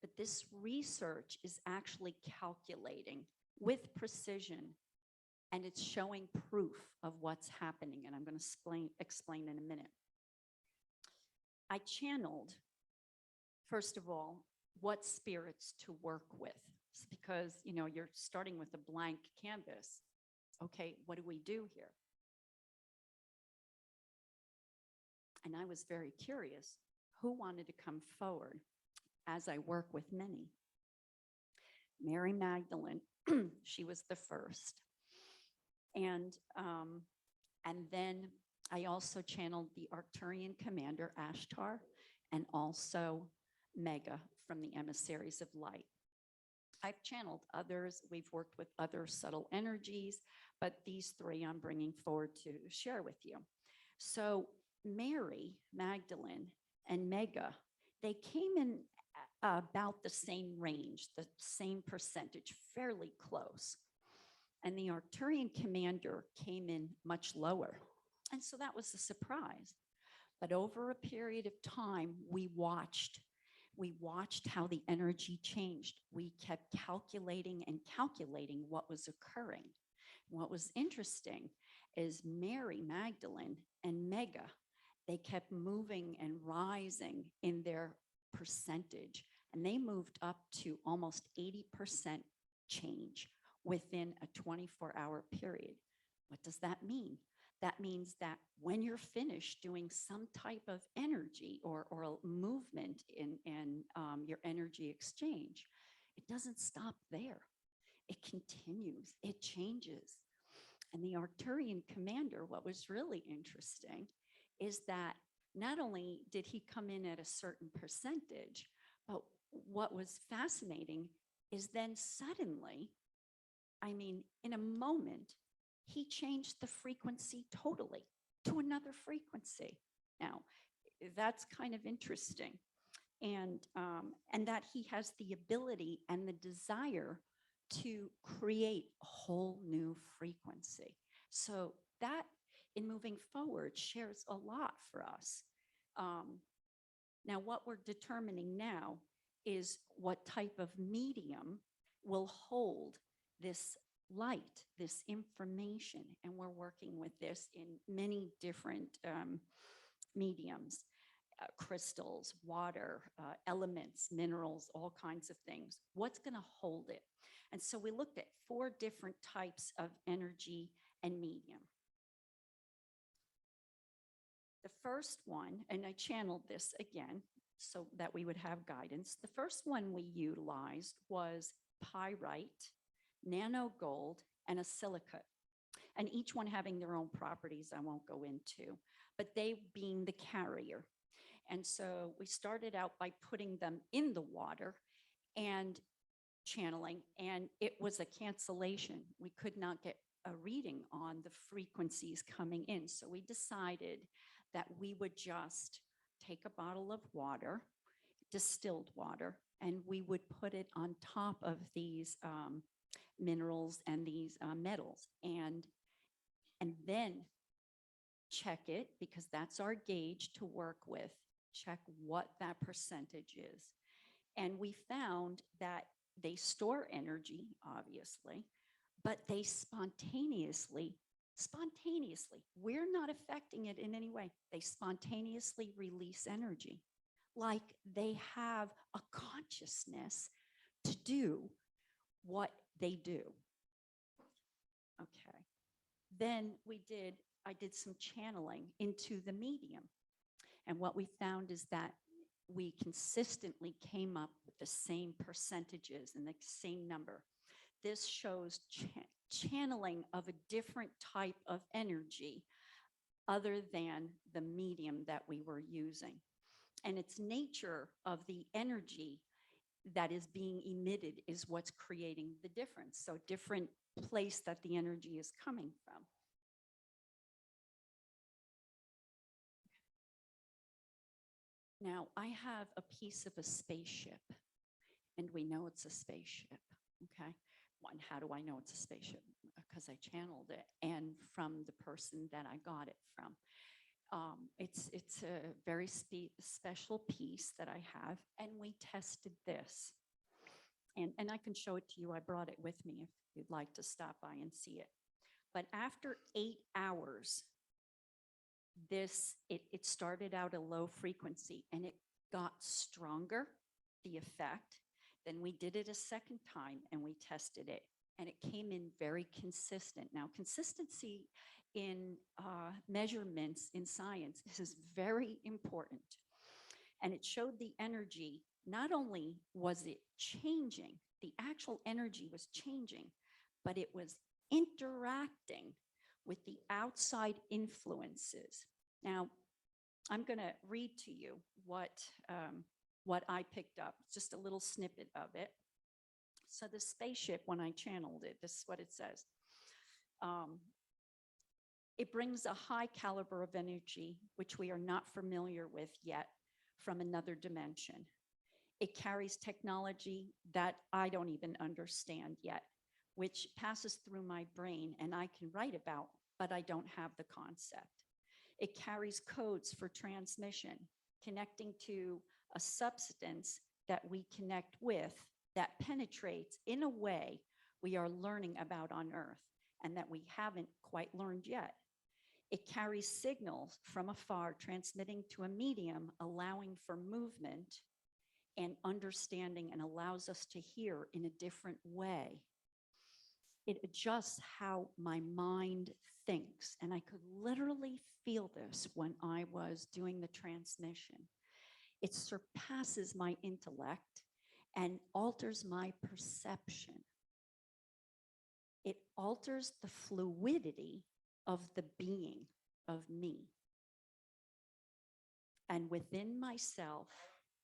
J: But this research is actually calculating with precision, and it's showing proof of what's happening. And I'm going to explain in a minute. I channeled, first of all, what spirits to work with, because you're starting with a blank canvas. Okay, what do we do here? And I was very curious who wanted to come forward, as I work with many. Mary Magdalene, she was the first. And then I also channeled the Arcturian commander, Ashtar, and also Mega from the Emissaries of Light. I've channeled others. We've worked with other subtle energies, but these three I'm bringing forward to share with you. So Mary Magdalene and Mega, they came in about the same range, the same percentage, fairly close. And the Arcturian commander came in much lower. And so that was a surprise. But over a period of time, we watched how the energy changed. We kept calculating and calculating what was occurring. What was interesting is Mary Magdalene and Mega, they kept moving and rising in their percentage, and they moved up to almost 80% change within a 24-hour period. What does that mean? That means that when you're finished doing some type of energy or a movement in your energy exchange, it doesn't stop there. It continues, it changes. And the Arcturian commander, what was really interesting is that not only did he come in at a certain percentage, but what was fascinating is then suddenly, in a moment, he changed the frequency totally to another frequency. Now, that's kind of interesting. And that he has the ability and the desire to create a whole new frequency. So that, in moving forward, shares a lot for us. Now, what we're determining now is what type of medium will hold this light, this information, and we're working with this in many different mediums. crystals, water, elements, minerals, all kinds of things. What's going to hold it? And so we looked at 4 different types of energy and medium. The first one, and I channeled this again so that we would have guidance. The first one we utilized was pyrite, nano gold, and a silicate. And each one having their own properties I won't go into, but they being the carrier. And so we started out by putting them in the water and channeling, and it was a cancellation. We could not get a reading on the frequencies coming in. So we decided that we would just take a bottle of water, distilled water, and we would put it on top of these minerals and these metals, and then check it, because that's our gauge to work with, check what that percentage is. And we found that they store energy, obviously, but they spontaneously, we're not affecting it in any way. They spontaneously release energy, like they have a consciousness to do what they do. Okay. Then I did some channeling into the medium. And what we found is that we consistently came up with the same percentages and the same number. This shows channeling of a different type of energy other than the medium that we were using. And it's nature of the energy that is being emitted is what's creating the difference. So different place that the energy is coming from. Now, I have a piece of a spaceship, and we know it's a spaceship, okay? One, how do I know it's a spaceship? Because I channeled it, and from the person that I got it from. It's a very special piece that I have, and we tested this. And I can show it to you. I brought it with me if you'd like to stop by and see it. But after 8 hours, it started out a low frequency and it got stronger, the effect. Then we did it a second time and we tested it, and it came in very consistent. Now, consistency in measurements in science is very important. And it showed the energy, not only was it changing, the actual energy was changing, but it was interacting with the outside influences. Now, I'm going to read to you what I picked up, just a little snippet of it. So the spaceship, when I channeled it, this is what it says. It brings a high caliber of energy, which we are not familiar with yet, from another dimension. It carries technology that I don't even understand yet, which passes through my brain and I can write about, but I don't have the concept. It carries codes for transmission, connecting to a substance that we connect with that penetrates in a way we are learning about on Earth and that we haven't quite learned yet. It carries signals from afar, transmitting to a medium, allowing for movement and understanding, and allows us to hear in a different way. It adjusts how my mind thinks. And I could literally feel this when I was doing the transmission. It surpasses my intellect and alters my perception. It alters the fluidity of the being of me. And within myself,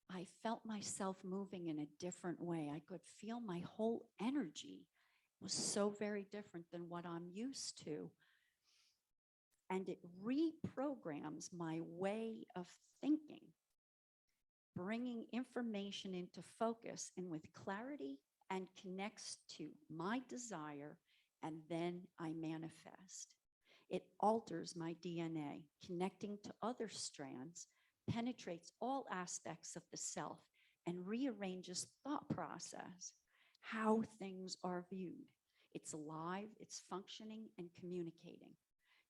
J: I felt myself moving in a different way. I could feel my whole energy was so very different than what I'm used to. And it reprograms my way of thinking, bringing information into focus and with clarity, and connects to my desire, and then I manifest. It alters my DNA, connecting to other strands, penetrates all aspects of the self, and rearranges thought process, how things are viewed. It's alive, it's functioning and communicating.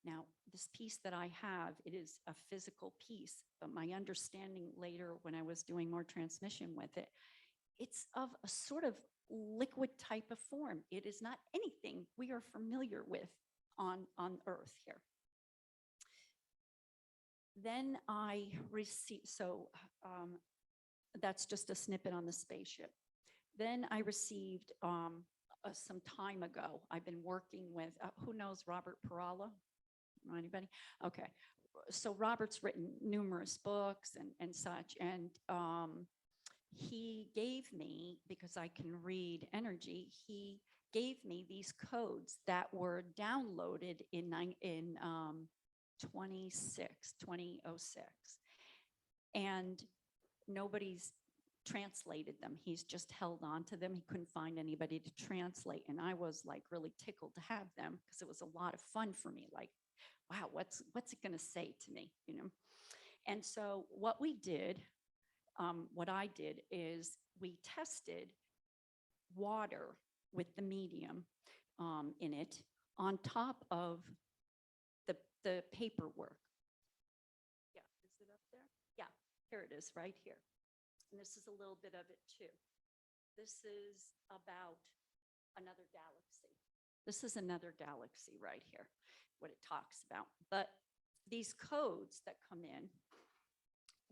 J: Now, this piece that I have, it is a physical piece, but my understanding later when I was doing more transmission with it, it's of a sort of liquid type of form. It is not anything we are familiar with on Earth here. Then I received, that's just a snippet on the spaceship. Then I received some time ago, I've been working with, who knows Robert Perala? Know anybody? Okay. So Robert's written numerous books and such, and he gave me, because I can read energy, he gave me these codes that were downloaded in 2006. And nobody's translated them. He's just held on to them. He couldn't find anybody to translate. And I was like really tickled to have them because it was a lot of fun for me. Like, wow, what's it going to say to me, you know? And so what we did, what I did is we tested water with the medium in it on top of the paperwork. Yeah, is it up there? Yeah, here it is, right here. And this is a little bit of it too. This is about another galaxy. This is another galaxy right here, what it talks about. But these codes that come in,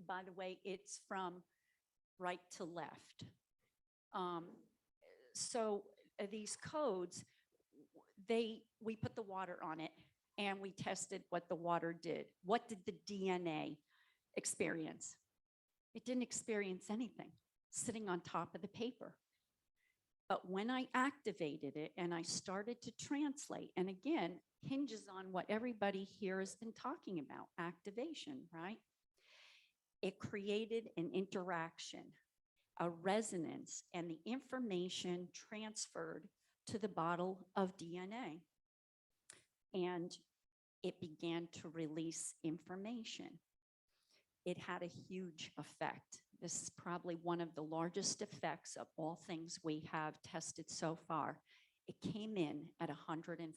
J: by the way, it's from right to left. These codes, we put the water on it and we tested what the water did. What did the DNA experience? It didn't experience anything sitting on top of the paper. But when I activated it and I started to translate, and again, hinges on what everybody here has been talking about, activation, right? It created an interaction, a resonance, and the information transferred to the bottle of DNA. And it began to release information. It had a huge effect. This is probably one of the largest effects of all things we have tested so far. It came in at 142%.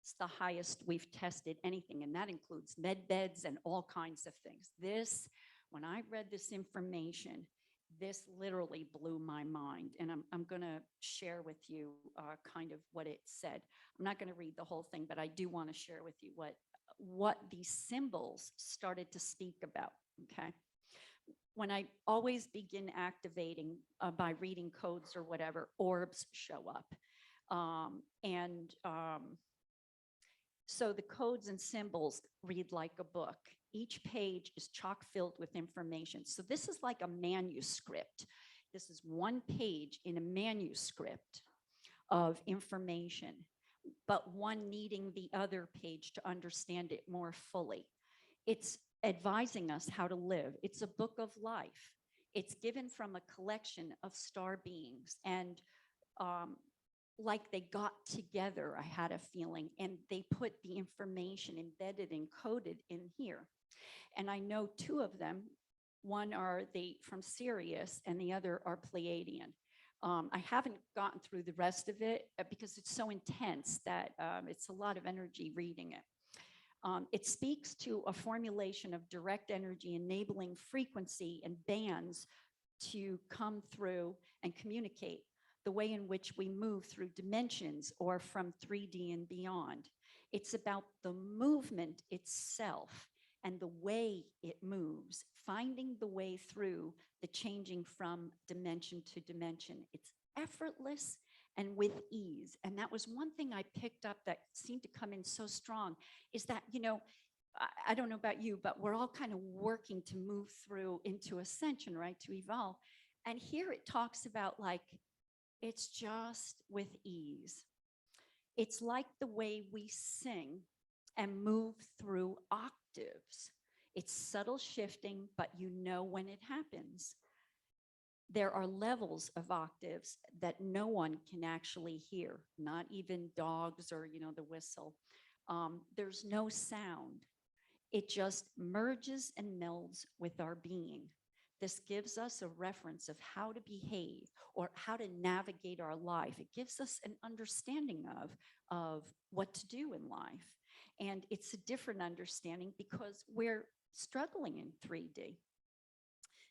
J: It's the highest we've tested anything, and that includes med beds and all kinds of things. This, when I read this information, this literally blew my mind, and I'm going to share with you kind of what it said. I'm not going to read the whole thing, but I do want to share with you what these symbols started to speak about, okay? When I always begin activating by reading codes or whatever, orbs show up. So the codes and symbols read like a book. Each page is chock filled with information. So this is like a manuscript. This is one page in a manuscript of information, but one needing the other page to understand it more fully. It's advising us how to live. It's a book of life. It's given from a collection of star beings, and like they got together, I had a feeling, and they put the information embedded and coded in here. And I know two of them. One are from Sirius and the other are Pleiadian. I haven't gotten through the rest of it because it's so intense that it's a lot of energy reading it. It speaks to a formulation of direct energy enabling frequency and bands to come through and communicate the way in which we move through dimensions or from 3D and beyond. It's about the movement itself and the way it moves, finding the way through the changing from dimension to dimension. It's effortless and with ease. And that was one thing I picked up that seemed to come in so strong, is that, you know, I don't know about you, but we're all kind of working to move through into ascension, right, to evolve. And here it talks about like, it's just with ease. It's like the way we sing and move through octaves. It's subtle shifting, but you know when it happens. There are levels of octaves that no one can actually hear, not even dogs or, you know, the whistle. There's no sound. It just merges and melds with our being. This gives us a reference of how to behave or how to navigate our life. It gives us an understanding of what to do in life. And it's a different understanding because we're struggling in 3D.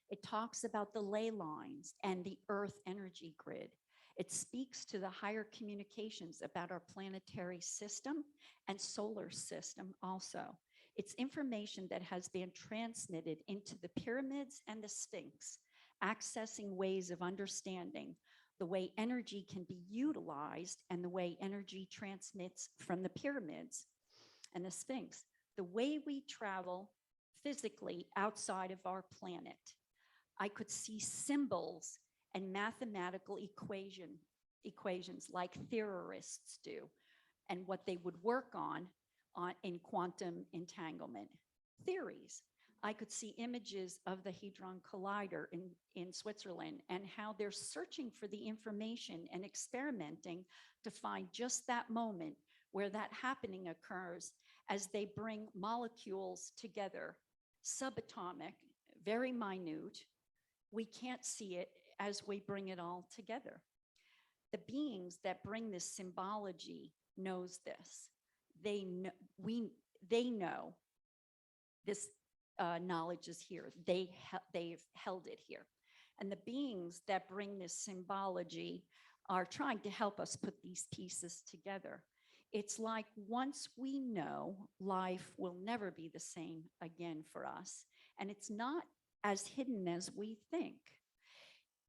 J: It talks about the ley lines and the earth energy grid. It speaks to the higher communications about our planetary system and solar system also. It's information that has been transmitted into the pyramids and the Sphinx, accessing ways of understanding the way energy can be utilized and the way energy transmits from the pyramids and the Sphinx, the way we travel physically outside of our planet. I could see symbols and mathematical equations like theorists do, and what they would work on in quantum entanglement theories. I could see images of the Hadron Collider in Switzerland and how they're searching for the information and experimenting to find just that moment where that happening occurs as they bring molecules together, subatomic, very minute. We can't see it as we bring it all together. The beings that bring this symbology knows this. They know this knowledge is here. They've held it here. And the beings that bring this symbology are trying to help us put these pieces together. It's like once we know, life will never be the same again for us. And it's not as hidden as we think.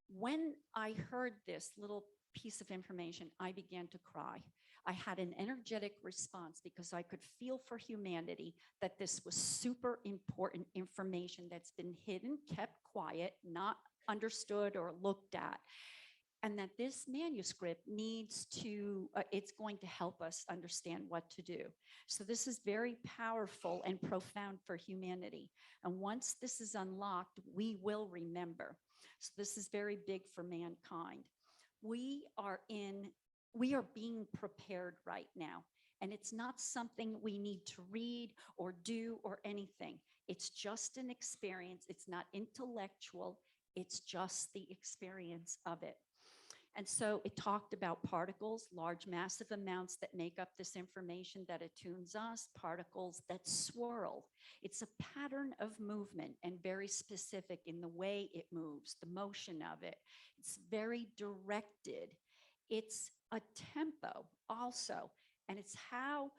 J: When I heard this little piece of information, I began to cry. I had an energetic response because I could feel for humanity that this was super important information that's been hidden, kept quiet, not understood or looked at. And that this manuscript needs to, it's going to help us understand what to do. So this is very powerful and profound for humanity. And once this is unlocked, we will remember. So this is very big for mankind. We are being prepared right now. And it's not something we need to read or do or anything. It's just an experience. It's not intellectual. It's just the experience of it. And so it talked about particles, large massive amounts that make up this information that attunes us, particles that swirl. It's a pattern of movement and very specific in the way it moves, the motion of it. It's very directed. It's a tempo also. And it's how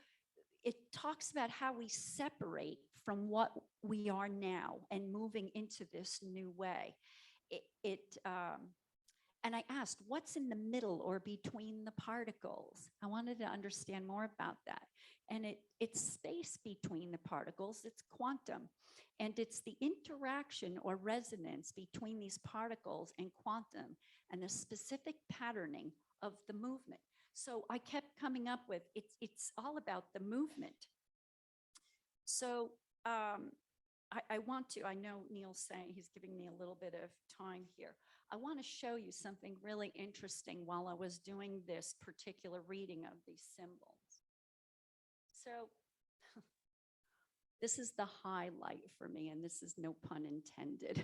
J: it talks about how we separate from what we are now and moving into this new way. And I asked, what's in the middle or between the particles? I wanted to understand more about that. And it's space between the particles, it's quantum. And it's the interaction or resonance between these particles and quantum and the specific patterning of the movement. So I kept coming up with, it's all about the movement. So I know Neil's saying, he's giving me a little bit of time here. I want to show you something really interesting while I was doing this particular reading of these symbols. So this is the highlight for me, and this is no pun intended.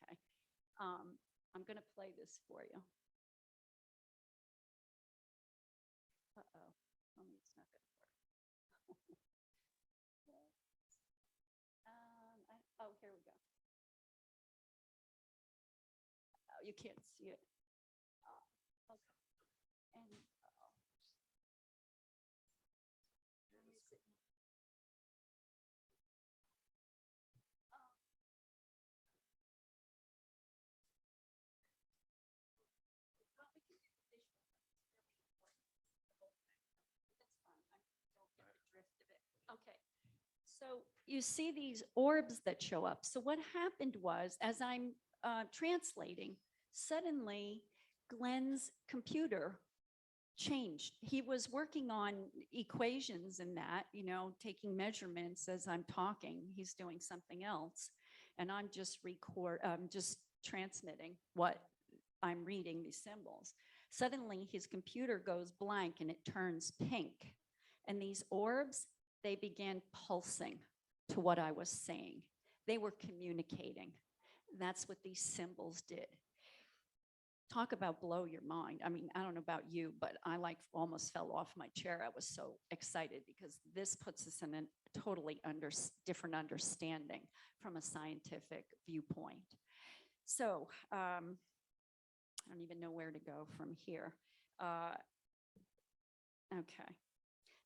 J: Okay, I'm going to play this for you. Uh-oh, it's not going to work. Oh, here we go. Oh, you can't see it. Okay. And where is it? Well, we can do the visual. It's really important. That's fine. I don't get the drift of it. Okay. So you see these orbs that show up. So what happened was, as I'm translating, suddenly Glenn's computer changed. He was working on equations and that, taking measurements as I'm talking. He's doing something else. And I'm just transmitting what I'm reading, these symbols. Suddenly his computer goes blank and it turns pink. And these orbs, they began pulsing to what I was saying. They were communicating. That's what these symbols did. Talk about blow your mind. I mean, I don't know about you, but I like almost fell off my chair. I was so excited because this puts us in a totally different understanding from a scientific viewpoint. So I don't even know where to go from here. Okay.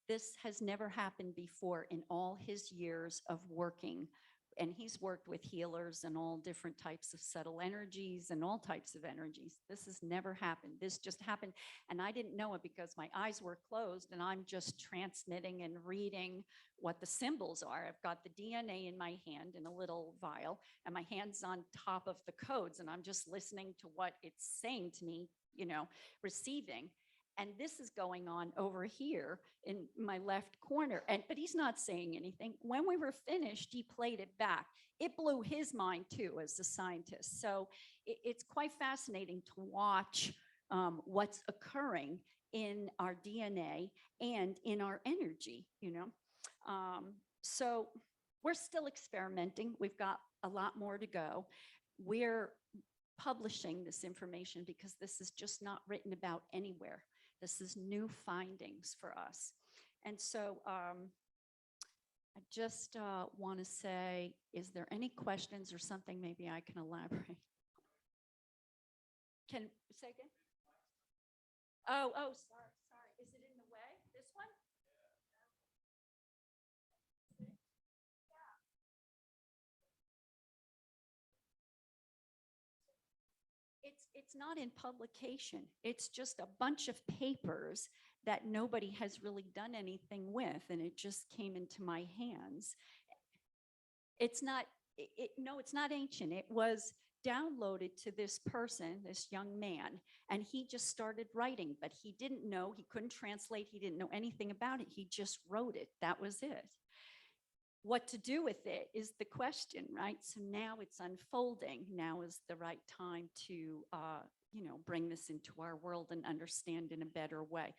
J: This has never happened before in all his years of working. And he's worked with healers and all different types of subtle energies and all types of energies. This has never happened. This just happened. And I didn't know it because my eyes were closed and I'm just transmitting and reading what the symbols are. I've got the DNA in my hand in a little vial and my hand's on top of the codes and I'm just listening to what it's saying to me, you know, receiving. And this is going on over here in my left corner. But he's not saying anything. When we were finished, he played it back. It blew his mind too, as a scientist. So it's quite fascinating to watch what's occurring in our DNA and in our energy, you know. So we're still experimenting. We've got a lot more to go. We're publishing this information because this is just not written about anywhere. This is new findings for us. And so I just want to say, is there any questions or something maybe I can elaborate? Can say again? Oh, sorry. Is it in the way? This one? It's not in publication. It's just a bunch of papers that nobody has really done anything with, and it just came into my hands. It's not, no, it's not ancient. It was downloaded to this person, this young man, and he just started writing, but he didn't know, he couldn't translate, he didn't know anything about it. He just wrote it. That was it. What to do with it is the question, right? So now it's unfolding. Now is the right time to, you know, bring this into our world and understand in a better way.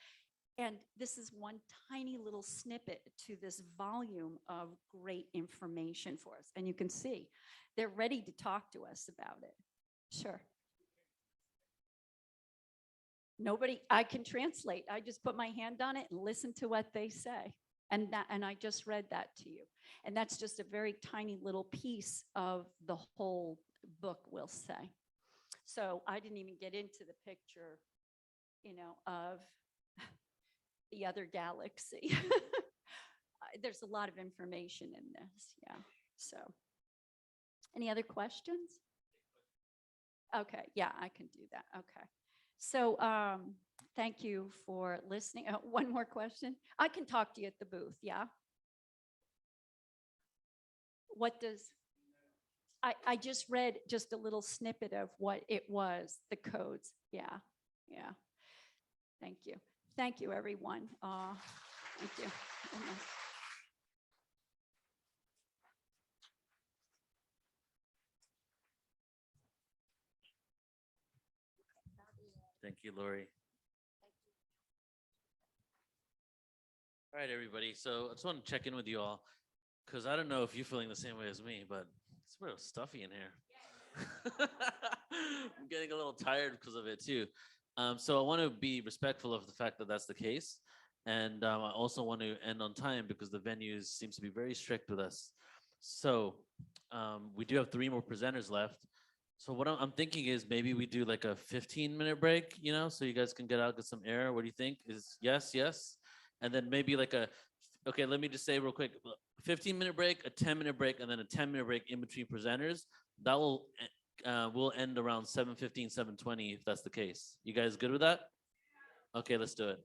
J: And this is one tiny little snippet to this volume of great information for us. And you can see they're ready to talk to us about it. Sure. Nobody, I can translate. I just put my hand on it and listen to what they say. And I just read that to you. And that's just a very tiny little piece of the whole book, we'll say. So I didn't even get into the picture, you know, of the other galaxy. There's a lot of information in this, yeah. So, any other questions? Okay, yeah, I can do that, okay. So, thank you for listening. One more question. I can talk to you at the booth, yeah? What does, I just read just a little snippet of what it was, the codes. Yeah. Thank you. Thank you, everyone. Thank you.
F: Thank you, Lori. All right, everybody. So I just want to check in with you all because I don't know if you're feeling the same way as me, but it's real stuffy in here. I'm getting a little tired because of it too. So I want to be respectful of the fact that that's the case. And I also want to end on time because the venue seems to be very strict with us. So we do have 3 more presenters left. So what I'm thinking is maybe we do like a 15-minute break, you know, so you guys can get out, get some air. What do you think? Is yes. And then maybe like okay, let me just say real quick, 15-minute break, a 10-minute break, and then a 10-minute break in between presenters. That will end around 7:15, 7:20 if that's the case. You guys good with that? Okay, let's do it.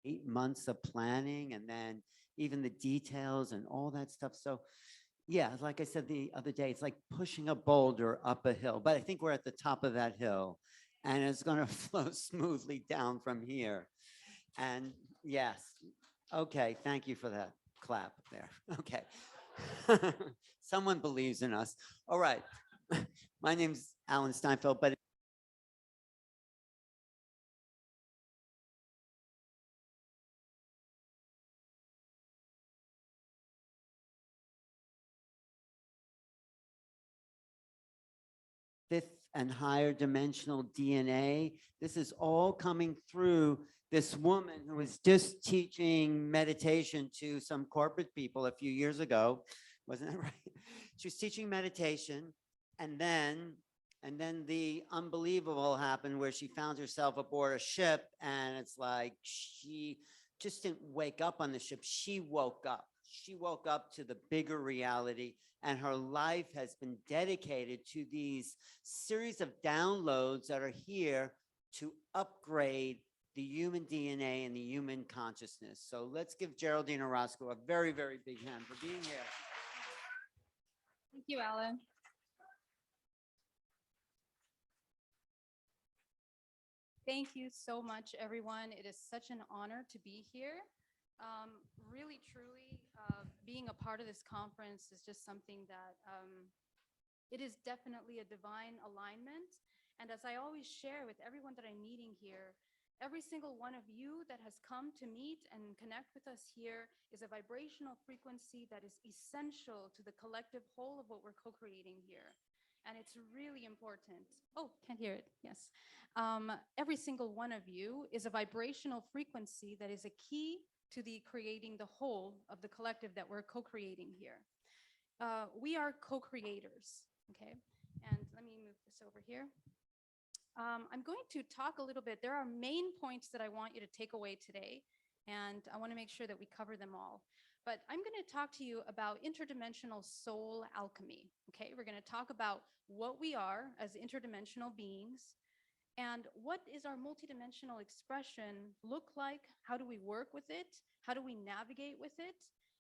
G: 8 months of planning and then even the details and all that stuff. So yeah, like I said the other day, it's like pushing a boulder up a hill, but I think we're at the top of that hill and it's going to flow smoothly down from here. And yes, okay, thank you for that clap there. Okay. Someone believes in us. All right. My name's Alan Steinfeld, but fifth and higher dimensional DNA. This is all coming through this woman who was just teaching meditation to some corporate people a few years ago. Wasn't that right? She was teaching meditation, and then the unbelievable happened where she found herself aboard a ship, and it's like she just didn't wake up on the ship. She woke up. She woke up to the bigger reality, and her life has been dedicated to these series of downloads that are here to upgrade the human DNA and the human consciousness. So let's give Geraldine Orozco a very, very big hand for being here.
K: Thank you, Alan. Thank you so much, everyone. It is such an honor to be here. Really, truly, being a part of this conference is just something that it is definitely a divine alignment. And as I always share with everyone that I'm meeting here, every single one of you that has come to meet and connect with us here is a vibrational frequency that is essential to the collective whole of what we're co-creating here. And it's really important. Oh, can't hear it. Yes. Every single one of you is a vibrational frequency that is a key to the creating the whole of the collective that we're co-creating here. We are co-creators, okay? And let me move this over here. I'm going to talk a little bit. There are main points that I want you to take away today, and I want to make sure that we cover them all. But I'm going to talk to you about interdimensional soul alchemy, okay? We're going to talk about what we are as interdimensional beings, and what is our multidimensional expression look like? How do we work with it? How do we navigate with it?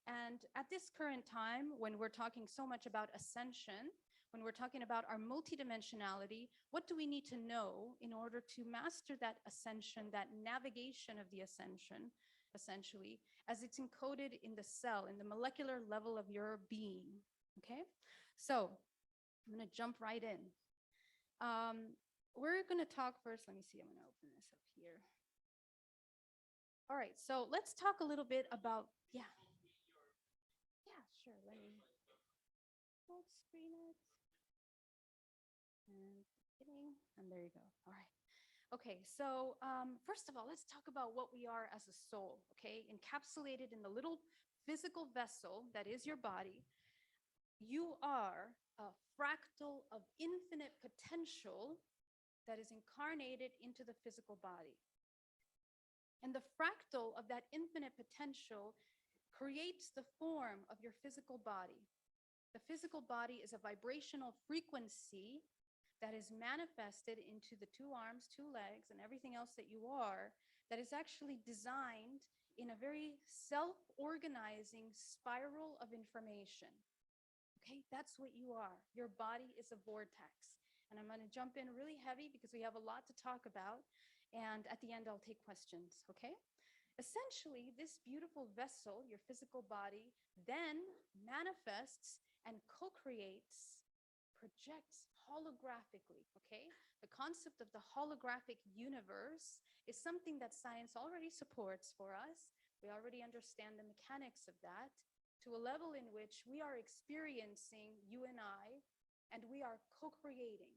K: And at this current time, when we're talking so much about ascension, when we're talking about our multidimensionality, what do we need to know in order to master that ascension, that navigation of the ascension, essentially, as it's encoded in the cell, in the molecular level of your being, okay? So I'm gonna jump right in. We're gonna talk first, let me see, I'm gonna open this up here. All right, so let's talk a little bit about, yeah, sure, let me full screen it. And there you go. All right. Okay, so first of all, let's talk about what we are as a soul, okay? Encapsulated in the little physical vessel that is your body, you are a fractal of infinite potential that is incarnated into the physical body. And the fractal of that infinite potential creates the form of your physical body. The physical body is a vibrational frequency that is manifested into the 2 arms, 2 legs, and everything else that you are, that is actually designed in a very self-organizing spiral of information. Okay, that's what you are. Your body is a vortex. And I'm going to jump in really heavy because we have a lot to talk about. And at the end, I'll take questions, okay? Essentially, this beautiful vessel, your physical body, then manifests and co-creates, projects holographically, okay? The concept of the holographic universe is something that science already supports for us. We already understand the mechanics of that to a level in which we are experiencing, you and I, and we are co-creating.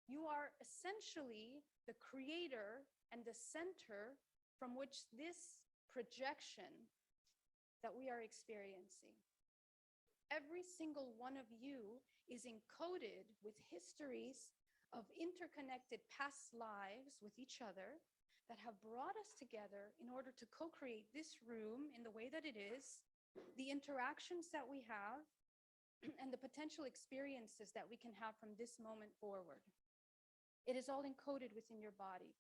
K: You are essentially the creator and the center from which this projection that we are experiencing. Every single one of you is encoded with histories of interconnected past lives with each other that have brought us together in order to co-create this room in the way that it is, the interactions that we have, and the potential experiences that we can have from this moment forward. It is all encoded within your body.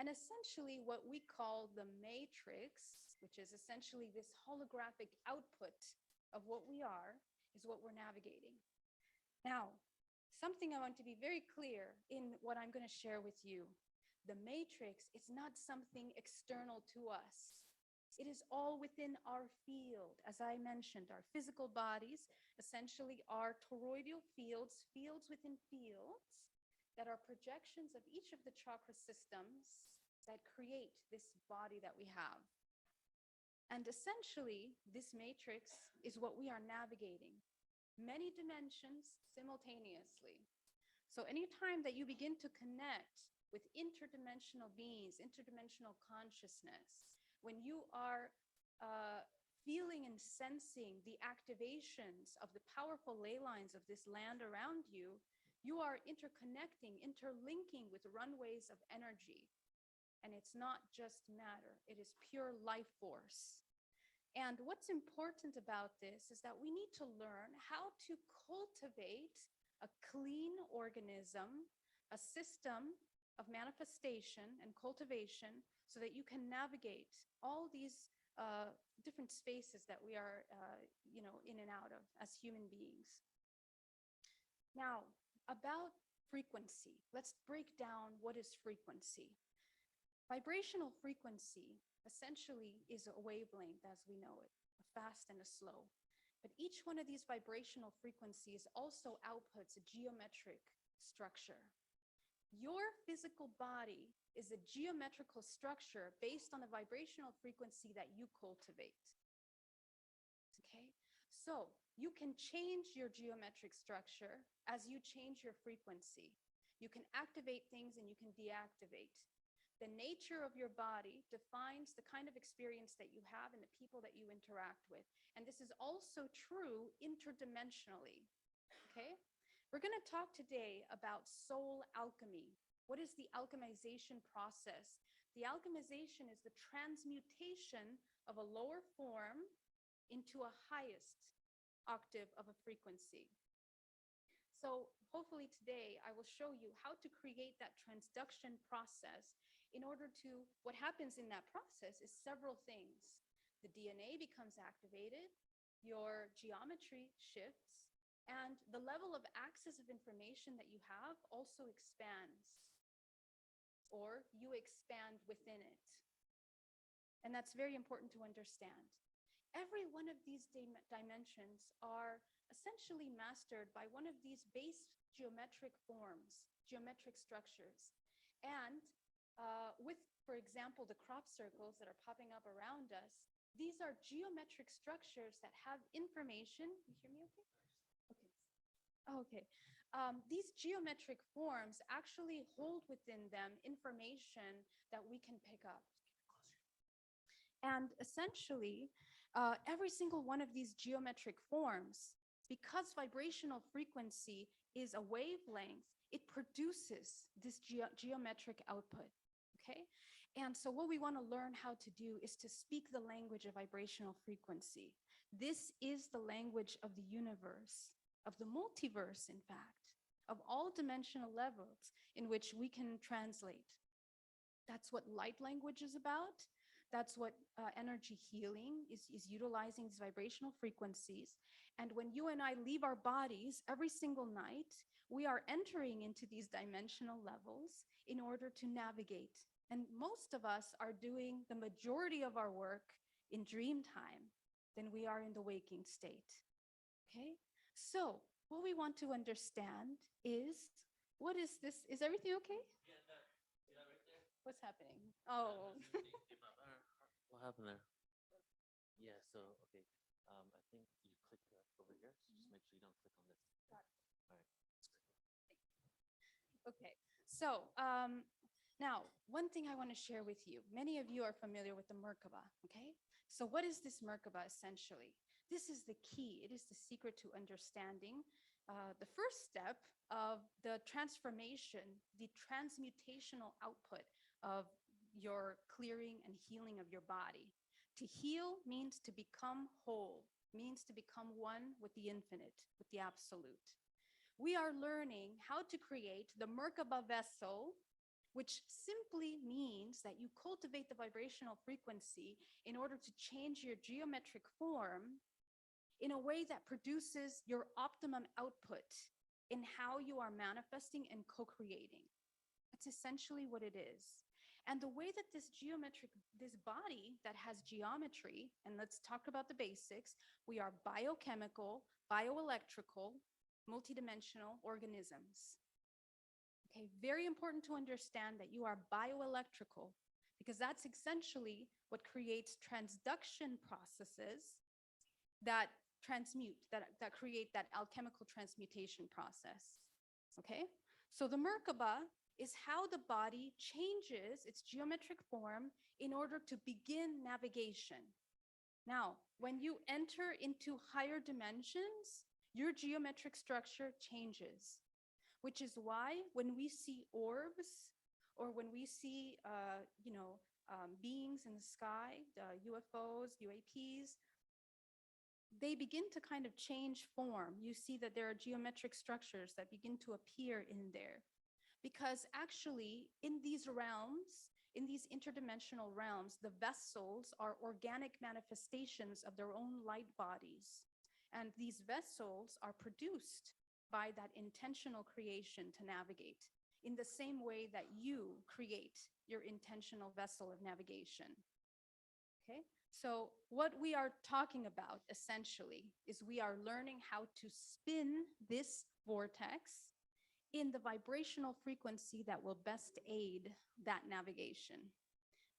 K: And essentially what we call the matrix, which is essentially this holographic output of what we are, is what we're navigating. Now, something I want to be very clear in what I'm going to share with you. The matrix is not something external to us. It is all within our field. As I mentioned, our physical bodies essentially are toroidal fields, fields within fields, that are projections of each of the chakra systems that create this body that we have. And essentially, this matrix is what we are navigating, many dimensions simultaneously. So anytime that you begin to connect with interdimensional beings, interdimensional consciousness, when you are feeling and sensing the activations of the powerful ley lines of this land around you, you are interconnecting, interlinking with runways of energy. And it's not just matter, it is pure life force. And what's important about this is that we need to learn how to cultivate a clean organism, a system of manifestation and cultivation, so that you can navigate all these different spaces that we are in and out of as human beings. Now, about frequency, let's break down what is frequency. Vibrational frequency essentially is a wavelength as we know it, a fast and a slow. But each one of these vibrational frequencies also outputs a geometric structure. Your physical body is a geometrical structure based on the vibrational frequency that you cultivate. Okay, so you can change your geometric structure as you change your frequency. You can activate things and you can deactivate. The nature of your body defines the kind of experience that you have and the people that you interact with. And this is also true interdimensionally. Okay? We're going to talk today about soul alchemy. What is the alchemization process? The alchemization is the transmutation of a lower form into a highest octave of a frequency. So hopefully today I will show you how to create that transduction process. In order to, what happens in that process is several things. The DNA becomes activated, your geometry shifts, and the level of access of information that you have also expands, or you expand within it. And that's very important to understand. Every one of these dimensions are essentially mastered by one of these base geometric forms, geometric structures. And with, for example, the crop circles that are popping up around us, these are geometric structures that have information. You hear me okay? Okay. Okay. These geometric forms actually hold within them information that we can pick up. And essentially, every single one of these geometric forms, because vibrational frequency is a wavelength, it produces this geometric output. Okay? And so what we want to learn how to do is to speak the language of vibrational frequency. This is the language of the universe, of the multiverse, in fact, of all dimensional levels in which we can translate. That's what light language is about. That's what energy healing is utilizing, these vibrational frequencies. And when you and I leave our bodies every single night, we are entering into these dimensional levels in order to navigate. And most of us are doing the majority of our work in dream time than we are in the waking state. Okay? So what we want to understand is, what is this? Is everything okay?
F: Yeah, right there.
K: What's happening? Oh.
F: What happened there? Yeah, so, okay. I think you click over here. So just make sure you don't click on this.
K: Got it.
F: All right.
K: Okay, so now one thing I want to share with you. Many of you are familiar with the Merkaba, okay? So what is this Merkaba essentially? This is the key. It is the secret to understanding the first step of the transformation, the transmutational output of your clearing and healing of your body. To heal means to become whole, means to become one with the infinite, with the absolute. We are learning how to create the Merkaba vessel which simply means that you cultivate the vibrational frequency in order to change your geometric form in a way that produces your optimum output in how you are manifesting and co-creating. That's essentially what it is. And the way that this body that has geometry, and let's talk about the basics, we are biochemical, bioelectrical, multidimensional organisms. Okay, very important to understand that you are bioelectrical, because that's essentially what creates transduction processes that transmute, that create that alchemical transmutation process. Okay, so the Merkaba is how the body changes its geometric form in order to begin navigation. Now, when you enter into higher dimensions, your geometric structure changes, which is why when we see orbs or when we see, beings in the sky, UFOs, UAPs, they begin to kind of change form. You see that there are geometric structures that begin to appear in there. Because actually, in these realms, in these interdimensional realms, the vessels are organic manifestations of their own light bodies. And these vessels are produced by that intentional creation to navigate in the same way that you create your intentional vessel of navigation. Okay, so what we are talking about essentially is we are learning how to spin this vortex in the vibrational frequency that will best aid that navigation.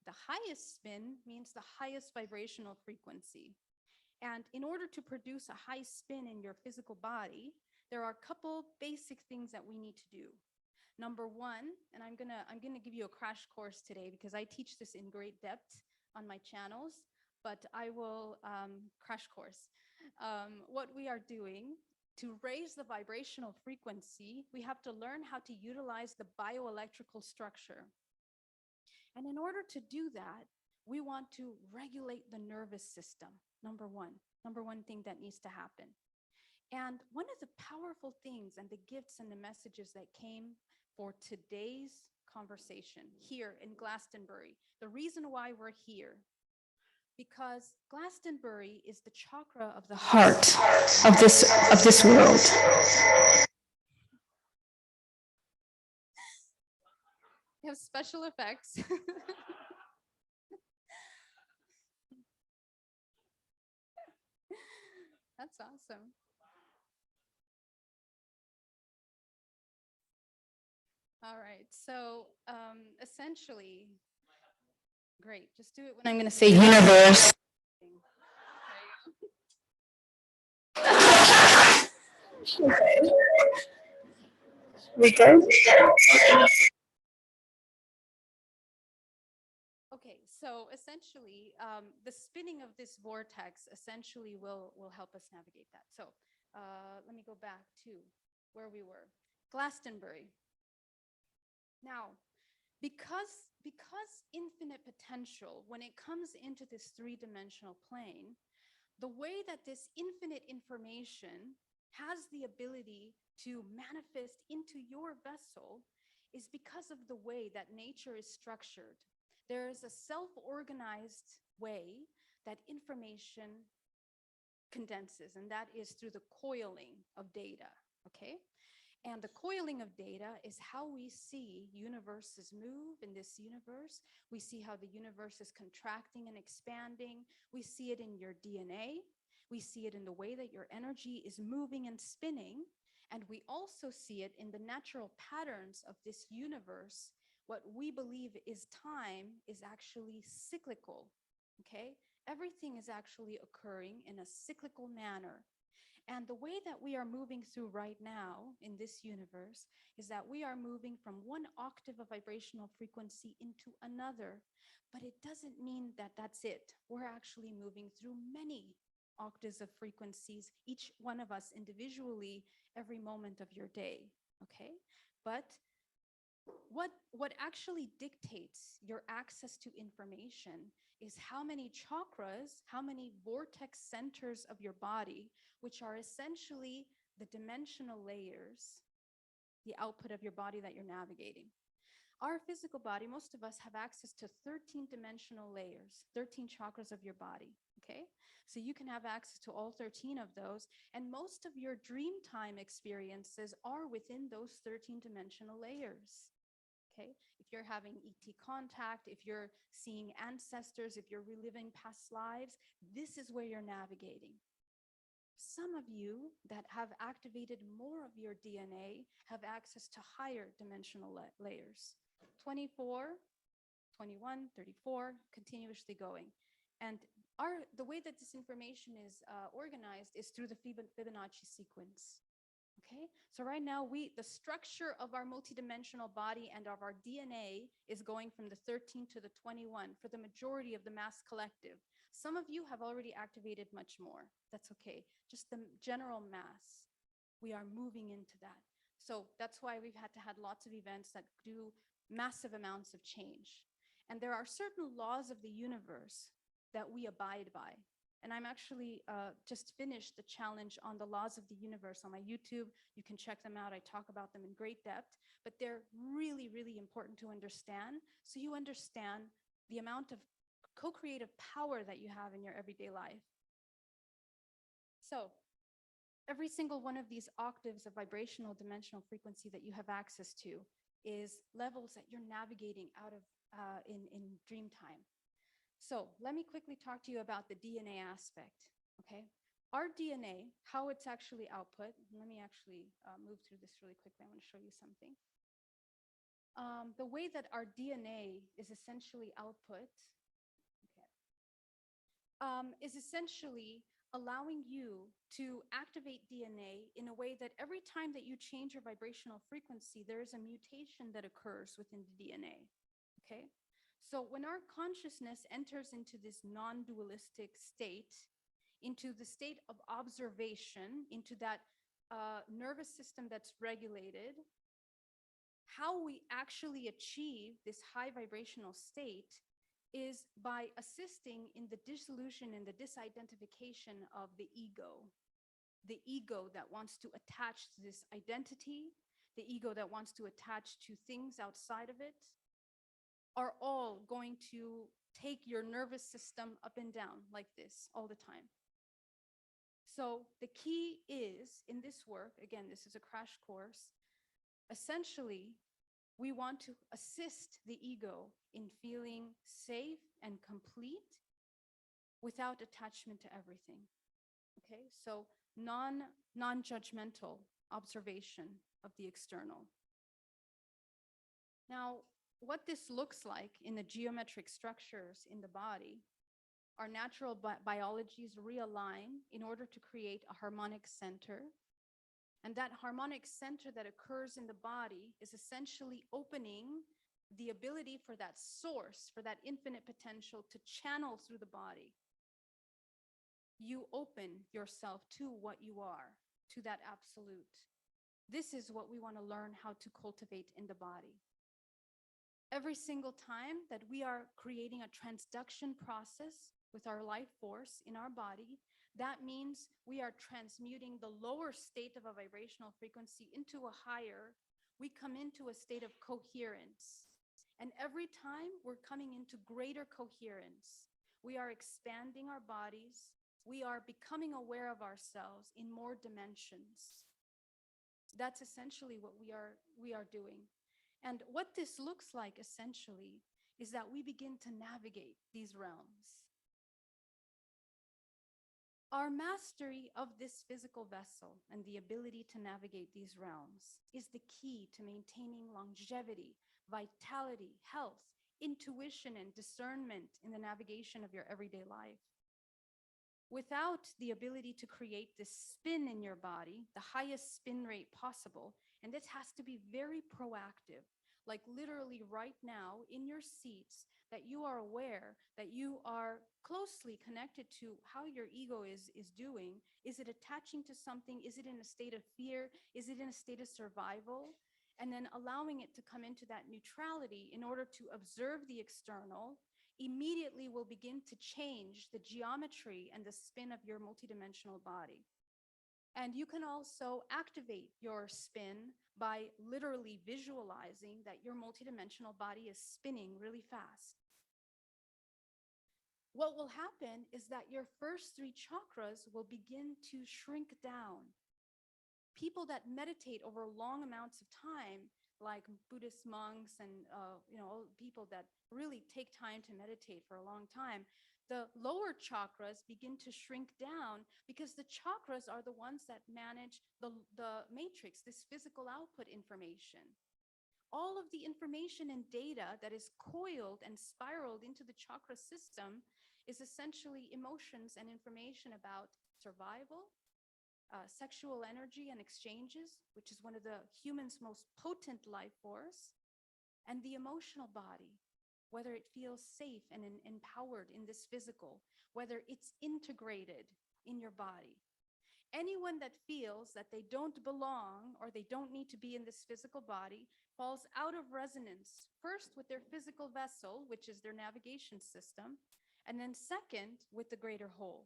K: The highest spin means the highest vibrational frequency. And in order to produce a high spin in your physical body, there are a couple basic things that we need to do. Number one, and I'm gonna give you a crash course today because I teach this in great depth on my channels, but I will crash course. What we are doing to raise the vibrational frequency, we have to learn how to utilize the bioelectrical structure. And in order to do that, we want to regulate the nervous system, number one thing that needs to happen. And one of the powerful things and the gifts and the messages that came for today's conversation here in Glastonbury, the reason why we're here, because Glastonbury is the chakra of the heart of this world. We have special effects. That's awesome. All right, so essentially, great, just do it when I'm going to say universe. Okay. We good? Okay, so essentially, the spinning of this vortex essentially will help us navigate that. So let me go back to where we were. Glastonbury. Now, because infinite potential, when it comes into this three-dimensional plane, the way that this infinite information has the ability to manifest into your vessel is because of the way that nature is structured. There is a self-organized way that information condenses, and that is through the coiling of data, okay? And the coiling of data is how we see universes move in this universe. We see how the universe is contracting and expanding. We see it in your DNA. We see it in the way that your energy is moving and spinning. And we also see it in the natural patterns of this universe. What we believe is time is actually cyclical, okay? Everything is actually occurring in a cyclical manner. And the way that we are moving through right now in this universe is that we are moving from one octave of vibrational frequency into another. But it doesn't mean that that's it. We're actually moving through many octaves of frequencies, each one of us individually, every moment of your day, okay? But what actually dictates your access to information is how many chakras, how many vortex centers of your body, which are essentially the dimensional layers, the output of your body that you're navigating. our physical body, most of us have access to 13 dimensional layers, 13 chakras of your body. Okay. So you can have access to all 13 of those. And most of your dream time experiences are within those 13 dimensional layers. Okay. If you're having ET contact, if you're seeing ancestors, if you're reliving past lives, this is where you're navigating. Some of you that have activated more of your DNA have access to higher dimensional layers. 24, 21, 34, continuously going. And the way that this information is organized is through the Fibonacci sequence. Okay, so right now the structure of our multidimensional body and of our DNA is going from the 13 to the 21 for the majority of the mass collective. Some of you have already activated much more. That's okay. Just the general mass. We are moving into that. So that's why we've had to have lots of events that do massive amounts of change. And there are certain laws of the universe that we abide by. And I'm actually just finished the challenge on the laws of the universe on my YouTube. You can check them out. I talk about them in great depth, but they're really, really important to understand. So you understand the amount of co-creative power that you have in your everyday life. So every single one of these octaves of vibrational dimensional frequency that you have access to is levels that you're navigating out of in dream time. So let me quickly talk to you about the DNA aspect, okay? Our DNA, how it's actually output, let me actually move through this really quickly. I want to show you something. The way that our DNA is essentially output, is essentially allowing you to activate DNA in a way that every time that you change your vibrational frequency, there is a mutation that occurs within the DNA, okay? So when our consciousness enters into this non-dualistic state, into the state of observation, into that nervous system that's regulated, how we actually achieve this high vibrational state is by assisting in the dissolution and the disidentification of the ego that wants to attach to this identity, the ego that wants to attach to things outside of it, are all going to take your nervous system up and down like this all the time. So the key is in this work, again, this is a crash course, essentially, we want to assist the ego in feeling safe and complete without attachment to everything. Okay, so non-judgmental observation of the external. Now, what this looks like in the geometric structures in the body, our natural biologies realign in order to create a harmonic center. And that harmonic center that occurs in the body is essentially opening the ability for that source, for that infinite potential to channel through the body. You open yourself to what you are, to that absolute. This is what we want to learn how to cultivate in the body. Every single time that we are creating a transduction process with our life force in our body, that means we are transmuting the lower state of a vibrational frequency into a higher. We come into a state of coherence. And every time we're coming into greater coherence, we are expanding our bodies. We are becoming aware of ourselves in more dimensions. That's essentially what we are doing. And what this looks like essentially is that we begin to navigate these realms. Our mastery of this physical vessel and the ability to navigate these realms is the key to maintaining longevity, vitality, health, intuition, and discernment in the navigation of your everyday life. Without the ability to create this spin in your body, the highest spin rate possible, and this has to be very proactive, like literally right now in your seats, that you are aware, that you are closely connected to how your ego is doing. Is it attaching to something? Is it in a state of fear? Is it in a state of survival? And then allowing it to come into that neutrality in order to observe the external, immediately will begin to change the geometry and the spin of your multidimensional body. And you can also activate your spin by literally visualizing that your multidimensional body is spinning really fast. What will happen is that your first three chakras will begin to shrink down. People that meditate over long amounts of time, like Buddhist monks and people that really take time to meditate for a long time, the lower chakras begin to shrink down because the chakras are the ones that manage the matrix, this physical output information. All of the information and data that is coiled and spiraled into the chakra system is essentially emotions and information about survival, sexual energy and exchanges, which is one of the human's most potent life force, and the emotional body, whether it feels safe and empowered in this physical, whether it's integrated in your body. Anyone that feels that they don't belong or they don't need to be in this physical body falls out of resonance, first with their physical vessel, which is their navigation system, and then second with the greater whole.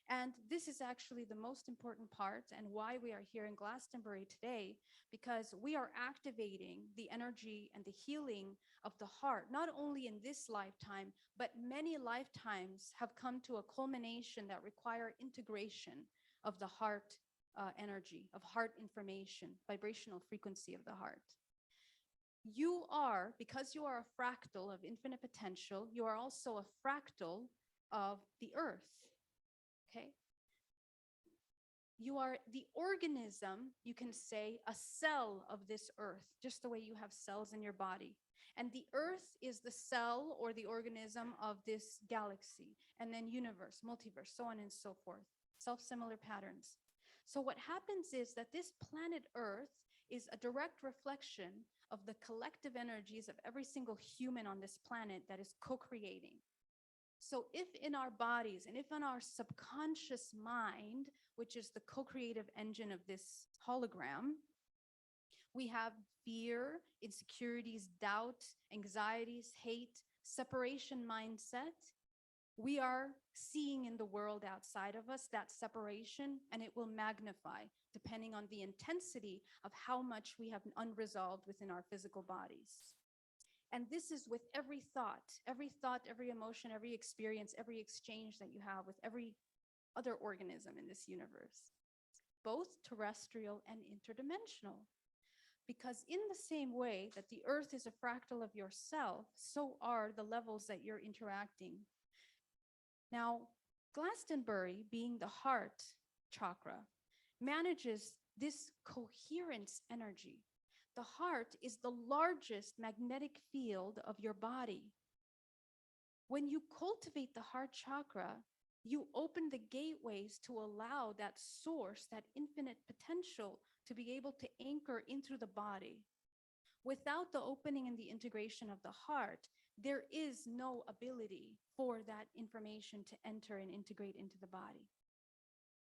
K: And this is actually the most important part and why we are here in Glastonbury today, because we are activating the energy and the healing of the heart, not only in this lifetime, but many lifetimes have come to a culmination that require integration of the heart energy, of heart information, vibrational frequency of the heart. You are, because you are a fractal of infinite potential, you are also a fractal of the earth. Okay. You are the organism, you can say, a cell of this earth, just the way you have cells in your body. And the earth is the cell or the organism of this galaxy, and then universe, multiverse, so on and so forth, self-similar patterns. So what happens is that this planet Earth is a direct reflection of the collective energies of every single human on this planet that is co-creating. So if in our bodies and if in our subconscious mind, which is the co-creative engine of this hologram, we have fear, insecurities, doubt, anxieties, hate, separation mindset, we are seeing in the world outside of us that separation, and it will magnify depending on the intensity of how much we have unresolved within our physical bodies. And this is with every thought, every emotion, every experience, every exchange that you have with every other organism in this universe, both terrestrial and interdimensional. Because in the same way that the earth is a fractal of yourself, so are the levels that you're interacting. Now, Glastonbury, being the heart chakra, manages this coherence energy. The heart is the largest magnetic field of your body. When you cultivate the heart chakra, you open the gateways to allow that source, that infinite potential, to be able to anchor into the body. Without the opening and the integration of the heart, there is no ability for that information to enter and integrate into the body.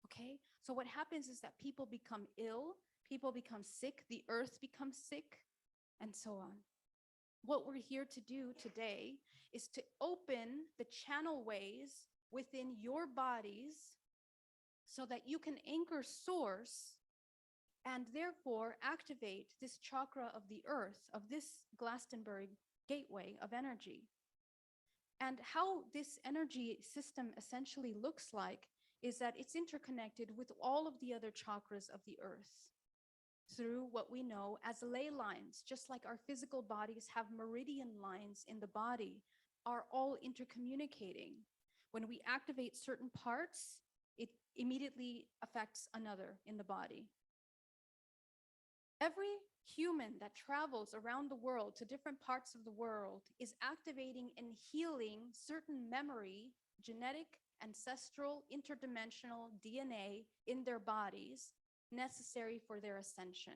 K: Okay? So what happens is that people become ill, people become sick, the earth becomes sick, and so on. What we're here to do today is to open the channel ways within your bodies so that you can anchor source and therefore activate this chakra of the earth, of this Glastonbury gateway of energy. And how this energy system essentially looks like is that it's interconnected with all of the other chakras of the earth through what we know as ley lines. Just like our physical bodies have meridian lines in the body, are all intercommunicating. When we activate certain parts, it immediately affects another in the body. Every human that travels around the world to different parts of the world is activating and healing certain memory, genetic, ancestral, interdimensional DNA in their bodies necessary for their ascension.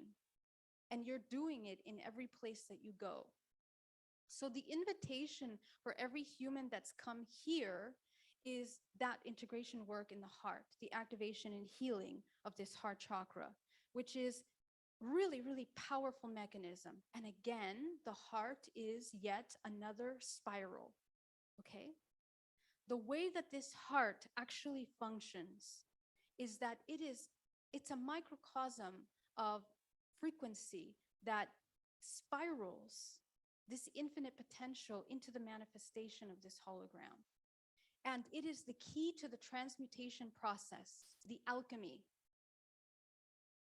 K: And you're doing it in every place that you go. So the invitation for every human that's come here is that integration work in the heart, the activation and healing of this heart chakra, which is really, really powerful mechanism. And again, the heart is yet another spiral, okay? The way that this heart actually functions is that it is It's a microcosm of frequency that spirals this infinite potential into the manifestation of this hologram. And it is the key to the transmutation process, the alchemy,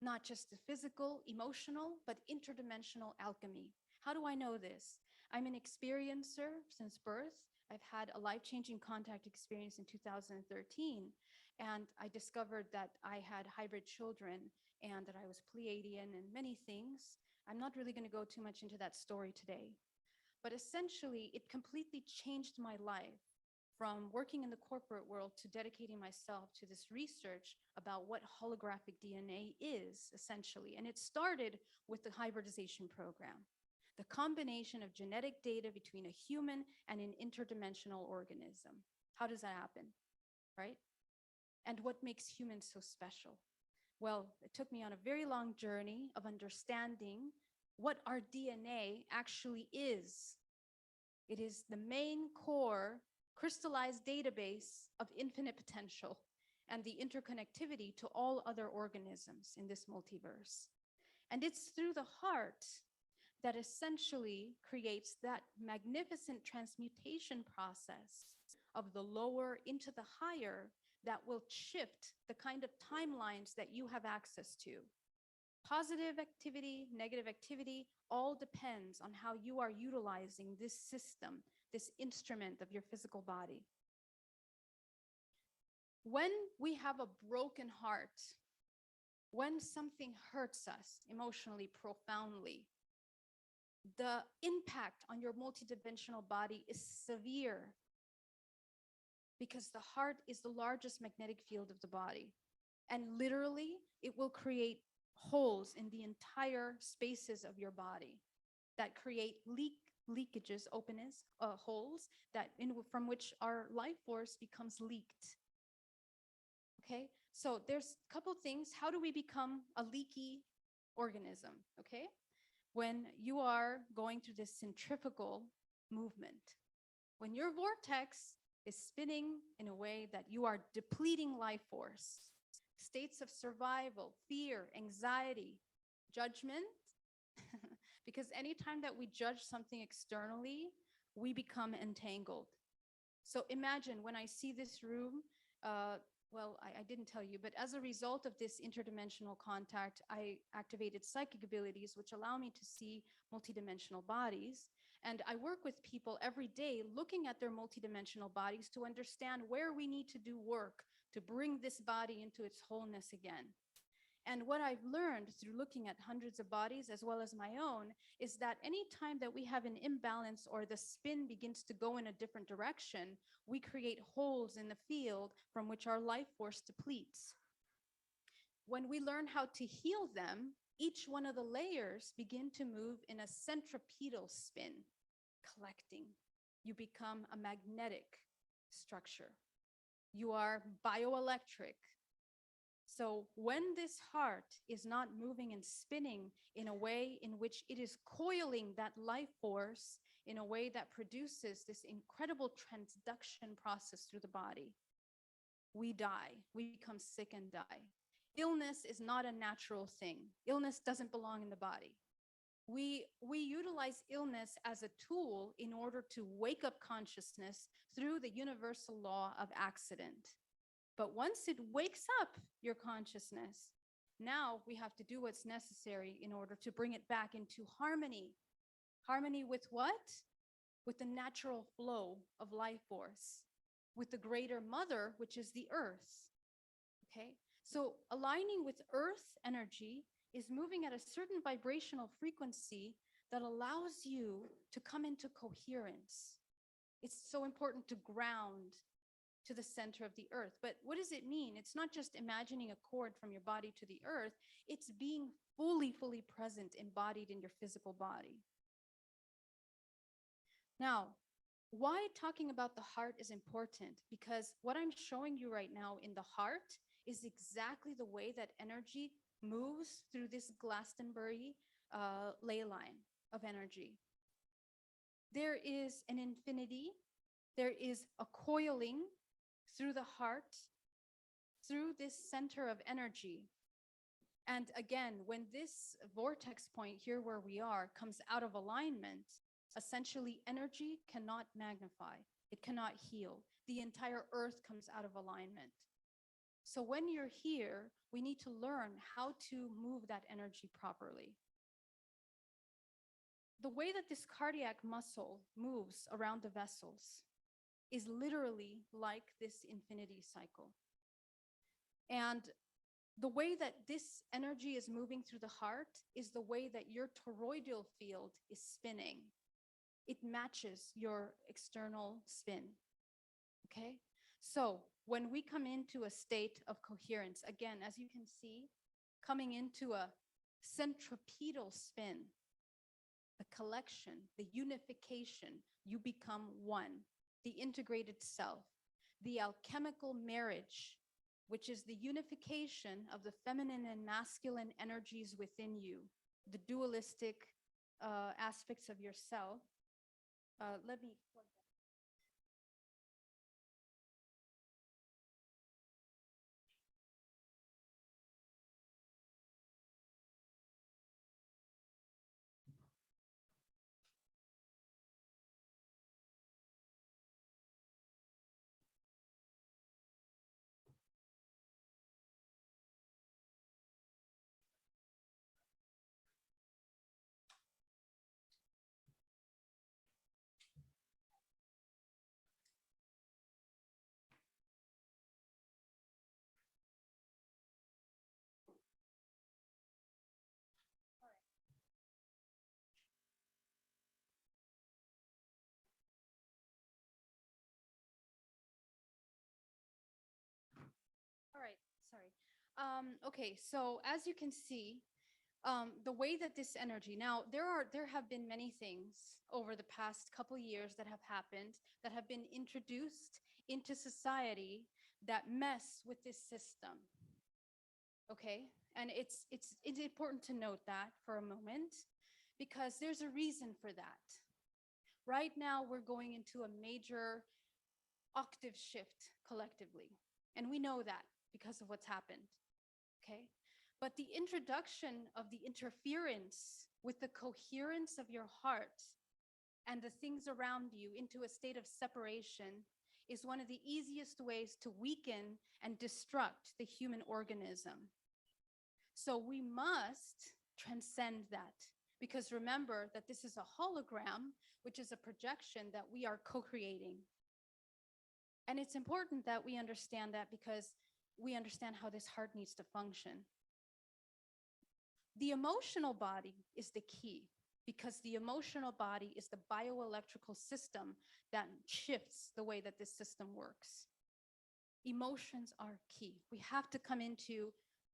K: not just the physical, emotional, but interdimensional alchemy. How do I know this? I'm an experiencer since birth. I've had a life-changing contact experience in 2013, and I discovered that I had hybrid children and that I was Pleiadian and many things. I'm not really going to go too much into that story today, but essentially it completely changed my life from working in the corporate world to dedicating myself to this research about what holographic DNA is essentially. And it started with the hybridization program, the combination of genetic data between a human and an interdimensional organism. How does that happen, right? And what makes humans so special? Well, it took me on a very long journey of understanding what our DNA actually is. It is the main core crystallized database of infinite potential and the interconnectivity to all other organisms in this multiverse. And it's through the heart that essentially creates that magnificent transmutation process of the lower into the higher that will shift the kind of timelines that you have access to. Positive activity, negative activity, all depends on how you are utilizing this system, this instrument of your physical body. When we have a broken heart, when something hurts us emotionally, profoundly, the impact on your multidimensional body is severe because the heart is the largest magnetic field of the body. And literally, it will create holes in the entire spaces of your body that create leakages, openness, holes from which our life force becomes leaked. Okay, so there's a couple things. How do we become a leaky organism? Okay, when you are going through this centrifugal movement, when your vortex is spinning in a way that you are depleting life force, states of survival, fear, anxiety, judgment, because anytime that we judge something externally, we become entangled. So imagine when I see this room, I didn't tell you, but as a result of this interdimensional contact, I activated psychic abilities, which allow me to see multidimensional bodies. And I work with people every day looking at their multidimensional bodies to understand where we need to do work to bring this body into its wholeness again. And what I've learned through looking at hundreds of bodies as well as my own is that anytime that we have an imbalance or the spin begins to go in a different direction, we create holes in the field from which our life force depletes. When we learn how to heal them, each one of the layers begin to move in a centripetal spin, collecting. You become a magnetic structure. You are bioelectric. So when this heart is not moving and spinning in a way in which it is coiling that life force in a way that produces this incredible transduction process through the body, we die. We become sick and die. Illness is not a natural thing. Illness doesn't belong in the body. We utilize illness as a tool in order to wake up consciousness through the universal law of accident. But once it wakes up your consciousness, now we have to do what's necessary in order to bring it back into harmony. Harmony with what? With the natural flow of life force, with the greater mother, which is the earth. Okay, so aligning with earth energy is moving at a certain vibrational frequency that allows you to come into coherence. It's so important to ground to the center of the earth. But what does it mean? It's not just imagining a cord from your body to the earth. It's being fully present, embodied in your physical body. Now, why talking about the heart is important? Because what I'm showing you right now in the heart is exactly the way that energy moves through this Glastonbury ley line of energy. There is an infinity. There is a coiling through the heart, through this center of energy. And again, when this vortex point here where we are comes out of alignment, essentially energy cannot magnify, it cannot heal. The entire earth comes out of alignment. So when you're here, we need to learn how to move that energy properly. The way that this cardiac muscle moves around the vessels is literally like this infinity cycle. And the way that this energy is moving through the heart is the way that your toroidal field is spinning. It matches your external spin. Okay? So when we come into a state of coherence, again, as you can see, coming into a centripetal spin, the collection, the unification, you become one, the integrated self, the alchemical marriage, which is the unification of the feminine and masculine energies within you, the dualistic aspects of yourself. Let me plug that. All right, sorry. Okay, so as you can see, the way that this energy, now there have been many things over the past couple years that have happened that have been introduced into society that mess with this system. Okay, and it's important to note that for a moment because there's a reason for that. Right now, we're going into a major octave shift collectively, and we know that because of what's happened. Okay, but the introduction of the interference with the coherence of your heart and the things around you into a state of separation is one of the easiest ways to weaken and destruct the human organism. So we must transcend that because remember that this is a hologram, which is a projection that we are co-creating. And it's important that we understand that because we understand how this heart needs to function. The emotional body is the key because the emotional body is the bioelectrical system that shifts the way that this system works. Emotions are key. We have to come into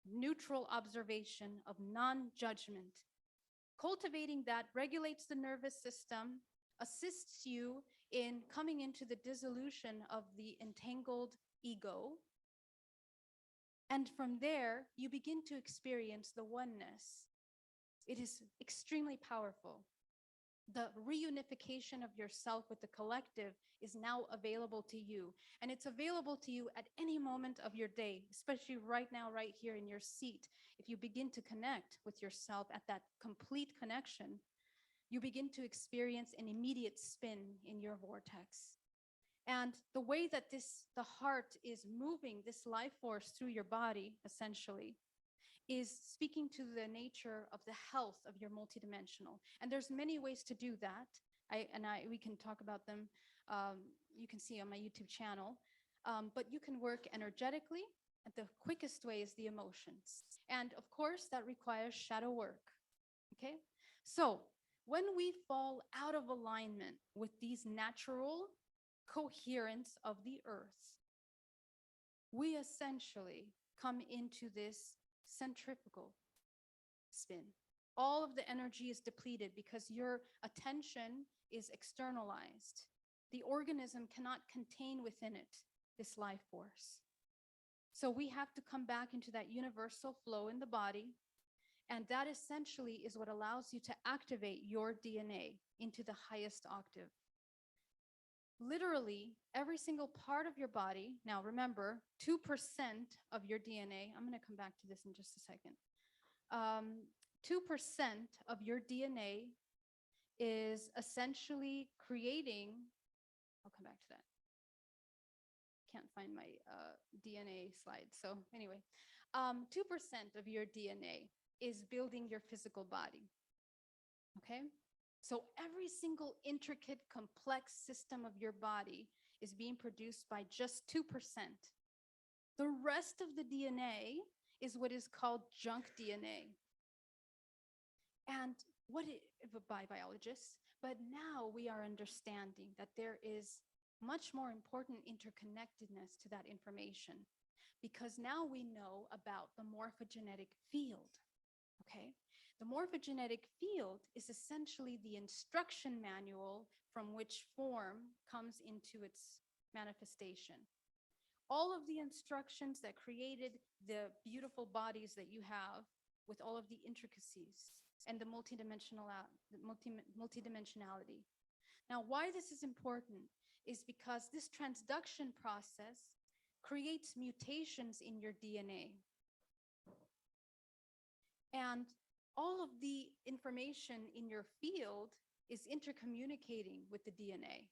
K: neutral observation of non-judgment. Cultivating that regulates the nervous system, assists you in coming into the dissolution of the entangled ego. And from there, you begin to experience the oneness. It is extremely powerful. The reunification of yourself with the collective is now available to you. And it's available to you at any moment of your day, especially right now, right here in your seat. If you begin to connect with yourself at that complete connection, you begin to experience an immediate spin in your vortex. And the way that the heart is moving this life force through your body, essentially, is speaking to the nature of the health of your multidimensional. And there's many ways to do that. We can talk about them. You can see on my YouTube channel. But you can work energetically. And the quickest way is the emotions. And of course, that requires shadow work. Okay? So when we fall out of alignment with these natural coherence of the earth, we essentially come into this centrifugal spin. All of the energy is depleted because your attention is externalized. The organism cannot contain within it this life force. So we have to come back into that universal flow in the body. And that essentially is what allows you to activate your DNA into the highest octave. Literally, every single part of your body, now remember, 2% of your DNA, I'm going to come back to this in just a second. 2% of your DNA is essentially creating, I'll come back to that. Can't find my DNA slide. So anyway, 2% of your DNA is building your physical body. Okay? So every single intricate, complex system of your body is being produced by just 2%. The rest of the DNA is what is called junk DNA. And by biologists, but now we are understanding that there is much more important interconnectedness to that information, because now we know about the morphogenetic field, okay? The morphogenetic field is essentially the instruction manual from which form comes into its manifestation. All of the instructions that created the beautiful bodies that you have with all of the intricacies and the multidimensionality. Now, why this is important is because this transduction process creates mutations in your DNA. And all of the information in your field is intercommunicating with the DNA.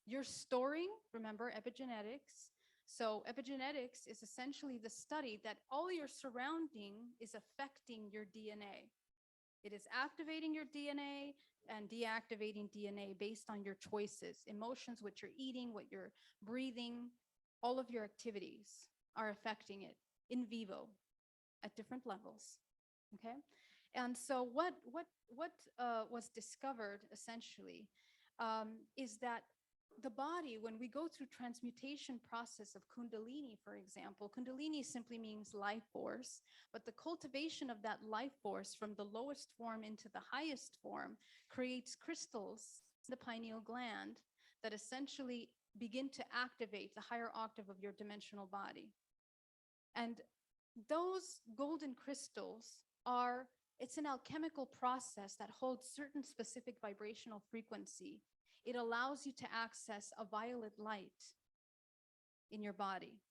K: You're storing, remember, epigenetics. So epigenetics is essentially the study that all your surrounding is affecting your DNA. It is activating your DNA and deactivating DNA based on your choices, emotions, what you're eating, what you're breathing, all of your activities are affecting it in vivo at different levels, okay? And so what was discovered essentially is that the body, when we go through transmutation process of Kundalini, for example, Kundalini simply means life force, but the cultivation of that life force from the lowest form into the highest form creates crystals in the pineal gland that essentially begin to activate the higher octave of your dimensional body. And those golden crystals it's an alchemical process that holds certain specific vibrational frequency. It allows you to access a violet light in your body.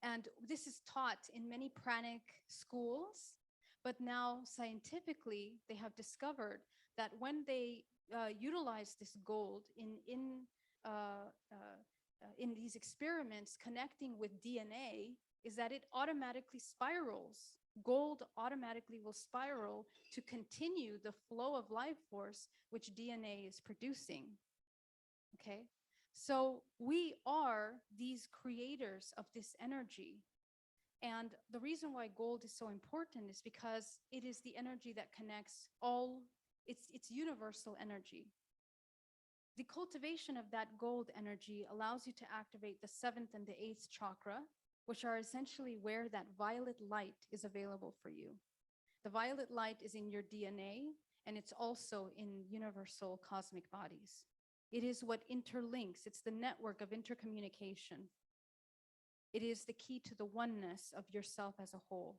K: And this is taught in many pranic schools, but now scientifically, they have discovered that when they utilize this gold in these experiments connecting with DNA, is that it automatically spirals. Gold automatically will spiral to continue the flow of life force which DNA is producing. Okay, so we are these creators of this energy. And the reason why gold is so important is because it is the energy that connects all, it's universal energy. The cultivation of that gold energy allows you to activate the 7th and the 8th chakra, which are essentially where that violet light is available for you. The violet light is in your DNA, and it's also in universal cosmic bodies. It is what interlinks. It's the network of intercommunication. It is the key to the oneness of yourself as a whole.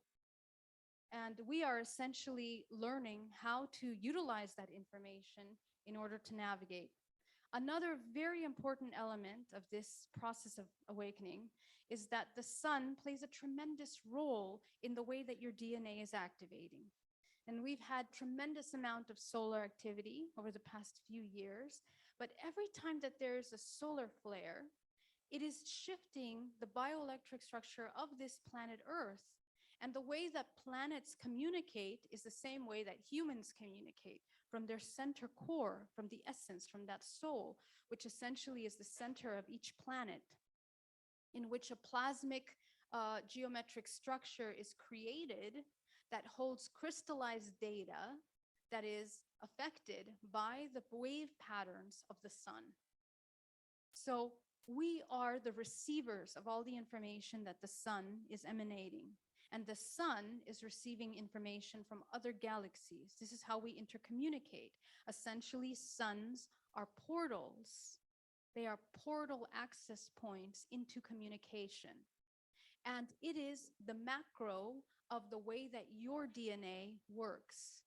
K: And we are essentially learning how to utilize that information in order to navigate. Another very important element of this process of awakening is that the sun plays a tremendous role in the way that your DNA is activating. And we've had tremendous amount of solar activity over the past few years, but every time that there's a solar flare, it is shifting the bioelectric structure of this planet Earth. And the way that planets communicate is the same way that humans communicate, from their center core, from the essence, from that soul, which essentially is the center of each planet, in which a plasmic geometric structure is created that holds crystallized data that is affected by the wave patterns of the sun. So we are the receivers of all the information that the sun is emanating. And the sun is receiving information from other galaxies. This is how we intercommunicate. Essentially, suns are portals. They are portal access points into communication. And it is the macro of the way that your DNA works,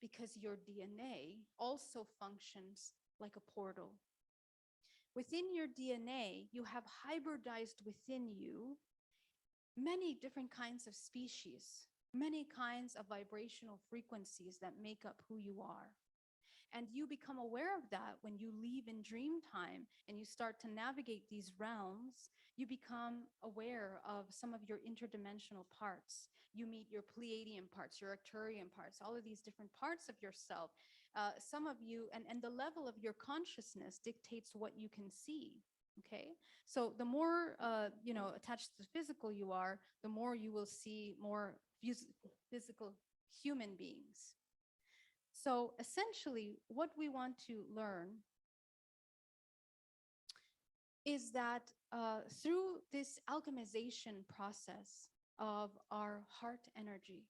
K: because your DNA also functions like a portal. Within your DNA, you have hybridized within you many different kinds of species. many kinds of vibrational frequencies that make up who you are. And you become aware of that when you leave in dream time and you start to navigate these realms. You become aware of some of your interdimensional parts. You meet your Pleiadian parts, your Arcturian parts, all of these different parts of yourself. Some of you, and the level of your consciousness dictates what you can see. Okay, so the more attached to the physical you are, the more you will see more physical human beings. So essentially, what we want to learn is that through this alchemization process of our heart energy,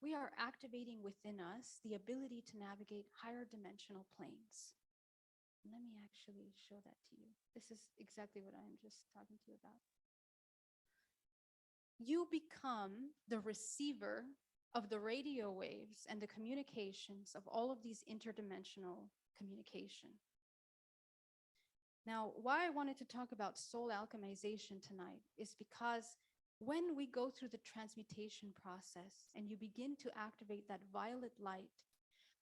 K: we are activating within us the ability to navigate higher dimensional planes. Let me actually show that to you. This is exactly what I'm just talking to you about. You become the receiver of the radio waves and the communications of all of these interdimensional communication. Now, why I wanted to talk about soul alchemization tonight is because when we go through the transmutation process and you begin to activate that violet light,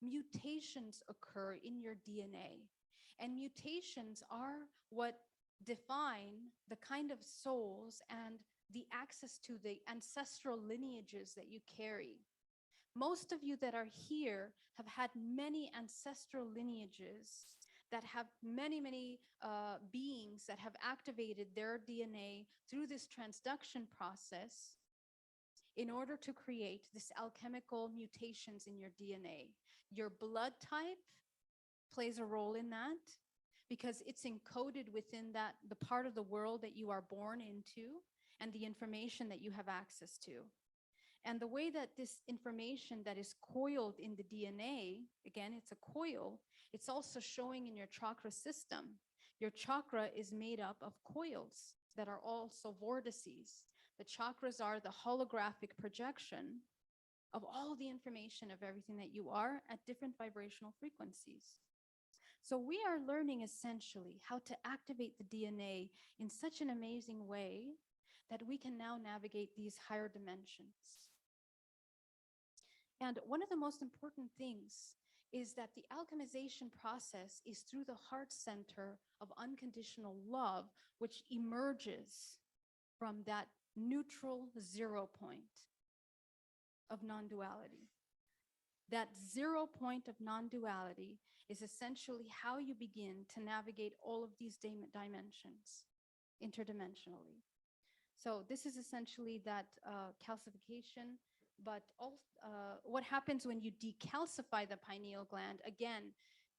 K: mutations occur in your DNA. And mutations are what define the kind of souls and the access to the ancestral lineages that you carry. Most of you that are here have had many ancestral lineages that have many beings that have activated their DNA through this transduction process in order to create this alchemical mutations in your DNA. Your blood type plays a role in that because it's encoded within that, the part of the world that you are born into and the information that you have access to. And the way that this information that is coiled in the DNA, again, it's a coil, it's also showing in your chakra system. Your chakra is made up of coils that are also vortices. The chakras are the holographic projection of all the information of everything that you are at different vibrational frequencies. So we are learning essentially how to activate the DNA in such an amazing way that we can now navigate these higher dimensions. And one of the most important things is that the alchemization process is through the heart center of unconditional love, which emerges from that neutral 0 point of non-duality. That 0 point of non-duality is essentially how you begin to navigate all of these dimensions interdimensionally. So this is essentially that calcification, but also, what happens when you decalcify the pineal gland? Again,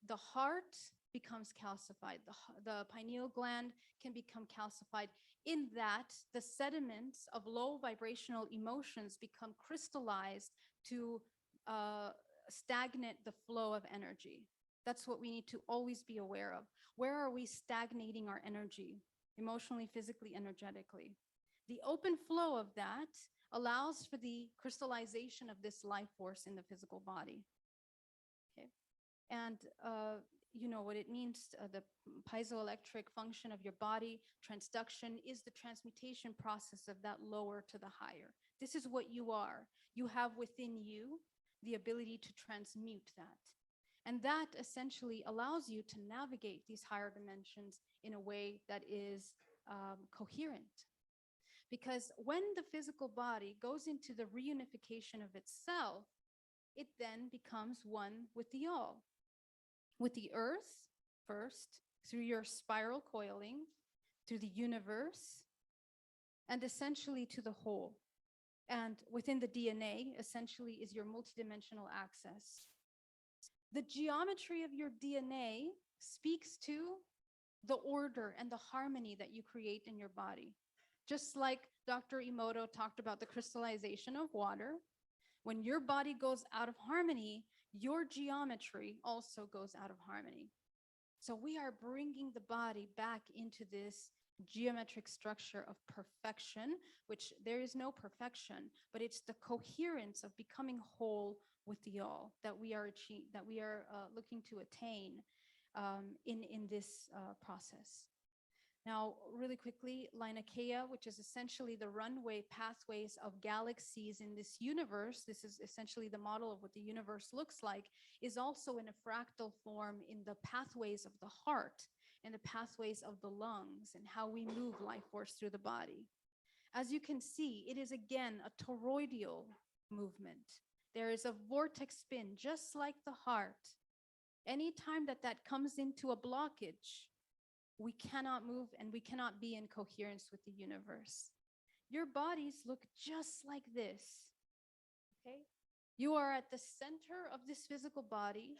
K: the heart becomes calcified. The pineal gland can become calcified in that the sediments of low vibrational emotions become crystallized to stagnate the flow of energy. That's what we need to always be aware of. Where are we stagnating our energy, emotionally, physically, energetically? The open flow of that allows for the crystallization of this life force in the physical body. Okay, and you know what it means, the piezoelectric function of your body, transduction is the transmutation process of that lower to the higher. This is what you are. You have within you the ability to transmute that. And that essentially allows you to navigate these higher dimensions in a way that is coherent. Because when the physical body goes into the reunification of itself, it then becomes one with the all. With the earth first, through your spiral coiling, through the universe, and essentially to the whole. And within the DNA, essentially, is your multidimensional access. The geometry of your DNA speaks to the order and the harmony that you create in your body. Just like Dr. Emoto talked about the crystallization of water, when your body goes out of harmony, your geometry also goes out of harmony. So we are bringing the body back into this geometric structure of perfection, which there is no perfection, but it's the coherence of becoming whole with the all that we are looking to attain in this process. Now, really quickly, Linaea, which is essentially the runway pathways of galaxies in this universe, this is essentially the model of what the universe looks like, is also in a fractal form in the pathways of the heart and the pathways of the lungs and how we move life force through the body. As you can see, it is again a toroidal movement. There is a vortex spin, just like the heart. Anytime that that comes into a blockage, we cannot move and we cannot be in coherence with the universe. Your bodies look just like this, okay? You are at the center of this physical body,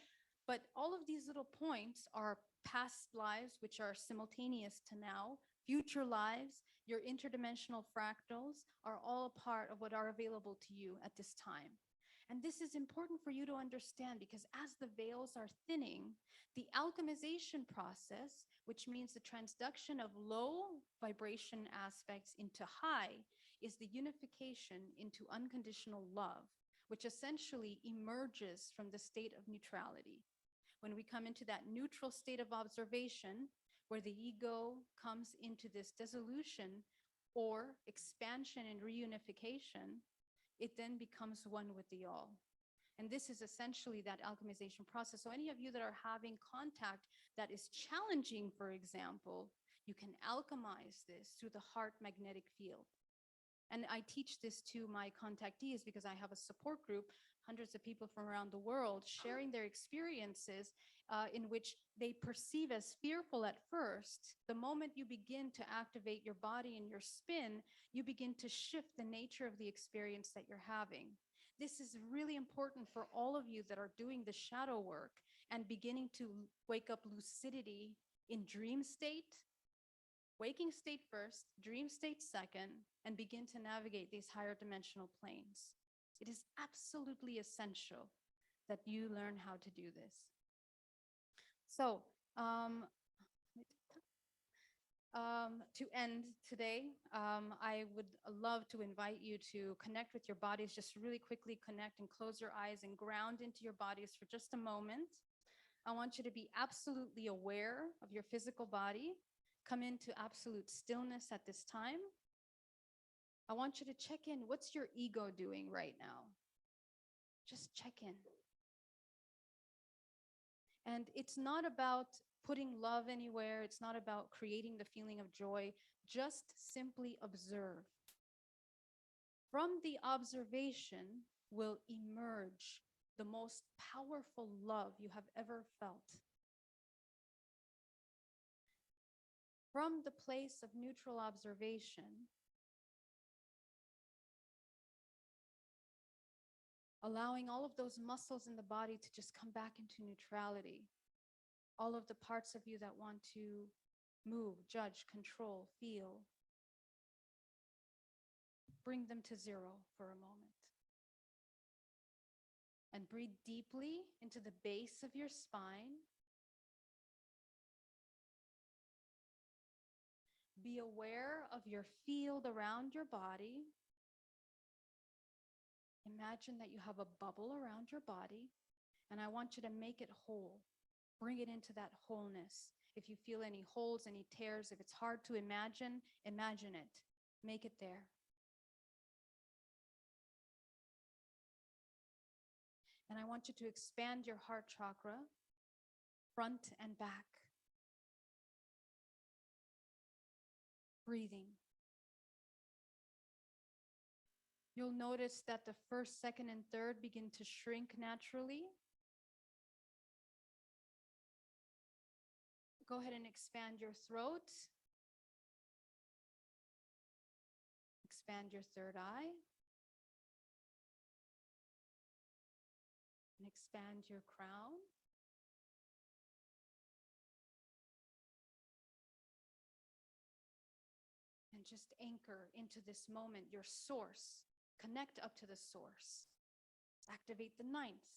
K: but all of these little points are past lives, which are simultaneous to now, future lives, your interdimensional fractals are all a part of what are available to you at this time. And this is important for you to understand because as the veils are thinning, the alchemization process, which means the transduction of low vibration aspects into high, is the unification into unconditional love, which essentially emerges from the state of neutrality. When we come into that neutral state of observation, where the ego comes into this dissolution or expansion and reunification, it then becomes one with the all. And this is essentially that alchemization process. So any of you that are having contact that is challenging, for example, you can alchemize this through the heart magnetic field. And I teach this to my contactees because I have a support group, hundreds of people from around the world sharing their experiences in which they perceive as fearful at first. The moment you begin to activate your body and your spin, you begin to shift the nature of the experience that you're having. This is really important for all of you that are doing the shadow work and beginning to wake up lucidity in dream state, waking state first, dream state second, and begin to navigate these higher dimensional planes. It is absolutely essential that you learn how to do this. So, to end today, I would love to invite you to connect with your bodies. Just really quickly connect and close your eyes and ground into your bodies for just a moment. I want you to be absolutely aware of your physical body. Come into absolute stillness at this time. I want you to check in. What's your ego doing right now? Just check in. And it's not about putting love anywhere. It's not about creating the feeling of joy. Just simply observe. From the observation will emerge the most powerful love you have ever felt. From the place of neutral observation, allowing all of those muscles in the body to just come back into neutrality. All of the parts of you that want to move, judge, control, feel, bring them to zero for a moment. And breathe deeply into the base of your spine. Be aware of your field around your body. Imagine that you have a bubble around your body, and I want you to make it whole. Bring it into that wholeness. If you feel any holes, any tears, if it's hard to imagine, imagine it. Make it there. And I want you to expand your heart chakra, front and back. Breathing. You'll notice that the first, second, and third begin to shrink naturally. Go ahead and expand your throat. Expand your third eye. And expand your crown. And just anchor into this moment, your source. Connect up to the source. Activate the 9th,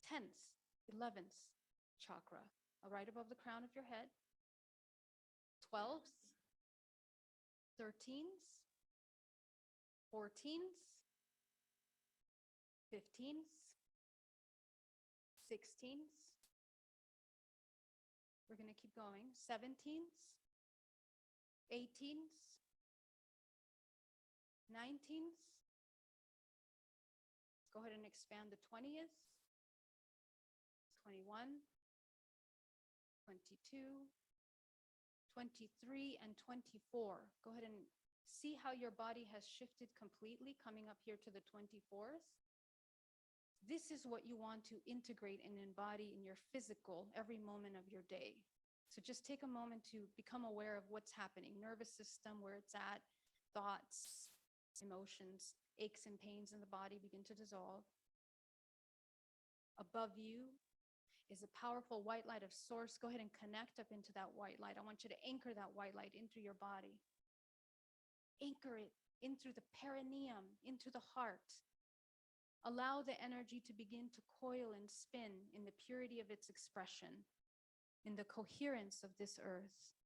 K: 10th, 11th chakra, right above the crown of your head. 12th, 13th, 14th, 15th, 16th. We're going to keep going. 17th, 18th, 19th. Go ahead and expand the 20th, 21, 22, 23, and 24. Go ahead and see how your body has shifted completely coming up here to the 24th. This is what you want to integrate and embody in your physical every moment of your day. So just take a moment to become aware of what's happening, nervous system, where it's at, thoughts, emotions, aches and pains in the body begin to dissolve. Above you is a powerful white light of source. Go ahead and connect up into that white light. I want you to anchor that white light into your body. Anchor it in through the perineum, into the heart. Allow the energy to begin to coil and spin in the purity of its expression, in the coherence of this earth.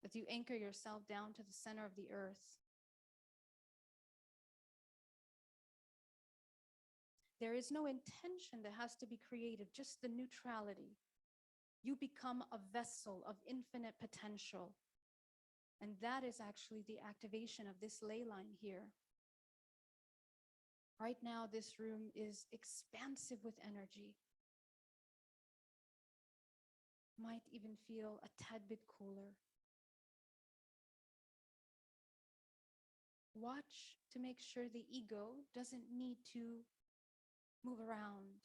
K: As you anchor yourself down to the center of the earth, there is no intention that has to be created, just the neutrality. You become a vessel of infinite potential. And that is actually the activation of this ley line here. Right now, this room is expansive with energy. Might even feel a tad bit cooler. Watch to make sure the ego doesn't need to move around.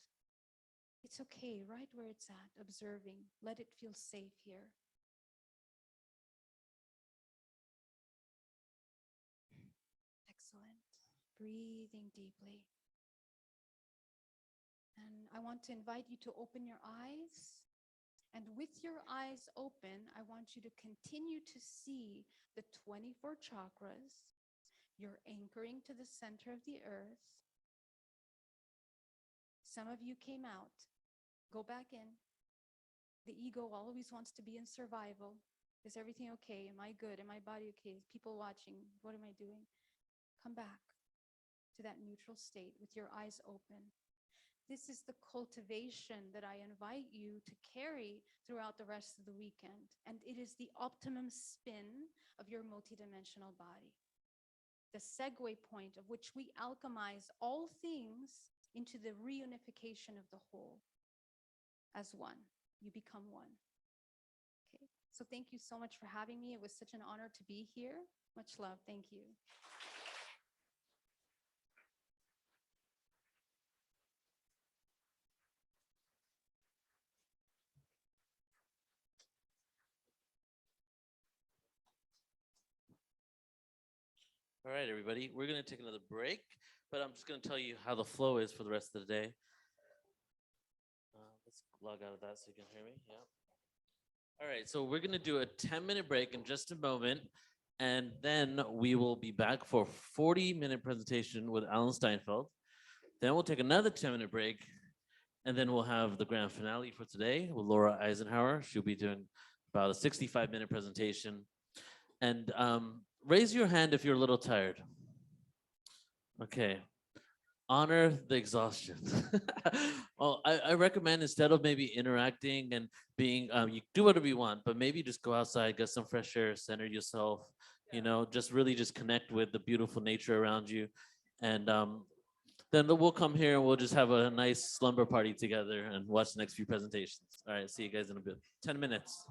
K: It's okay right where it's at, observing. Let it feel safe here. Excellent. Breathing deeply. And I want to invite you to open your eyes. And with your eyes open, I want you to continue to see the 24 chakras. You're anchoring to the center of the earth. Some of you came out. Go back in. The ego always wants to be in survival. Is everything okay? Am I good? Am my body okay? Is people watching? What am I doing? Come back to that neutral state with your eyes open. This is the cultivation that I invite you to carry throughout the rest of the weekend. And it is the optimum spin of your multidimensional body. The segue point of which we alchemize all things into the reunification of the whole. As one, you become one. Okay, so thank you so much for having me. It was such an honor to be here. Much love. Thank you.
F: All right, everybody, we're going to take another break, but I'm just going to tell you how the flow is for the rest of the day. Let's log out of that so you can hear me. Yeah. All right, so we're going to do a 10-minute break in just a moment, and then we will be back for a 40-minute presentation with Alan Steinfeld. Then we'll take another 10-minute break, and then we'll have the grand finale for today with Laura Eisenhower. She'll be doing about a 65-minute presentation. And raise your hand if you're a little tired. Okay. Honor the exhaustion. Well, I recommend instead of maybe interacting and being, you do whatever you want, but maybe just go outside, get some fresh air, center yourself, you know, just really just connect with the beautiful nature around you. And then we'll come here and we'll just have a nice slumber party together and watch the next few presentations. All right, see you guys in a bit. 10 minutes.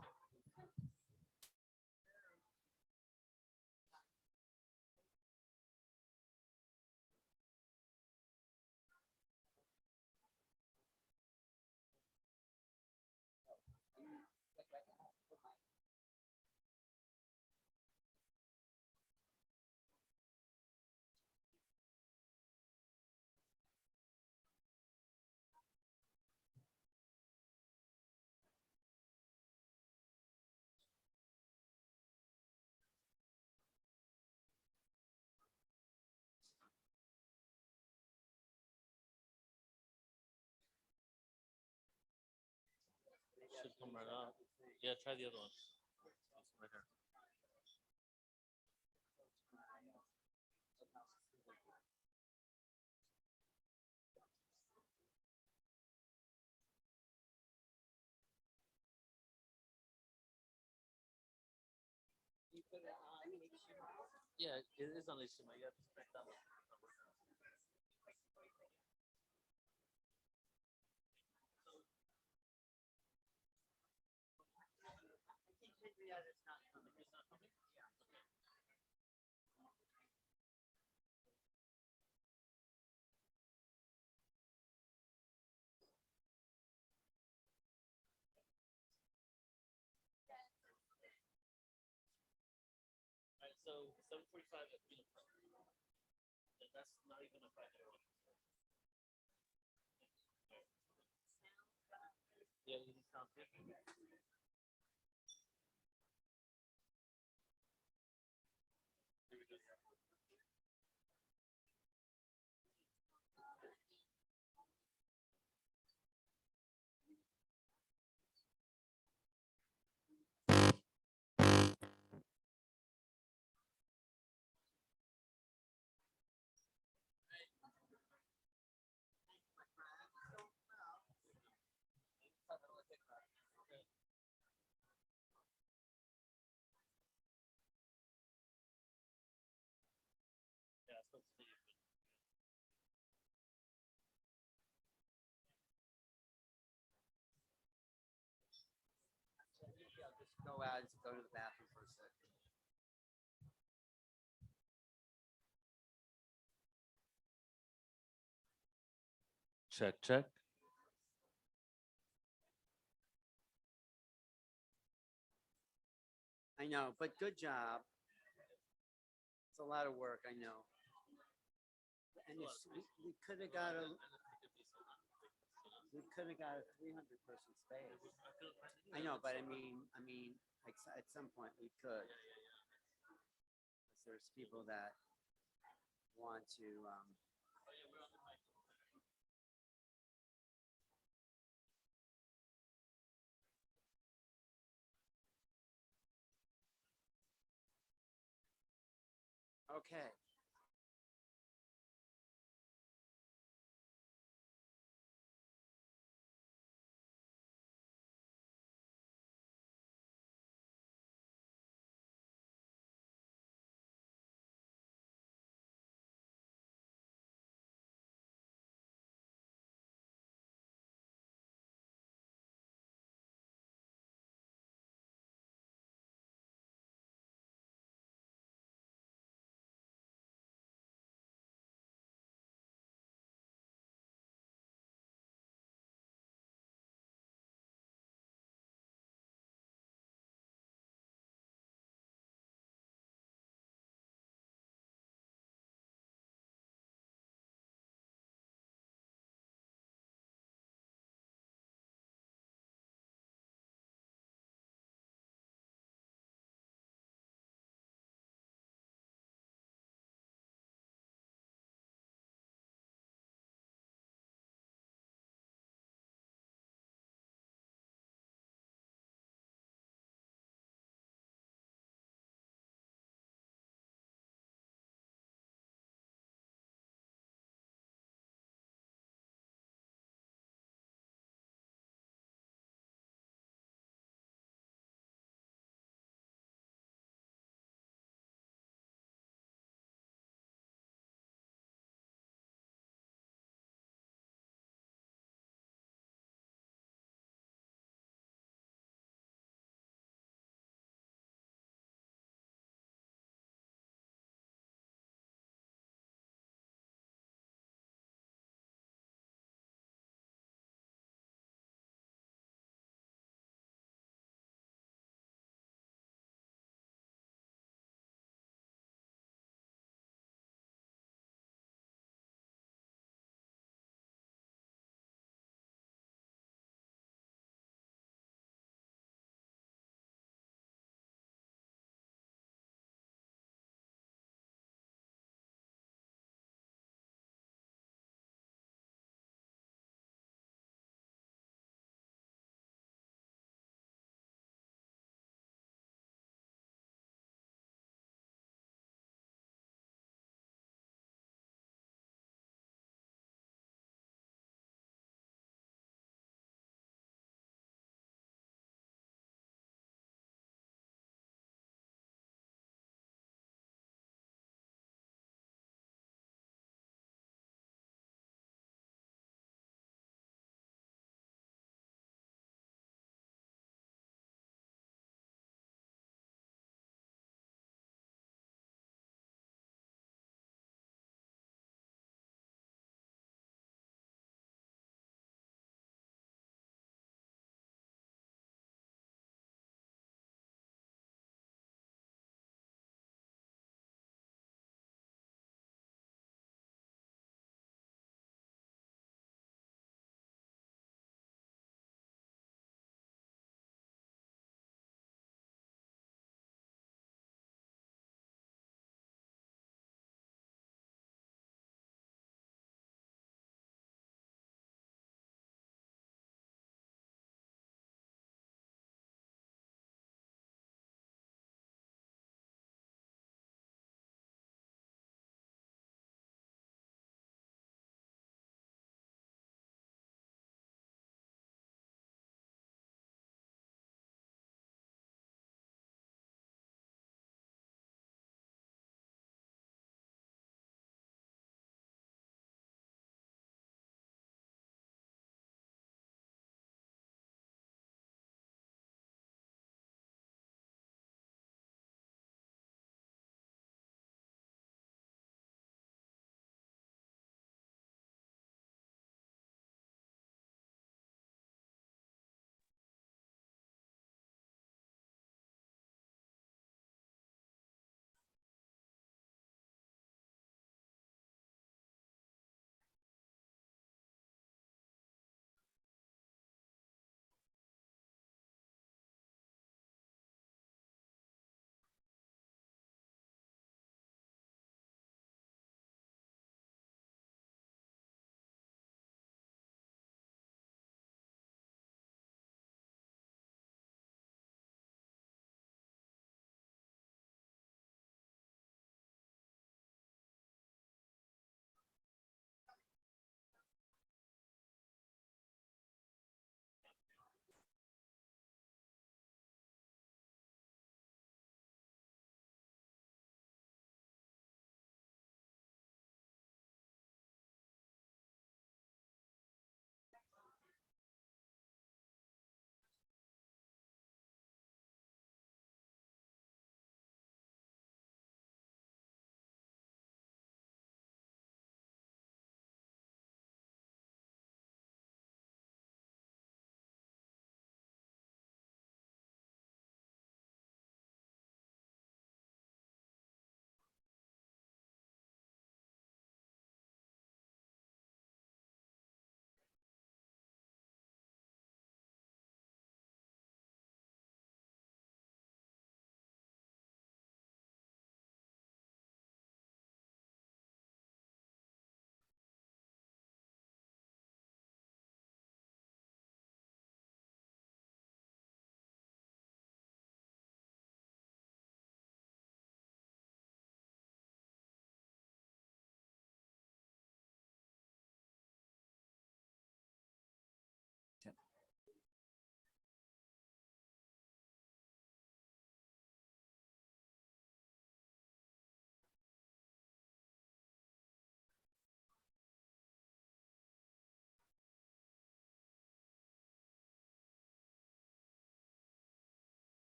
F: Should come right up. Yeah, try the other one. Right here. Yeah, it is on Ishima. You have to spec that one. Alright, so 7:45 at Freedom Park. And that's not even a private one. Yeah, you sound good. Here we go. Yeah, it's supposed to be.
G: Yeah, just go out and go to the bathroom for a second.
F: Check, check.
G: I know, but good job. It's a lot of work, I know. And it's, we could have got a, we could have got a 300 person space. I know, but at some point we could. 'Cause there's people that want to, okay.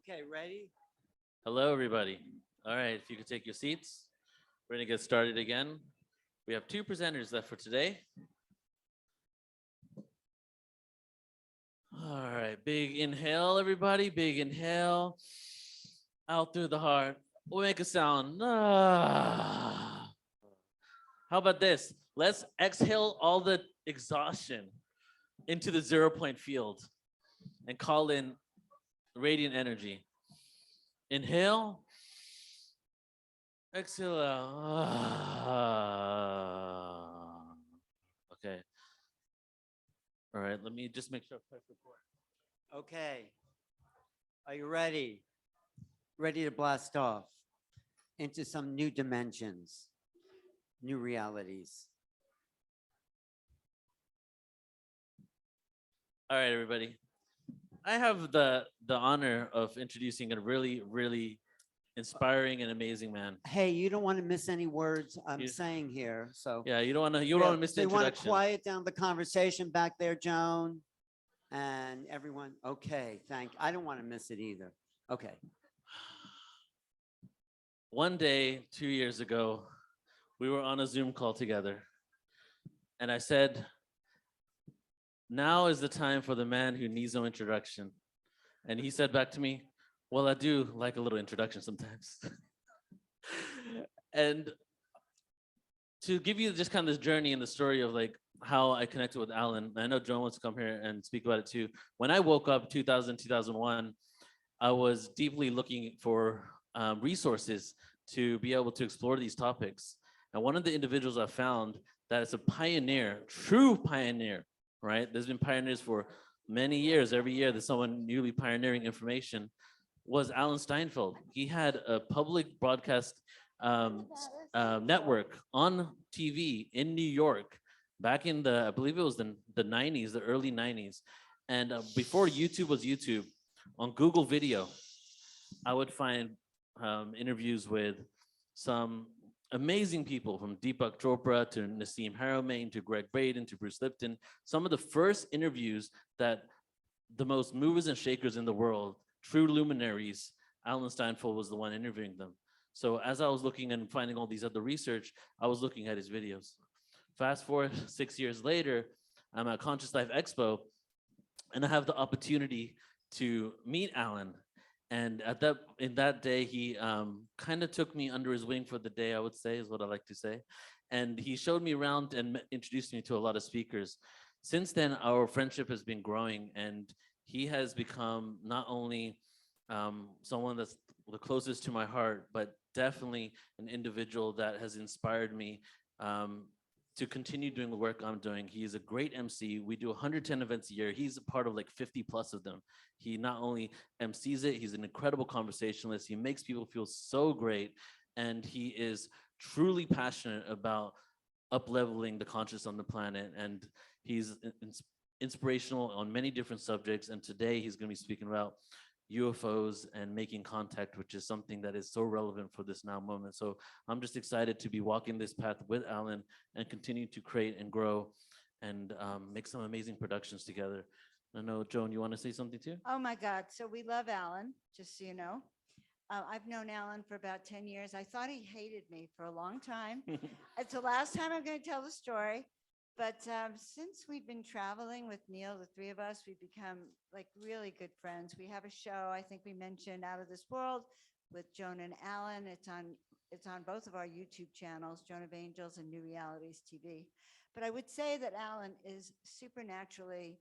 G: Okay, ready?
F: Hello, everybody. All right, if you could take your seats, we're gonna get started again. We have 2 presenters left for today. All right, big inhale, everybody. Big inhale. Out through the heart. We'll make a sound. Ah. How about this? Let's exhale all the exhaustion into the 0 point field and call in radiant energy. Inhale. Exhale out. Ah. Okay. All right, let me just make sure I press record.
G: Okay. Are you ready? Ready to blast off into some new dimensions, new realities.
F: All right, everybody. I have the honor of introducing a really, really inspiring and amazing man.
G: Hey, you don't want to miss any words I'm
F: You-
G: saying here, so.
F: Yeah, you don't want to miss the
G: So you want to
F: introduction.
G: quiet down the conversation back there, Joan? And everyone, okay, I don't want to miss it either. Okay.
F: One day, 2 years ago, we were on a Zoom call together, and I said, "Now is the time for the man who needs no introduction." And he said back to me, "Well, I do like a little introduction sometimes." And to give you just kind of this journey and the story of like how I connected with Alan, I know Joan wants to come here and speak about it too. When I woke up 2001, I was deeply looking for resources to be able to explore these topics. And one of the individuals I found that is a pioneer, true pioneer, right? There's been pioneers for many years. Every year there's someone newly pioneering information, was Alan Steinfeld. He had a public broadcast network on TV in New York back in I believe it was the 90s, the early 90s. And before YouTube was YouTube, on Google Video, I would find interviews with some amazing people, from Deepak Chopra to Nassim Haramein to Greg Braden to Bruce Lipton. Some of the first interviews that the most movers and shakers in the world, true luminaries, Alan Steinfeld was the one interviewing them. So as I was looking and finding all these other research, I was looking at his videos. Fast forward 6 years later, I'm at Conscious Life Expo, and I have the opportunity to meet Alan. And in that day, he kind of took me under his wing for the day, I would say, is what I like to say. And he showed me around and introduced me to a lot of speakers. Since then, our friendship has been growing, and he has become not only someone that's the closest to my heart, but definitely an individual that has inspired me to continue doing the work I'm doing. He is a great MC. We do 110 events a year. He's a part of like 50 plus of them. He not only MCs it, he's an incredible conversationalist. He makes people feel so great. And he is truly passionate about up-leveling the conscious on the planet. And he's inspirational on many different subjects. And today he's going to be speaking about UFOs and making contact, which is something that is so relevant for this now moment. So I'm just excited to be walking this path with Alan and continue to create and grow and make some amazing productions together. I know, Joan, you want to say something too?
A: Oh my God. So we love Alan, just so you know. I've known Alan for about 10 years. I thought he hated me for a long time. It's the last time I'm going to tell the story. But since we've been traveling with Neil, the three of us, we've become like really good friends. We have a show, I think we mentioned, Out of This World with Joan and Alan. It's on both of our YouTube channels, Joan of Angels and New Realities TV. But I would say that Alan is supernaturally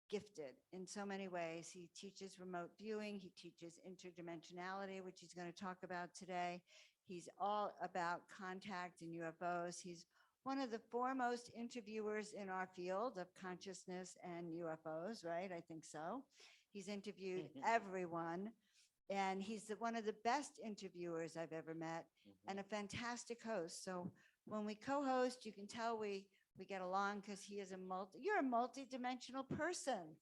A: gifted in so many ways. He teaches remote viewing. He teaches interdimensionality, which he's going to talk about today. He's all about contact and UFOs. He's one of the foremost interviewers in our field of consciousness and UFOs, right? I think so. He's interviewed everyone, and he's one of the best interviewers I've ever met, and a fantastic host. So when we co-host, you can tell we get along because he is you're a multi-dimensional person.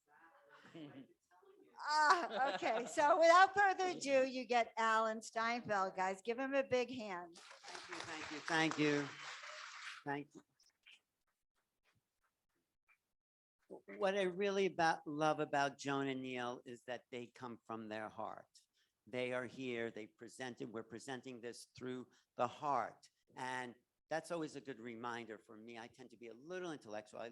A: Okay. So without further ado, you get Alan Steinfeld, guys. Give him a big hand.
G: Thank you, thank you, thank you. What I really love about Joan and Neil is that they come from their heart. They are here. We're presenting this through the heart. And that's always a good reminder for me. I tend to be a little intellectual. I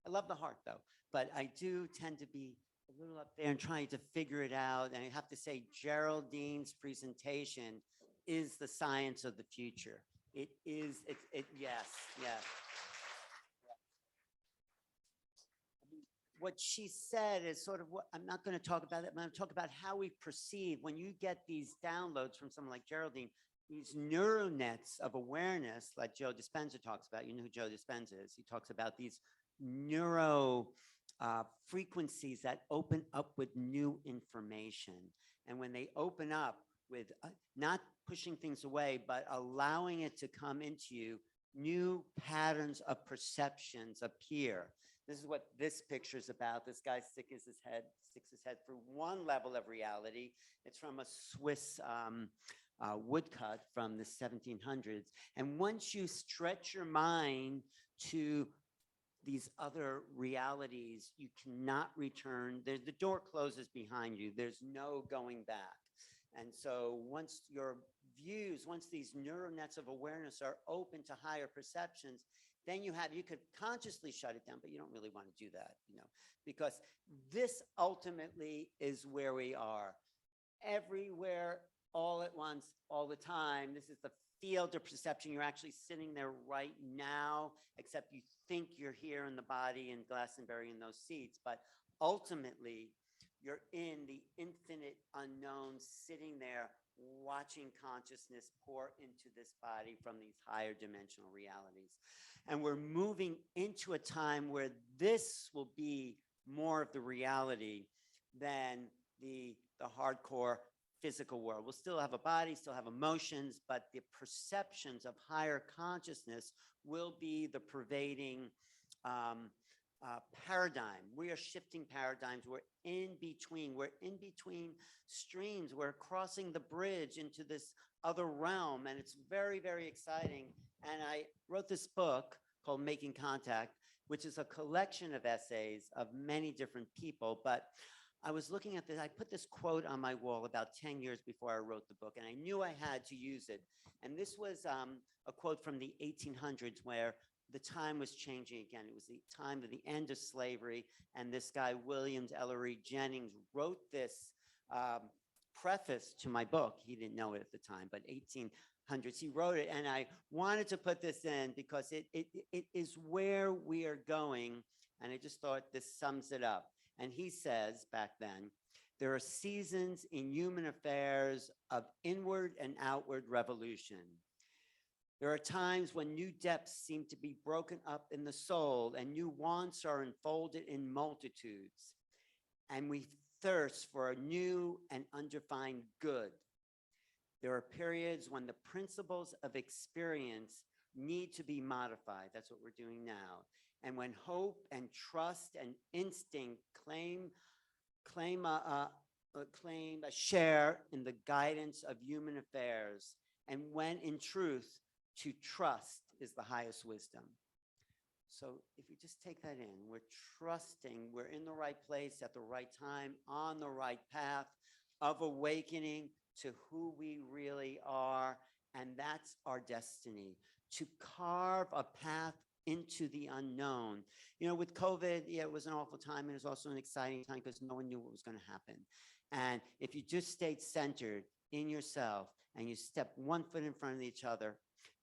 G: love the heart though, but I do tend to be a little up there and trying to figure it out. And I have to say, Geraldine's presentation is the science of the future. It is, yes, yes. What she said is sort of what, I'm not going to talk about it, but I'm going to talk about how we perceive when you get these downloads from someone like Geraldine, these neural nets of awareness, like Joe Dispenza talks about. You know who Joe Dispenza is. He talks about these neuro frequencies that open up with new information. And when they open up with not pushing things away, but allowing it to come into you, new patterns of perceptions appear. This is what this picture is about. This guy sticks his head through one level of reality. It's from a Swiss woodcut from the 1700s. And once you stretch your mind to these other realities, you cannot return. The door closes behind you. There's no going back. And so once your views, once these neural nets of awareness are open to higher perceptions, then you could consciously shut it down, but you don't really want to do that, because this ultimately is where we are. Everywhere, all at once, all the time. This is the field of perception. You're actually sitting there right now, except you think you're here in the body in Glastonbury in those seats, but ultimately you're in the infinite unknown, sitting there watching consciousness pour into this body from these higher dimensional realities. And we're moving into a time where this will be more of the reality than the hardcore physical world. We'll still have a body, still have emotions, but the perceptions of higher consciousness will be the pervading paradigm. We are shifting paradigms. We're in between streams. We're crossing the bridge into this other realm, and it's very, very exciting. And I wrote this book called Making Contact, which is a collection of essays of many different people. But I was looking at this, I put this quote on my wall about 10 years before I wrote the book, and I knew I had to use it. And this was a quote from the 1800s where the time was changing again. It was the time of the end of slavery. And this guy, Williams Ellery Jennings, wrote this preface to my book. He didn't know it at the time, but 1800s, he wrote it. And I wanted to put this in because it is where we are going. And I just thought this sums it up. And he says back then, there are seasons in human affairs of inward and outward revolution. There are times when new depths seem to be broken up in the soul and new wants are unfolded in multitudes. And we thirst for a new and undefined good. There are periods when the principles of experience need to be modified. That's what we're doing now. And when hope and trust and instinct claim a share in the guidance of human affairs, and when in truth, to trust is the highest wisdom. So if you just take that in, we're trusting, we're in the right place at the right time, on the right path of awakening to who we really are. And that's our destiny, to carve a path into the unknown. With COVID, yeah, it was an awful time. And it was also an exciting time because no one knew what was going to happen. And if you just stayed centered in yourself and you step one foot in front of each other,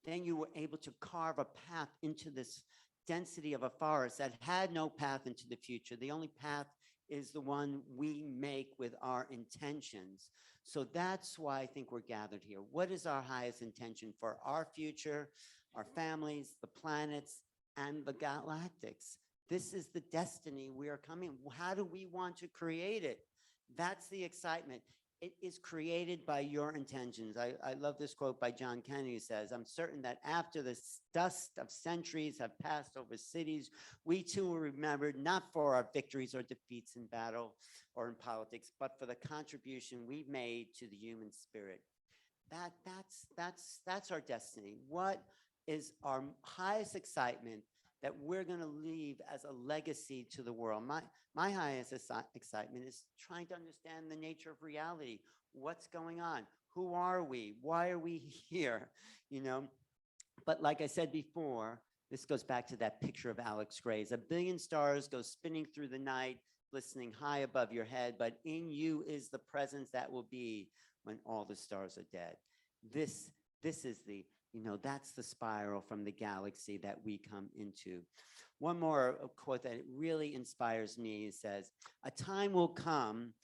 G: then you were able to carve a path into this density of a forest that had no path into the future. The only path is the one we make with our intentions. So that's why I think we're gathered here. What is our highest intention for our future, our families, the planets, and the galactics? This is the destiny we are coming. How do we want to create it? That's the excitement. It is created by your intentions. I love this quote by John Kennedy, who says, "I'm certain that after the dust of centuries have passed over cities, we too will remembered not for our victories or defeats in battle or in politics, but for the contribution we've made to the human spirit." That's our destiny. What is our highest excitement that we're going to leave as a legacy to the world? My highest excitement is trying to understand the nature of reality. What's going on? Who are we? Why are we here? You know, but like I said before, this goes back to that picture of Alex Gray's. A billion stars go spinning through the night, glistening high above your head, but in you is the presence that will be when all the stars are dead. This is the, you know, that's the spiral from the galaxy that we come into. One more quote that really inspires me says, "A time will come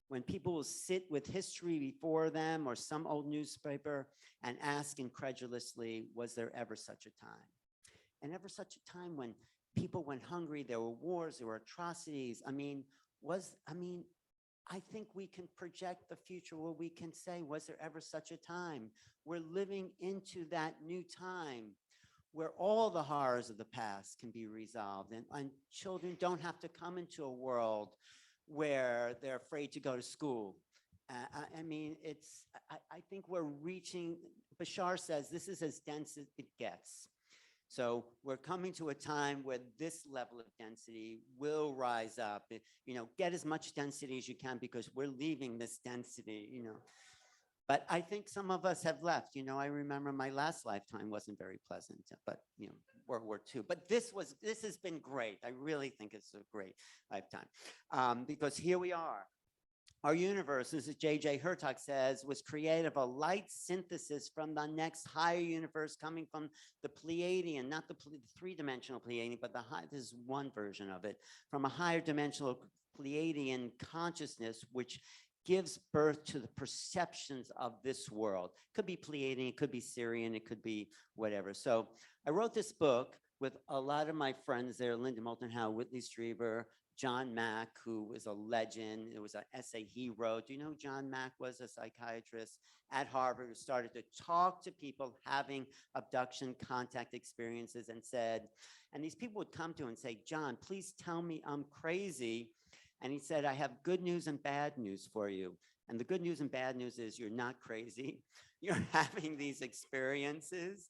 G: when people will sit with history before them or some old newspaper and ask incredulously, was there ever such a time?" And ever such a time when people went hungry, there were wars, there were atrocities. I think we can project the future where we can say, was there ever such a time? We're living into that new time where all the horrors of the past can be resolved, and children don't have to come into a world where they're afraid to go to school. I think we're reaching, Bashar says, this is as dense as it gets. So we're coming to a time where this level of density will rise up. You know, get as much density as you can because we're leaving this density, you know. But I think some of us have left. You know, I remember my last lifetime wasn't very pleasant, but, you know, World War II. But this has been great. I really think it's a great lifetime because here we are. Our universe, as J.J. Hertog says, was created of a light synthesis from the next higher universe coming from the Pleiadian, not the three-dimensional Pleiadian, but this is one version of it, from a higher dimensional Pleiadian consciousness, which gives birth to the perceptions of this world. It could be Pleiadian, it could be Syrian, it could be whatever. So I wrote this book with a lot of my friends there, Linda Moulton Howe, Whitley Strieber, John Mack, who was a legend. It was an essay he wrote. Do you know who John Mack was? A psychiatrist at Harvard who started to talk to people having abduction contact experiences and said, and these people would come to him and say, "John, please tell me I'm crazy." And he said, "I have good news and bad news for you. And the good news and bad news is you're not crazy. You're having these experiences.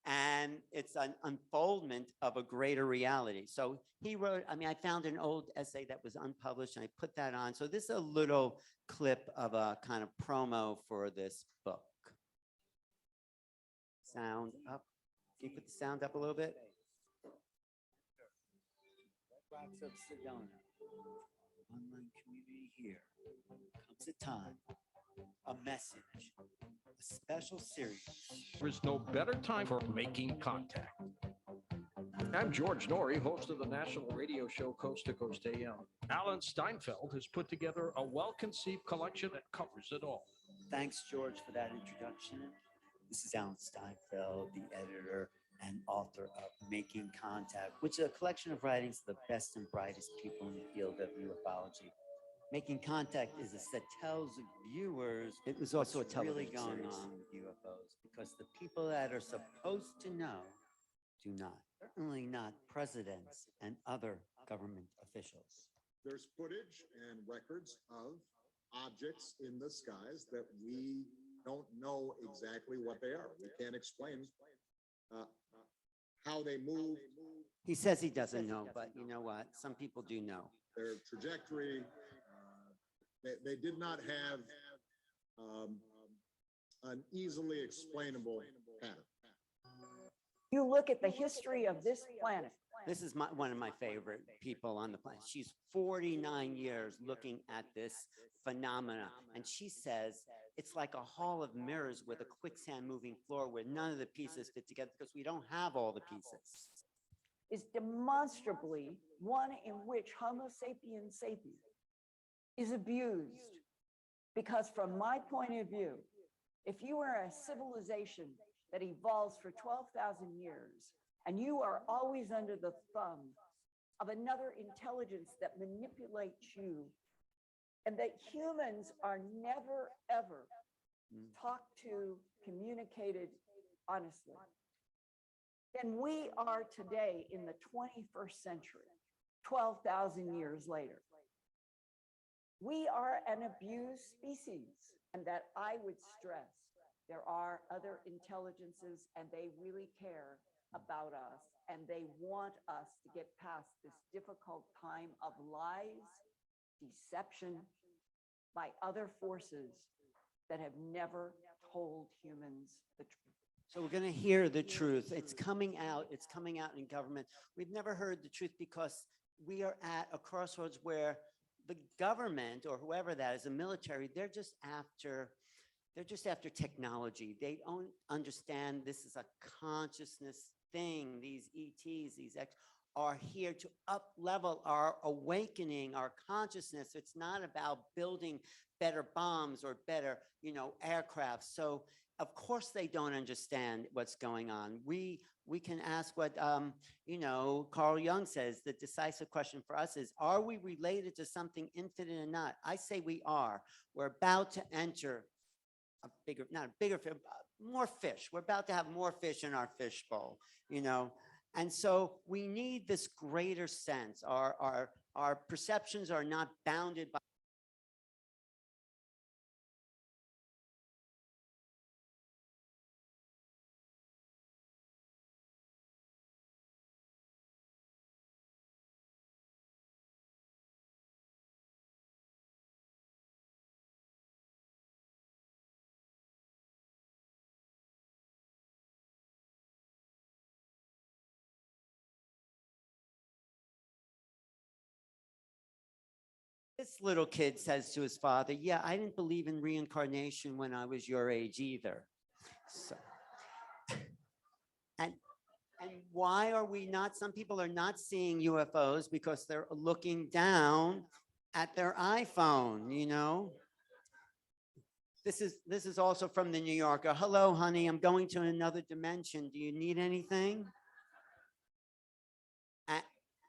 G: And it's an unfoldment of a greater reality." So he wrote, I found an old essay that was unpublished and I put that on. So this is a little clip of a kind of promo for this book. Sound up. Can you put the sound up a little bit? Rocks of Sedona. Online community here. Comes a time. A message. A special series.
L: There's no better time for making contact. I'm George Norrie, host of the national radio show Coast to Coast AM. Alan Steinfeld has put together a well-conceived collection that covers it all.
G: Thanks, George, for that introduction. This is Alan Steinfeld, the editor and author of Making Contact, which is a collection of writings of the best and brightest people in the field of ufology. Making Contact is that tells viewers it was also what's really going on with UFOs, because the people that are supposed to know do not. Certainly not presidents and other government officials.
M: There's footage and records of objects in the skies that we don't know exactly what they are. We can't explain how they move.
G: He says he doesn't know, but you know what? Some people do know.
M: Their trajectory. They did not have an easily explainable pattern.
N: You look at the history of this planet.
G: This is one of my favorite people on the planet. She's 49 years looking at this phenomena. And she says it's like a hall of mirrors with a quicksand moving floor where none of the pieces fit together because we don't have all the pieces.
N: Is demonstrably one in which Homo sapiens sapiens is abused. Because from my point of view, if you are a civilization that evolves for 12,000 years, and you are always under the thumb of another intelligence that manipulates you, and that humans are never, ever talked to, communicated honestly, then we are today in the 21st century, 12,000 years later. We are an abused species, and that I would stress there are other intelligences and they really care about us and they want us to get past this difficult time of lies, deception by other forces that have never told humans the truth.
G: So we're going to hear the truth. It's coming out. It's coming out in government. We've never heard the truth because we are at a crossroads where the government or whoever that is, the military, they're just after technology. They don't understand this is a consciousness thing. These ETs, these X are here to up level our awakening, our consciousness. It's not about building better bombs or better, aircraft. So of course they don't understand what's going on. We can ask what, Carl Jung says, the decisive question for us is, are we related to something infinite or not? I say we are. We're about to enter more fish. We're about to have more fish in our fishbowl, And so we need this greater sense. Our perceptions are not bounded by this little kid says to his father, yeah, I didn't believe in reincarnation when I was your age either. So, and why are we not, some people are not seeing UFOs because they're looking down at their iPhone, This is also from the New Yorker. Hello, honey, I'm going to another dimension. Do you need anything?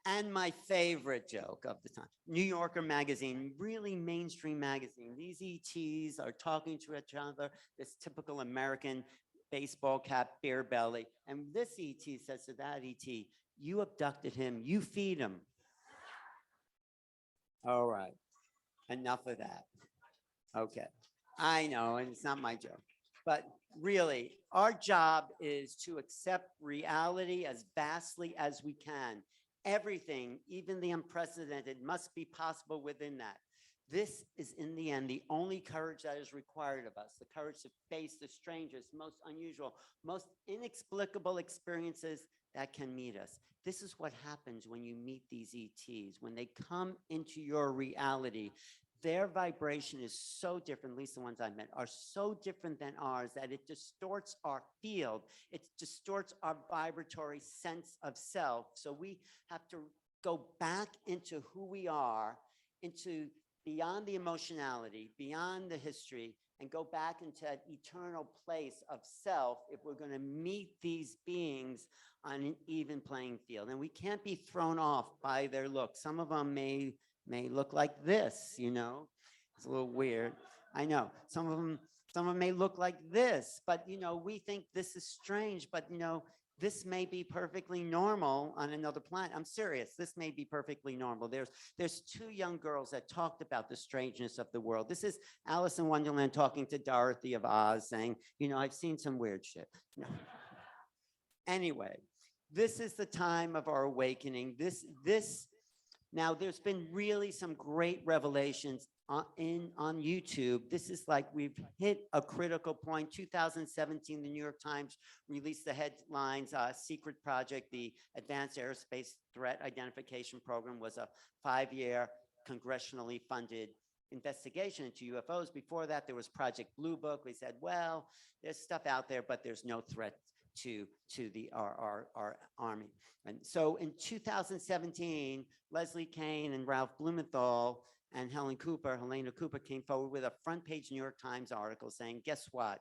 G: And my favorite joke of the time, New Yorker magazine, really mainstream magazine. These ETs are talking to each other, this typical American baseball cap, beer belly. And this ET says to that ET, you abducted him, you feed him. All right, enough of that. Okay, I know, and it's not my joke. But really, our job is to accept reality as vastly as we can. Everything, even the unprecedented, must be possible within that. This is, in the end, the only courage that is required of us, the courage to face the strangest, most unusual, most inexplicable experiences that can meet us. This is what happens when you meet these ETs. When they come into your reality, their vibration is so different, at least the ones I met, are so different than ours that it distorts our field. It distorts our vibratory sense of self. So we have to go back into who we are, into beyond the emotionality, beyond the history, and go back into that eternal place of self if we're going to meet these beings on an even playing field. And we can't be thrown off by their look. Some of them may look like this, It's a little weird. I know. Some of them may look like this, but we think this is strange, but this may be perfectly normal on another planet. I'm serious. This may be perfectly normal. There's two young girls that talked about the strangeness of the world. This is Alice in Wonderland talking to Dorothy of Oz saying, I've seen some weird shit. Anyway, this is the time of our awakening. Now, there's been really some great revelations on YouTube. This is like we've hit a critical point. 2017, the New York Times released the headlines, Secret Project, the Advanced Aerospace Threat Identification Program was a 5-year congressionally funded investigation into UFOs. Before that, there was Project Blue Book. We said, well, there's stuff out there, but there's no threat to our army. And so in 2017, Leslie Kean and Ralph Blumenthal and Helena Cooper came forward with a front page New York Times article saying, guess what?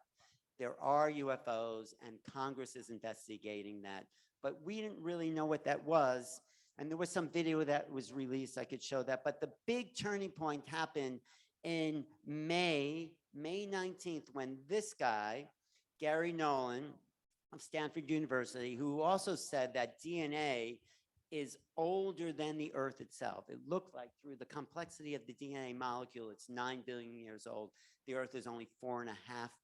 G: There are UFOs and Congress is investigating that. But we didn't really know what that was. And there was some video that was released, I could show that. But the big turning point happened in May 19th, when this guy, Gary Nolan of Stanford University, who also said that DNA is older than the Earth itself. It looked like through the complexity of the DNA molecule, it's 9 billion years old. The Earth is only 4.5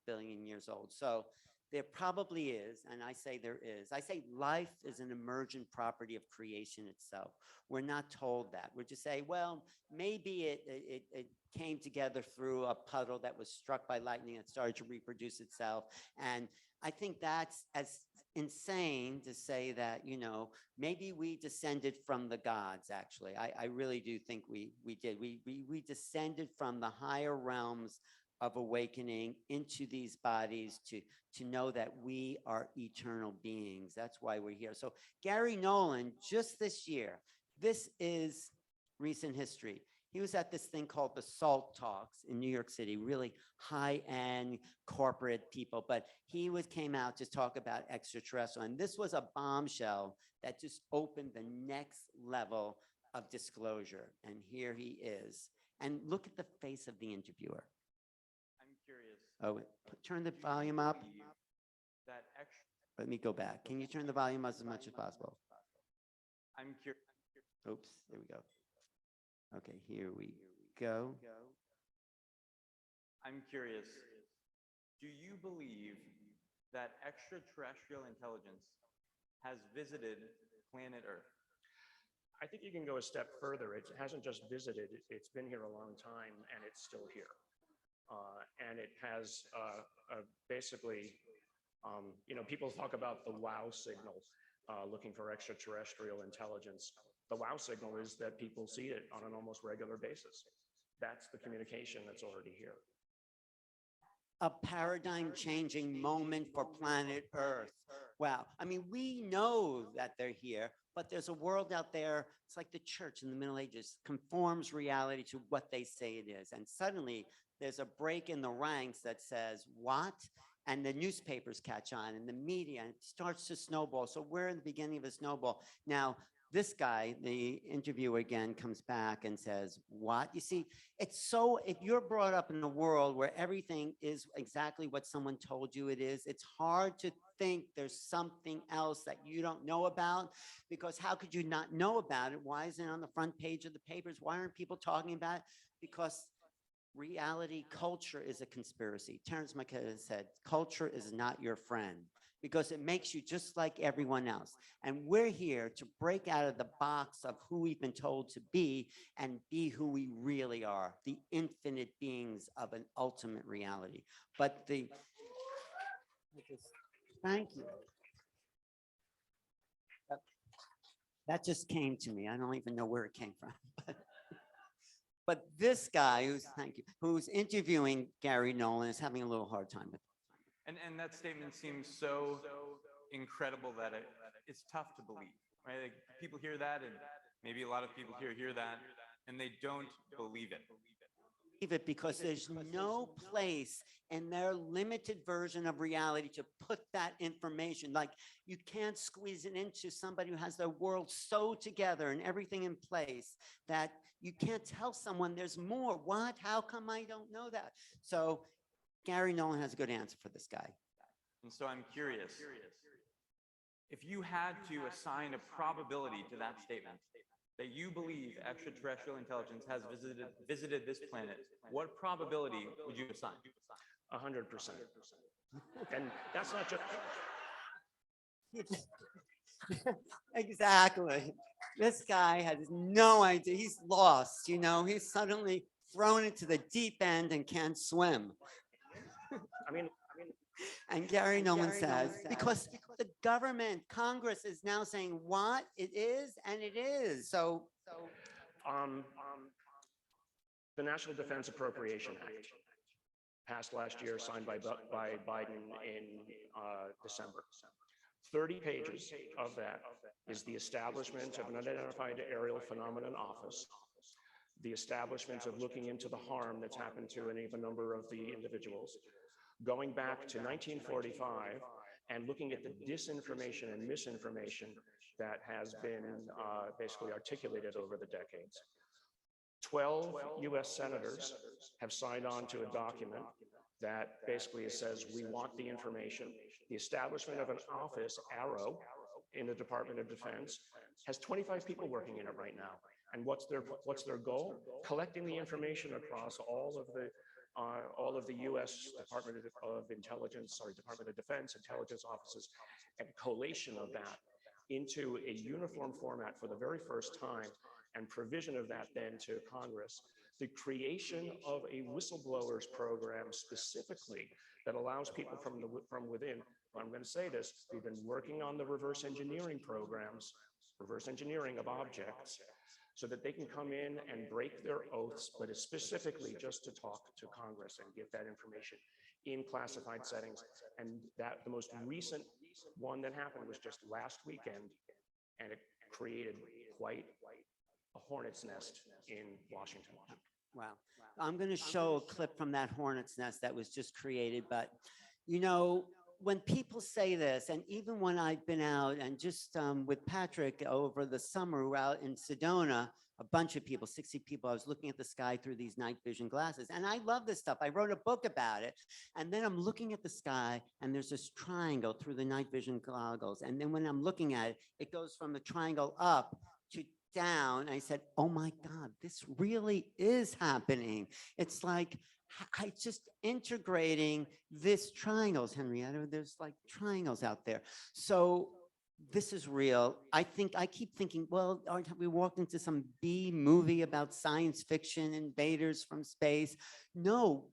G: billion years old. So There probably is, and I say there is. I say life is an emergent property of creation itself. We're not told that. We're just say, well, maybe it came together through a puddle that was struck by lightning and started to reproduce itself. And I think that's as insane to say that, you know, maybe we descended from the gods, actually. I really do think we did. We descended from the higher realms of awakening into these bodies to know that we are eternal beings. That's why we're here. So Gary Nolan, just this year, this is recent history. He was at this thing called the SALT Talks in New York City, really high-end corporate people, but he came out to talk about extraterrestrial, and this was a bombshell that just opened the next level of disclosure, and here he is. And look at the face of the interviewer.
O: I'm curious.
G: Oh, turn the volume up.
O: That
G: Let me go back. Can you turn the volume up as much as possible?
O: I'm curious.
G: Oops, there we go. Okay, here we go.
O: I'm curious. Do you believe that extraterrestrial intelligence has visited planet Earth?
P: I think you can go a step further. It hasn't just visited, it's been here a long time and it's still here. And it has basically, you know, people talk about the wow signal, looking for extraterrestrial intelligence. The wow signal is that people see it on an almost regular basis. That's the communication that's already here.
G: A paradigm changing moment for planet Earth. Wow. I mean, we know that they're here, but there's a world out there. It's like the church in the Middle Ages conforms reality to what they say it is. And suddenly there's a break in the ranks that says, what? And the newspapers catch on and the media, and it starts to snowball. So we're in the beginning of a snowball. Now, this guy, the interviewer again, comes back and says, what? You see, it's so, if you're brought up in a world where everything is exactly what someone told you it is, it's hard to think there's something else that you don't know about, because how could you not know about it? Why isn't it on the front page of the papers? Why aren't people talking about it? Because reality, culture is a conspiracy. Terence McKenna said, culture is not your friend, because it makes you just like everyone else. And we're here to break out of the box of who we've been told to be and be who we really are, the infinite beings of an ultimate reality. But thank you. That just came to me. I don't even know where it came from. But this guy who's interviewing Gary Nolan is having a little hard time with it.
O: And that statement seems so incredible that it's tough to believe, right? Like, people hear that, and maybe a lot of people hear that, and they don't believe it.
G: It because there's no place in their limited version of reality to put that information. Like, you can't squeeze it into somebody who has their world so together and everything in place that you can't tell someone there's more. What? How come I don't know that? So Gary Nolan has a good answer for this guy.
O: And so I'm curious, if you had to assign a probability to that statement, that you believe extraterrestrial intelligence has visited this planet, what probability would you assign?
P: 100%. And that's not just...
G: Exactly. This guy has no idea. He's lost, you know, he's suddenly thrown into the deep end and can't swim. And Gary Nolan says, because the government, Congress is now saying what it is, and it is. So
P: the National Defense Appropriation Act passed last year, signed by Biden in December. 30 pages of that is the establishment of an unidentified aerial phenomenon office, the establishment of looking into the harm that's happened to any of a number of the individuals, going back to 1945 and looking at the disinformation and misinformation that has been basically articulated over the decades. 12 US senators have signed on to a document that basically says we want the information. The establishment of an office, Arrow, in the Department of Defense has 25 people working in it right now. And what's their goal? Collecting the information across all of the all of the US Department of Intelligence, or Department of Defense intelligence offices, and collation of that into a uniform format for the very first time, and provision of that then to Congress. The creation of a whistleblowers program specifically that allows people from within, I'm going to say this, who've been working on the reverse engineering programs, reverse engineering of objects, so that they can come in and break their oaths, but it's specifically just to talk to Congress and give that information in classified settings. And that the most recent one that happened was just last weekend, and it created quite a hornet's nest in Washington.
G: Wow. I'm going to show a clip from that hornet's nest that was just created. But, you know, when people say this, and even when I've been out and just with Patrick over the summer, we're out in Sedona, a bunch of people, 60 people, I was looking at the sky through these night vision glasses. And I love this stuff. I wrote a book about it. And then I'm looking at the sky and there's this triangle through the night vision goggles. And then when I'm looking at it, it goes from the triangle up to down. I said, oh my God, this really is happening. It's like, I just integrating this triangles, Henrietta, there's like triangles out there. So this is real. I keep thinking, well, have we walked into some B movie about science fiction invaders from space? No,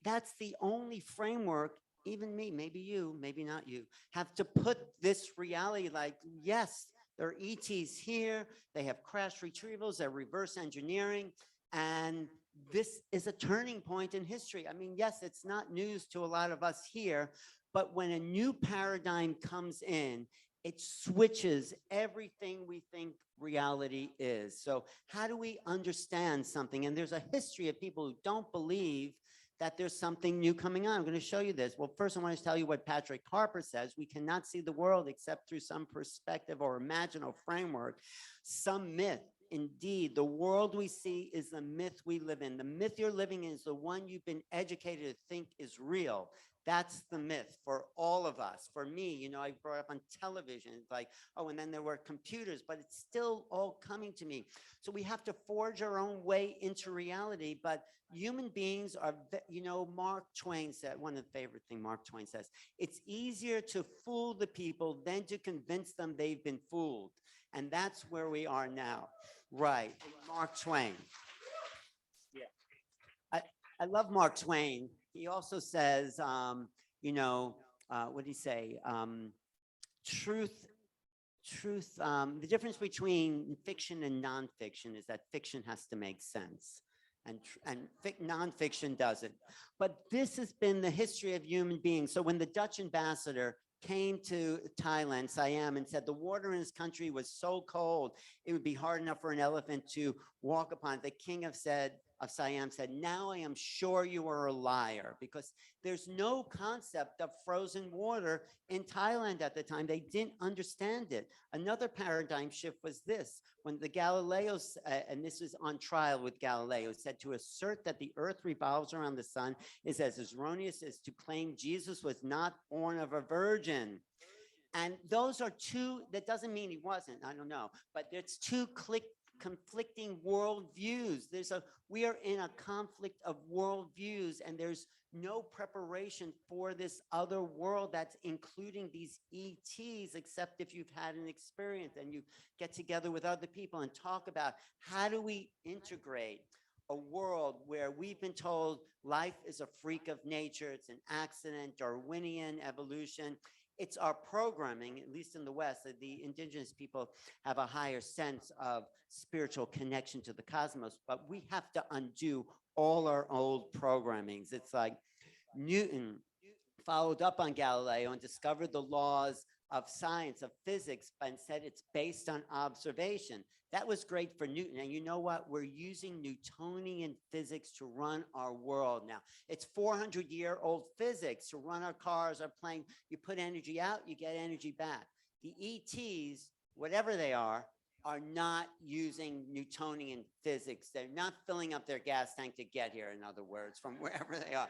G: that's the only framework. Even me, maybe you, maybe not you, have to put this reality like, yes, there are ETs here, they have crash retrievals, they're reverse engineering, and this is a turning point in history. I mean, yes, it's not news to a lot of us here, but when a new paradigm comes in, it switches everything we think reality is. So how do we understand something? And there's a history of people who don't believe that there's something new coming on. I'm going to show you this. Well, first I want to tell you what Patrick Harper says. We cannot see the world except through some perspective or imaginal framework, some myth. Indeed, the world we see is the myth we live in. The myth you're living in is the one you've been educated to think is real. That's the myth for all of us. For me, you know, I grew up on television. It's like, oh, and then there were computers, but it's still all coming to me. So we have to forge our own way into reality. But human beings are, you know, Mark Twain said, one of the favorite things Mark Twain says, it's easier to fool the people than to convince them they've been fooled. And that's where we are now. Right, Mark Twain. Yeah, I love Mark Twain. He also says, you know, what did he say? The difference between fiction and nonfiction is that fiction has to make sense. And nonfiction doesn't. But this has been the history of human beings. So when the Dutch ambassador came to Thailand, Siam, and said the water in his country was so cold, it would be hard enough for an elephant to walk upon. The king of Siam said, now I am sure you are a liar, because there's no concept of frozen water in Thailand at the time. They didn't understand it. Another paradigm shift was this, when the Galileos, and this is on trial with Galileo, said to assert that the earth revolves around the sun is as erroneous as to claim Jesus was not born of a virgin. And those are two, that doesn't mean he wasn't, I don't know, but it's two conflicting worldviews. We are in a conflict of worldviews, and there's no preparation for this other world that's including these ETs, except if you've had an experience and you get together with other people and talk about how do we integrate a world where we've been told life is a freak of nature, it's an accident, Darwinian evolution. It's our programming, at least in the West, that the indigenous people have a higher sense of spiritual connection to the cosmos, but we have to undo all our old programmings. It's like Newton followed up on Galileo and discovered the laws of science, of physics, but said it's based on observation. That was great for Newton. And you know what? We're using Newtonian physics to run our world now. It's 400-year-old physics to run our cars, our plane. You put energy out, you get energy back. The ETs, whatever they are not using Newtonian physics. They're not filling up their gas tank to get here, in other words, from wherever they are.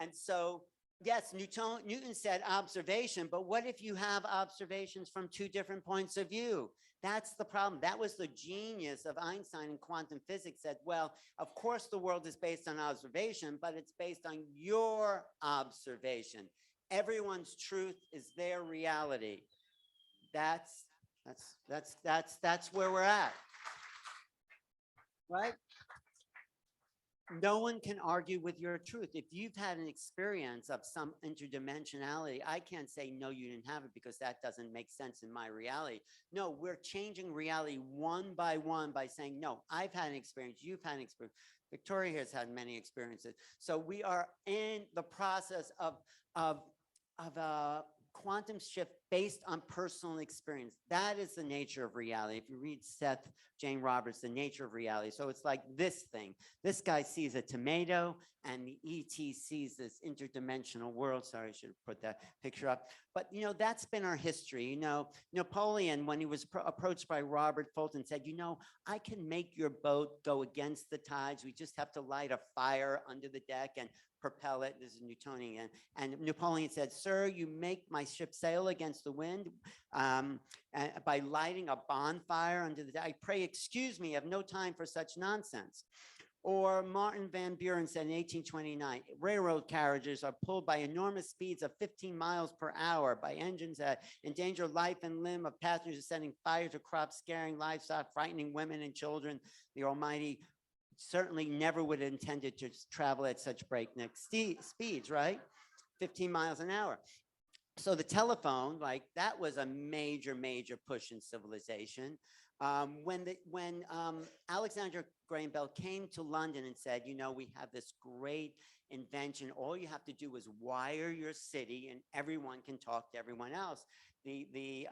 G: And so Yes, Newton said observation, but what if you have observations from two different points of view? That's the problem. That was the genius of Einstein in quantum physics, said, well, of course the world is based on observation, but it's based on your observation. Everyone's truth is their reality. That's where we're at. Right? No one can argue with your truth. If you've had an experience of some interdimensionality, I can't say, no, you didn't have it because that doesn't make sense in my reality. No, we're changing reality one by one by saying, no, I've had an experience, you've had an experience. Victoria has had many experiences. So we are in the process of a quantum shift based on personal experience. That is the nature of reality. If you read Seth Jane Roberts, The Nature of Reality. So it's like this thing. This guy sees a tomato and the ET sees this interdimensional world. Sorry, I should have put that picture up. But, you know, that's been our history. You know, Napoleon, when he was approached by Robert Fulton, said, you know, I can make your boat go against the tides. We just have to light a fire under the deck and propel it. This is Newtonian. And Napoleon said, sir, you make my ship sail against the wind by lighting a bonfire under the deck. I pray, excuse me, I have no time for such nonsense. Or Martin Van Buren said in 1829, railroad carriages are pulled by enormous speeds of 15 miles per hour by engines that endanger life and limb of passengers, setting fire to crops, scaring livestock, frightening women and children. The Almighty certainly never would have intended to travel at such breakneck speeds, right? 15 miles an hour. So the telephone, like that was a major, major push in civilization. When Alexander Graham Bell came to London and said, you know, we have this great invention, all you have to do is wire your city and everyone can talk to everyone else. The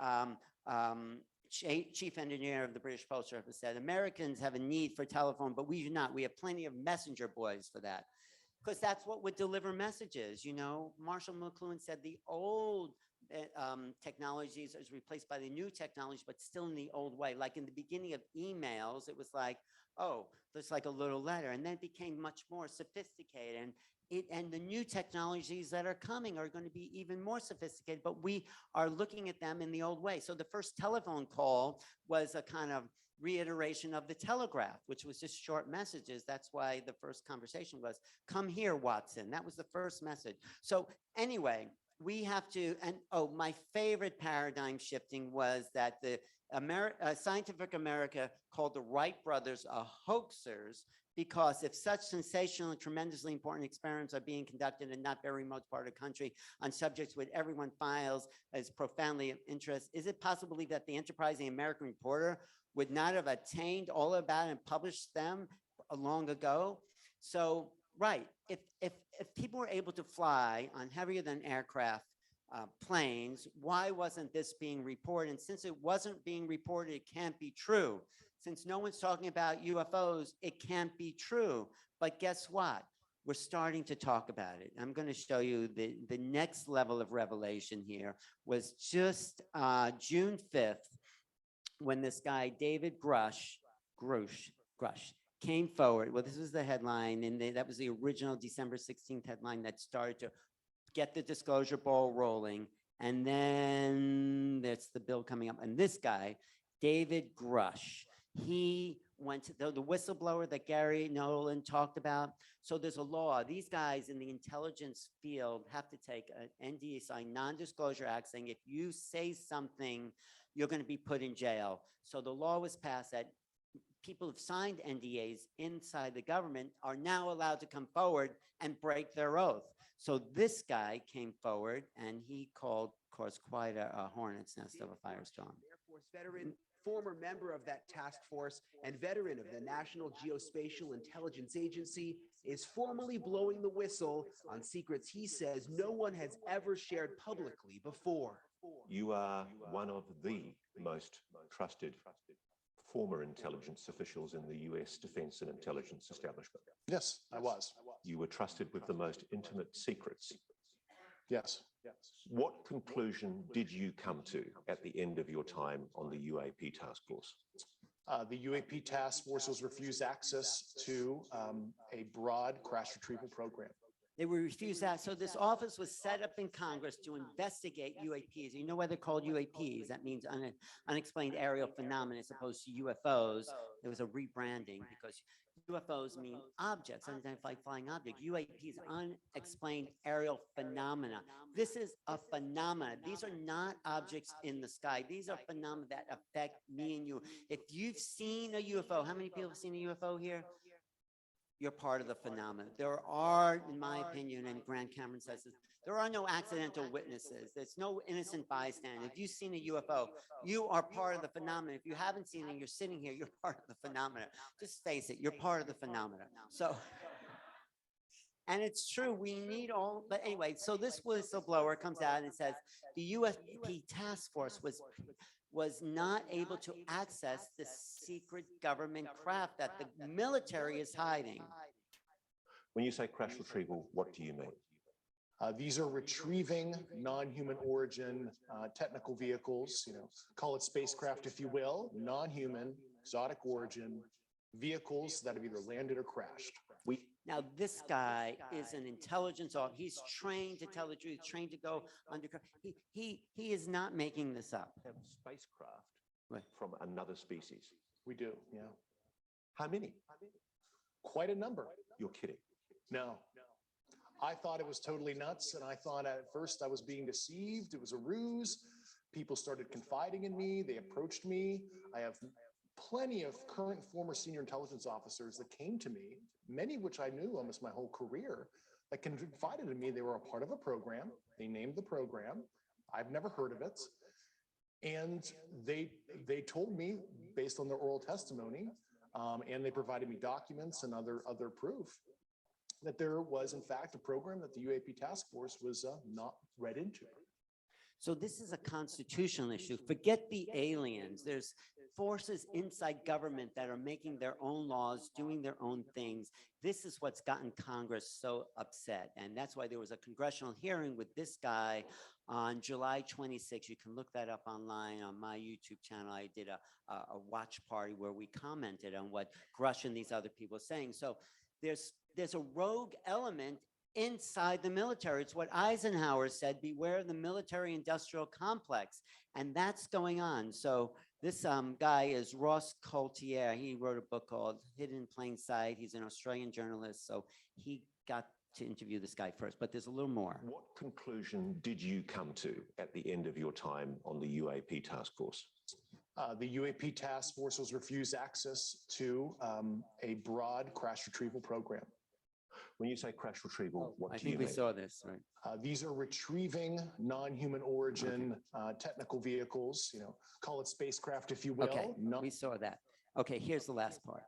G: chief engineer of the British Post Office said, Americans have a need for telephone, but we do not. We have plenty of messenger boys for that. Because that's what would deliver messages. You know, Marshall McLuhan said the old technologies is replaced by the new technologies, but still in the old way. Like in the beginning of emails, it was like, oh, there's like a little letter. And then it became much more sophisticated. And the new technologies that are coming are going to be even more sophisticated, but we are looking at them in the old way. So the first telephone call was a kind of reiteration of the telegraph, which was just short messages. That's why the first conversation was, come here, Watson. That was the first message. So anyway, we have to, and oh, my favorite paradigm shifting was that the Scientific America called the Wright brothers hoaxers, because if such sensational and tremendously important experiments are being conducted in not very remote part of the country on subjects which everyone files as profoundly of interest, is it possible that the enterprising American reporter would not have attained all about and published them long ago? So, right, if people were able to fly on heavier than aircraft planes, why wasn't this being reported? And since it wasn't being reported, it can't be true. Since no one's talking about UFOs, it can't be true. But guess what? We're starting to talk about it. I'm going to show you the next level of revelation here was just June 5th, when this guy, David Grush, came forward. Well, this was the headline, and that was the original December 16th headline that started to get the disclosure ball rolling. And then there's the bill coming up. And this guy, David Grush, he went to the whistleblower that Gary Nolan talked about. So there's a law. These guys in the intelligence field have to take an NDA, non-disclosure act, saying if you say something, you're going to be put in jail. So the law was passed that people who've signed NDAs inside the government are now allowed to come forward and break their oath. So this guy came forward and he called, of course, quite a hornet's nest of a firestorm.
Q: Air Force veteran, former member of that task force, and veteran of the National Geospatial Intelligence Agency, is formally blowing the whistle on secrets he says no one has ever shared publicly before.
R: You are one of the most trusted former intelligence officials in the US Defense and Intelligence Establishment.
S: Yes, I was.
R: You were trusted with the most intimate secrets.
S: Yes.
R: What conclusion did you come to at the end of your time on the UAP task force?
S: The UAP task force was refused access to a broad crash retrieval program.
G: They were refused that. So this office was set up in Congress to investigate UAPs. You know why they're called UAPs? That means unexplained aerial phenomena as opposed to UFOs. There was a rebranding because UFOs mean objects, unidentified flying object. UAPs, unexplained aerial phenomena. This is a phenomena. These are not objects in the sky. These are phenomena that affect me and you. If you've seen a UFO, how many people have seen a UFO here? You're part of the phenomenon. There are, in my opinion, and Grant Cameron says this, there are no accidental witnesses. There's no innocent bystander. If you've seen a UFO, you are part of the phenomenon. If you haven't seen it, you're sitting here, you're part of the phenomenon. Just face it, you're part of the phenomenon. So, and it's true, we need all, but anyway, so this whistleblower comes out and says, the UFP task force was not able to access the secret government craft that the military is hiding.
R: When you say crash retrieval, what do you mean?
S: These are retrieving non-human origin technical vehicles, call it spacecraft if you will, non-human, exotic origin vehicles that have either landed or crashed.
G: Now, this guy is an intelligence officer. He's trained to tell the truth, trained to go undercover. He is not making this up.
R: Have spacecraft from another species?
S: We do, yeah.
R: How many?
S: Quite a number.
R: You're kidding.
S: No. I thought it was totally nuts, and I thought at first I was being deceived. It was a ruse. People started confiding in me. They approached me. I have plenty of current former senior intelligence officers that came to me, many of which I knew almost my whole career, that confided in me. They were a part of a program. They named the program. I've never heard of it. And they told me, based on their oral testimony, and they provided me documents and other proof, that there was, in fact, a program that the UAP task force was not read into.
G: So this is a constitutional issue. Forget the aliens. There's forces inside government that are making their own laws, doing their own things. This is what's gotten Congress so upset. And that's why there was a congressional hearing with this guy on July 26th. You can look that up online on my YouTube channel. I did a watch party where we commented on what Grush and these other people are saying. So there's a rogue element inside the military. It's what Eisenhower said, beware the military industrial complex. And that's going on. So this guy is Ross Coultier. He wrote a book called Hidden in Plain Sight. He's an Australian journalist. So he got to interview this guy first, but there's a little more.
R: What conclusion did you come to at the end of your time on the UAP task force?
S: The UAP task force was refused access to a broad crash retrieval program.
R: When you say crash retrieval, what do you mean?
G: I think we saw this, right?
S: These are retrieving non-human origin technical vehicles, call it spacecraft if you will.
G: Okay, we saw that. Okay, here's the last part.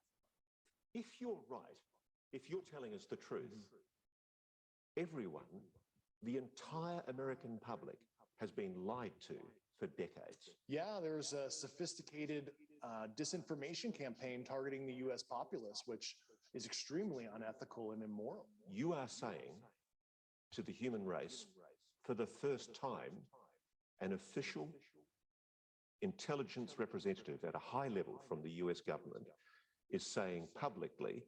R: If you're right, if you're telling us the truth, everyone, the entire American public has been lied to for decades.
S: Yeah, there's a sophisticated disinformation campaign targeting the US populace, which is extremely unethical and immoral.
R: You are saying to the human race, for the first time, an official intelligence representative at a high level from the US government is saying publicly,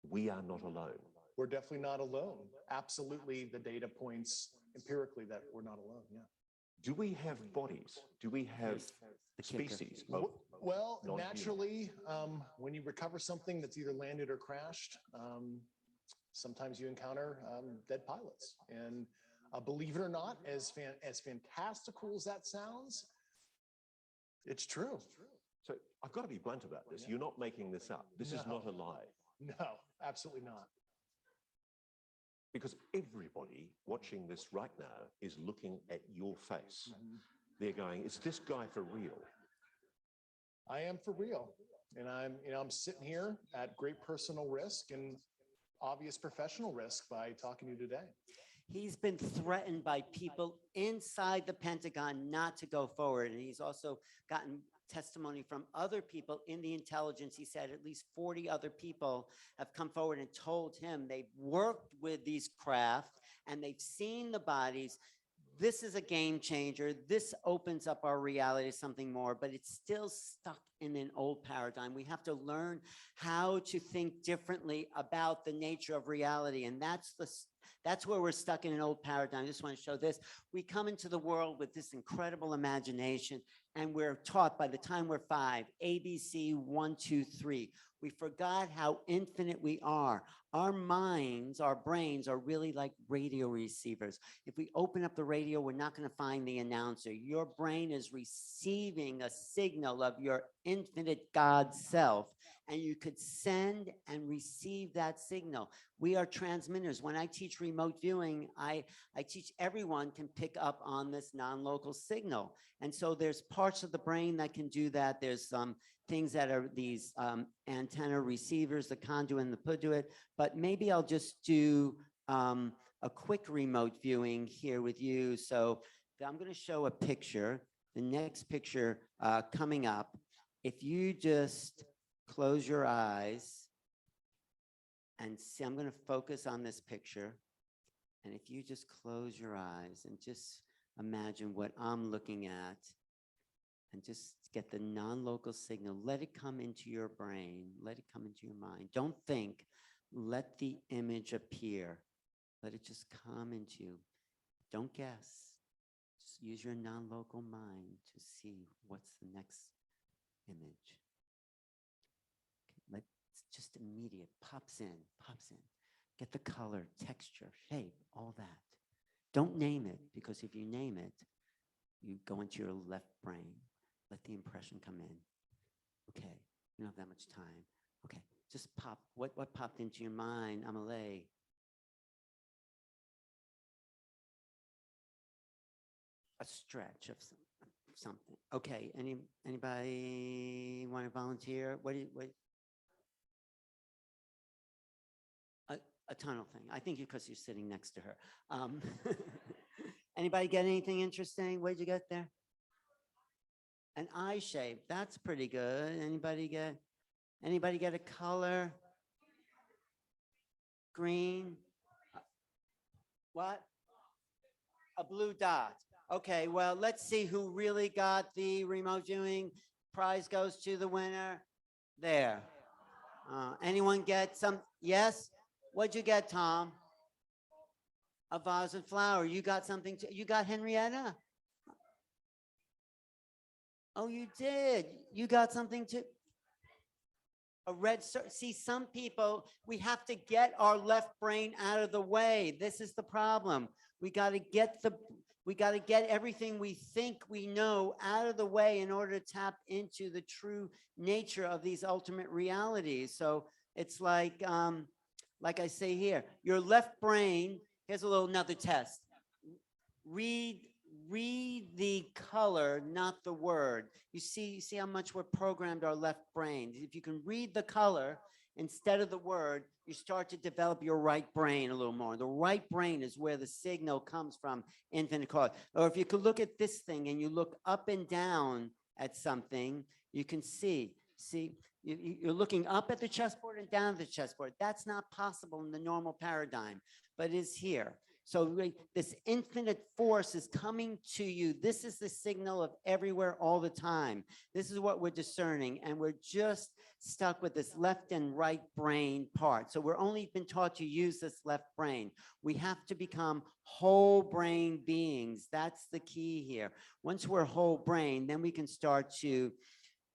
R: we are not alone.
S: We're definitely not alone. Absolutely, the data points empirically that we're not alone, yeah.
R: Do we have bodies? Do we have species?
S: Well, naturally, when you recover something that's either landed or crashed, sometimes you encounter dead pilots. And believe it or not, as fantastical as that sounds, it's true.
R: So I've got to be blunt about this. You're not making this up. This is not a lie.
S: No, absolutely not.
R: Because everybody watching this right now is looking at your face. They're going, is this guy for real?
S: I am for real. And I'm sitting here at great personal risk and obvious professional risk by talking to you today.
G: He's been threatened by people inside the Pentagon not to go forward. And he's also gotten testimony from other people in the intelligence. He said at least 40 other people have come forward and told him they've worked with these craft and they've seen the bodies. This is a game changer. This opens up our reality to something more, but it's still stuck in an old paradigm. We have to learn how to think differently about the nature of reality. And that's That's where we're stuck in an old paradigm. I just want to show this. We come into the world with this incredible imagination, and we're taught by the time we're 5, ABC, 1, 2, 3. We forgot how infinite we are. Our minds, our brains are really like radio receivers. If we open up the radio, we're not going to find the announcer. Your brain is receiving a signal of your infinite God self, and you could send and receive that signal. We are transmitters. When I teach remote viewing, I teach everyone can pick up on this non-local signal. And so there's parts of the brain that can do that. There's some things that are these antenna receivers, the conduit and the conduit, but maybe I'll just do a quick remote viewing here with you. So I'm going to show a picture, the next picture coming up. If you just close your eyes and see, I'm going to focus on this picture. And if you just close your eyes and just imagine what I'm looking at, and just get the non-local signal. Let it come into your brain. Let it come into your mind. Don't think. Let the image appear. Let it just come into you. Don't guess. Just use your non-local mind to see what's the next image. Okay, it's just immediate. Pops in. Get the color, texture, shape, all that. Don't name it, because if you name it, you go into your left brain. Let the impression come in. Okay, you don't have that much time. Okay, just pop. What popped into your mind, Amelie? A stretch of something. Okay, anybody want to volunteer? What? A tunnel thing. I think because you're sitting next to her. Anybody get anything interesting? What did you get there? An eye shape, that's pretty good. Anybody get a color? Green? What? A blue dot. Okay, well, let's see who really got the remote viewing. Prize goes to the winner. There. Anyone get some? Yes? What'd you get, Tom? A vase of flower. You got something you got Henrietta? Oh, you did. You got something to a red. See, some people, we have to get our left brain out of the way. This is the problem. We got to get everything we think we know out of the way in order to tap into the true nature of these ultimate realities. So it's like I say here, your left brain. Here's another test. Read the color, not the word. You see how much we're programmed our left brain. If you can read the color instead of the word, you start to develop your right brain a little more. The right brain is where the signal comes from, infinite color. Or if you could look at this thing and you look up and down at something, you can see, you're looking up at the chessboard and down at the chessboard. That's not possible in the normal paradigm, but is here. So this infinite force is coming to you. This is the signal of everywhere all the time. This is what we're discerning, and we're just stuck with this left and right brain part. So we're only been taught to use this left brain. We have to become whole brain beings. That's the key here. Once we're whole brain, then we can start to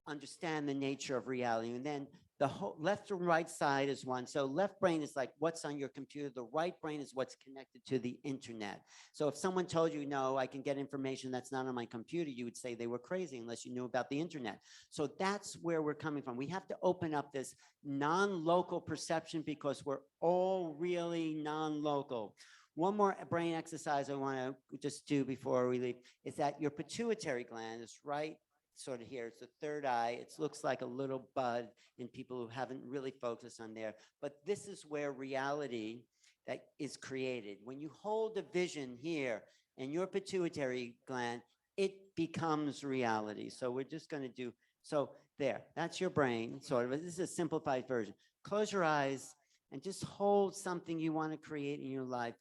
G: understand the nature of reality. And then the whole left and right side is one. So left brain is like what's on your computer. The right brain is what's connected to the internet. So if someone told you, no, I can get information that's not on my computer, you would say they were crazy unless you knew about the internet. So that's where we're coming from. We have to open up this non-local perception because we're all really non-local. One more brain exercise I want to just do before we leave is that your pituitary gland is right sort of here. It's the third eye. It looks like a little bud in people who haven't really focused on there. But this is where reality that is created. When you hold a vision here in your pituitary gland, it becomes reality. So we're just going to do, so there, that's your brain, sort of. This is a simplified version. Close your eyes and just hold something you want to create in your life,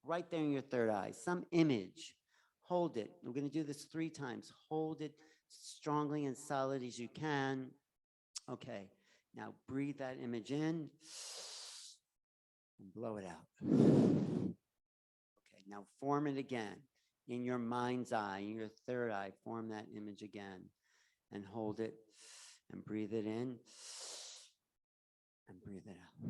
G: right there in your third eye, some image. Hold it. We're going to do this 3 times. Hold it strongly and solid as you can. Okay, now breathe that image in and blow it out. Now form it again in your mind's eye, in your third eye, form that image again and hold it and breathe it in and breathe it out.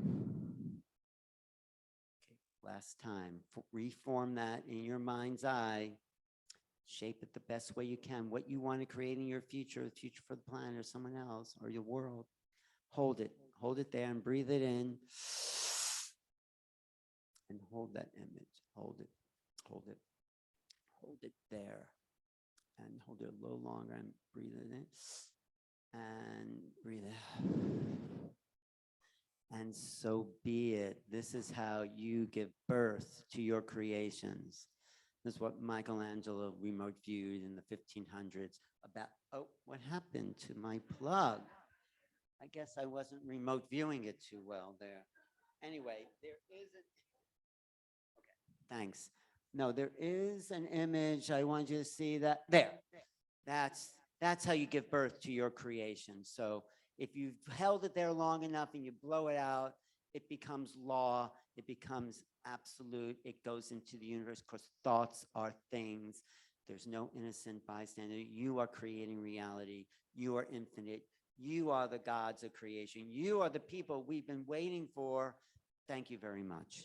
G: Okay, last time, reform that in your mind's eye, shape it the best way you can, what you want to create in your future, the future for the planet or someone else or your world. Hold it there and breathe it in and hold that image, hold it there and hold it a little longer and breathe it in and breathe it out. And so be it. This is how you give birth to your creations. This is what Michelangelo remote viewed in the 1500s about, oh, what happened to my plug? I guess I wasn't remote viewing it too well there. Anyway, there is an, okay, thanks. No, there is an image. I want you to see that there. That's how you give birth to your creation. So if you've held it there long enough and you blow it out, it becomes law, it becomes absolute, it goes into the universe because thoughts are things. There's no innocent bystander. You are creating reality. You are infinite. You are the gods of creation. You are the people we've been waiting for. Thank you very much.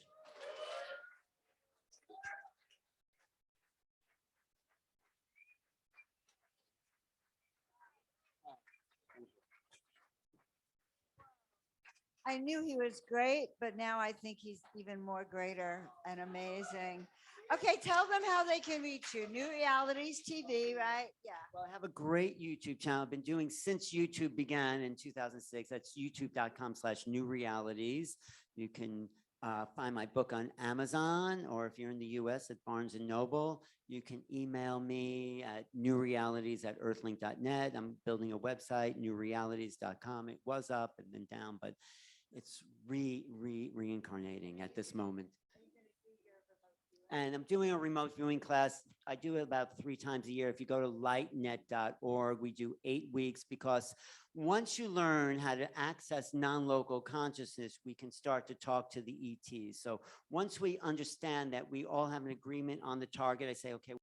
A: I knew he was great, but now I think he's even more greater and amazing. Okay, tell them how they can reach you. New Realities TV, right? Yeah.
G: Well, I have a great YouTube channel I've been doing since YouTube began in 2006. That's youtube.com/new realities. You can find my book on Amazon, or if you're in the US at Barnes & Noble, you can email me at newrealities@earthlink.net. I'm building a website, newrealities.com. It was up and then down, but it's reincarnating at this moment. And I'm doing a remote viewing class. I do it about 3 times a year. If you go to lightnet.org, we do 8 weeks, because once you learn how to access non-local consciousness, we can start to talk to the ETs. So once we understand that we all have an agreement on the target, I say, okay,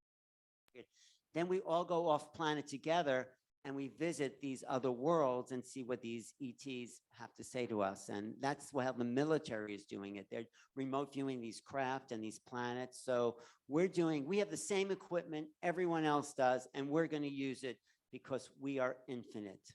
G: then we all go off planet together and we visit these other worlds and see what these ETs have to say to us. And that's how the military is doing it. They're remote viewing these craft and these planets. So we have the same equipment everyone else does, and we're going to use it because we are infinite.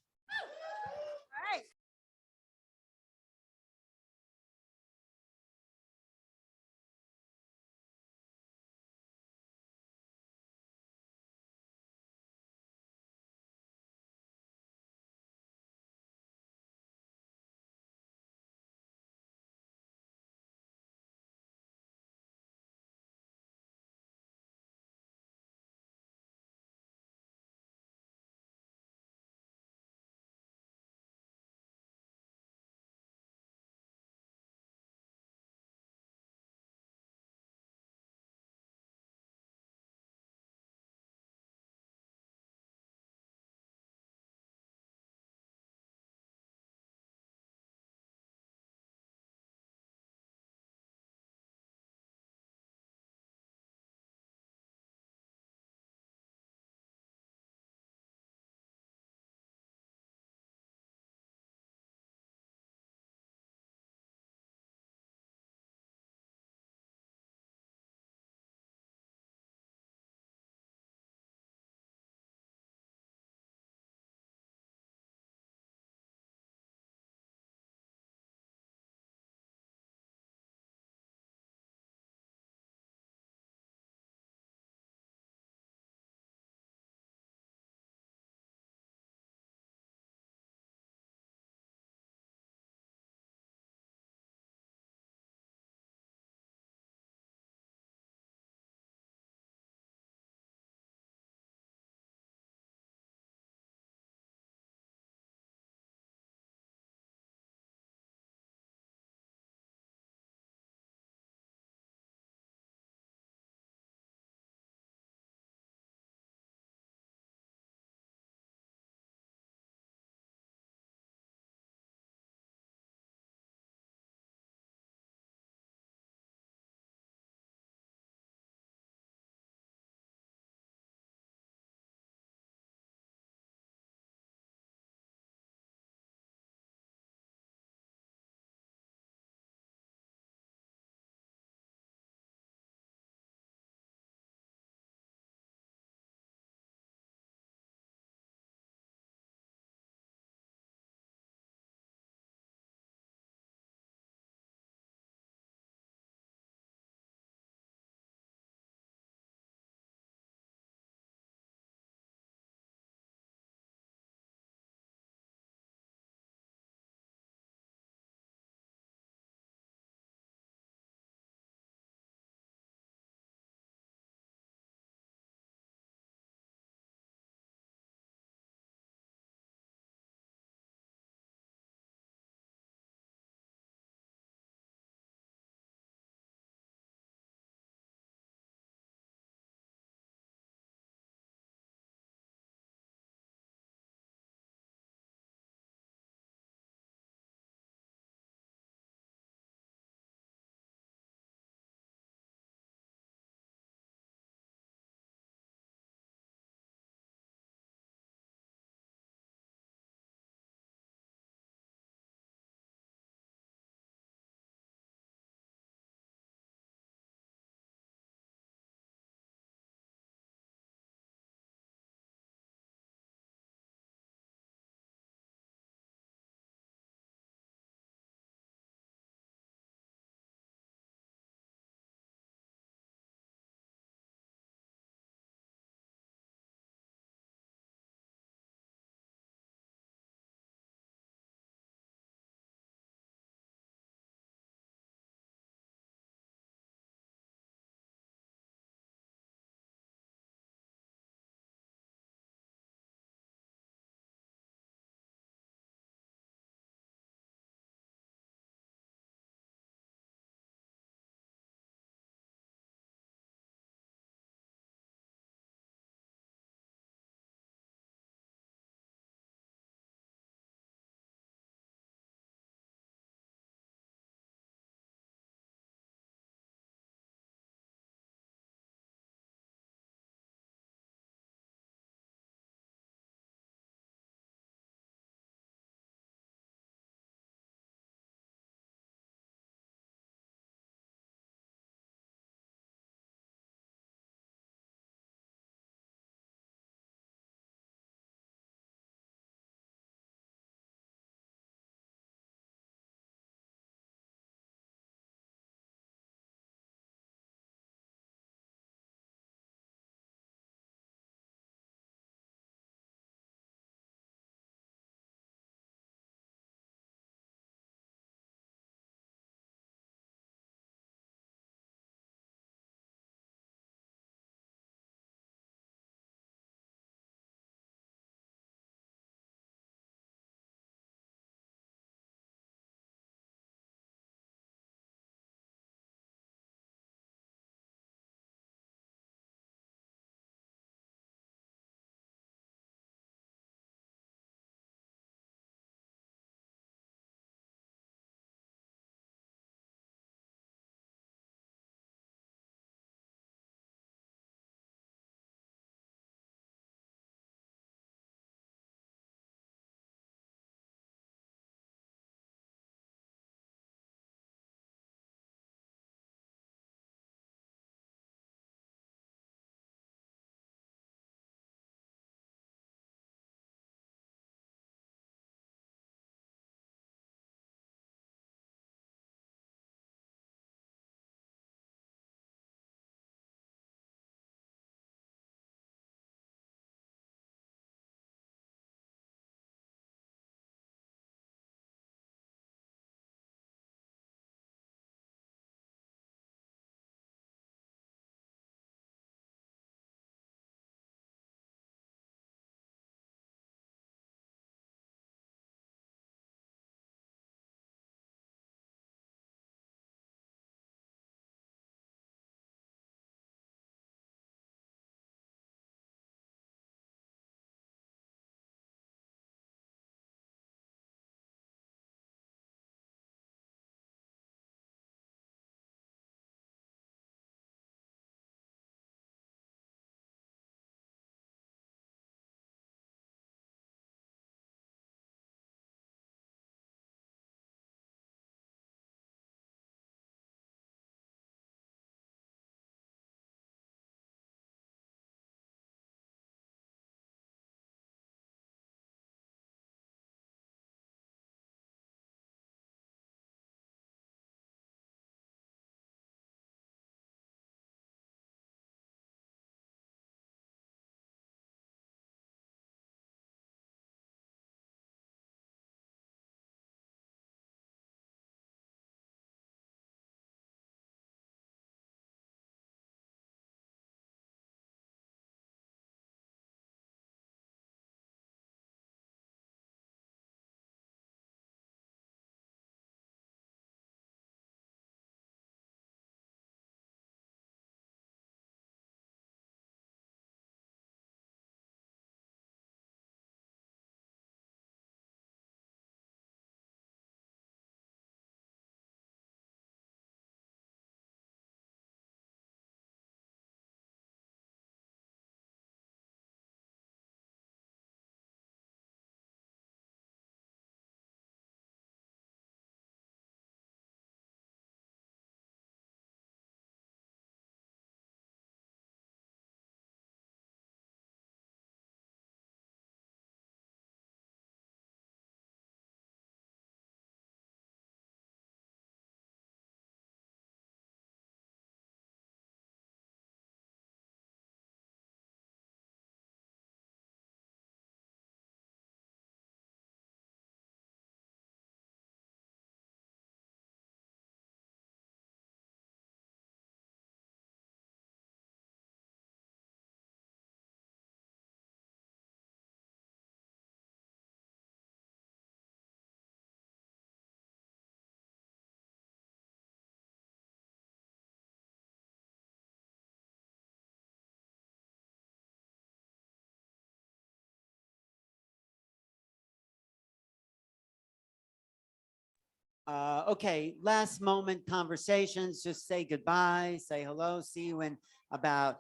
G: Okay, last moment conversations, just say goodbye, say hello, see you in about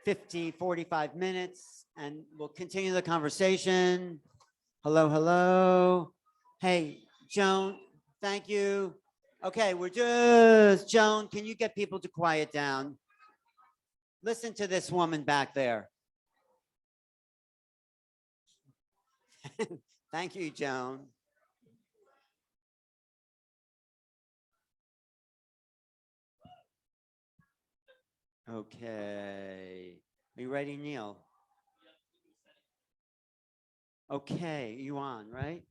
G: 50, 45 minutes, and we'll continue the conversation. Hello, hello. Hey, Joan, thank you. Okay, Joan, can you get people to quiet down? Listen to this woman back there. Thank you, Joan. Okay. Are you ready, Neil? Okay, you on, right?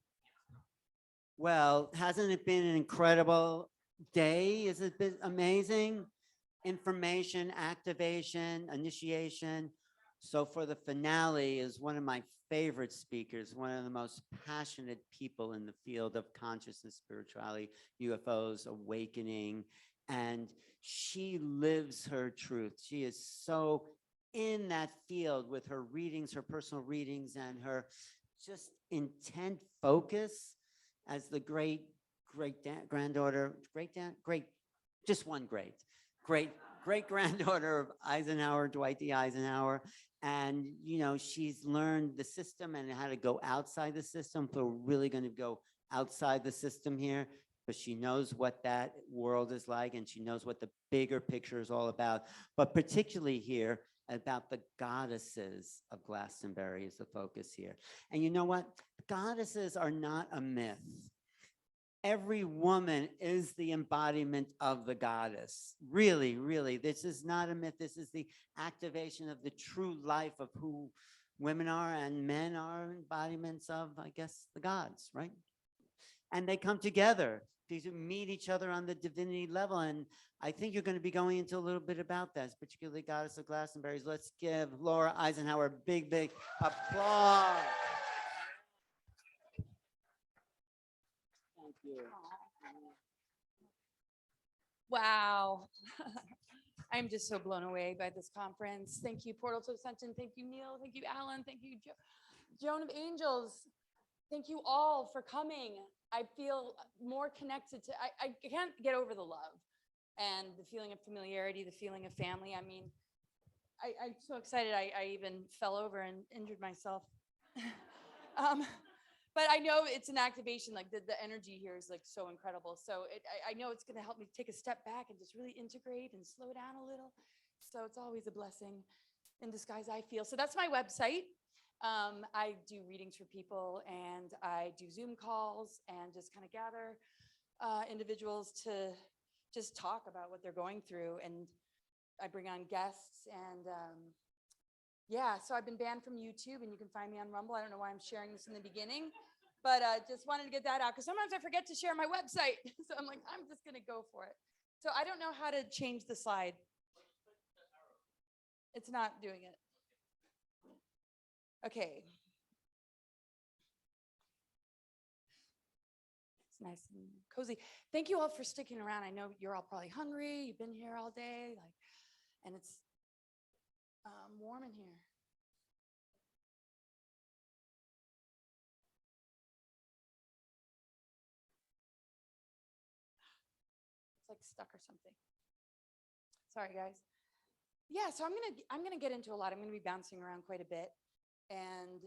G: Well, hasn't it been an incredible day? Has it been amazing? Information, activation, initiation. So for the finale is one of my favorite speakers, one of the most passionate people in the field of consciousness, spirituality, UFOs, awakening, and she lives her truth. She is so in that field with her readings, her personal readings, and her just intent focus as the great granddaughter, just one great granddaughter of Eisenhower, Dwight D. Eisenhower. And, you know, she's learned the system and how to go outside the system. So we're really going to go outside the system here, but she knows what that world is like and she knows what the bigger picture is all about. But particularly here about the goddesses of Glastonbury is the focus here. And you know what? Goddesses are not a myth. Every woman is the embodiment of the goddess. Really, really, this is not a myth. This is the activation of the true life of who women are, and men are embodiments of, I guess, the gods, right? And they come together to meet each other on the divinity level. And I think you're going to be going into a little bit about that, particularly Goddess of Glastonbury. So let's give Laura Eisenhower a big, big applause. Thank you.
T: Wow. I'm just so blown away by this conference. Thank you, Portal to Ascension. Thank you, Neil. Thank you, Alan. Thank you, Joan of Angels. Thank you all for coming. I feel more connected to, I can't get over the love and the feeling of familiarity, the feeling of family. I mean, I'm so excited. I even fell over and injured myself. But I know it's an activation, like the energy here is like so incredible. So I know it's gonna help me take a step back and just really integrate and slow down a little. So it's always a blessing in disguise, I feel. So that's my website. I do readings for people and I do Zoom calls and just kind of gather individuals to just talk about what they're going through. And I bring on guests and yeah, so I've been banned from YouTube and you can find me on Rumble. I don't know why I'm sharing this in the beginning, but just wanted to get that out because sometimes I forget to share my website. So I'm like, I'm just gonna go for it. So I don't know how to change the slide. It's not doing it. Okay. It's nice and cozy. Thank you all for sticking around. I know you're all probably hungry. You've been here all day, like, and it's warm in here. It's like stuck or something. Sorry, guys. Yeah, so I'm gonna get into a lot. I'm gonna be bouncing around quite a bit and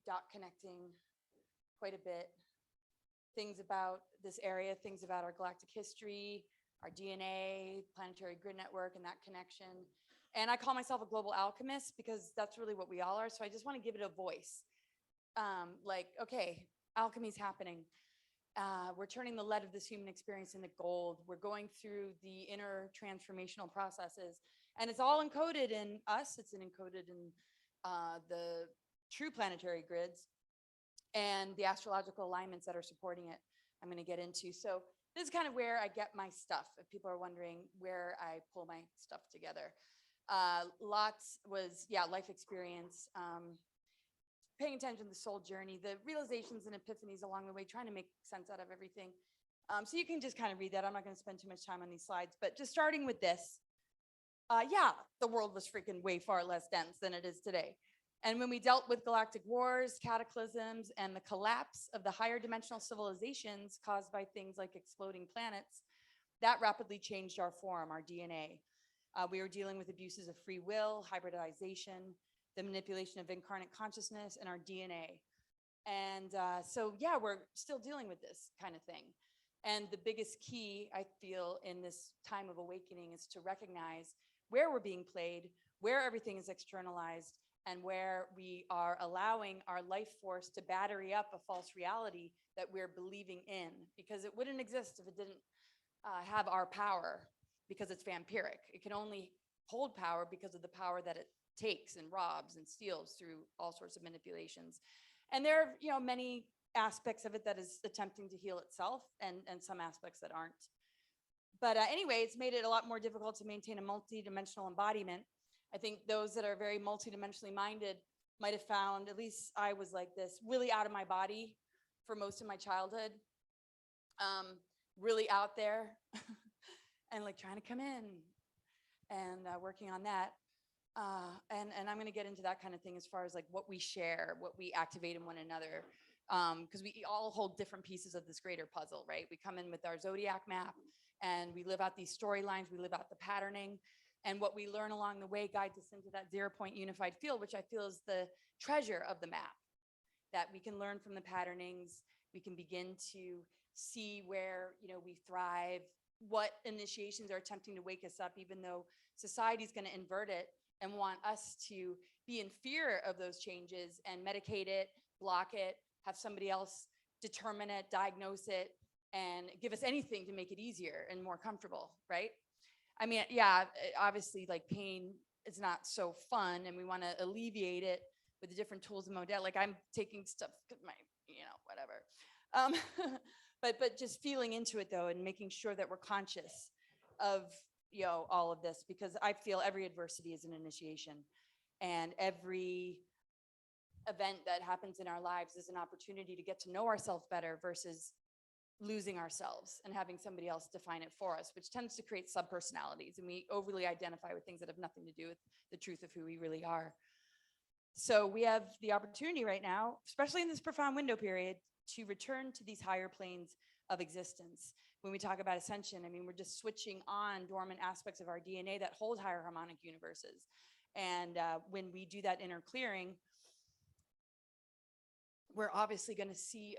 T: dot connecting quite a bit. Things about this area, things about our galactic history, our DNA, planetary grid network, and that connection. And I call myself a global alchemist because that's really what we all are. So I just want to give it a voice. Like, okay, alchemy's happening. We're turning the lead of this human experience into gold. We're going through the inner transformational processes. And it's all encoded in us. It's encoded in the true planetary grids and the astrological alignments that are supporting it. I'm going to get into. So this is kind of where I get my stuff. If people are wondering where I pull my stuff together. Lots was, yeah, life experience, paying attention to the soul journey, the realizations and epiphanies along the way, trying to make sense out of everything. So you can just kind of read that. I'm not going to spend too much time on these slides, but just starting with this. Yeah, the world was freaking way far less dense than it is today. And when we dealt with galactic wars, cataclysms, and the collapse of the higher dimensional civilizations caused by things like exploding planets, that rapidly changed our form, our DNA. We were dealing with abuses of free will, hybridization, the manipulation of incarnate consciousness, and our DNA. And so, yeah, we're still dealing with this kind of thing. And the biggest key, I feel, in this time of awakening is to recognize where we're being played, where everything is externalized, and where we are allowing our life force to battery up a false reality that we're believing in, because it wouldn't exist if it didn't have our power, because it's vampiric. It can only hold power because of the power that it takes and robs and steals through all sorts of manipulations. And there are, you know, many aspects of it that is attempting to heal itself, and some aspects that aren't. But anyway, it's made it a lot more difficult to maintain a multi-dimensional embodiment. I think those that are very multidimensionally minded might have found, at least I was like this, really out of my body for most of my childhood, really out there and like trying to come in and working on that. And I'm going to get into that kind of thing as far as like what we share, what we activate in one another, because we all hold different pieces of this greater puzzle, right? We come in with our zodiac map and we live out these storylines, we live out the patterning, and what we learn along the way guides us into that 0-point unified field, which I feel is the treasure of the map, that we can learn from the patternings, we can begin to see where, you know, we thrive, what initiations are attempting to wake us up, even though society's going to invert it and want us to be in fear of those changes and medicate it, block it, have somebody else determine it, diagnose it, and give us anything to make it easier and more comfortable, right? I mean, yeah, obviously, like pain is not so fun, and we want to alleviate it with the different tools and modalities. Like I'm taking stuff, my, you know, whatever. But just feeling into it though, and making sure that we're conscious of, you know, all of this, because I feel every adversity is an initiation, and every event that happens in our lives is an opportunity to get to know ourselves better versus losing ourselves and having somebody else define it for us, which tends to create subpersonalities, and we overly identify with things that have nothing to do with the truth of who we really are. So we have the opportunity right now, especially in this profound window period, to return to these higher planes of existence. When we talk about ascension, I mean, we're just switching on dormant aspects of our DNA that hold higher harmonic universes. And when we do that inner clearing, we're obviously going to see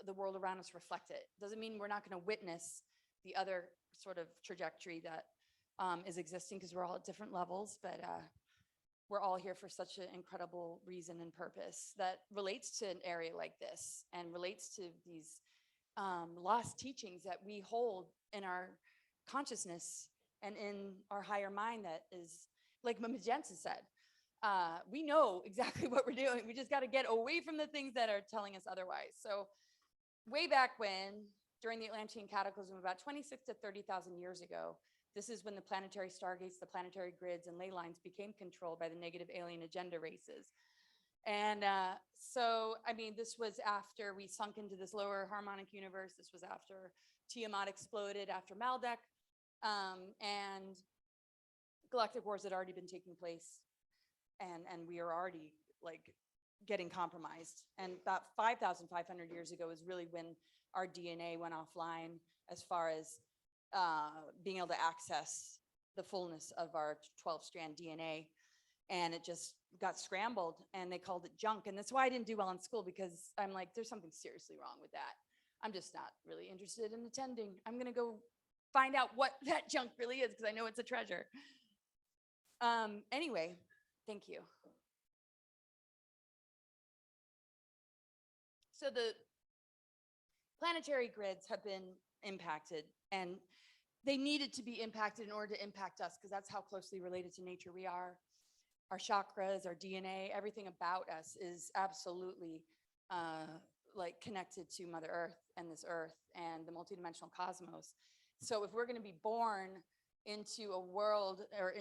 T: the world around us reflect it. Doesn't mean we're not going to witness the other sort of trajectory that is existing, because we're all at different levels, but we're all here for such an incredible reason and purpose that relates to an area like this and relates to these lost teachings that we hold in our consciousness and in our higher mind. That is, like Magenta said, we know exactly what we're doing. We just got to get away from the things that are telling us otherwise. So way back when, during the Atlantean cataclysm, about 26 to 30,000 years ago, this is when the planetary stargates, the planetary grids, and ley lines became controlled by the negative alien agenda races. And so, I mean, this was after we sunk into this lower harmonic universe. This was after Tiamat exploded, after Maldek, and galactic wars had already been taking place. And we are already like getting compromised. And about 5,500 years ago is really when our DNA went offline as far as being able to access the fullness of our 12-strand DNA. And it just got scrambled, and they called it junk. And that's why I didn't do well in school, because I'm like, there's something seriously wrong with that. I'm just not really interested in attending. I'm going to go find out what that junk really is, because I know it's a treasure. Anyway, thank you. So the planetary grids have been impacted, and they needed to be impacted in order to impact us, because that's how closely related to nature we are. Our chakras, our DNA, everything about us is absolutely like connected to Mother Earth and this Earth and the multidimensional cosmos. So if we're going to be born into a world or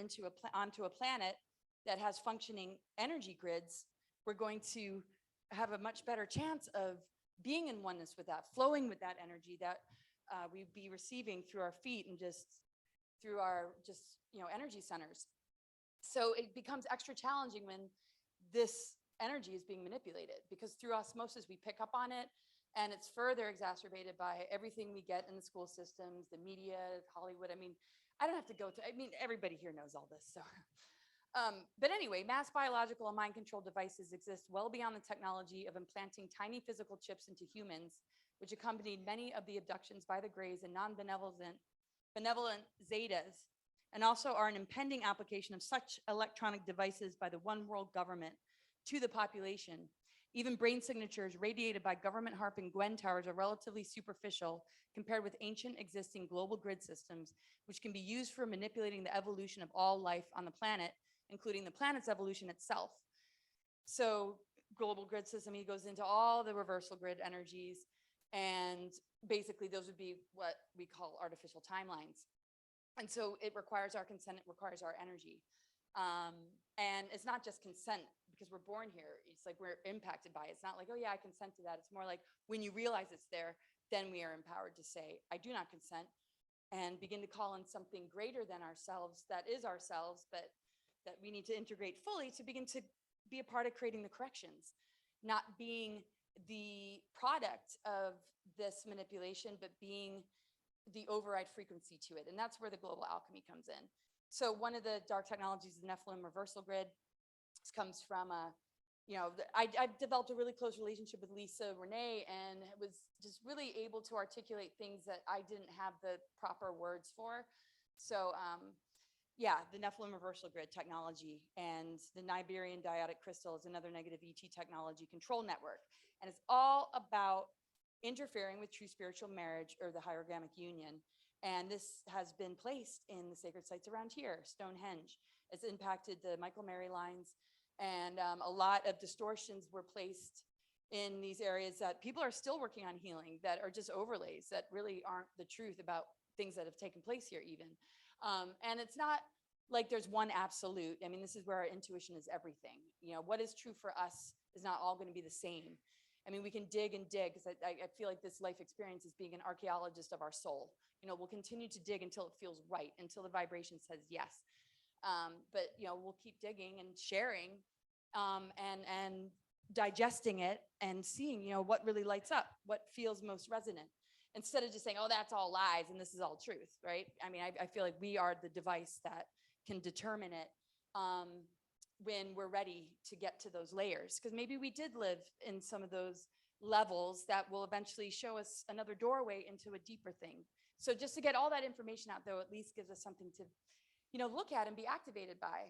T: onto a planet that has functioning energy grids, we're going to have a much better chance of being in oneness with that, flowing with that energy that we'd be receiving through our feet and just through our energy centers. So it becomes extra challenging when this energy is being manipulated, because through osmosis, we pick up on it, and it's further exacerbated by everything we get in the school systems, the media, Hollywood. I mean, I don't have to go to, I mean, everybody here knows all this. So, but anyway, mass biological and mind control devices exist well beyond the technology of implanting tiny physical chips into humans, which accompanied many of the abductions by the Greys and benevolent Zetas, and also are an impending application of such electronic devices by the one world government to the population. Even brain signatures radiated by government HARP and Gwen towers are relatively superficial compared with ancient existing global grid systems, which can be used for manipulating the evolution of all life on the planet, including the planet's evolution itself. So global grid system, he goes into all the reversal grid energies, and basically those would be what we call artificial timelines. And so it requires our consent, it requires our energy. And it's not just consent, because we're born here. It's like we're impacted by it. It's not like, oh yeah, I consent to that. It's more like when you realize it's there, then we are empowered to say, I do not consent, and begin to call in something greater than ourselves that is ourselves, but that we need to integrate fully to begin to be a part of creating the corrections, not being the product of this manipulation, but being the override frequency to it. And that's where the global alchemy comes in. So one of the dark technologies is the Nephilim reversal grid. This comes from I've developed a really close relationship with Lisa Renee, and was just really able to articulate things that I didn't have the proper words for. So yeah, the Nephilim reversal grid technology, and the Niberian diodic crystal is another negative ET technology control network. And it's all about interfering with true spiritual marriage or the hierogamic union. And this has been placed in the sacred sites around here, Stonehenge. It's impacted the Michael Mary lines, and a lot of distortions were placed in these areas that people are still working on healing, that are just overlays that really aren't the truth about things that have taken place here even. And it's not like there's one absolute. I mean, this is where our intuition is everything. You know, what is true for us is not all going to be the same. I mean, we can dig and dig, because I feel like this life experience is being an archaeologist of our soul. You know, we'll continue to dig until it feels right, until the vibration says yes. But, you know, we'll keep digging and sharing and digesting it and seeing, you know, what really lights up, what feels most resonant, instead of just saying, oh, that's all lies and this is all truth, right? I mean, I feel like we are the device that can determine it when we're ready to get to those layers. Because maybe we did live in some of those levels that will eventually show us another doorway into a deeper thing. So just to get all that information out, though, at least gives us something to, you know, look at and be activated by.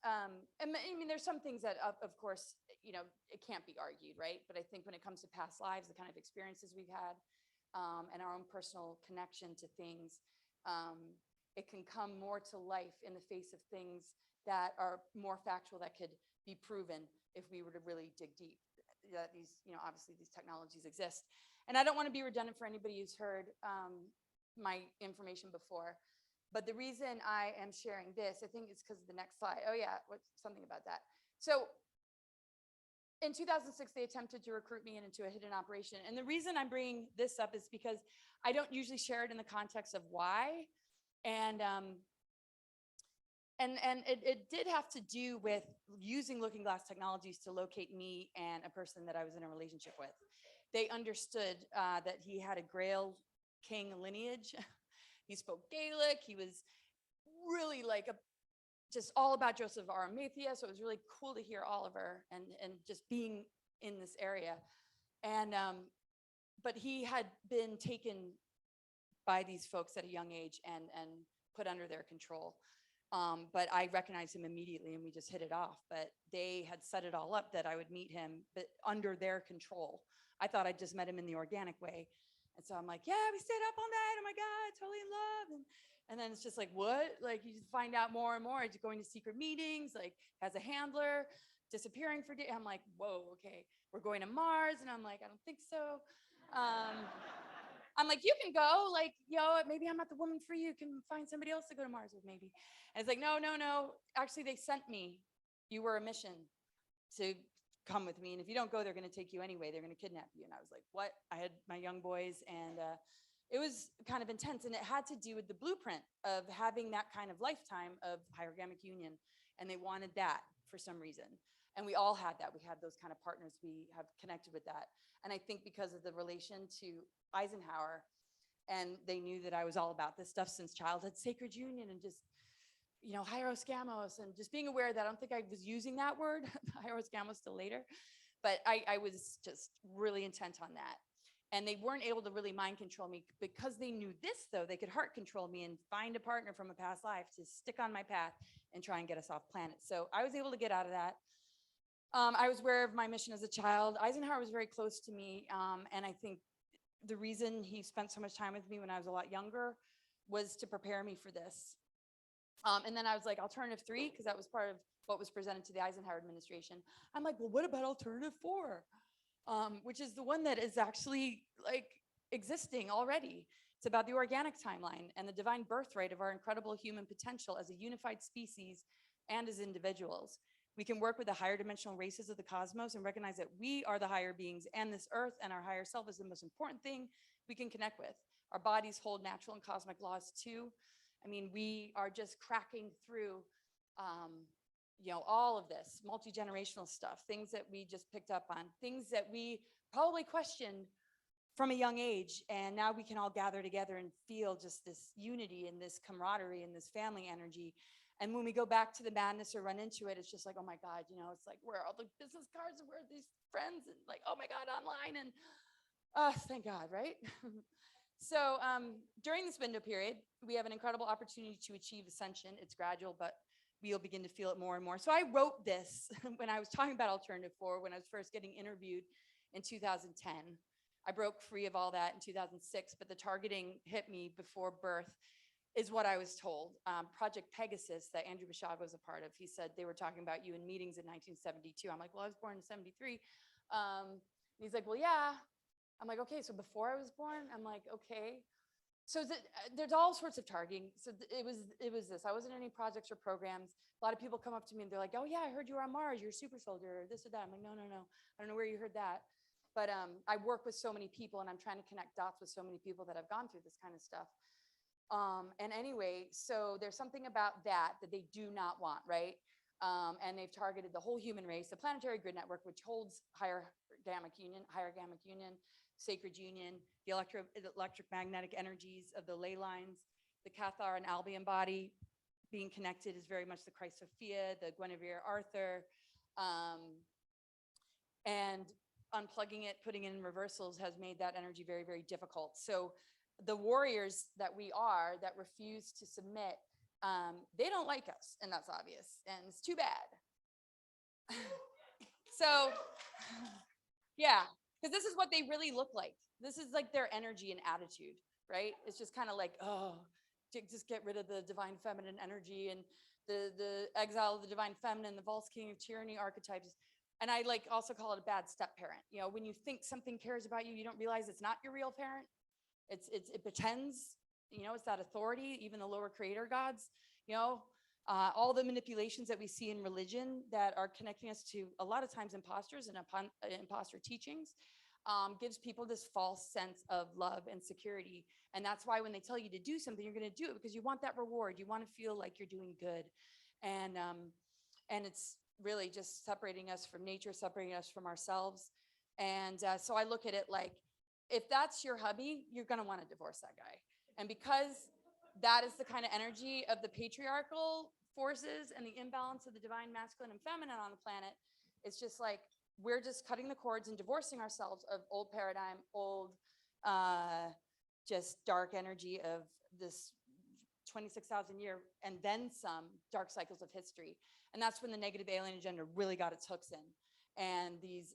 T: And I mean, there's some things that, of course, you know, it can't be argued, right? But I think when it comes to past lives, the kind of experiences we've had, and our own personal connection to things, it can come more to life in the face of things that are more factual, that could be proven if we were to really dig deep. That these, you know, obviously these technologies exist. And I don't want to be redundant for anybody who's heard my information before, but the reason I am sharing this, I think it's because of the next slide. Oh yeah, what's something about that. So in 2006, they attempted to recruit me into a hidden operation. And the reason I'm bringing this up is because I don't usually share it in the context of why. And it did have to do with using Looking Glass technologies to locate me and a person that I was in a relationship with. They understood that he had a Grail King lineage. He spoke Gaelic. He was really like just all about Joseph of Arimathea. So it was really cool to hear Oliver and just being in this area. And but he had been taken by these folks at a young age and put under their control. But I recognized him immediately, and we just hit it off. But they had set it all up that I would meet him, but under their control. I thought I just met him in the organic way. And so I'm like, yeah, we stayed up all night. Oh my God, totally in love. And then it's just like, what? Like, you find out more and more. He's going to secret meetings, like has a handler, disappearing for days. I'm like, whoa, okay. We're going to Mars. And I'm like, I don't think so. I'm like, you can go, like, yo, maybe I'm not the woman for you. You can find somebody else to go to Mars with, maybe. And it's like, no. Actually, they sent me. You were a mission to come with me. And if you don't go, they're going to take you anyway. They're going to kidnap you. And I was like, what? I had my young boys, and it was kind of intense. And it had to do with the blueprint of having that kind of lifetime of hierogamic union. And they wanted that for some reason. And we all had that. We had those kind of partners. We have connected with that. And I think because of the relation to Eisenhower, and they knew that I was all about this stuff since childhood, sacred union and just, you know, hieros gamos, and just being aware that I don't think I was using that word, hieros gamos, till later, but I was just really intent on that. And they weren't able to really mind control me because they knew this, though. They could heart control me and find a partner from a past life to stick on my path and try and get us off planet. So I was able to get out of that. I was aware of my mission as a child. Eisenhower was very close to me. And I think the reason he spent so much time with me when I was a lot younger was to prepare me for this. And then I was like, alternative 3, because that was part of what was presented to the Eisenhower administration. I'm like, well, what about alternative 4? Which is the one that is actually like existing already. It's about the organic timeline and the divine birthright of our incredible human potential as a unified species and as individuals. We can work with the higher dimensional races of the cosmos and recognize that we are the higher beings, and this earth and our higher self is the most important thing we can connect with. Our bodies hold natural and cosmic laws too. I mean, we are just cracking through, you know, all of this multi-generational stuff, things that we just picked up on, things that we probably questioned from a young age. And now we can all gather together and feel just this unity and this camaraderie and this family energy. And when we go back to the madness or run into it, it's just like, oh my God, you know, it's like, where are all the business cards and where are these friends? And like, oh my God, online. And thank God, right? So during this window period, we have an incredible opportunity to achieve ascension. It's gradual, but we'll begin to feel it more and more. So I wrote this when I was talking about alternative 4, when I was first getting interviewed in 2010. I broke free of all that in 2006, but the targeting hit me before birth is what I was told. Project Pegasus that Andrew Bashad was a part of, he said they were talking about you in meetings in 1972. I'm like, well, I was born in 73. He's like, well, yeah. I'm like, okay, so before I was born? I'm like, okay. So there's all sorts of targeting. So it was this. I wasn't in any projects or programs. A lot of people come up to me and they're like, oh yeah, I heard you were on Mars, you're a super soldier, or this or that. I'm like, no. I don't know where you heard that. But I work with so many people and I'm trying to connect dots with so many people that have gone through this kind of stuff. And anyway, so there's something about that they do not want, right? And they've targeted the whole human race, the planetary grid network, which holds higher gamma union, sacred union, the electromagnetic energies of the ley lines, the Cathar and Albion body being connected is very much the Christ Sophia, the Guinevere Arthur, and unplugging it, putting it in reversals has made that energy very, very difficult. So the warriors that we are that refuse to submit, they don't like us, and that's obvious, and it's too bad. So, yeah. Because this is what they really look like. This is like their energy and attitude, right? It's just kind of like, oh, just get rid of the divine feminine energy and the exile of the divine feminine, the false king of tyranny archetypes. And I like also call it a bad step parent. You know, when you think something cares about you, you don't realize it's not your real parent. It pretends, you know, it's that authority, even the lower creator gods, you know, all the manipulations that we see in religion that are connecting us to a lot of times imposters and imposter teachings gives people this false sense of love and security. And that's why when they tell you to do something, you're going to do it because you want that reward. You want to feel like you're doing good. And it's really just separating us from nature, separating us from ourselves. And so I look at it like, if that's your hubby, you're going to want to divorce that guy. And because that is the kind of energy of the patriarchal forces and the imbalance of the divine masculine and feminine on the planet, it's just like, we're just cutting the cords and divorcing ourselves of old paradigm, old, just dark energy of this 26,000 year and then some dark cycles of history. And that's when the negative alien agenda really got its hooks in. And these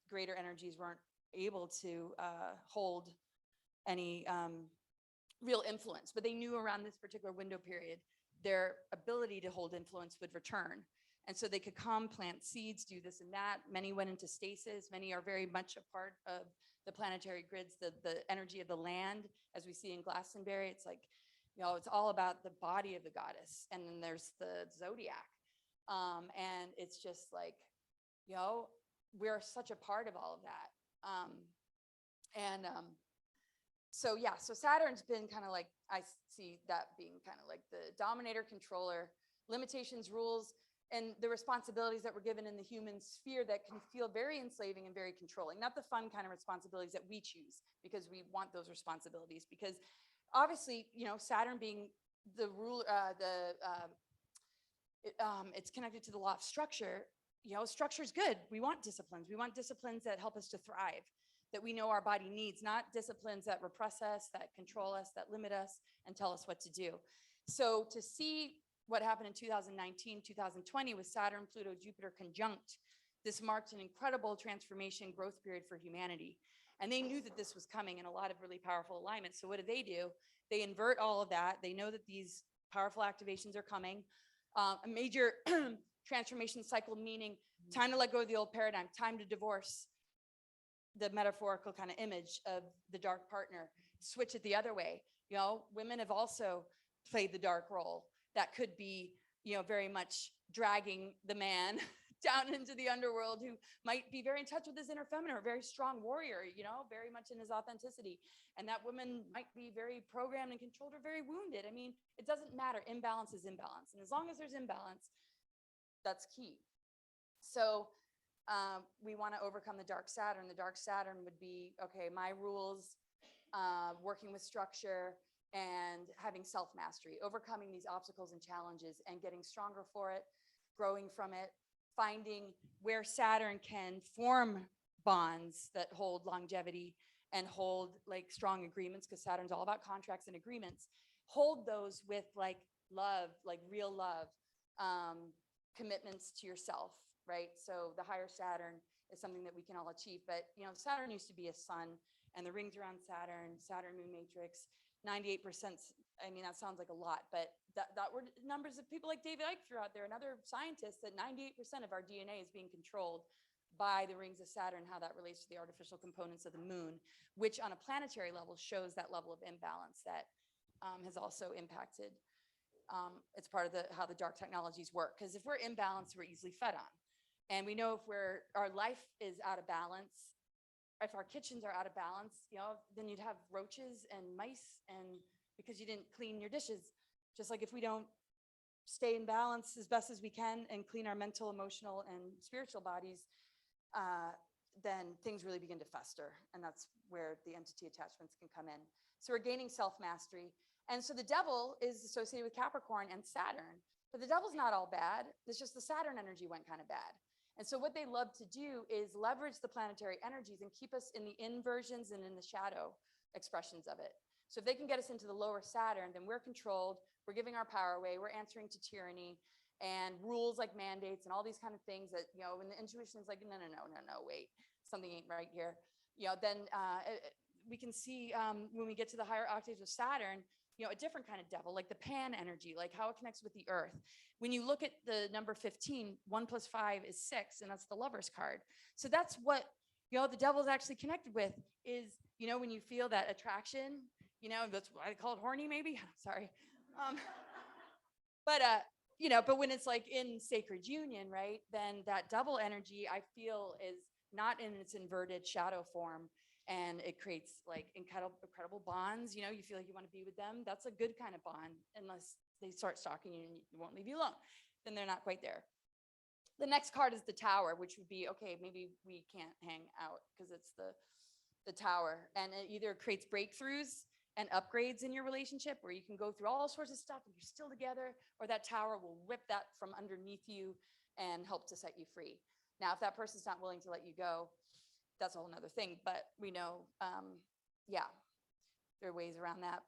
T: greater energies weren't able to hold any real influence, but they knew around this particular window period, their ability to hold influence would return. And so they could come, plant seeds, do this and that. Many went into stasis. Many are very much a part of the planetary grids, the energy of the land, as we see in Glastonbury. It's like, you know, it's all about the body of the goddess. And then there's the zodiac. And it's just like, you know, we're such a part of all of that. So yeah, so Saturn's been kind of like, I see that being kind of like the dominator, controller, limitations, rules, and the responsibilities that we're given in the human sphere that can feel very enslaving and very controlling, not the fun kind of responsibilities that we choose because we want those responsibilities. Because obviously, you know, Saturn being the ruler, it's connected to the law of structure. You know, structure is good. We want disciplines. We want disciplines that help us to thrive, that we know our body needs, not disciplines that repress us, that control us, that limit us, and tell us what to do. So to see what happened in 2019, 2020 with Saturn, Pluto, Jupiter conjunct, this marked an incredible transformation growth period for humanity. And they knew that this was coming in a lot of really powerful alignments. So what do? They invert all of that. They know that these powerful activations are coming. A major transformation cycle, meaning time to let go of the old paradigm, time to divorce the metaphorical kind of image of the dark partner, switch it the other way. You know, women have also played the dark role. That could be, you know, very much dragging the man down into the underworld who might be very in touch with his inner feminine or very strong warrior, you know, very much in his authenticity. And that woman might be very programmed and controlled or very wounded. I mean, it doesn't matter. Imbalance is imbalance. And as long as there's imbalance, that's key. So we want to overcome the dark Saturn. The dark Saturn would be, okay, my rules, working with structure, and having self-mastery, overcoming these obstacles and challenges and getting stronger for it, growing from it, finding where Saturn can form bonds that hold longevity and hold like strong agreements, because Saturn's all about contracts and agreements. Hold those with like love, like real love, commitments to yourself, right? So the higher Saturn is something that we can all achieve. But, you know, Saturn used to be a sun, and the rings around Saturn, Saturn moon matrix, 98%, I mean, that sounds like a lot, but that were numbers of people like David Icke threw out there and other scientists, that 98% of our DNA is being controlled by the rings of Saturn, how that relates to the artificial components of the moon, which on a planetary level shows that level of imbalance that has also impacted. It's part of how the dark technologies work, because if we're imbalanced, we're easily fed on. And we know if our life is out of balance, if our kitchens are out of balance, you know, then you'd have roaches and mice, and because you didn't clean your dishes. Just like if we don't stay in balance as best as we can and clean our mental, emotional, and spiritual bodies, then things really begin to fester. And that's where the entity attachments can come in. So we're gaining self-mastery. And so the devil is associated with Capricorn and Saturn, but the devil's not all bad. It's just the Saturn energy went kind of bad. And so what they love to do is leverage the planetary energies and keep us in the inversions and in the shadow expressions of it. So if they can get us into the lower Saturn, then we're controlled, we're giving our power away, we're answering to tyranny and rules like mandates and all these kind of things that, you know, when the intuition is like, no, wait, something ain't right here. You know, then we can see when we get to the higher octaves of Saturn, you know, a different kind of devil, like the pan energy, like how it connects with the earth. When you look at the number 15, 1 + 5 is 6, and that's the Lover's card. So that's what, you know, the devil's actually connected with is, you know, when you feel that attraction, you know, that's why I call it horny, maybe. Sorry. You know, but when it's like in sacred union, right, then that double energy I feel is not in its inverted shadow form. And it creates like incredible bonds. You know, you feel like you want to be with them. That's a good kind of bond, unless they start stalking you and you won't leave you alone. Then they're not quite there. The next card is the Tower, which would be, okay, maybe we can't hang out because it's the Tower. And it either creates breakthroughs and upgrades in your relationship where you can go through all sorts of stuff and you're still together, or that Tower will rip that from underneath you and help to set you free. Now, if that person's not willing to let you go, that's a whole nother thing, but we know, yeah, there are ways around that.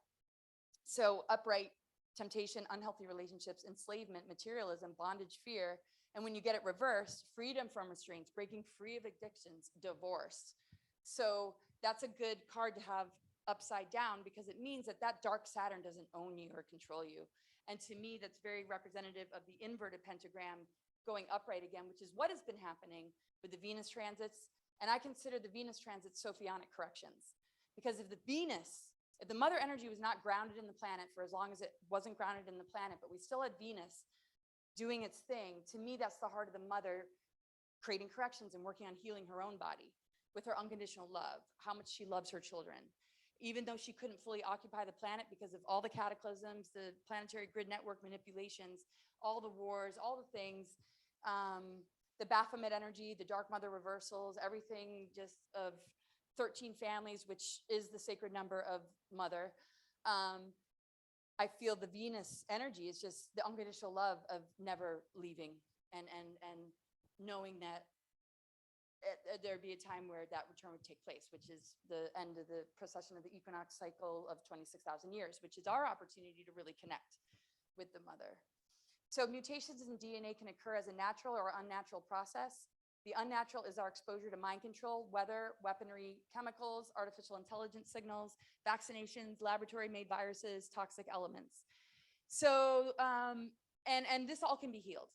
T: So upright, temptation, unhealthy relationships, enslavement, materialism, bondage, fear. And when you get it reversed, freedom from restraints, breaking free of addictions, divorce. So that's a good card to have upside down, because it means that that dark Saturn doesn't own you or control you. And to me, that's very representative of the inverted pentagram going upright again, which is what has been happening with the Venus transits. And I consider the Venus transits Sophionic corrections, because if the mother energy was not grounded in the planet for as long as it wasn't grounded in the planet, but we still had Venus doing its thing, to me, that's the heart of the mother creating corrections and working on healing her own body with her unconditional love, how much she loves her children. even though she couldn't fully occupy the planet because of all the cataclysms, the planetary grid network manipulations, all the wars, all the things, the Baphomet energy, the Dark Mother reversals, everything just of 13 families, which is the sacred number of Mother. I feel the Venus energy is just the unconditional love of never leaving and knowing that there'd be a time where that return would take place, which is the end of the procession of the equinox cycle of 26,000 years, which is our opportunity to really connect with the mother. So mutations in DNA can occur as a natural or unnatural process. The unnatural is our exposure to mind control, weather, weaponry, chemicals, artificial intelligence signals, vaccinations, laboratory-made viruses, toxic elements. So, and this all can be healed.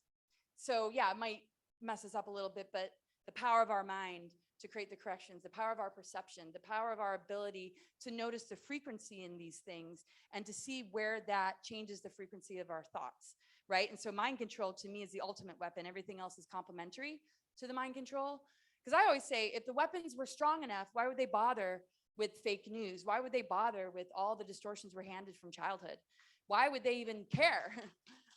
T: So yeah, it might mess us up a little bit, but the power of our mind to create the corrections, the power of our perception, the power of our ability to notice the frequency in these things and to see where that changes the frequency of our thoughts, right? And so mind control to me is the ultimate weapon. Everything else is complementary to the mind control. Because I always say, if the weapons were strong enough, why would they bother with fake news? Why would they bother with all the distortions we're handed from childhood? Why would they even care?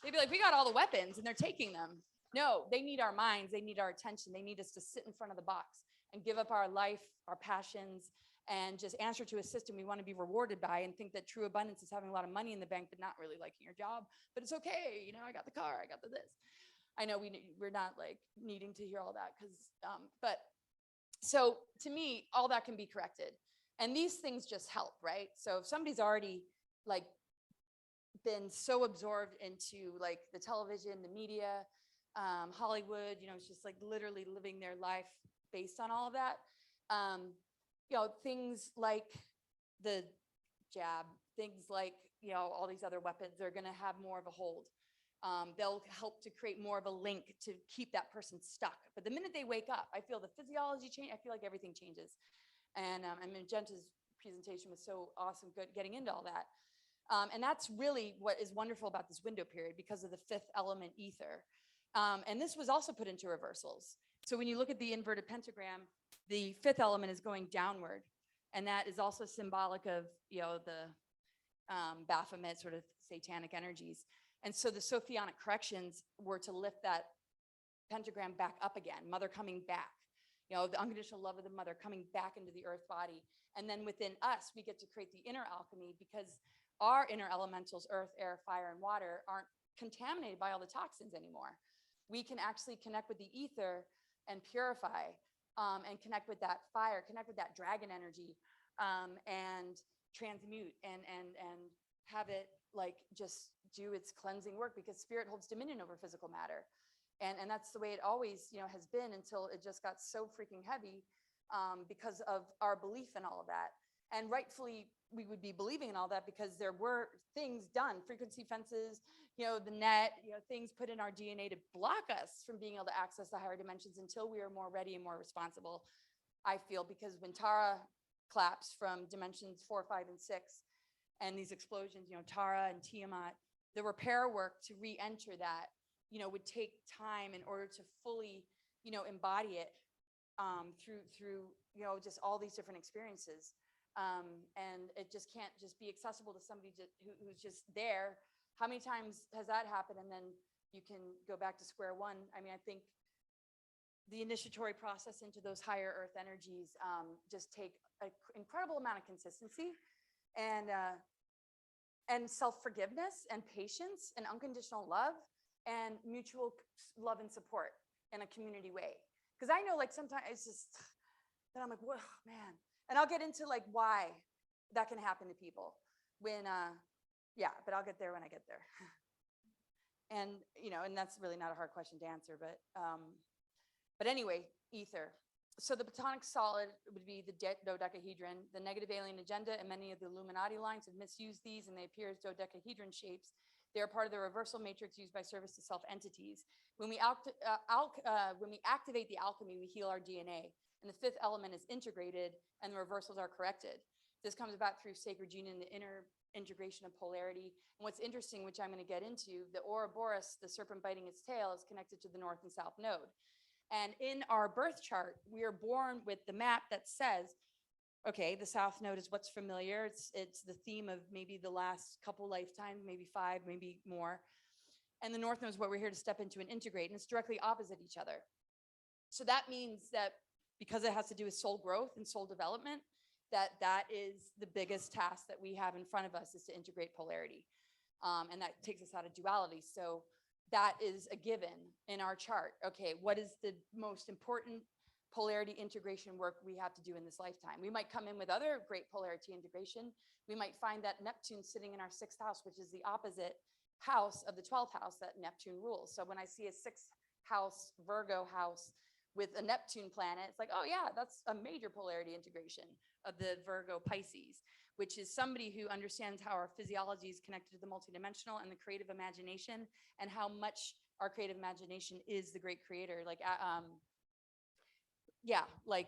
T: They'd be like, we got all the weapons and they're taking them. No, they need our minds. They need our attention. They need us to sit in front of the box and give up our life, our passions, and just answer to a system we want to be rewarded by and think that true abundance is having a lot of money in the bank, but not really liking your job. But it's okay. You know, I got the car, I got the this. I know we're not like needing to hear all that because, but so to me, all that can be corrected. And these things just help, right? So if somebody's already like been so absorbed into like the television, the media, Hollywood, you know, it's just like literally living their life based on all of that. You know, things like the jab, things like, you know, all these other weapons, they're going to have more of a hold. They'll help to create more of a link to keep that person stuck. But the minute they wake up, I feel the physiology change. I feel like everything changes. And I mean, Magenta's presentation was so awesome, good getting into all that. And that's really what is wonderful about this window period because of the fifth element ether. And this was also put into reversals. So when you look at the inverted pentagram, the fifth element is going downward. And that is also symbolic of, you know, the Baphomet sort of satanic energies. And so the Sophionic corrections were to lift that pentagram back up again, mother coming back, you know, the unconditional love of the mother coming back into the earth body. And then within us, we get to create the inner alchemy because our inner elementals, earth, air, fire, and water, aren't contaminated by all the toxins anymore. We can actually connect with the ether and purify and connect with that fire, connect with that dragon energy and transmute and have it like just do its cleansing work because spirit holds dominion over physical matter. And that's the way it always, you know, has been until it just got so freaking heavy because of our belief in all of that. And rightfully, we would be believing in all that because there were things done, frequency fences, you know, the net, you know, things put in our DNA to block us from being able to access the higher dimensions until we are more ready and more responsible, I feel, because when Tara collapsed from dimensions 4, 5, and 6, and these explosions, you know, Tara and Tiamat, the repair work to re-enter that, you know, would take time in order to fully, you know, embody it through, you know, just all these different experiences. And it just can't just be accessible to somebody who's just there. How many times has that happened? And then you can go back to square one. I mean, I think the initiatory process into those higher earth energies just take an incredible amount of consistency and self-forgiveness and patience and unconditional love and mutual love and support in a community way. Because I know like sometimes it's just, then I'm like, whoa, man. And I'll get into like why that can happen to people when, yeah, but I'll get there when I get there. And, you know, and that's really not a hard question to answer, but anyway, ether. So the platonic solid would be the dodecahedron. The negative alien agenda and many of the Illuminati lines have misused these and they appear as dodecahedron shapes. They are part of the reversal matrix used by service to self entities. When we activate the alchemy, we heal our DNA. And the fifth element is integrated and the reversals are corrected. This comes about through sacred union, the inner integration of polarity. And what's interesting, which I'm going to get into, the Ouroboros, the serpent biting its tail, is connected to the north and south node. And in our birth chart, we are born with the map that says Okay, the South Node is what's familiar. It's the theme of maybe the last couple lifetimes, maybe 5, maybe more. And the North Node is what we're here to step into and integrate, and it's directly opposite each other. So that means that because it has to do with soul growth and soul development, that is the biggest task that we have in front of us, is to integrate polarity. And that takes us out of duality. So that is a given in our chart. Okay, what is the most important polarity integration work we have to do in this lifetime? We might come in with other great polarity integration. We might find that Neptune sitting in our 6th house, which is the opposite house of the 12th house that Neptune rules. So when I see a 6th house, Virgo house with a Neptune planet, it's like, oh yeah, that's a major polarity integration of the Virgo Pisces, which is somebody who understands how our physiology is connected to the multidimensional and the creative imagination, and how much our creative imagination is the great creator. Like, yeah, like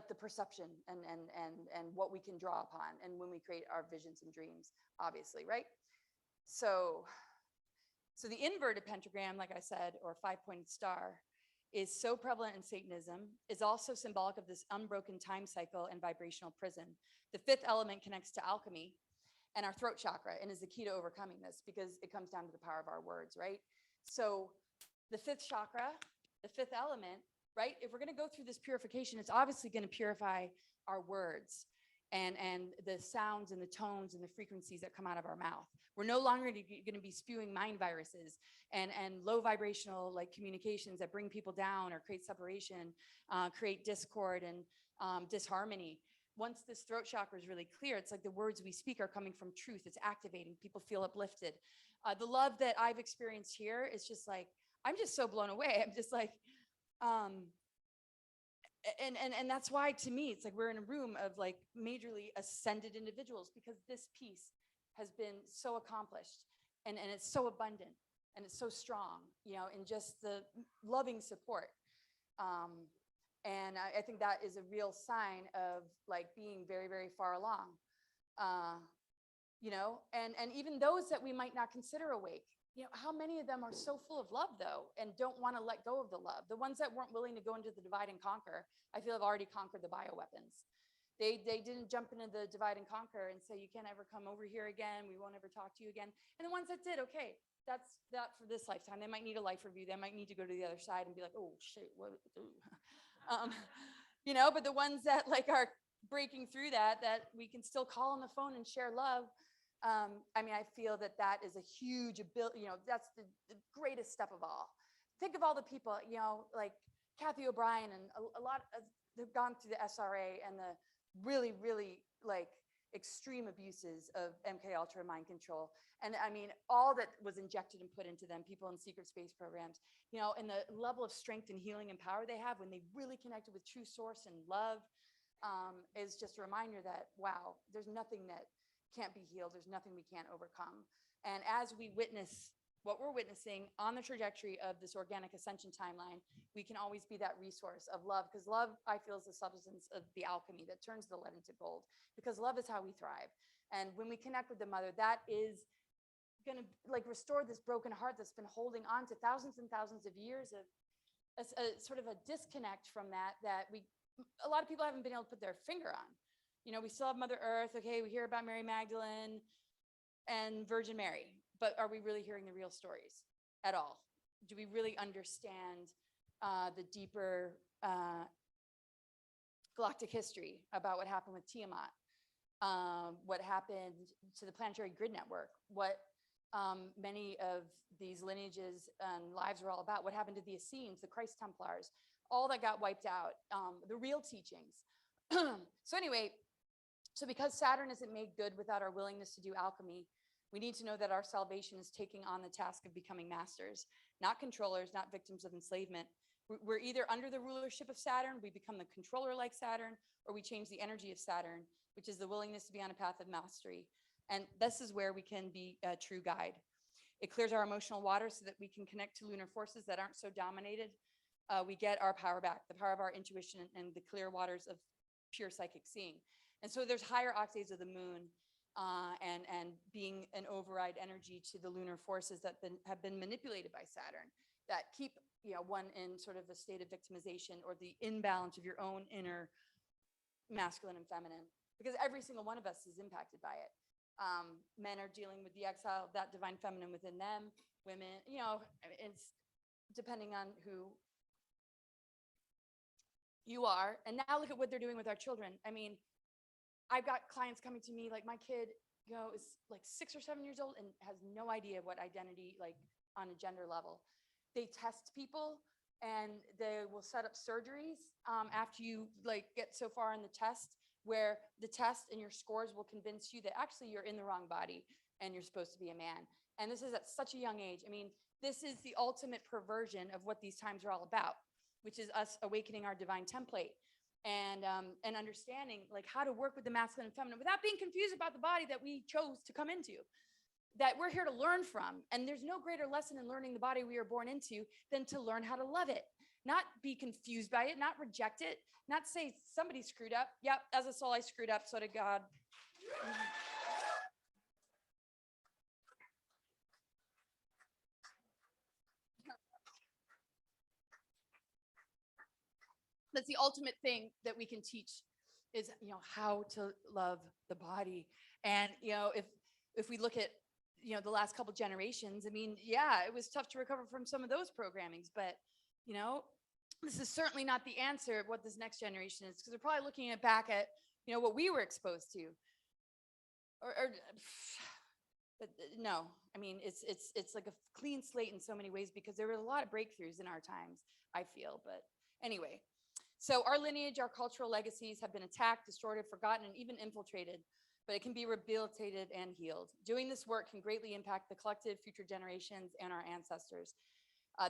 T: the perception and what we can draw upon, and when we create our visions and dreams, obviously, right? So the inverted pentagram, like I said, or 5-pointed star, is so prevalent in Satanism, is also symbolic of this unbroken time cycle and vibrational prison. The 5th element connects to alchemy and our throat chakra, and is the key to overcoming this, because it comes down to the power of our words, right? So the 5th chakra, the 5th element, right? If we're going to go through this purification, it's obviously going to purify our words and the sounds and the tones and the frequencies that come out of our mouth. We're no longer going to be spewing mind viruses and low vibrational like communications that bring people down or create separation, create discord and disharmony. Once this throat chakra is really clear, it's like the words we speak are coming from truth. It's activating. People feel uplifted. The love that I've experienced here is just like, I'm just so blown away. I'm just like, and that's why, to me, it's like we're in a room of like majorly ascended individuals, because this piece has been so accomplished and it's so abundant and it's so strong, you know, in just the loving support. And I think that is a real sign of like being very, very far along, you know, and even those that we might not consider awake. You know, how many of them are so full of love, though, and don't want to let go of the love? The ones that weren't willing to go into the divide and conquer, I feel have already conquered the bioweapons. They didn't jump into the divide and conquer and say, you can't ever come over here again. We won't ever talk to you again. And the ones that did, okay, that's that for this lifetime. They might need a life review. They might need to go to the other side and be like, oh, shit, what? You know, but the ones that like are breaking through that we can still call on the phone and share love. I mean, I feel that is a huge ability, you know, that's the greatest step of all. Think of all the people, you know, like Kathy O'Brien and a lot of, they've gone through the SRA and the really, really like extreme abuses of MK Ultra mind control. And I mean, all that was injected and put into them, people in secret space programs, you know, and the level of strength and healing and power they have when they really connected with true source and love, is just a reminder that, wow, there's nothing that can't be healed. There's nothing we can't overcome. And as we witness what we're witnessing on the trajectory of this organic ascension timeline, we can always be that resource of love, because love, I feel, is the substance of the alchemy that turns the lead into gold, because love is how we thrive. And when we connect with the mother, that is going to like restore this broken heart that's been holding on to thousands and thousands of years of a sort of a disconnect from that a lot of people haven't been able to put their finger on. You know, we still have Mother Earth. Okay, we hear about Mary Magdalene and Virgin Mary, but are we really hearing the real stories at all? Do we really understand the deeper galactic history about what happened with Tiamat, what happened to the planetary grid network, what many of these lineages and lives were all about, what happened to the Essenes, the Christ Templars, all that got wiped out, the real teachings. So anyway, so because Saturn isn't made good without our willingness to do alchemy, we need to know that our salvation is taking on the task of becoming masters, not controllers, not victims of enslavement. We're either under the rulership of Saturn, we become the controller like Saturn, or we change the energy of Saturn, which is the willingness to be on a path of mastery. And this is where we can be a true guide. It clears our emotional water so that we can connect to lunar forces that aren't so dominated. We get our power back, the power of our intuition and the clear waters of pure psychic seeing. And so there's higher octaves of the moon and being an override energy to the lunar forces that have been manipulated by Saturn, that keep, one in sort of a state of victimization or the imbalance of your own inner masculine and feminine, because every single one of us is impacted by it. Men are dealing with the exile of that divine feminine within them. Women, it's depending on who you are. And now look at what they're doing with our children. I mean, I've got clients coming to me, like my kid, is like 6 or 7 years old and has no idea what identity, like on a gender level. They test people and they will set up surgeries after you like get so far in the test, where the test and your scores will convince you that actually you're in the wrong body and you're supposed to be a man. And this is at such a young age. I mean, this is the ultimate perversion of what these times are all about, which is us awakening our divine template and understanding like how to work with the masculine and feminine without being confused about the body that we chose to come into, that we're here to learn from. And there's no greater lesson in learning the body we are born into than to learn how to love it, not be confused by it, not reject it, not say somebody screwed up. Yep, as a soul, I screwed up, so did God. That's the ultimate thing that we can teach is, how to love the body. And, if we look at, the last couple generations, I mean, yeah, it was tough to recover from some of those programmings, but, this is certainly not the answer of what this next generation is, because they're probably looking back at, what we were exposed to. But no, I mean, it's like a clean slate in so many ways, because there were a lot of breakthroughs in our times, I feel. But anyway, so our lineage, our cultural legacies have been attacked, distorted, forgotten, and even infiltrated, but it can be rehabilitated and healed. Doing this work can greatly impact the collective future generations and our ancestors.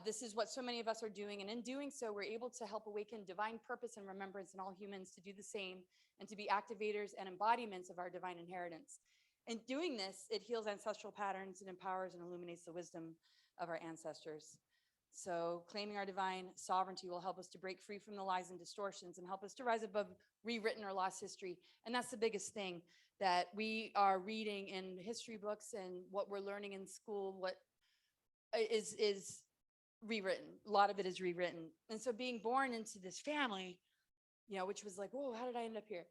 T: This is what so many of us are doing, and in doing so, we're able to help awaken divine purpose and remembrance in all humans to do the same and to be activators and embodiments of our divine inheritance. In doing this, it heals ancestral patterns and empowers and illuminates the wisdom of our ancestors. So claiming our divine sovereignty will help us to break free from the lies and distortions and help us to rise above rewritten or lost history. And that's the biggest thing that we are reading in history books and what we're learning in school, what is rewritten. A lot of it is rewritten. And so being born into this family, which was like, whoa, how did I end up here?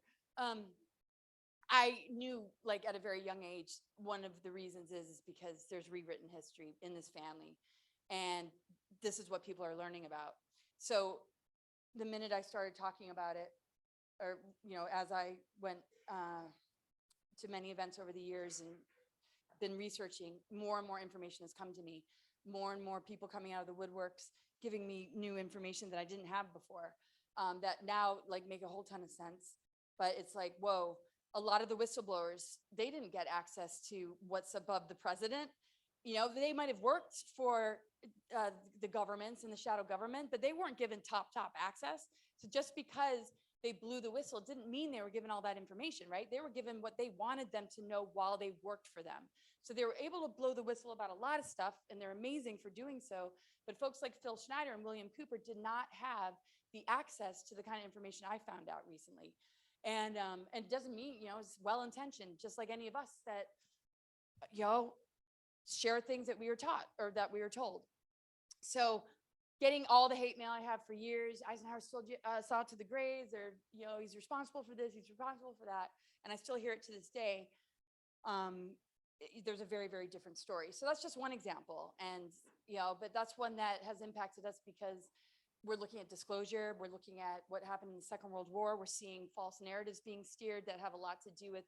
T: I knew, like, at a very young age, one of the reasons is because there's rewritten history in this family. And this is what people are learning about. So the minute I started talking about it, or, as I went to many events over the years and been researching, more and more information has come to me. More and more people coming out of the woodworks, giving me new information that I didn't have before, that now like make a whole ton of sense. But it's like, whoa, a lot of the whistleblowers, they didn't get access to what's above the president. They might have worked for the governments and the shadow government, but they weren't given top access. So just because they blew the whistle didn't mean they were given all that information, right? They were given what they wanted them to know while they worked for them. So they were able to blow the whistle about a lot of stuff, and they're amazing for doing so. But folks like Phil Schneider and William Cooper did not have the access to the kind of information I found out recently. And it doesn't mean, it's well-intentioned, just like any of us that, share things that we were taught or that we were told. So getting all the hate mail I have for years, Eisenhower still saw it to the graves, or, he's responsible for this, he's responsible for that. And I still hear it to this day. There's a very, very different story. So that's just one example. And, but that's one that has impacted us because we're looking at disclosure. We're looking at what happened in the Second World War. We're seeing false narratives being steered that have a lot to do with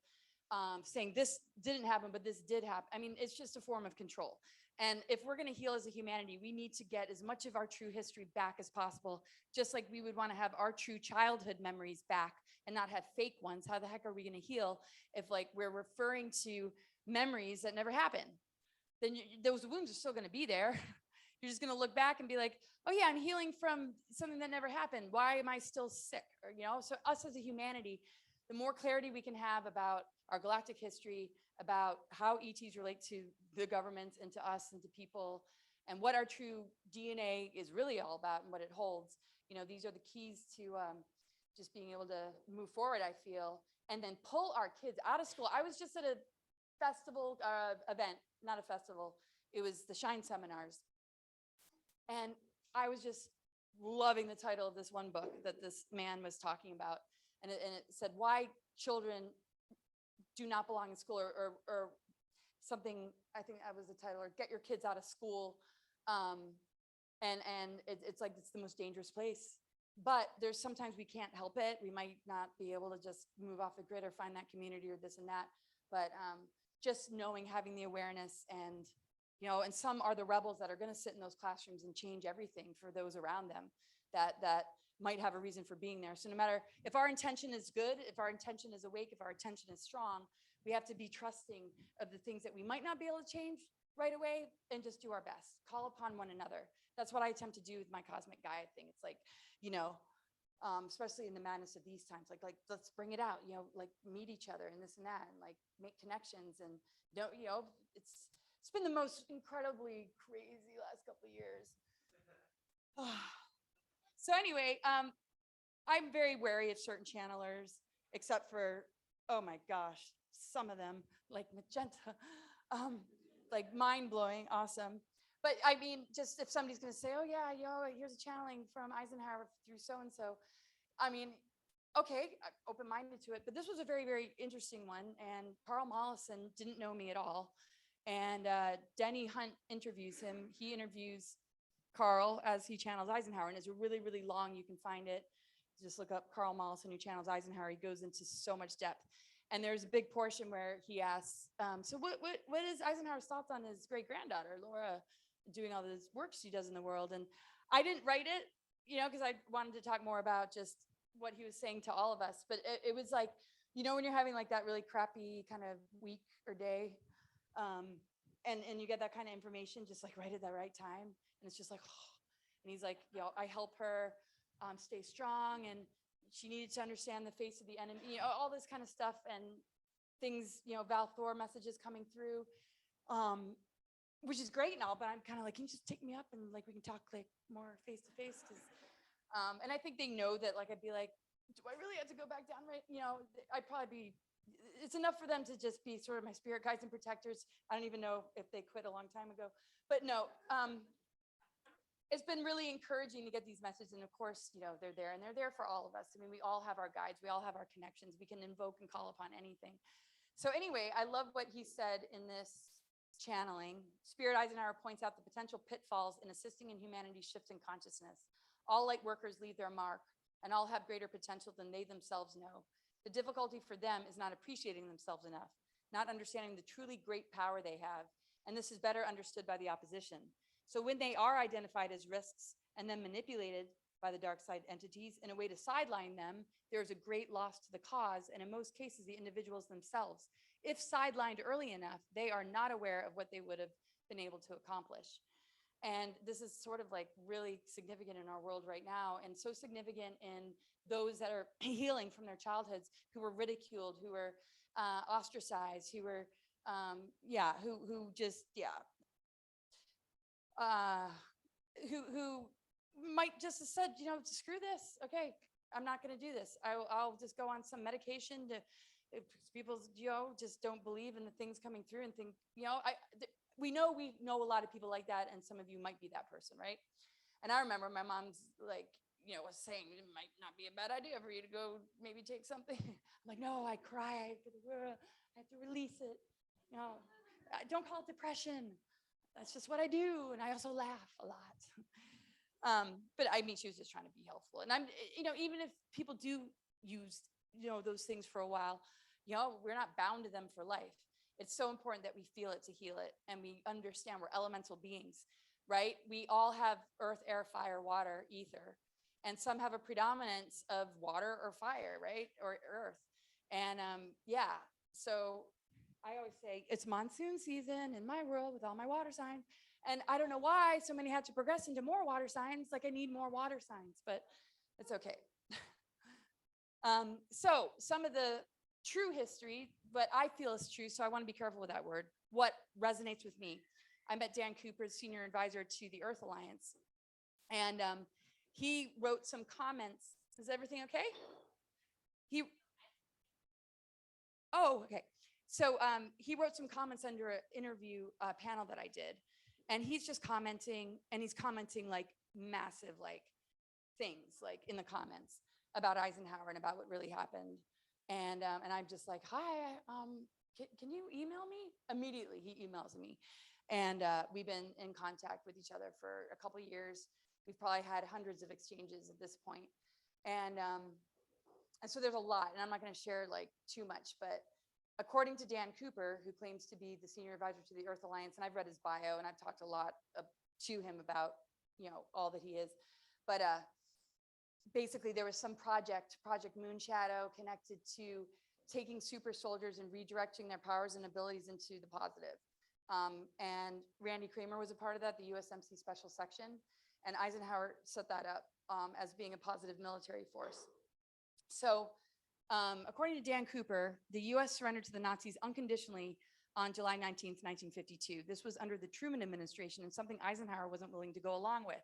T: saying this didn't happen, but this did happen. I mean, it's just a form of control. And if we're going to heal as a humanity, we need to get as much of our true history back as possible, just like we would want to have our true childhood memories back and not have fake ones. How the heck are we going to heal if like we're referring to memories that never happened? Then those wounds are still going to be there. You're just going to look back and be like, oh yeah, I'm healing from something that never happened. Why am I still sick? Or, so us as a humanity, the more clarity we can have about our galactic history, about how ETs relate to the governments and to us and to people, and what our true DNA is really all about and what it holds. These are the keys to just being able to move forward, I feel, and then pull our kids out of school. I was just at a festival event, not a festival. It was the Shine seminars. And I was just loving the title of this one book that this man was talking about. And it said, why children do not belong in school, or something, I think that was the title, or get your kids out of school. And it's like, it's the most dangerous place. But there's sometimes we can't help it. We might not be able to just move off the grid or find that community or this and that. But just knowing, having the awareness, and, you know, and some are the rebels that are going to sit in those classrooms and change everything for those around them that might have a reason for being there. So no matter if our intention is good, if our intention is awake, if our intention is strong, we have to be trusting of the things that we might not be able to change right away, and just do our best. Call upon one another. That's what I attempt to do with my Cosmic Gaia thing. It's like, you know, especially in the madness of these times, like let's bring it out, you know, like meet each other and this and that, and like make connections. And don't, you know, it's been the most incredibly crazy last couple of years. So anyway, I'm very wary of certain channelers, except for, oh my gosh, some of them, like Magenta, like mind-blowing, awesome. But I mean, just if somebody's gonna say, oh yeah, yo, here's a channeling from Eisenhower through so-and-so, I mean, okay, I'm open-minded to it, but this was a very, very interesting one. And Carl Mollison didn't know me at all. And Denny Hunt interviews him. He interviews Carl as he channels Eisenhower, and it's really, really long. You can find it. Just look up Carl Mollison who channels Eisenhower. He goes into so much depth. And there's a big portion where he asks, so what is Eisenhower's thoughts on his great-granddaughter, Laura, doing all this work she does in the world? And I didn't write it, you know, because I wanted to talk more about just what he was saying to all of us. But it was like, you know, when you're having like that really crappy kind of week or day, and you get that kind of information just like right at the right time. And it's just like, oh. And he's like, you know, I help her stay strong, and she needed to understand the face of the enemy, you know, all this kind of stuff, and things, you know, Val Thor messages coming through, which is great and all, but I'm kind of like, can you just take me up and like we can talk like more face to face? And I think they know that, like, I'd be like, do I really have to go back down? Right? You know, I'd probably be, it's enough for them to just be sort of my spirit guides and protectors. I don't even know if they quit a long time ago, but no, it's been really encouraging to get these messages. And of course, you know, they're there, and they're there for all of us. I mean, we all have our guides. We all have our connections. We can invoke and call upon anything. So anyway, I love what he said in this channeling. Spirit Eisenhower points out the potential pitfalls in assisting in humanity's shift in consciousness. All light workers leave their mark, and all have greater potential than they themselves know. The difficulty for them is not appreciating themselves enough, not understanding the truly great power they have. And this is better understood by the opposition. So when they are identified as risks and then manipulated by the dark side entities in a way to sideline them, there is a great loss to the cause, and in most cases, the individuals themselves. If sidelined early enough, they are not aware of what they would have been able to accomplish. And this is sort of like really significant in our world right now, and so significant in those that are healing from their childhoods, who were ridiculed, who were ostracized, who were, who just, who might just have said, you know, screw this. Okay, I'm not going to do this. I'll just go on some medication to, if people, you know, just don't believe in the things coming through and think, you know, we know a lot of people like that, and some of you might be that person, right? And I remember my mom's like, you know, was saying it might not be a bad idea for you to go maybe take something. I'm like, no, I cry for the world. I have to release it. You know, don't call it depression. That's just what I do. And I also laugh a lot. But I mean, she was just trying to be helpful. And I'm, you know, even if people do use, you know, those things for a while, you know, we're not bound to them for life. It's so important that we feel it to heal it. And we understand we're elemental beings, right? We all have earth, air, fire, water, ether. And some have a predominance of water or fire, right? Or earth. And so I always say it's monsoon season in my world with all my water signs. And I don't know why so many had to progress into more water signs. Like I need more water signs, but it's okay. So some of the true history, but I feel is true, so I want to be careful with that word. What resonates with me? I met Dan Cooper, senior advisor to the Earth Alliance, and he wrote some comments. Is everything okay? Okay. So he wrote some comments under an interview panel that I did, and he's just commenting, and he's commenting like massive like things like in the comments about Eisenhower and about what really happened. And I'm just like, hi, can you email me? Immediately he emails me. And we've been in contact with each other for a couple of years. We've probably had hundreds of exchanges at this point. And so there's a lot, and I'm not going to share like too much, but according to Dan Cooper, who claims to be the senior advisor to the Earth Alliance, and I've read his bio and I've talked a lot to him about, all that he is, but basically there was some Project Moonshadow, connected to taking super soldiers and redirecting their powers and abilities into the positive. And Randy Kramer was a part of that, the USMC Special Section, and Eisenhower set that up as being a positive military force. So according to Dan Cooper, the US surrendered to the Nazis unconditionally on July 19th, 1952. This was under the Truman administration and something Eisenhower wasn't willing to go along with.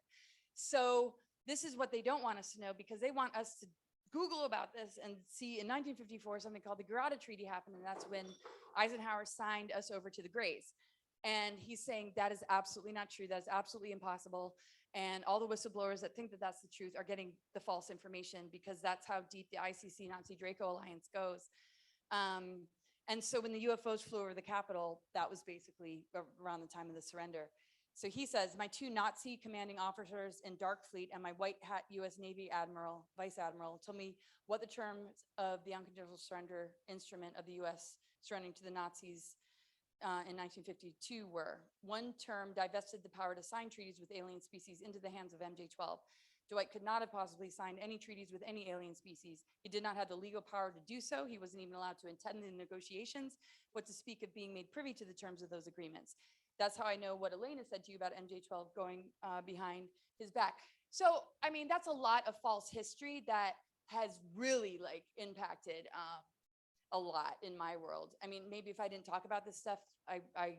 T: So this is what they don't want us to know, because they want us to Google about this and see in 1954 something called the Garada Treaty happened, and that's when Eisenhower signed us over to the Greys. And he's saying that is absolutely not true. That is absolutely impossible. And all the whistleblowers that think that that's the truth are getting the false information, because that's how deep the ICC Nazi Draco alliance goes. And so when the UFOs flew over the Capitol, that was basically around the time of the surrender. So he says, my two Nazi commanding officers in Dark Fleet and my white hat US Navy Admiral, Vice Admiral, told me what the terms of the unconditional surrender instrument of the US surrendering to the Nazis in 1952 were. One term divested the power to sign treaties with alien species into the hands of MJ-12. Dwight could not have possibly signed any treaties with any alien species. He did not have the legal power to do so. He wasn't even allowed to attend the negotiations, what to speak of being made privy to the terms of those agreements. That's how I know what Elena said to you about MJ-12 going behind his back. So, I mean, that's a lot of false history that has really like impacted a lot in my world. I mean, maybe if I didn't talk about this stuff, I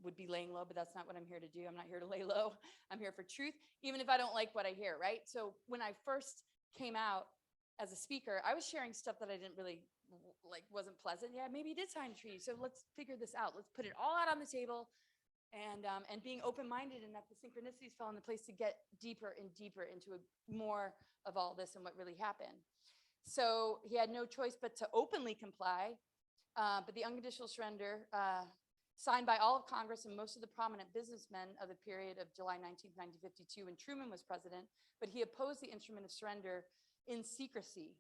T: would be laying low, but that's not what I'm here to do. I'm not here to lay low. I'm here for truth, even if I don't like what I hear, right? So when I first came out as a speaker, I was sharing stuff that I didn't really like, wasn't pleasant. Yeah, maybe he did sign a treaty. So let's figure this out. Let's put it all out on the table, and being open-minded, and that the synchronicities fell into place to get deeper and deeper into more of all this and what really happened. So he had no choice but to openly comply. But the unconditional surrender, signed by all of Congress and most of the prominent businessmen of the period of July 19th, 1952, when Truman was president, but he opposed the instrument of surrender in secrecy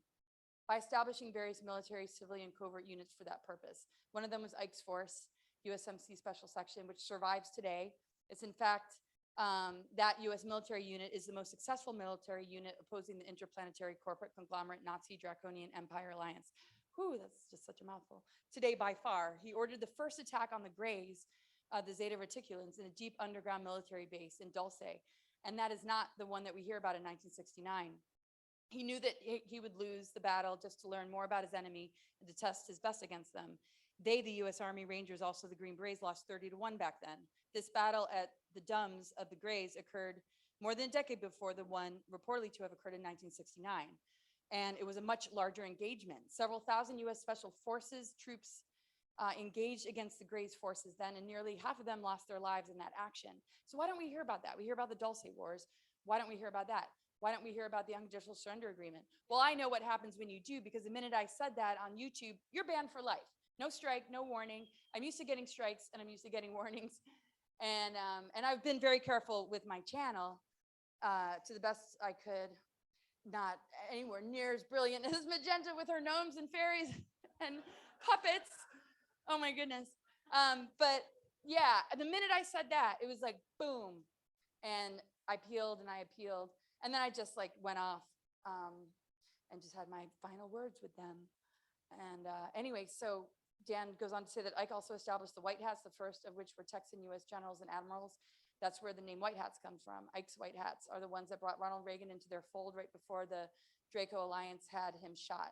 T: by establishing various military, civilian, covert units for that purpose. One of them was Ike's Force, USMC Special Section, which survives today. It's in fact, that US military unit is the most successful military unit opposing the interplanetary corporate conglomerate Nazi Draconian Empire Alliance. Whew, that's just such a mouthful. Today, by far, he ordered the first attack on the Greys, the Zeta Reticulans, in a deep underground military base in Dulce. And that is not the one that we hear about in 1969. He knew that he would lose the battle just to learn more about his enemy and to test his best against them. They, the US Army Rangers, also the Green Berets, lost 30-1 back then. This battle at the Dumbs of the Greys occurred more than a decade before the one reportedly to have occurred in 1969. And it was a much larger engagement. Several thousand US Special Forces troops engaged against the Greys forces then, and nearly half of them lost their lives in that action. So why don't we hear about that? We hear about the Dulce Wars. Why don't we hear about that? Why don't we hear about the unconditional surrender agreement? Well, I know what happens when you do, because the minute I said that on YouTube, you're banned for life. No strike, no warning. I'm used to getting strikes and I'm used to getting warnings. And I've been very careful with my channel to the best I could. Not anywhere near as brilliant as Magenta with her gnomes and fairies and puppets. Oh my goodness. But yeah, the minute I said that, it was like, boom. And I appealed and I appealed. And then I just like went off and just had my final words with them. And anyway, so Dan goes on to say that Ike also established the White Hats, the first of which were Texan US generals and admirals. That's where the name White Hats comes from. Ike's White Hats are the ones that brought Ronald Reagan into their fold right before the Draco Alliance had him shot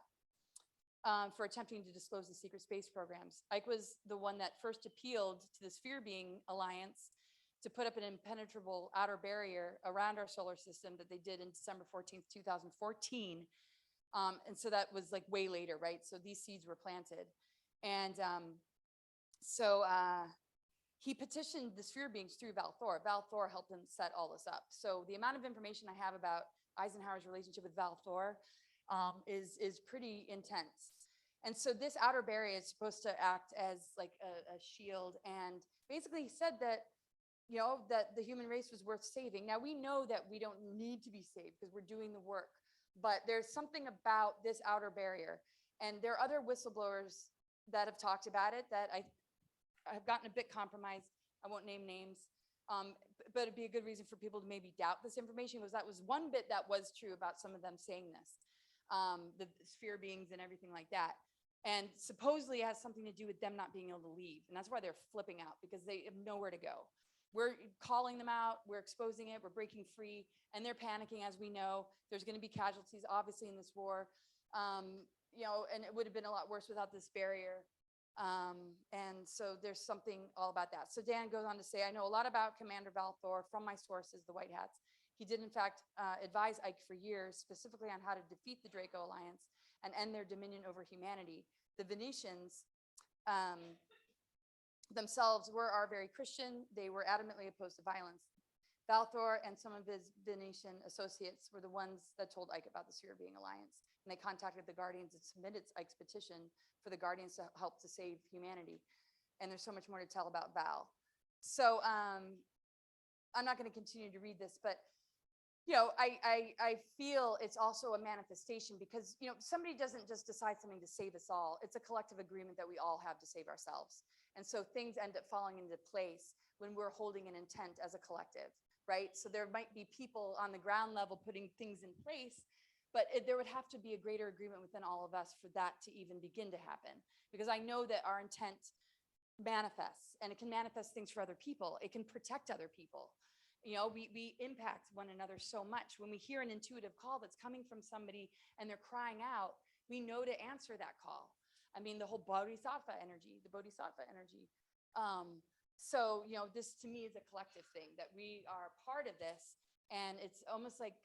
T: for attempting to disclose the secret space programs. Ike was the one that first appealed to the Sphere Being Alliance to put up an impenetrable outer barrier around our solar system that they did in December 14th, 2014. And so that was like way later, right? So these seeds were planted. And he petitioned the sphere beings through Val Thor. Val Thor helped him set all this up. So the amount of information I have about Eisenhower's relationship with Val Thor is pretty intense. And so this outer barrier is supposed to act as like a shield. And basically he said that, you know, that the human race was worth saving. Now we know that we don't need to be saved because we're doing the work, but there's something about this outer barrier. And there are other whistleblowers that have talked about it that I have gotten a bit compromised. I won't name names, but it'd be a good reason for people to maybe doubt this information, because that was one bit that was true about some of them saying this, the sphere beings and everything like that. And supposedly it has something to do with them not being able to leave. And that's why they're flipping out, because they have nowhere to go. We're calling them out, we're exposing it, we're breaking free, and they're panicking. As we know, there's going to be casualties, obviously, in this war. You know, and it would have been a lot worse without this barrier. And so there's something all about that. So Dan goes on to say, I know a lot about Commander Val Thor from my sources, the White Hats. He did, in fact, advise Ike for years, specifically on how to defeat the Draco Alliance and end their dominion over humanity. The Venetians themselves are very Christian. They were adamantly opposed to violence. Val Thor and some of his Venetian associates were the ones that told Ike about the Sphere Being Alliance. And they contacted the Guardians and submitted Ike's petition for the Guardians to help to save humanity. And there's so much more to tell about Val. So I'm not going to continue to read this, but you know, I feel it's also a manifestation, because, you know, somebody doesn't just decide something to save us all. It's a collective agreement that we all have to save ourselves. And so things end up falling into place when we're holding an intent as a collective, right? So there might be people on the ground level putting things in place, but there would have to be a greater agreement within all of us for that to even begin to happen. Because I know that our intent manifests, and it can manifest things for other people. It can protect other people. You know, we impact one another so much. When we hear an intuitive call that's coming from somebody and they're crying out, we know to answer that call. I mean, the whole bodhisattva energy, So, you know, this to me is a collective thing, that we are part of this. And it's almost like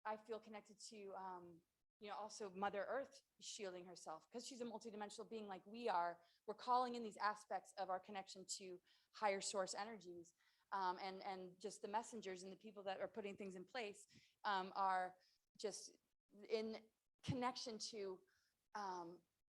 T: I feel connected to, you know, also Mother Earth shielding herself, because she's a multidimensional being like we are. We're calling in these aspects of our connection to higher source energies. And just the messengers and the people that are putting things in place are just in connection to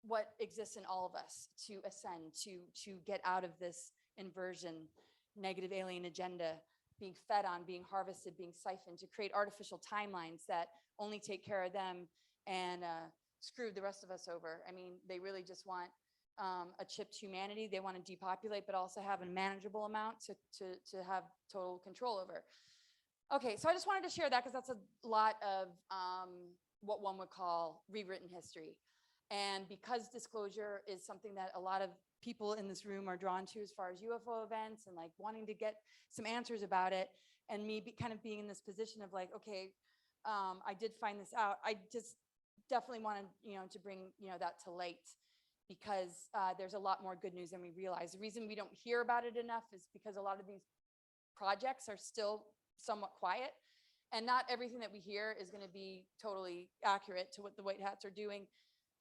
T: what exists in all of us to ascend, to get out of this inversion, negative alien agenda, being fed on, being harvested, being siphoned, to create artificial timelines that only take care of them and screw the rest of us over. I mean, they really just want a chipped humanity. They want to depopulate, but also have a manageable amount to have total control over. Okay, so I just wanted to share that, because that's a lot of what one would call rewritten history. And because disclosure is something that a lot of people in this room are drawn to as far as UFO events and like wanting to get some answers about it, and me kind of being in this position of like, okay, I did find this out. I just definitely wanted, you know, to bring, you know, that to light, because there's a lot more good news than we realize. The reason we don't hear about it enough is because a lot of these projects are still somewhat quiet, and not everything that we hear is going to be totally accurate to what the White Hats are doing.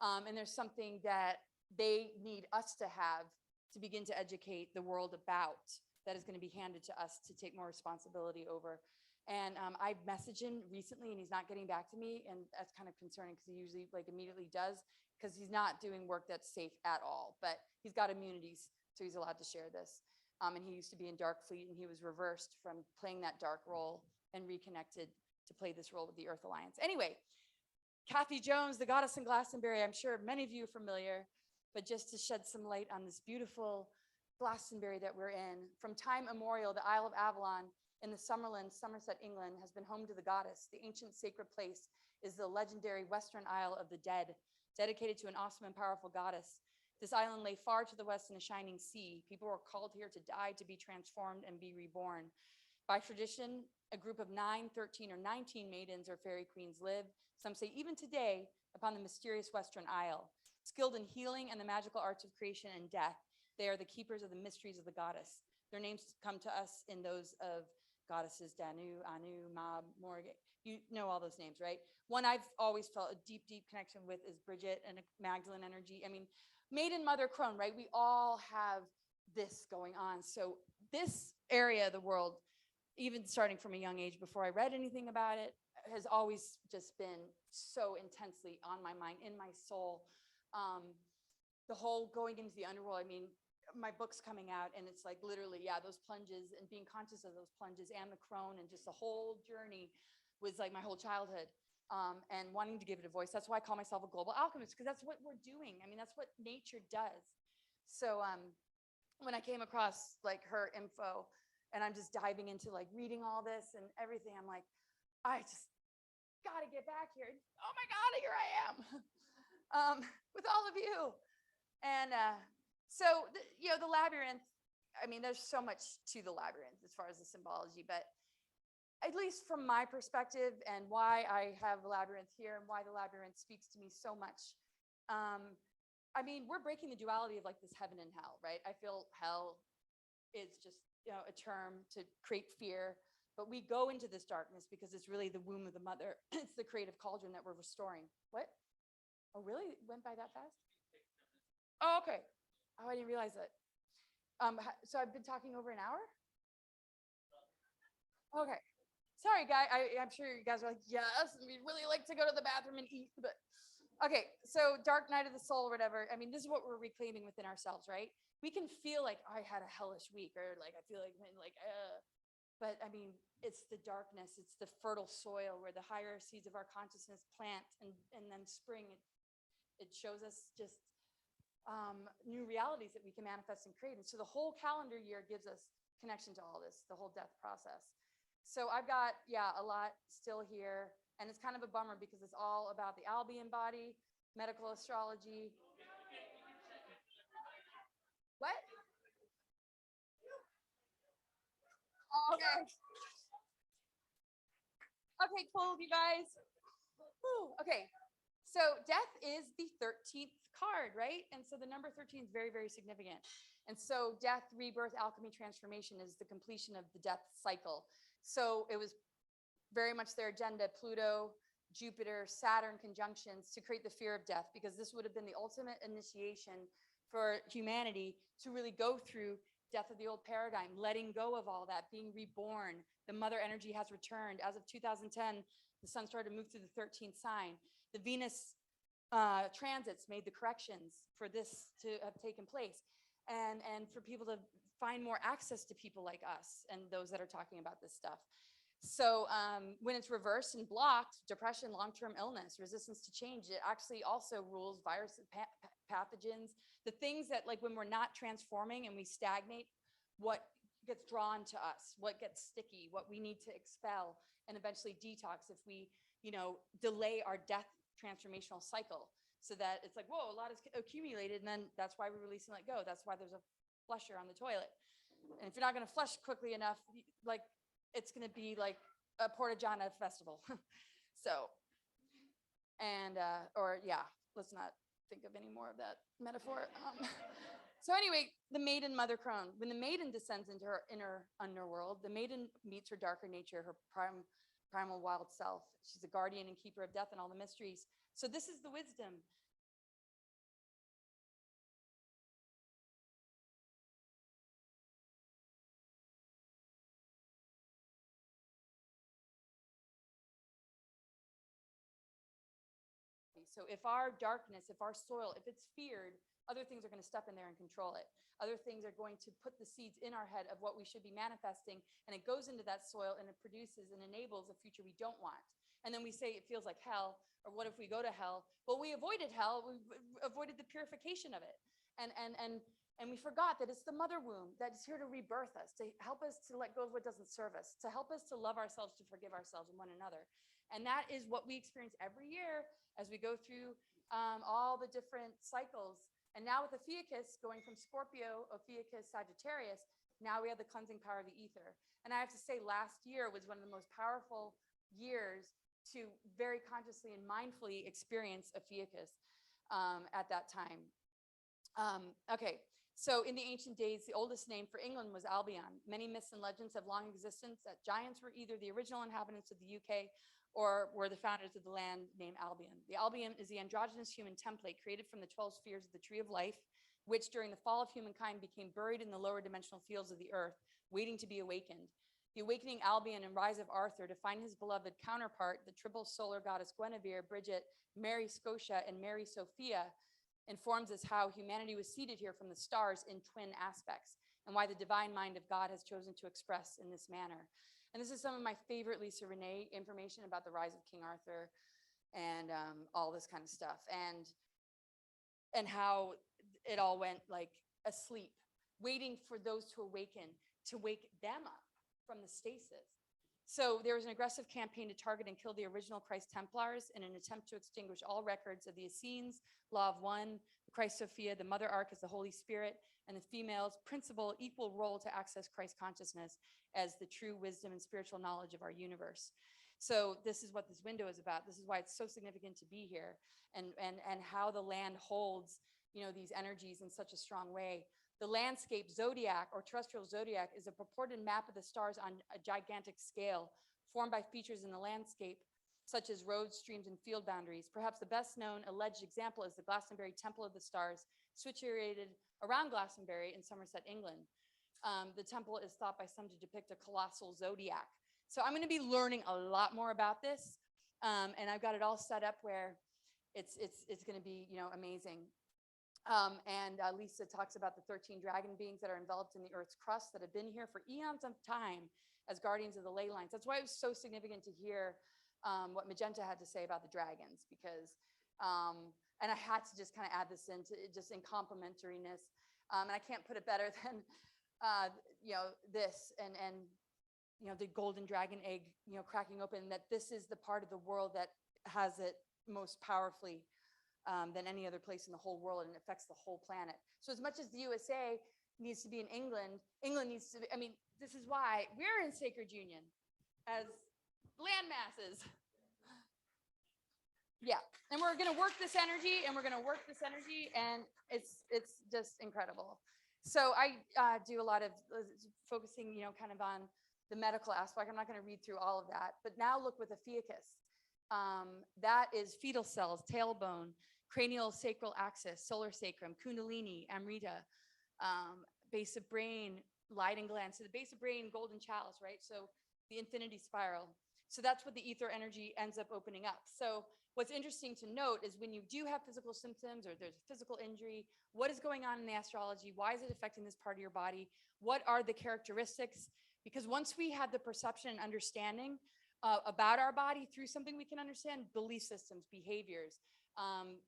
T: And there's something that they need us to have to begin to educate the world about, that is going to be handed to us to take more responsibility over. And I've messaged him recently and he's not getting back to me. And that's kind of concerning, because he usually like immediately does, because he's not doing work that's safe at all. But he's got immunities, so he's allowed to share this. And he used to be in Dark Fleet, and he was reversed from playing that dark role and reconnected to play this role with the Earth Alliance. Anyway, Kathy Jones, the goddess in Glastonbury, I'm sure many of you are familiar, but just to shed some light on this beautiful Glastonbury that we're in. From time immemorial, the Isle of Avalon in the Summerland, Somerset, England, has been home to the goddess. The ancient sacred place is the legendary Western Isle of the Dead, dedicated to an awesome and powerful goddess. This island lay far to the west in a shining sea. People were called here to die, to be transformed, and be reborn. By tradition, a group of 9, 13, or 19 maidens or fairy queens live, some say even today, upon the mysterious Western Isle. Skilled in healing and the magical arts of creation and death, they are the keepers of the mysteries of the goddess. Their names come to us in those of goddesses Danu, Anu, Mab, Morgan. You know all those names, right? One I've always felt a deep, deep connection with is Bridget and Magdalene energy. I mean, Maiden, Mother, Crone, right? We all have this going on. So this area of the world, even starting from a young age before I read anything about it, has always just been so intensely on my mind, in my soul. The whole going into the underworld, I mean, my book's coming out and it's like literally, yeah, those plunges and being conscious of those plunges and the crone and just the whole journey was like my whole childhood. And wanting to give it a voice. That's why I call myself a global alchemist, because that's what we're doing. I mean, that's what nature does. So when I came across like her info and I'm just diving into like reading all this and everything, I'm like, I just gotta get back here. Oh my God, here I am with all of you. And so, the labyrinth, I mean, there's so much to the labyrinth as far as the symbology, but at least from my perspective and why I have the labyrinth here and why the labyrinth speaks to me so much. I mean, we're breaking the duality of like this heaven and hell, right? I feel hell is just, a term to create fear, but we go into this darkness because it's really the womb of the mother. It's the creative cauldron that we're restoring. What? Oh, really? It went by that fast? Oh, okay. Oh, I didn't realize that. So I've been talking over an hour? Okay. Sorry, guy. I'm sure you guys are like, yes, we'd really like to go to the bathroom and eat, but okay. So dark night of the soul or whatever. I mean, this is what we're reclaiming within ourselves, right? We can feel like I had a hellish week or like, I feel like, but I mean, it's the darkness. It's the fertile soil where the higher seeds of our consciousness plant and then spring, it shows us just new realities that we can manifest and create. And so the whole calendar year gives us connection to all this, the whole death process. So I've got, a lot still here, and it's kind of a bummer because it's all about the Albion body, medical astrology. What? Okay. Okay, cool, you guys. Whew. Okay, so death is the 13th card, right? And so the number 13 is very, very significant. And so death, rebirth, alchemy, transformation is the completion of the death cycle. So it was very much their agenda, Pluto, Jupiter, Saturn conjunctions to create the fear of death, because this would have been the ultimate initiation for humanity to really go through death of the old paradigm, letting go of all that, being reborn. The mother energy has returned. As of 2010, the sun started to move through the 13th sign. The Venus transits made the corrections for this to have taken place, and for people to find more access to people like us and those that are talking about this stuff. So when it's reversed and blocked, depression, long-term illness, resistance to change, it actually also rules viruses, pathogens, the things that, like, when we're not transforming and we stagnate, what gets drawn to us, what gets sticky, what we need to expel and eventually detox if we, delay our death transformational cycle, so that it's like, whoa, a lot is accumulated, and then that's why we release and let go. That's why there's a flusher on the toilet. And if you're not going to flush quickly enough, like, it's going to be like a porta john at a festival. So, and, let's not think of any more of that metaphor. So anyway, the maiden mother crone. When the maiden descends into her inner underworld, the maiden meets her darker nature, her primal wild self. She's a guardian and keeper of death and all the mysteries. So this is the wisdom. So if our darkness, if our soil, if it's feared, other things are going to step in there and control it. Other things are going to put the seeds in our head of what we should be manifesting, and it goes into that soil and it produces and enables a future we don't want. And then we say it feels like hell, or what if we go to hell? Well, we avoided hell, we avoided the purification of it. And we forgot that it's the mother womb that is here to rebirth us, to help us to let go of what doesn't serve us, to help us to love ourselves, to forgive ourselves and one another. And that is what we experience every year as we go through all the different cycles. And now with Ophiuchus going from Scorpio, Ophiuchus, Sagittarius, now we have the cleansing power of the ether. And I have to say, last year was one of the most powerful years to very consciously and mindfully experience Ophiuchus at that time. Okay, so in the ancient days, the oldest name for England was Albion. Many myths and legends have long existence that giants were either the original inhabitants of the UK or were the founders of the land named Albion. The Albion is the androgynous human template created from the 12 spheres of the tree of life, which during the fall of humankind became buried in the lower dimensional fields of the earth, waiting to be awakened. The awakening Albion and rise of Arthur to find his beloved counterpart, the triple solar goddess Guinevere, Bridget, Mary Scotia, and Mary Sophia, informs us how humanity was seated here from the stars in twin aspects, and why the divine mind of God has chosen to express in this manner. And this is some of my favorite Lisa Renee information about the rise of King Arthur and all this kind of stuff, and how it all went like asleep, waiting for those to awaken, to wake them up from the stasis. So there was an aggressive campaign to target and kill the original Christ Templars in an attempt to extinguish all records of the Essenes, Law of One, the Christ Sophia, the Mother Ark as the Holy Spirit, and the female's principal equal role to access Christ consciousness as the true wisdom and spiritual knowledge of our universe. So this is what this window is about. This is why it's so significant to be here, and how the land holds, these energies in such a strong way. The landscape zodiac or terrestrial zodiac is a purported map of the stars on a gigantic scale, formed by features in the landscape, such as roads, streams, and field boundaries. Perhaps the best known alleged example is the Glastonbury Temple of the Stars, situated around Glastonbury in Somerset, England. The temple is thought by some to depict a colossal zodiac. So I'm going to be learning a lot more about this, and I've got it all set up where it's going to be amazing. Lisa talks about the 13 dragon beings that are enveloped in the Earth's crust that have been here for eons of time as guardians of the ley lines. That's why it was so significant to hear what Magenta had to say about the dragons, because, and I had to just kind of add this in just in complementariness. And I can't put it better than, this and the golden dragon egg, cracking open, that this is the part of the world that has it most powerfully than any other place in the whole world, and it affects the whole planet. So as much as the USA needs to be in England, England needs to be, this is why we're in sacred union as land masses. Yeah, and we're gonna work this energy, and it's just incredible. So I do a lot of focusing, kind of on the medical aspect. I'm not gonna read through all of that, but now look with a fiacus. That is fetal cells, tailbone, cranial sacral axis, solar sacrum, kundalini, amrita, base of brain, Leyden gland. So the base of brain, golden chalice, right? So the infinity spiral. So that's what the ether energy ends up opening up. So what's interesting to note is when you do have physical symptoms or there's a physical injury, what is going on in the astrology? Why is it affecting this part of your body? What are the characteristics? Because once we have the perception and understanding about our body through something we can understand, belief systems, behaviors,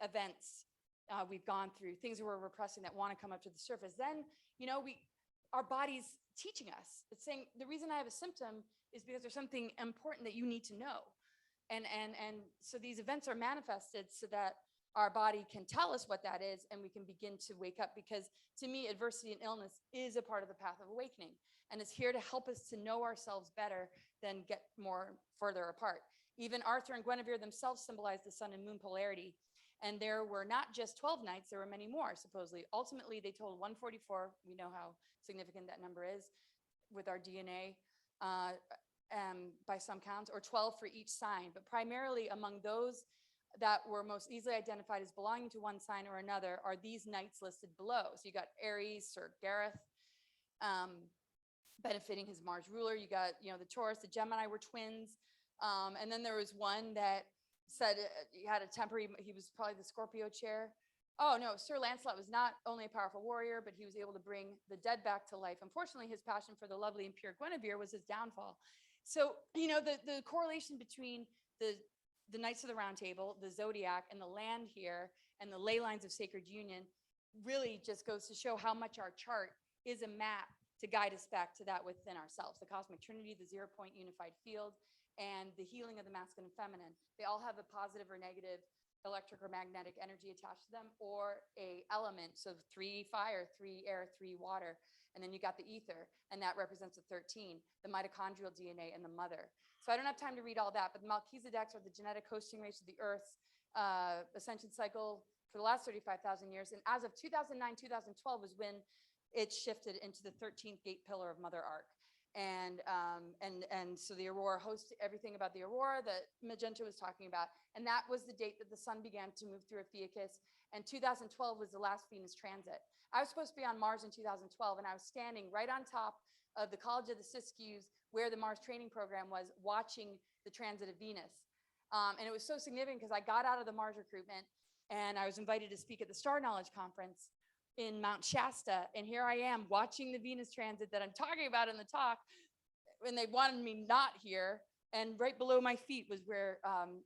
T: events we've gone through, things that we're repressing that want to come up to the surface, then, our body's teaching us. It's saying, the reason I have a symptom is because there's something important that you need to know. And so these events are manifested so that our body can tell us what that is, and we can begin to wake up, because to me, adversity and illness is a part of the path of awakening. And it's here to help us to know ourselves better than get further apart. Even Arthur and Guinevere themselves symbolize the sun and moon polarity. And there were not just 12 nights, there were many more, supposedly. Ultimately, they told 144, we know how significant that number is with our DNA by some counts, or 12 for each sign. But primarily among those that were most easily identified as belonging to one sign or another are these nights listed below. So you got Aries, Sir Gareth, benefiting his Mars ruler. You got, the Taurus, the Gemini were twins. And then there was one that said he had a temper, he was probably the Scorpio chair. Oh no, Sir Lancelot was not only a powerful warrior, but he was able to bring the dead back to life. Unfortunately, his passion for the lovely and pure Guinevere was his downfall. So, the correlation between the Knights of the Round Table, the Zodiac, and the land here, and the ley lines of sacred union really just goes to show how much our chart is a map to guide us back to that within ourselves. The cosmic trinity, the 0-point unified field, and the healing of the masculine and feminine. They all have a positive or negative electric or magnetic energy attached to them, or a element. So 3 fire, 3 air, 3 water. And then you got the ether, and that represents the 13, the mitochondrial DNA and the mother. So I don't have time to read all that, but the Melchizedeks are the genetic hosting race of the Earth's ascension cycle for the last 35,000 years. And as of 2009, 2012 was when it shifted into the 13th gate pillar of Mother Arc. And so the aurora hosts everything about the aurora that Magenta was talking about. And that was the date that the sun began to move through Ophiuchus. And 2012 was the last Venus transit. I was supposed to be on Mars in 2012, and I was standing right on top of the College of the Siskiyous, where the Mars training program was, watching the transit of Venus. And it was so significant because I got out of the Mars recruitment and I was invited to speak at the Star Knowledge Conference in Mount Shasta. And here I am watching the Venus transit that I'm talking about in the talk, and they wanted me not here. And right below my feet was where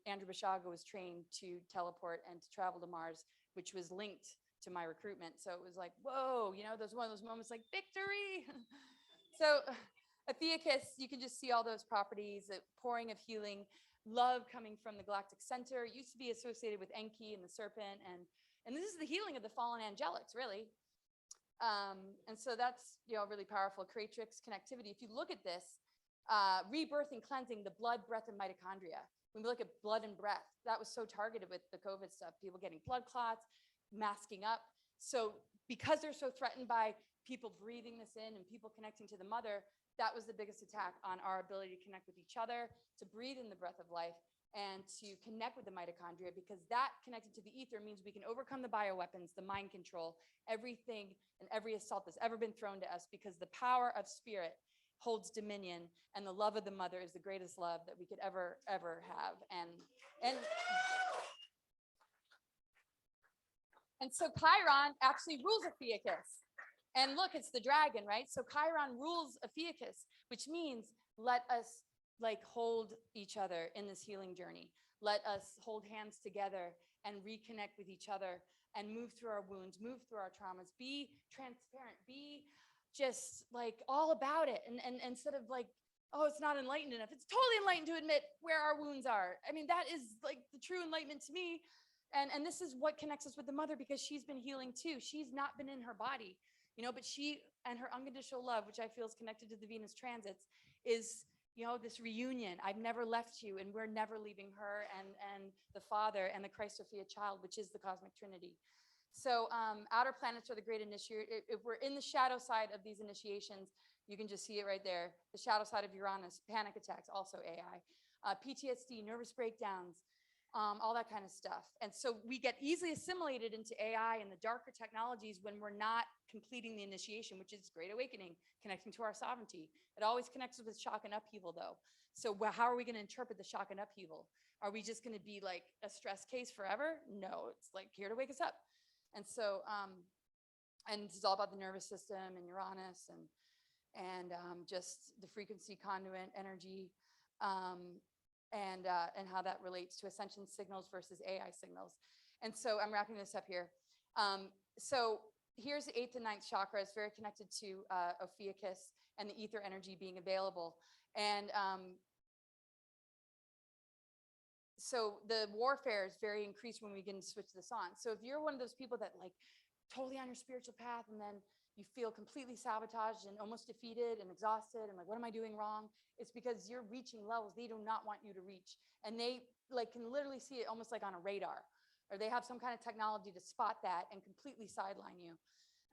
T: Andrew Bashaga was trained to teleport and to travel to Mars, which was linked to my recruitment. So it was like, whoa, you know, there's one of those moments like victory. So Ophiuchus, you can just see all those properties, the pouring of healing, love coming from the galactic center. It used to be associated with Enki and the serpent. And this is the healing of the fallen angelics, really. And so that's, you know, really powerful. Creatrix connectivity. If you look at this, rebirth and cleansing the blood, breath, and mitochondria. When we look at blood and breath, that was so targeted with the COVID stuff, people getting blood clots, masking up. So because they're so threatened by people breathing this in and people connecting to the mother, that was the biggest attack on our ability to connect with each other, to breathe in the breath of life, and to connect with the mitochondria, because that connected to the ether means we can overcome the bioweapons, the mind control, everything and every assault that's ever been thrown to us, because the power of spirit holds dominion, and the love of the mother is the greatest love that we could ever have. And so Chiron actually rules Ophiuchus. And look, it's the dragon, right? So Chiron rules Ophiuchus, which means let us like hold each other in this healing journey. Let us hold hands together and reconnect with each other and move through our wounds, move through our traumas, be transparent, be just like all about it. And instead of like, oh, it's not enlightened enough. It's totally enlightened to admit where our wounds are. I mean, that is like the true enlightenment to me. And this is what connects us with the mother, because she's been healing too. She's not been in her body, you know, but she and her unconditional love, which I feel is connected to the Venus transits, is, you know, this reunion. I've never left you, and we're never leaving her, and the Father and the Christ Sophia child, which is the cosmic Trinity. So outer planets are the great initiator. If we're in the shadow side of these initiations, you can just see it right there. The shadow side of Uranus, panic attacks, also AI, PTSD, nervous breakdowns, all that kind of stuff. And so we get easily assimilated into AI and the darker technologies when we're not completing the initiation, which is Great Awakening, connecting to our sovereignty. It always connects us with shock and upheaval, though. So how are we going to interpret the shock and upheaval? Are we just going to be like a stress case forever? No, it's like here to wake us up. And so, and this is all about the nervous system and Uranus and just the frequency conduit energy. And how that relates to Ascension signals versus AI signals. And so I'm wrapping this up here. So here's the 8th and 9th chakra. It's very connected to Ophiuchus and the ether energy being available. And so the warfare is very increased when we begin to switch this on. So if you're one of those people that like totally on your spiritual path, and then you feel completely sabotaged and almost defeated and exhausted and like, what am I doing wrong? It's because you're reaching levels they do not want you to reach. And they like can literally see it almost like on a radar, or they have some kind of technology to spot that and completely sideline you.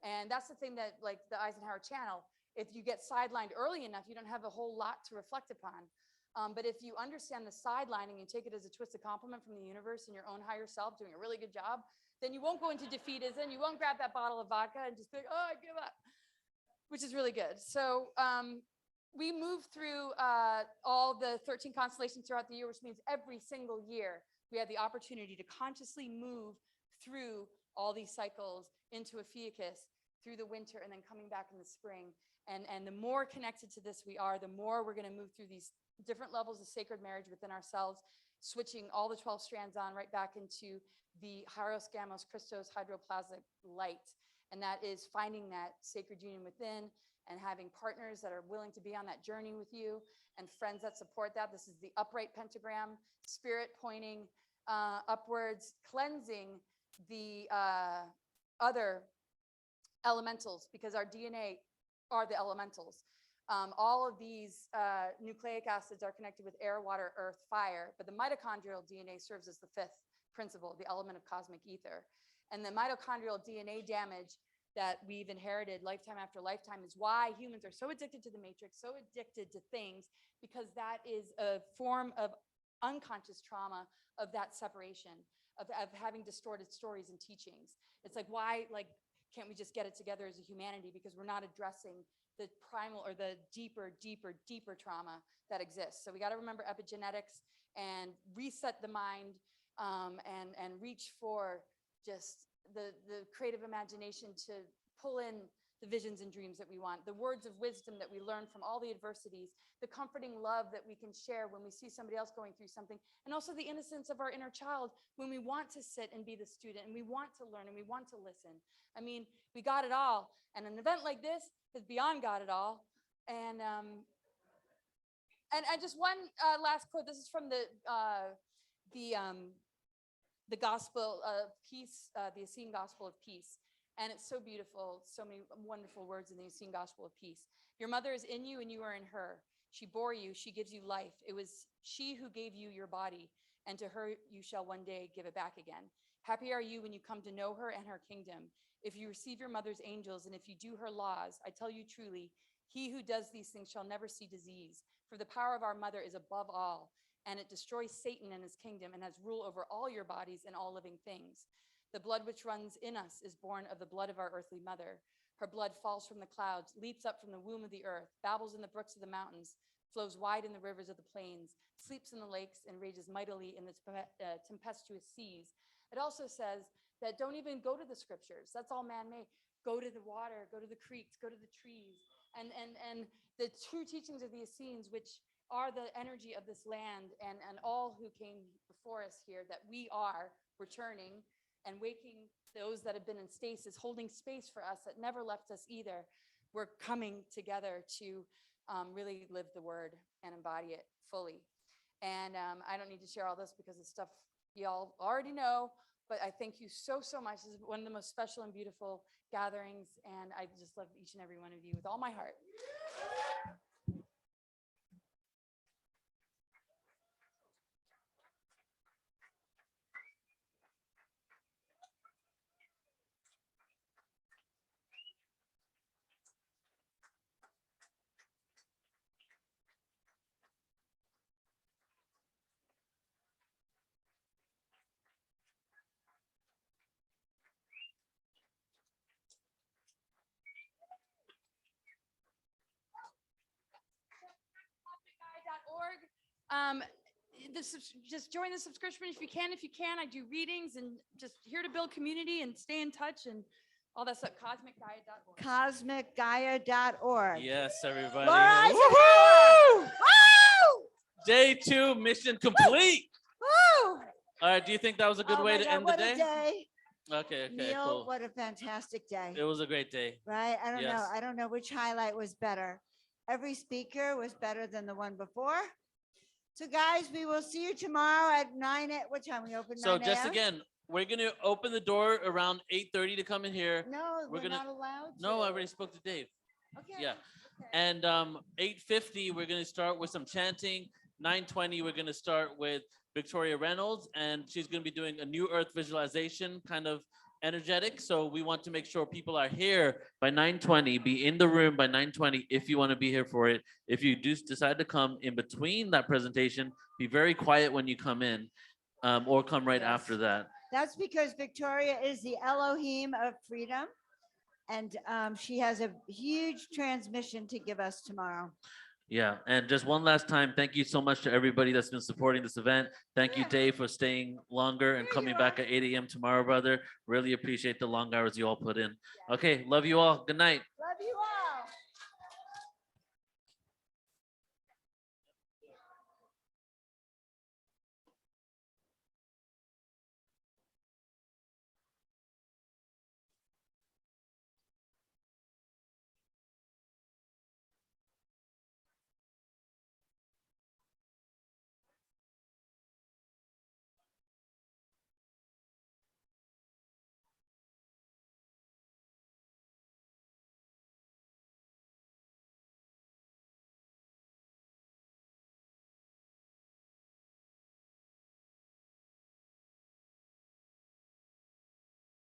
T: And that's the thing that like the Eisenhower channel, if you get sidelined early enough, you don't have a whole lot to reflect upon. But if you understand the sidelining and take it as a twisted compliment from the universe and your own higher self doing a really good job, then you won't go into defeatism. You won't grab that bottle of vodka and just be like, oh, I give up, which is really good. So we move through all the 13 constellations throughout the year, which means every single year we have the opportunity to consciously move through all these cycles into Ophiuchus through the winter and then coming back in the spring. And the more connected to this we are, the more we're going to move through these different levels of sacred marriage within ourselves, switching all the 12 strands on right back into the Hieros Gamos Christos hydroplasmic light. And that is finding that sacred union within and having partners that are willing to be on that journey with you and friends that support that. This is the upright pentagram, spirit pointing upwards, cleansing the other elementals, because our DNA are the elementals. All of these nucleic acids are connected with air, water, earth, fire, but the mitochondrial DNA serves as the 5th principle, the element of cosmic ether. And the mitochondrial DNA damage that we've inherited lifetime after lifetime is why humans are so addicted to the matrix, so addicted to things, because that is a form of unconscious trauma of that separation, of having distorted stories and teachings. It's like, why, like, can't we just get it together as a humanity? Because we're not addressing the primal or the deeper, deeper, deeper trauma that exists. So we got to remember epigenetics and reset the mind, and reach for just the creative imagination to pull in the visions and dreams that we want, the words of wisdom that we learn from all the adversities, the comforting love that we can share when we see somebody else going through something, and also the innocence of our inner child when we want to sit and be the student, and we want to learn, and we want to listen. I mean, we got it all, and an event like this is beyond got it all. And just one last quote. This is from the Gospel of Peace, the Essene Gospel of Peace. And it's so beautiful, so many wonderful words in the Essene Gospel of Peace. Your mother is in you and you are in her. She bore you, she gives you life. It was she who gave you your body, and to her you shall one day give it back again. Happy are you when you come to know her and her kingdom. If you receive your mother's angels and if you do her laws, I tell you truly, he who does these things shall never see disease. For the power of our mother is above all, and it destroys Satan and his kingdom and has rule over all your bodies and all living things. The blood which runs in us is born of the blood of our earthly mother. Her blood falls from the clouds, leaps up from the womb of the earth, babbles in the brooks of the mountains, flows wide in the rivers of the plains, sleeps in the lakes, and rages mightily in the tempestuous seas. It also says that don't even go to the scriptures. That's all man-made. Go to the water, go to the creeks, go to the trees. And the true teachings of the Essenes, which are the energy of this land, and all who came before us here, that we are returning and waking those that have been in stasis, holding space for us that never left us either. We're coming together to really live the word and embody it fully. And I don't need to share all this because it's stuff y'all already know, but I thank you so, so much. This is one of the most special and beautiful gatherings, and I just love each and every one of you with all my heart. Just join the subscription if you can. If you can, I do readings and just here to build community and stay in touch and all that stuff. CosmicGaia.org. CosmicGaia.org.
F: Yes, everybody.
A: Laura Eisenhower! Woo!
F: Day 2, mission complete.
A: Woo!
F: All right, do you think that was a good
A: Oh
F: way
A: my
F: to
A: God,
F: end the
A: what
F: day?
A: a day.
F: Okay,
A: Neil,
F: cool.
A: what a fantastic day.
F: It was a great day.
A: Right? I don't know.
F: Yes.
A: I don't know which highlight was better. Every speaker was better than the one before. So guys, we will see you tomorrow at 9 at what time we open?
F: So
A: 9
F: just
A: a.m.?
F: again, we're gonna open the door around 8:30 to come in here.
A: No, we're
F: gonna,
A: not allowed to.
F: No, I already spoke to Dave.
A: Okay.
F: Yeah. And 8:50, we're gonna start with some chanting. 9:20, we're gonna start with Victoria Reynolds, and she's gonna be doing a new earth visualization, kind of energetic. So we want to make sure people are here by 9:20, be in the room by 9:20 if you want to be here for it. If you do decide to come in between that presentation, be very quiet when you come in, or come right after that.
A: That's because Victoria is the Elohim of freedom. And she has a huge transmission to give us tomorrow.
F: Yeah, and just one last time, thank you so much to everybody that's been supporting this event. Thank you, Dave, for staying longer and coming back at 8 a.m. tomorrow, brother. Really appreciate the long hours you all put in. Okay, love you all. Good night.